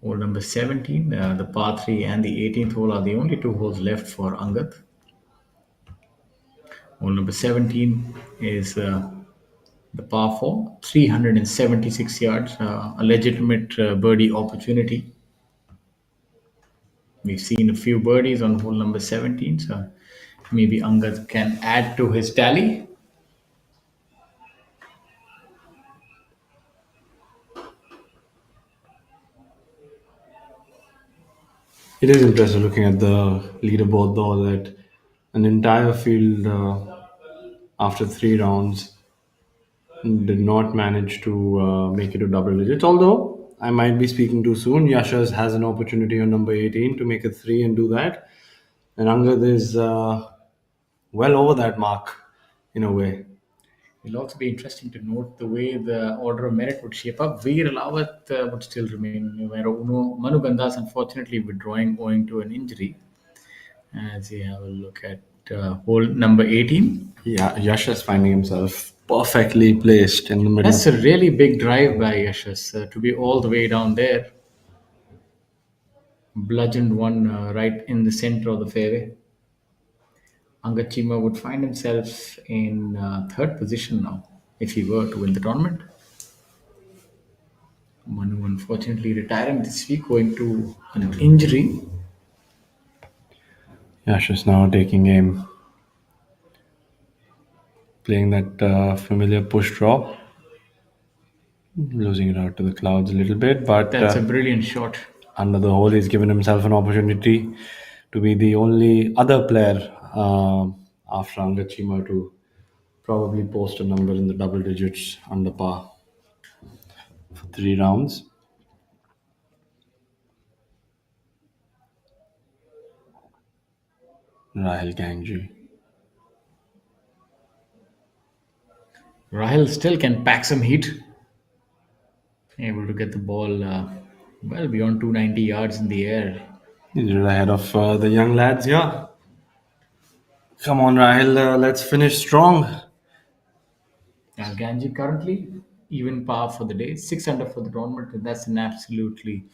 Hole number 17, the par 3 and the 18th hole are the only 2 holes left for Angad. Hole number 17 is The par 4, 376 yards, a legitimate birdie opportunity. We've seen a few birdies on hole number 17, so maybe Angad can add to his tally. It is impressive looking at the leaderboard, though, that an entire field after 3 rounds did not manage to make it to double digits. Although I might be speaking too soon, Yashas has an opportunity on number 18 to make it 3 and do that. And Angad is well over that mark in a way. It'll also be interesting to note the way the order of merit would shape up. Veer Lawat would still remain, where Manu Gandas unfortunately withdrawing owing to an injury. As we have a look at hole number 18. Yeah, Yashas finding himself perfectly placed in the middle. That's a really big drive by Yashas to be all the way down there. Bludgeoned one right in the center of the fairway. Angad Chima would find himself in third position now if he were to win the tournament. Manu unfortunately retiring this week owing to an injury. Yashas now taking aim. Playing that familiar push draw. Losing it out to the clouds a little bit, but That's a brilliant shot. under the hole, he's given himself an opportunity to be the only other player after Angad Chima to probably post a number in the double digits under par for 3 rounds. Rahul Gangji. Rahil still can pack some heat. Able to get the ball well beyond 290 yards in the air. He's right ahead of the young lads here. Come on, Rahul, let's finish strong. Ganji currently even par for the day, 6 under for the tournament. And that's an absolutely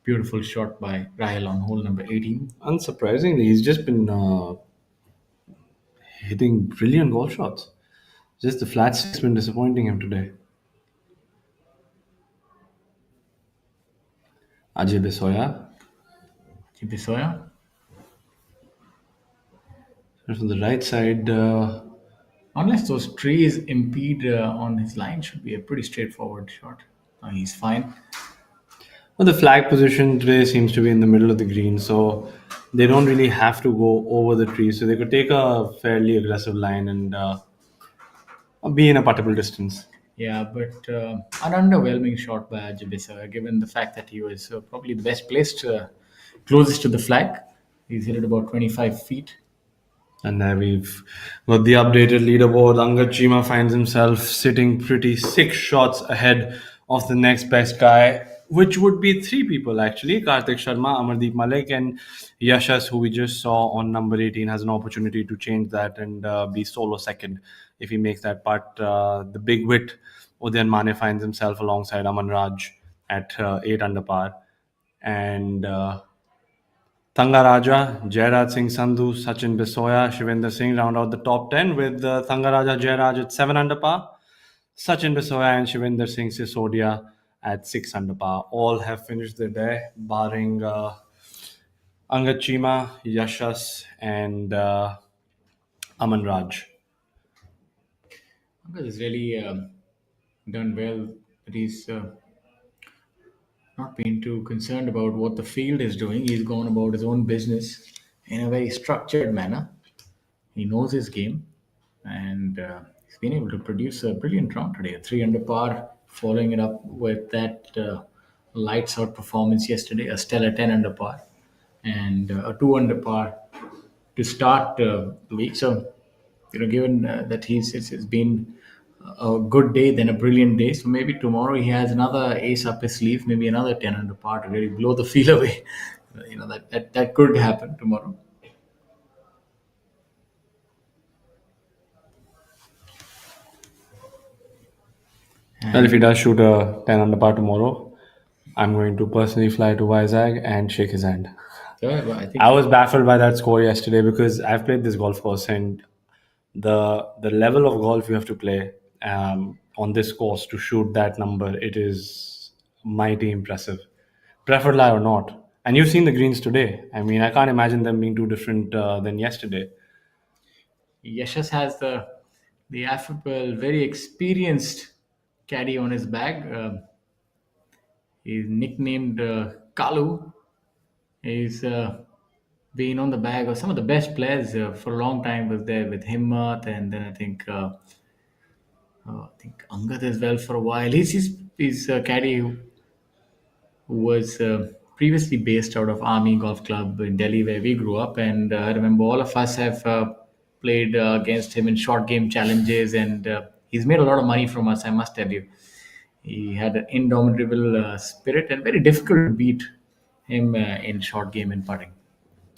beautiful shot by Rahil on hole number 18. Unsurprisingly, he's just been hitting brilliant golf shots. Just the flat stick's been disappointing him today. Ajay Bisoya. Chibisoya. From the right side, Unless those trees impede on his line, should be a pretty straightforward shot. He's fine. well, the flag position today seems to be in the middle of the green, so they don't really have to go over the trees. So they could take a fairly aggressive line and be in a puttable distance. Yeah, but an underwhelming shot by Ajibisa, given the fact that he was probably the best placed, closest to the flag. He's hit it about 25 feet. And there we've got the updated leaderboard. Angad Chima finds himself sitting pretty 6 shots ahead of the next best guy, which would be 3 people actually. Karthik Sharma, Amardeep Malik, and Yashas, who we just saw on number 18, has an opportunity to change that and be solo second if he makes that putt. The big wit, Udayan Mane, finds himself alongside Aman Raj at 8 under par. And Thanga Raja, Jairaj Singh Sandhu, Sachin Bisoya, Shivendra Singh round out the top 10 with Thanga Raja, Jairaj at 7 under par. Sachin Bisoya and Shivendra Singh Sisodia at 6 under par. All have finished their day, barring Angad Chima, Yashas, and Aman Raj. Angad has really done well. But he's not been too concerned about what the field is doing. He's gone about his own business in a very structured manner. He knows his game, and he's been able to produce a brilliant round today. A 3 under par, following it up with that lights out performance yesterday, a stellar 10 under par, and a 2 under par to start the week. So, given that it's been a good day, then a brilliant day. So maybe tomorrow he has another ace up his sleeve, maybe another 10 under par to really blow the feel away. That could happen tomorrow. Well, if he does shoot a 10 under par tomorrow, I'm going to personally fly to Vizag and shake his hand. Yeah, well, I think I was baffled by that score yesterday because I've played this golf course and the level of golf you have to play on this course to shoot that number, it is mighty impressive. Preferred lie or not. And you've seen the greens today. I mean, I can't imagine them being too different than yesterday. Yashas has the affable, very experienced caddy on his bag. He's nicknamed Kalu. He's been on the bag of some of the best players for a long time. Was there with Himmat, and then I think Angad as well for a while. He's a caddy who was previously based out of Army Golf Club in Delhi, where we grew up. And I remember all of us have played against him in short game challenges, and he's made a lot of money from us, I must tell you. He had an indomitable spirit and very difficult to beat him in short game and putting.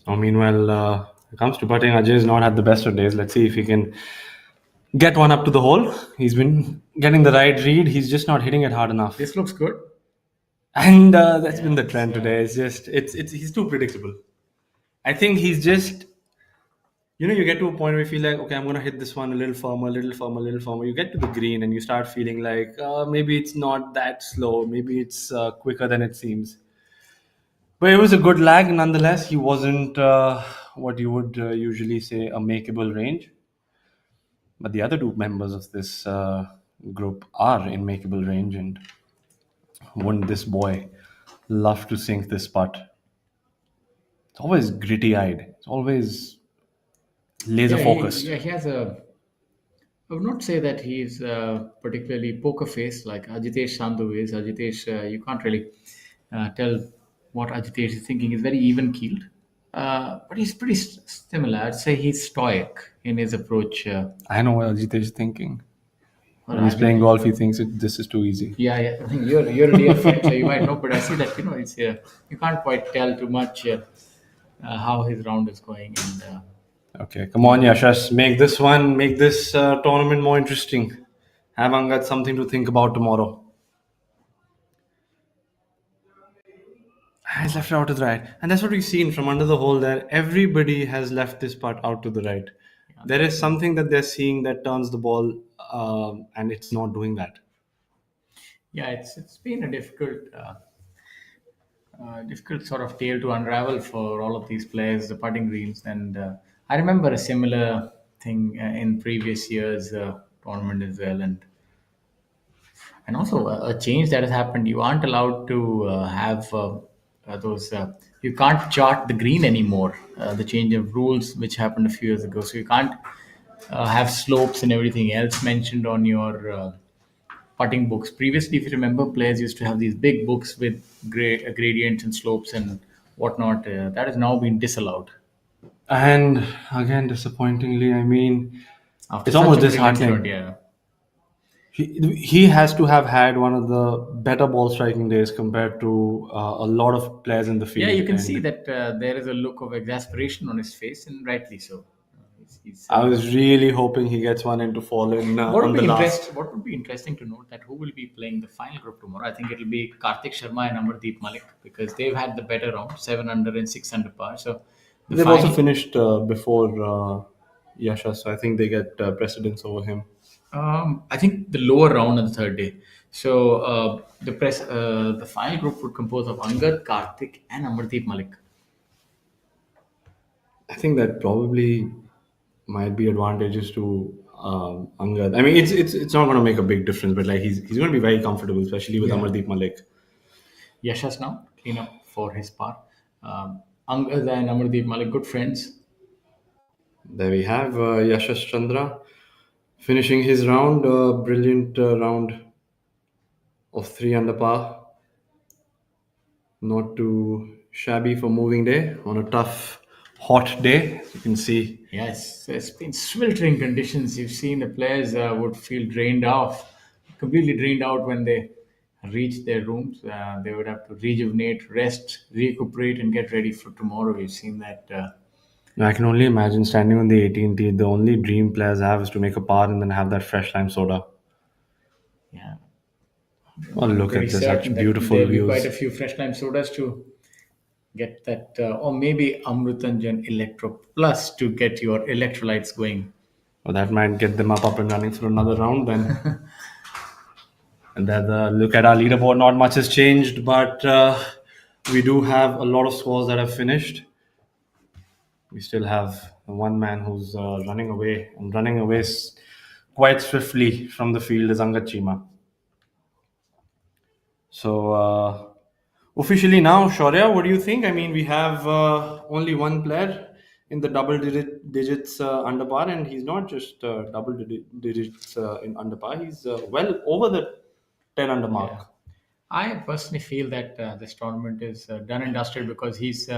Oh, meanwhile, when it comes to putting, Ajay has not had the best of days. Let's see if he can get one up to the hole. He's been getting the right read. He's just not hitting it hard enough. This looks good. And that's been the trend today. It's just, he's too predictable. I think he's just, you get to a point where you feel like, okay, I'm going to hit this one a little firmer, a little firmer, a little firmer. You get to the green and you start feeling like, maybe it's not that slow. Maybe it's quicker than it seems. But it was a good lag nonetheless. He wasn't what you would usually say a makeable range. But the other two members of this group are in makeable range, and wouldn't this boy love to sink this putt? It's always gritty-eyed. It's always laser-focused. He has a... I would not say that he's particularly poker face like Ajitesh Sandhu is. Ajitesh, you can't really tell what Ajitesh is thinking. He's very even-keeled. But he's pretty similar. I'd say he's stoic in his approach. I know what Ajitesh is thinking. When he's playing golf, he thinks this is too easy. Yeah. I mean, you're a dear friend, so you might know. But I see that it's you can't quite tell too much how his round is going. And okay, come on, Yashas, make this tournament more interesting. Have Angad something to think about tomorrow. He's left it out to the right, and that's what we've seen from under the hole there. Everybody has left this putt out to the right. There is something that they're seeing that turns the ball, and it's not doing that. Yeah, it's been a difficult sort of tale to unravel for all of these players, the putting greens. And I remember a similar thing in previous years' tournament as well, and also a change that has happened. You aren't allowed to have those. You can't chart the green anymore. The change of rules which happened a few years ago, so you can't have slopes and everything else mentioned on your putting books. Previously, if you remember, players used to have these big books with gradients and slopes and whatnot. That has now been disallowed. And again, disappointingly, I mean, After it's almost such a brilliant disheartening. shot, yeah. He has to have had one of the better ball striking days compared to a lot of players in the field. Yeah, you can And see that there is a look of exasperation on his face, and rightly so. I was really hoping he gets one in to fall in on the last. What would be interesting to note that who will be playing the final group tomorrow? I think it'll be Karthik Sharma and Amardeep Malik, because they've had the better round, 7 under and 6 under par. So They've also finished before Yasha, so I think they get precedence over him. I think the lower round on the third day. So the final group would compose of Angad, Karthik, and Amardeep Malik. I think that probably might be advantageous to Angad. I mean, it's not going to make a big difference, but like he's going to be very comfortable, especially with Amardeep Malik. Yashas now clean up for his part. Angad and Amardeep Malik, good friends. There we have Yashash Chandra finishing his round, brilliant round of 3 under par. Not too shabby for moving day on a tough, hot day. You can see. Yes, it's been sweltering conditions. You've seen the players would feel completely drained out when they reach their rooms. They would have to rejuvenate, rest, recuperate, and get ready for tomorrow. We've seen that. I can only imagine standing on the 18th. The only dream players have is to make a par and then have that fresh lime soda. Yeah. Oh, look at this, such beautiful there'll views. Be quite a few fresh lime sodas to get that, or maybe Amrutanjan Electro Plus to get your electrolytes going. Well, that might get them up and running for another round then. And then look at our leaderboard. Not much has changed, but we do have a lot of scores that have finished. We still have one man who's running away, and running away quite swiftly from the field is Angat Chima. So officially now, Shaurya, what do you think? I mean, we have only one player in the double digits under par, and he's not just double digits in under par. He's well over the 10 under mark. Yeah. I personally feel that this tournament is done and dusted because he's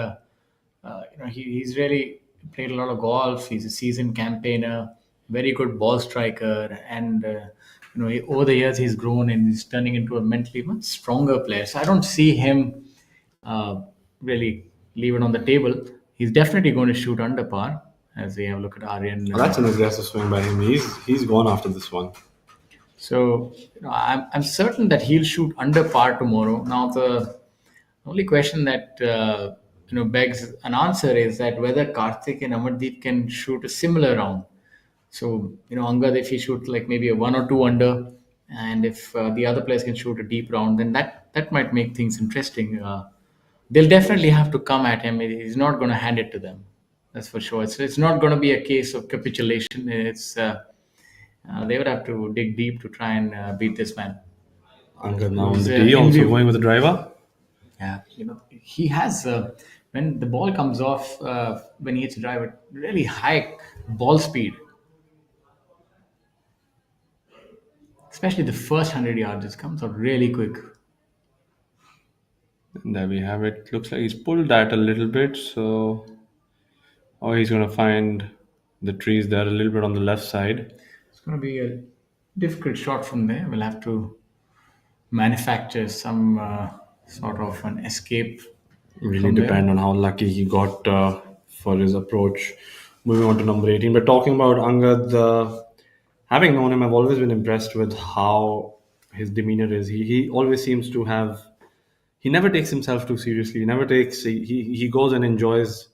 really played a lot of golf. He's a seasoned campaigner, very good ball striker, and over the years he's grown and he's turning into a mentally much stronger player. So I don't see him really leave it on the table. He's definitely going to shoot under par as we have a look at Aryan. Well, that's an aggressive swing by him. He's gone after this one. So I'm certain that he'll shoot under par tomorrow. Now the only question that begs an answer is that whether Karthik and Amardeep can shoot a similar round. So Angad, if he shoots like maybe a 1 or 2 under, and if the other players can shoot a deep round, then that might make things interesting. They'll definitely have to come at him. He's not going to hand it to them. That's for sure. It's not going to be a case of capitulation. It's they would have to dig deep to try and beat this man. Angad now on the tee, also going with the driver. Yeah, he has when the ball comes off when he hits a driver, really high ball speed. Especially the first 100 yards, it comes out really quick. And there we have it. Looks like he's pulled that a little bit. So, he's going to find the trees there a little bit on the left side. It's going to be a difficult shot from there. We'll have to manufacture some sort of an escape. Really depend on how lucky he got for his approach. Moving on to number 18. But talking about Angad, having known him, I've always been impressed with how his demeanor is. He always seems to have. He never takes himself too seriously. He goes and enjoys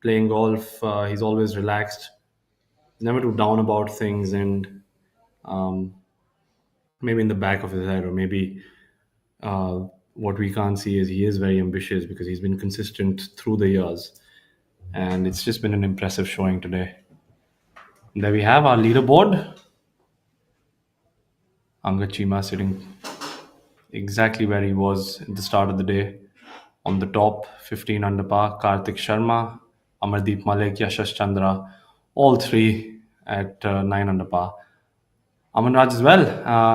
playing golf. He's always relaxed. Never too down about things, and maybe in the back of his head, or maybe what we can't see is he is very ambitious because he's been consistent through the years, and it's just been an impressive showing today. And there we have our leaderboard. Angat Chima sitting exactly where he was at the start of the day. On the top, 15 under par, Karthik Sharma, Amardeep Malik, Yashash Chandra, all three at 9 under par. Amanraj as well.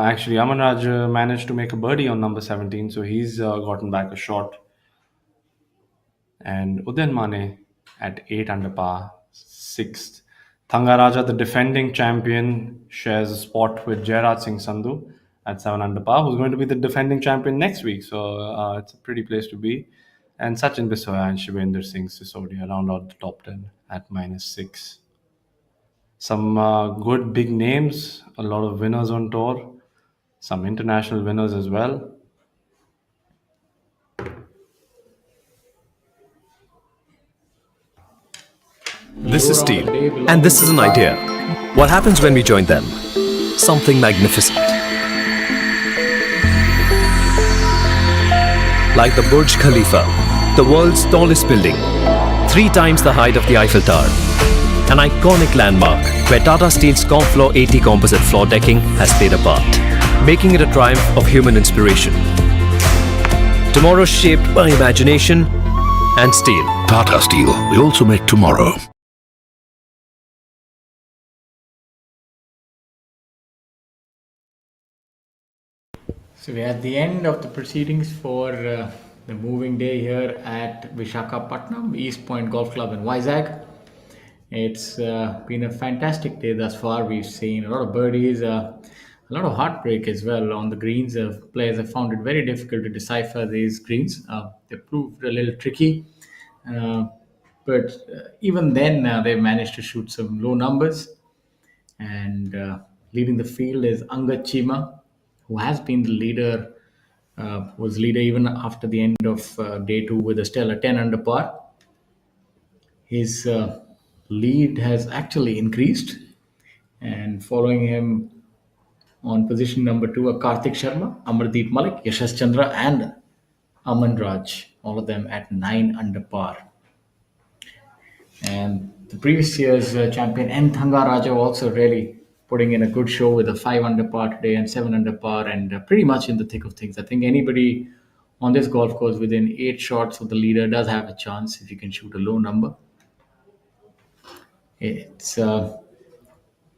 Actually, Amanraj managed to make a birdie on number 17, so he's gotten back a shot. And Udayan Mane at 8 under par, 6th. Thangaraja, the defending champion, shares a spot with Jairaj Singh Sandhu at 7 under par, who's going to be the defending champion next week. So it's a pretty place to be. And Sachin Bisoya and Shivendra Singh Sisodia round out the top 10 at -6. Some good big names, a lot of winners on tour, some international winners as well. This is Steel, and this is an idea. What happens when we join them? Something magnificent. Like the Burj Khalifa, the world's tallest building, 3 times the height of the Eiffel Tower. An iconic landmark where Tata Steel's Confloor 80 composite floor decking has played a part, making it a triumph of human inspiration. Tomorrow shaped by imagination and steel. Tata Steel. We also make tomorrow. So we're at the end of the proceedings for the moving day here at Visakhapatnam, East Point Golf Club in Vizag. It's been a fantastic day thus far. We've seen a lot of birdies, a lot of heartbreak as well on the greens. Players have found it very difficult to decipher these greens. They proved a little tricky. But even then, they've managed to shoot some low numbers. And leading the field is Angat Chima, who has been the leader, was leader even after the end of day 2 with a stellar 10 under par. His lead has actually increased, and following him On position number 2 are Karthik Sharma, Amardeep Malik, Yashash Chandra, and Aman Raj. All of them at 9 under par. And the previous year's champion N. Thanga Raja also really putting in a good show with a 5 under par today and 7 under par, and pretty much in the thick of things. I think anybody on this golf course within 8 shots of the leader does have a chance if you can shoot a low number. It's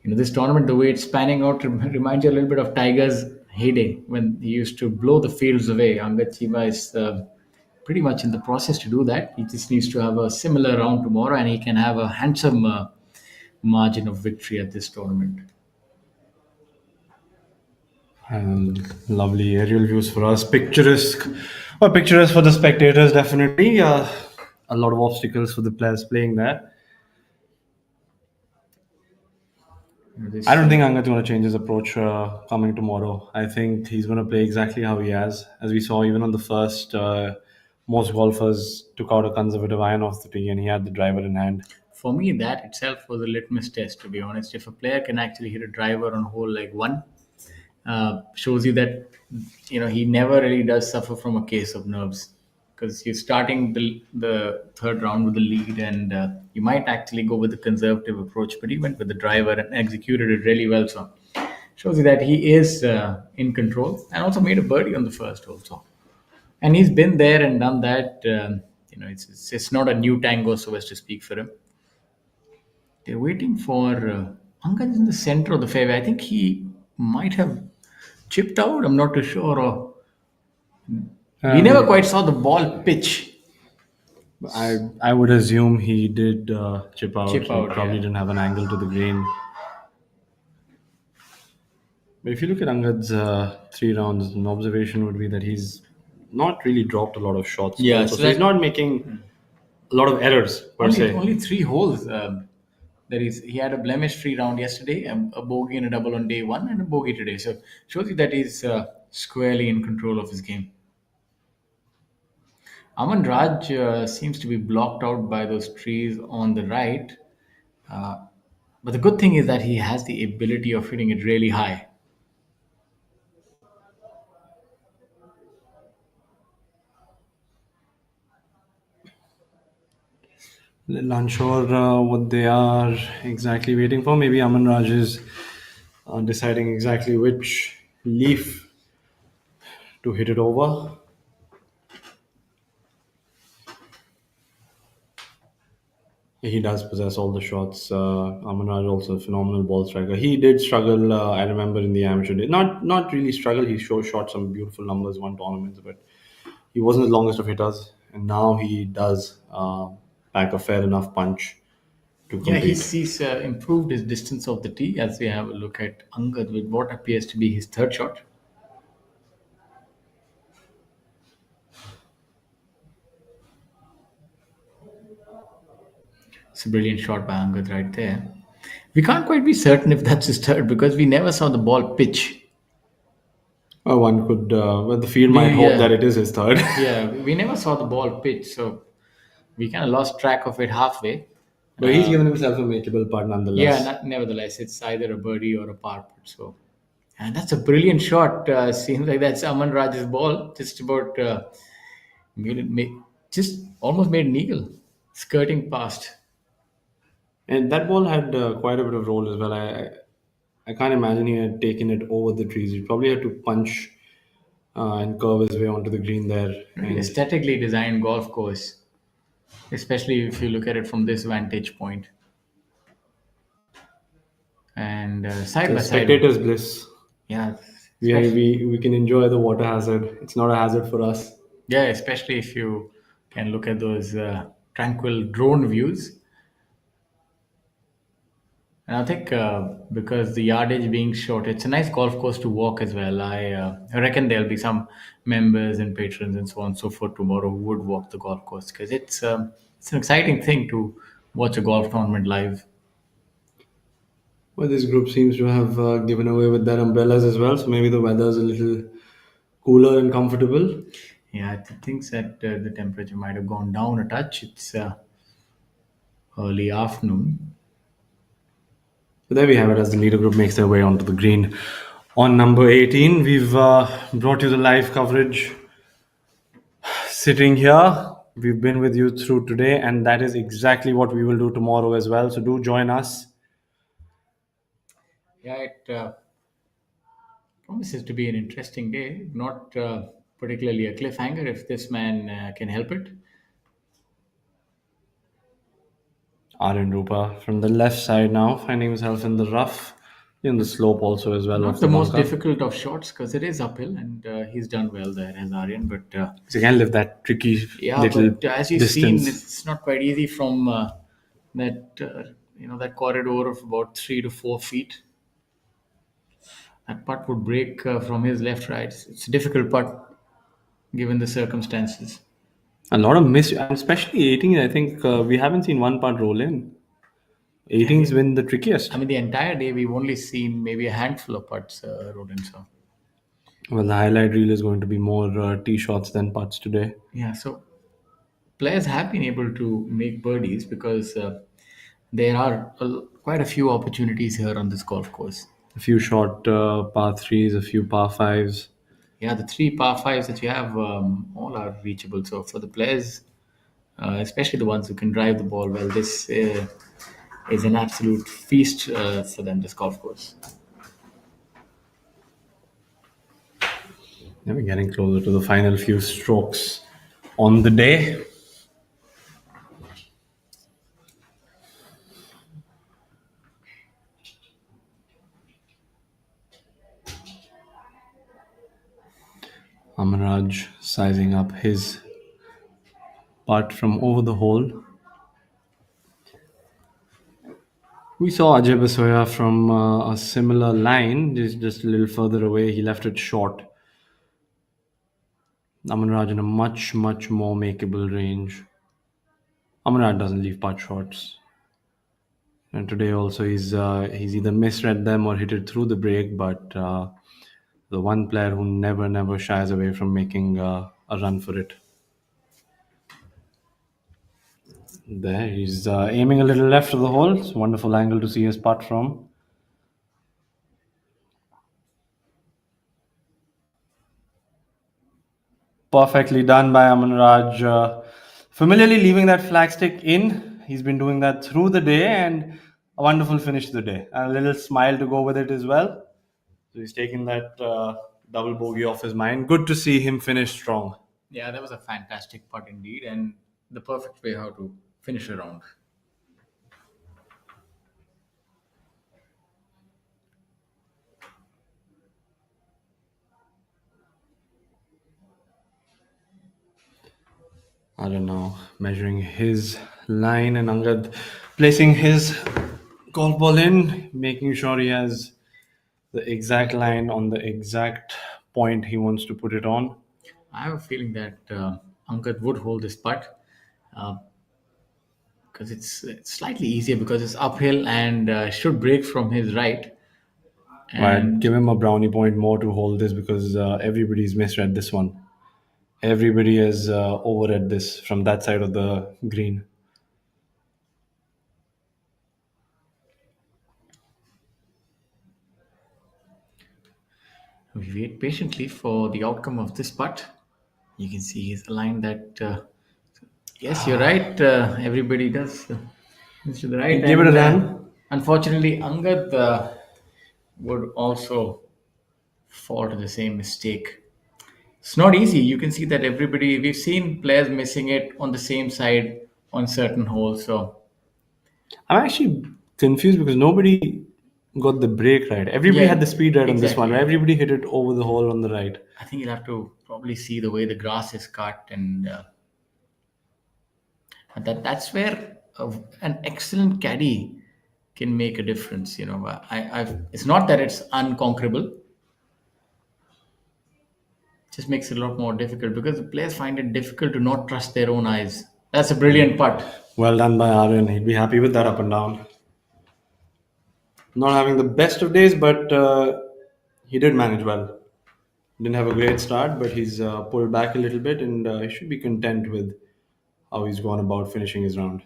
this tournament, the way it's panning out, reminds you a little bit of Tiger's heyday when he used to blow the fields away. Angad Chiba is pretty much in the process to do that. He just needs to have a similar round tomorrow, and he can have a handsome margin of victory at this tournament. And lovely aerial views for us. Picturesque. Well, picturesque for the spectators, definitely. A lot of obstacles for the players playing there. I don't think Angad's going to change his approach coming tomorrow. I think he's going to play exactly how he has. As we saw, even on the first, most golfers took out a conservative iron off the tee and he had the driver in hand. For me, that itself was a litmus test, to be honest. If a player can actually hit a driver on hole like 1, shows you that he never really does suffer from a case of nerves, because you're starting the third round with the lead, and you might actually go with the conservative approach, but he went with the driver and executed it really well. So shows you that he is in control, and also made a birdie on the first also. And he's been there and done that. It's not a new tango, so as to speak, for him. They're waiting for Angad in the center of the fairway. I think he might have chipped out. I'm not too sure. Or we never quite saw the ball pitch. I would assume he did chip out. Chip out, He probably yeah. didn't have an angle to the green. But if you look at Angad's 3 rounds, an observation would be that he's not really dropped a lot of shots. Yeah, also. so So he's that- not making a lot of errors per se. Only 3 holes. He had a blemish-free round yesterday, a bogey and a double on day 1, and a bogey today. So shows you that he's squarely in control of his game. Aman Raj seems to be blocked out by those trees on the right. But the good thing is that he has the ability of hitting it really high. Little unsure what they are exactly waiting for. Maybe Aman Raj is deciding exactly which leaf to hit it over. He does possess all the shots. Aman Raj also a phenomenal ball striker. He did struggle, I remember, in the amateur day. Not really struggle. He shot some beautiful numbers one tournament, but he wasn't the longest of hitters. And now he does pack a fair enough punch to compete. Yeah, he's improved his distance of the tee, as we have a look at Angad with what appears to be his third shot. It's a brilliant shot by Angad right there. We can't quite be certain if that's his third, because we never saw the ball pitch. One could, well, the field might hope that it is his third. Yeah, we never saw the ball pitch, so we kind of lost track of it halfway. But he's given himself a makeable putt nonetheless. Yeah, nevertheless, it's either a birdie or a par putt. So, and that's a brilliant shot. Seems like that's Aman Raj's ball. Just about almost made an eagle, skirting past. And that ball had quite a bit of roll as well. I can't imagine he had taken it over the trees. He probably had to punch and curve his way onto the green there. Really aesthetically designed golf course, especially if you look at it from this vantage point. And side by side, Spectators' bliss. yeah, We can enjoy the water hazard. It's not a hazard for us. yeah, especially if you can look at those tranquil drone views. And I think because the yardage being short, it's a nice golf course to walk as well. I reckon there'll be some members and patrons and so on and so forth tomorrow who would walk the golf course, because it's an exciting thing to watch a golf tournament live. Well, this group seems to have given away with their umbrellas as well, so maybe the weather's a little cooler and comfortable. Yeah, I think that the temperature might have gone down a touch. It's early afternoon. So there we have it as the leader group makes their way onto the green. On number 18, we've brought you the live coverage sitting here. We've been with you through today, and that is exactly what we will do tomorrow as well. So do join us. Yeah, it promises to be an interesting day. Not particularly a cliffhanger if this man can help it. Aryan Rupa from the left side now, finding himself in the rough, in the slope also as well. Not Of the the most bunker. difficult of shots because it is uphill, and he's done well there as Aryan. But So again, live that tricky yeah, little but as you've distance. seen, it's not quite easy from that that corridor of about 3 to 4 feet. That putt would break from his left right. It's a difficult putt given the circumstances. A lot of miss, and especially 18. I think we haven't seen one putt roll in. 18's been the trickiest. I mean, the entire day we've only seen maybe a handful of putts rolled in. So Well, the highlight reel is going to be more tee shots than putts today. yeah, so players have been able to make birdies because there are quite a few opportunities here on this golf course. A few short par threes, a few par fives. Yeah, the three par fives that you have all are reachable. So for the players, especially the ones who can drive the ball well, this is an absolute feast for them. This golf course. Yeah, we're getting closer to the final few strokes on the day. Amaraj sizing up his putt from over the hole. We saw Ajay Basoya from a similar line, just a little further away. He left it short. Amaraj in a much more makeable range. Amaraj doesn't leave putt shots. And today also he's either misread them or hit it through the break, but the one player who never shies away from making a run for it. There, he's aiming a little left of the hole. It's a wonderful angle to see his putt from. Perfectly done by Aman Raj. Familiarly leaving that flagstick in. He's been doing that through the day, and a wonderful finish to the day. And a little smile to go with it as well. So he's taking that double bogey off his mind. Good to see him finish strong. Yeah, that was a fantastic putt indeed, and the perfect way how to finish a round. I don't know, measuring his line, and Angad placing his golf ball in, making sure he has the exact line on the exact point he wants to put it on. I have a feeling that Angad would hold this putt because it's slightly easier because it's uphill and should break from his right. I'd give him a brownie point more to hold this because everybody's misread this one. Everybody has overread this from that side of the green. We wait patiently for the outcome of this putt. You can see he's aligned that. Yes, you're right. Everybody does this to the right. Give it a run. Unfortunately, Angad would also fall to the same mistake. It's not easy. You can see that we've seen players missing it on the same side on certain holes. So I'm actually confused because nobody got the break right. Everybody had the speed right on this one. Right? Everybody hit it over the hole on the right. I think you'll have to probably see the way the grass is cut, and that's where an excellent caddy can make a difference. It's not that it's unconquerable. Just makes it a lot more difficult because the players find it difficult to not trust their own eyes. That's a brilliant putt. Well done by Aryan. He'd be happy with that up and down. Not having the best of days, but he did manage well. Didn't have a great start, but he's pulled back a little bit, and he should be content with how he's gone about finishing his round.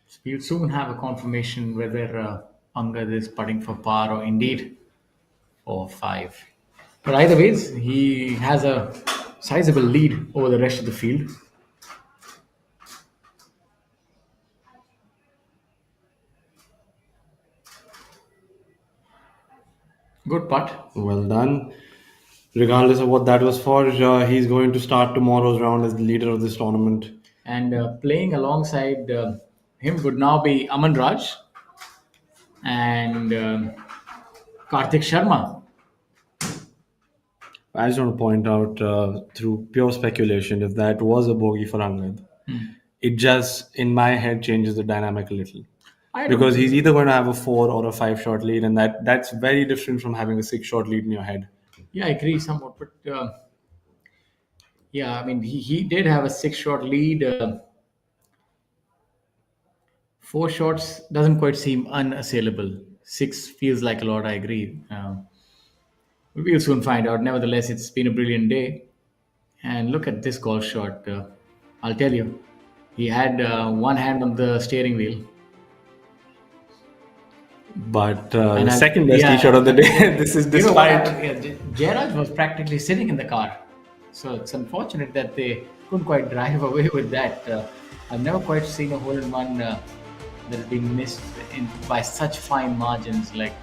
So we'll soon have a confirmation whether Angad is putting for par or indeed or 5. But either ways, he has a sizable lead over the rest of the field. Good putt. Well done. Regardless of what that was for, he's going to start tomorrow's round as the leader of this tournament. And playing alongside him would now be Aman Raj and Karthik Sharma. I just want to point out, through pure speculation, if that was a bogey for Angad, it just, in my head, changes the dynamic a little. Because he's either going to have a 4 or a 5 shot lead, and that's very different from having a 6 shot lead in your head. Yeah, I agree somewhat. But yeah, I mean, he did have a 6 shot lead. 4 shots doesn't quite seem unassailable. 6 feels like a lot, I agree. We'll soon find out. Nevertheless, it's been a brilliant day. And look at this golf shot. I'll tell you, he had one hand on the steering wheel. But the second best tee shot of the day, this is despite. Jairaj was practically sitting in the car. So it's unfortunate that they couldn't quite drive away with that. I've never quite seen a hole-in-one that has been missed by such fine margins. Like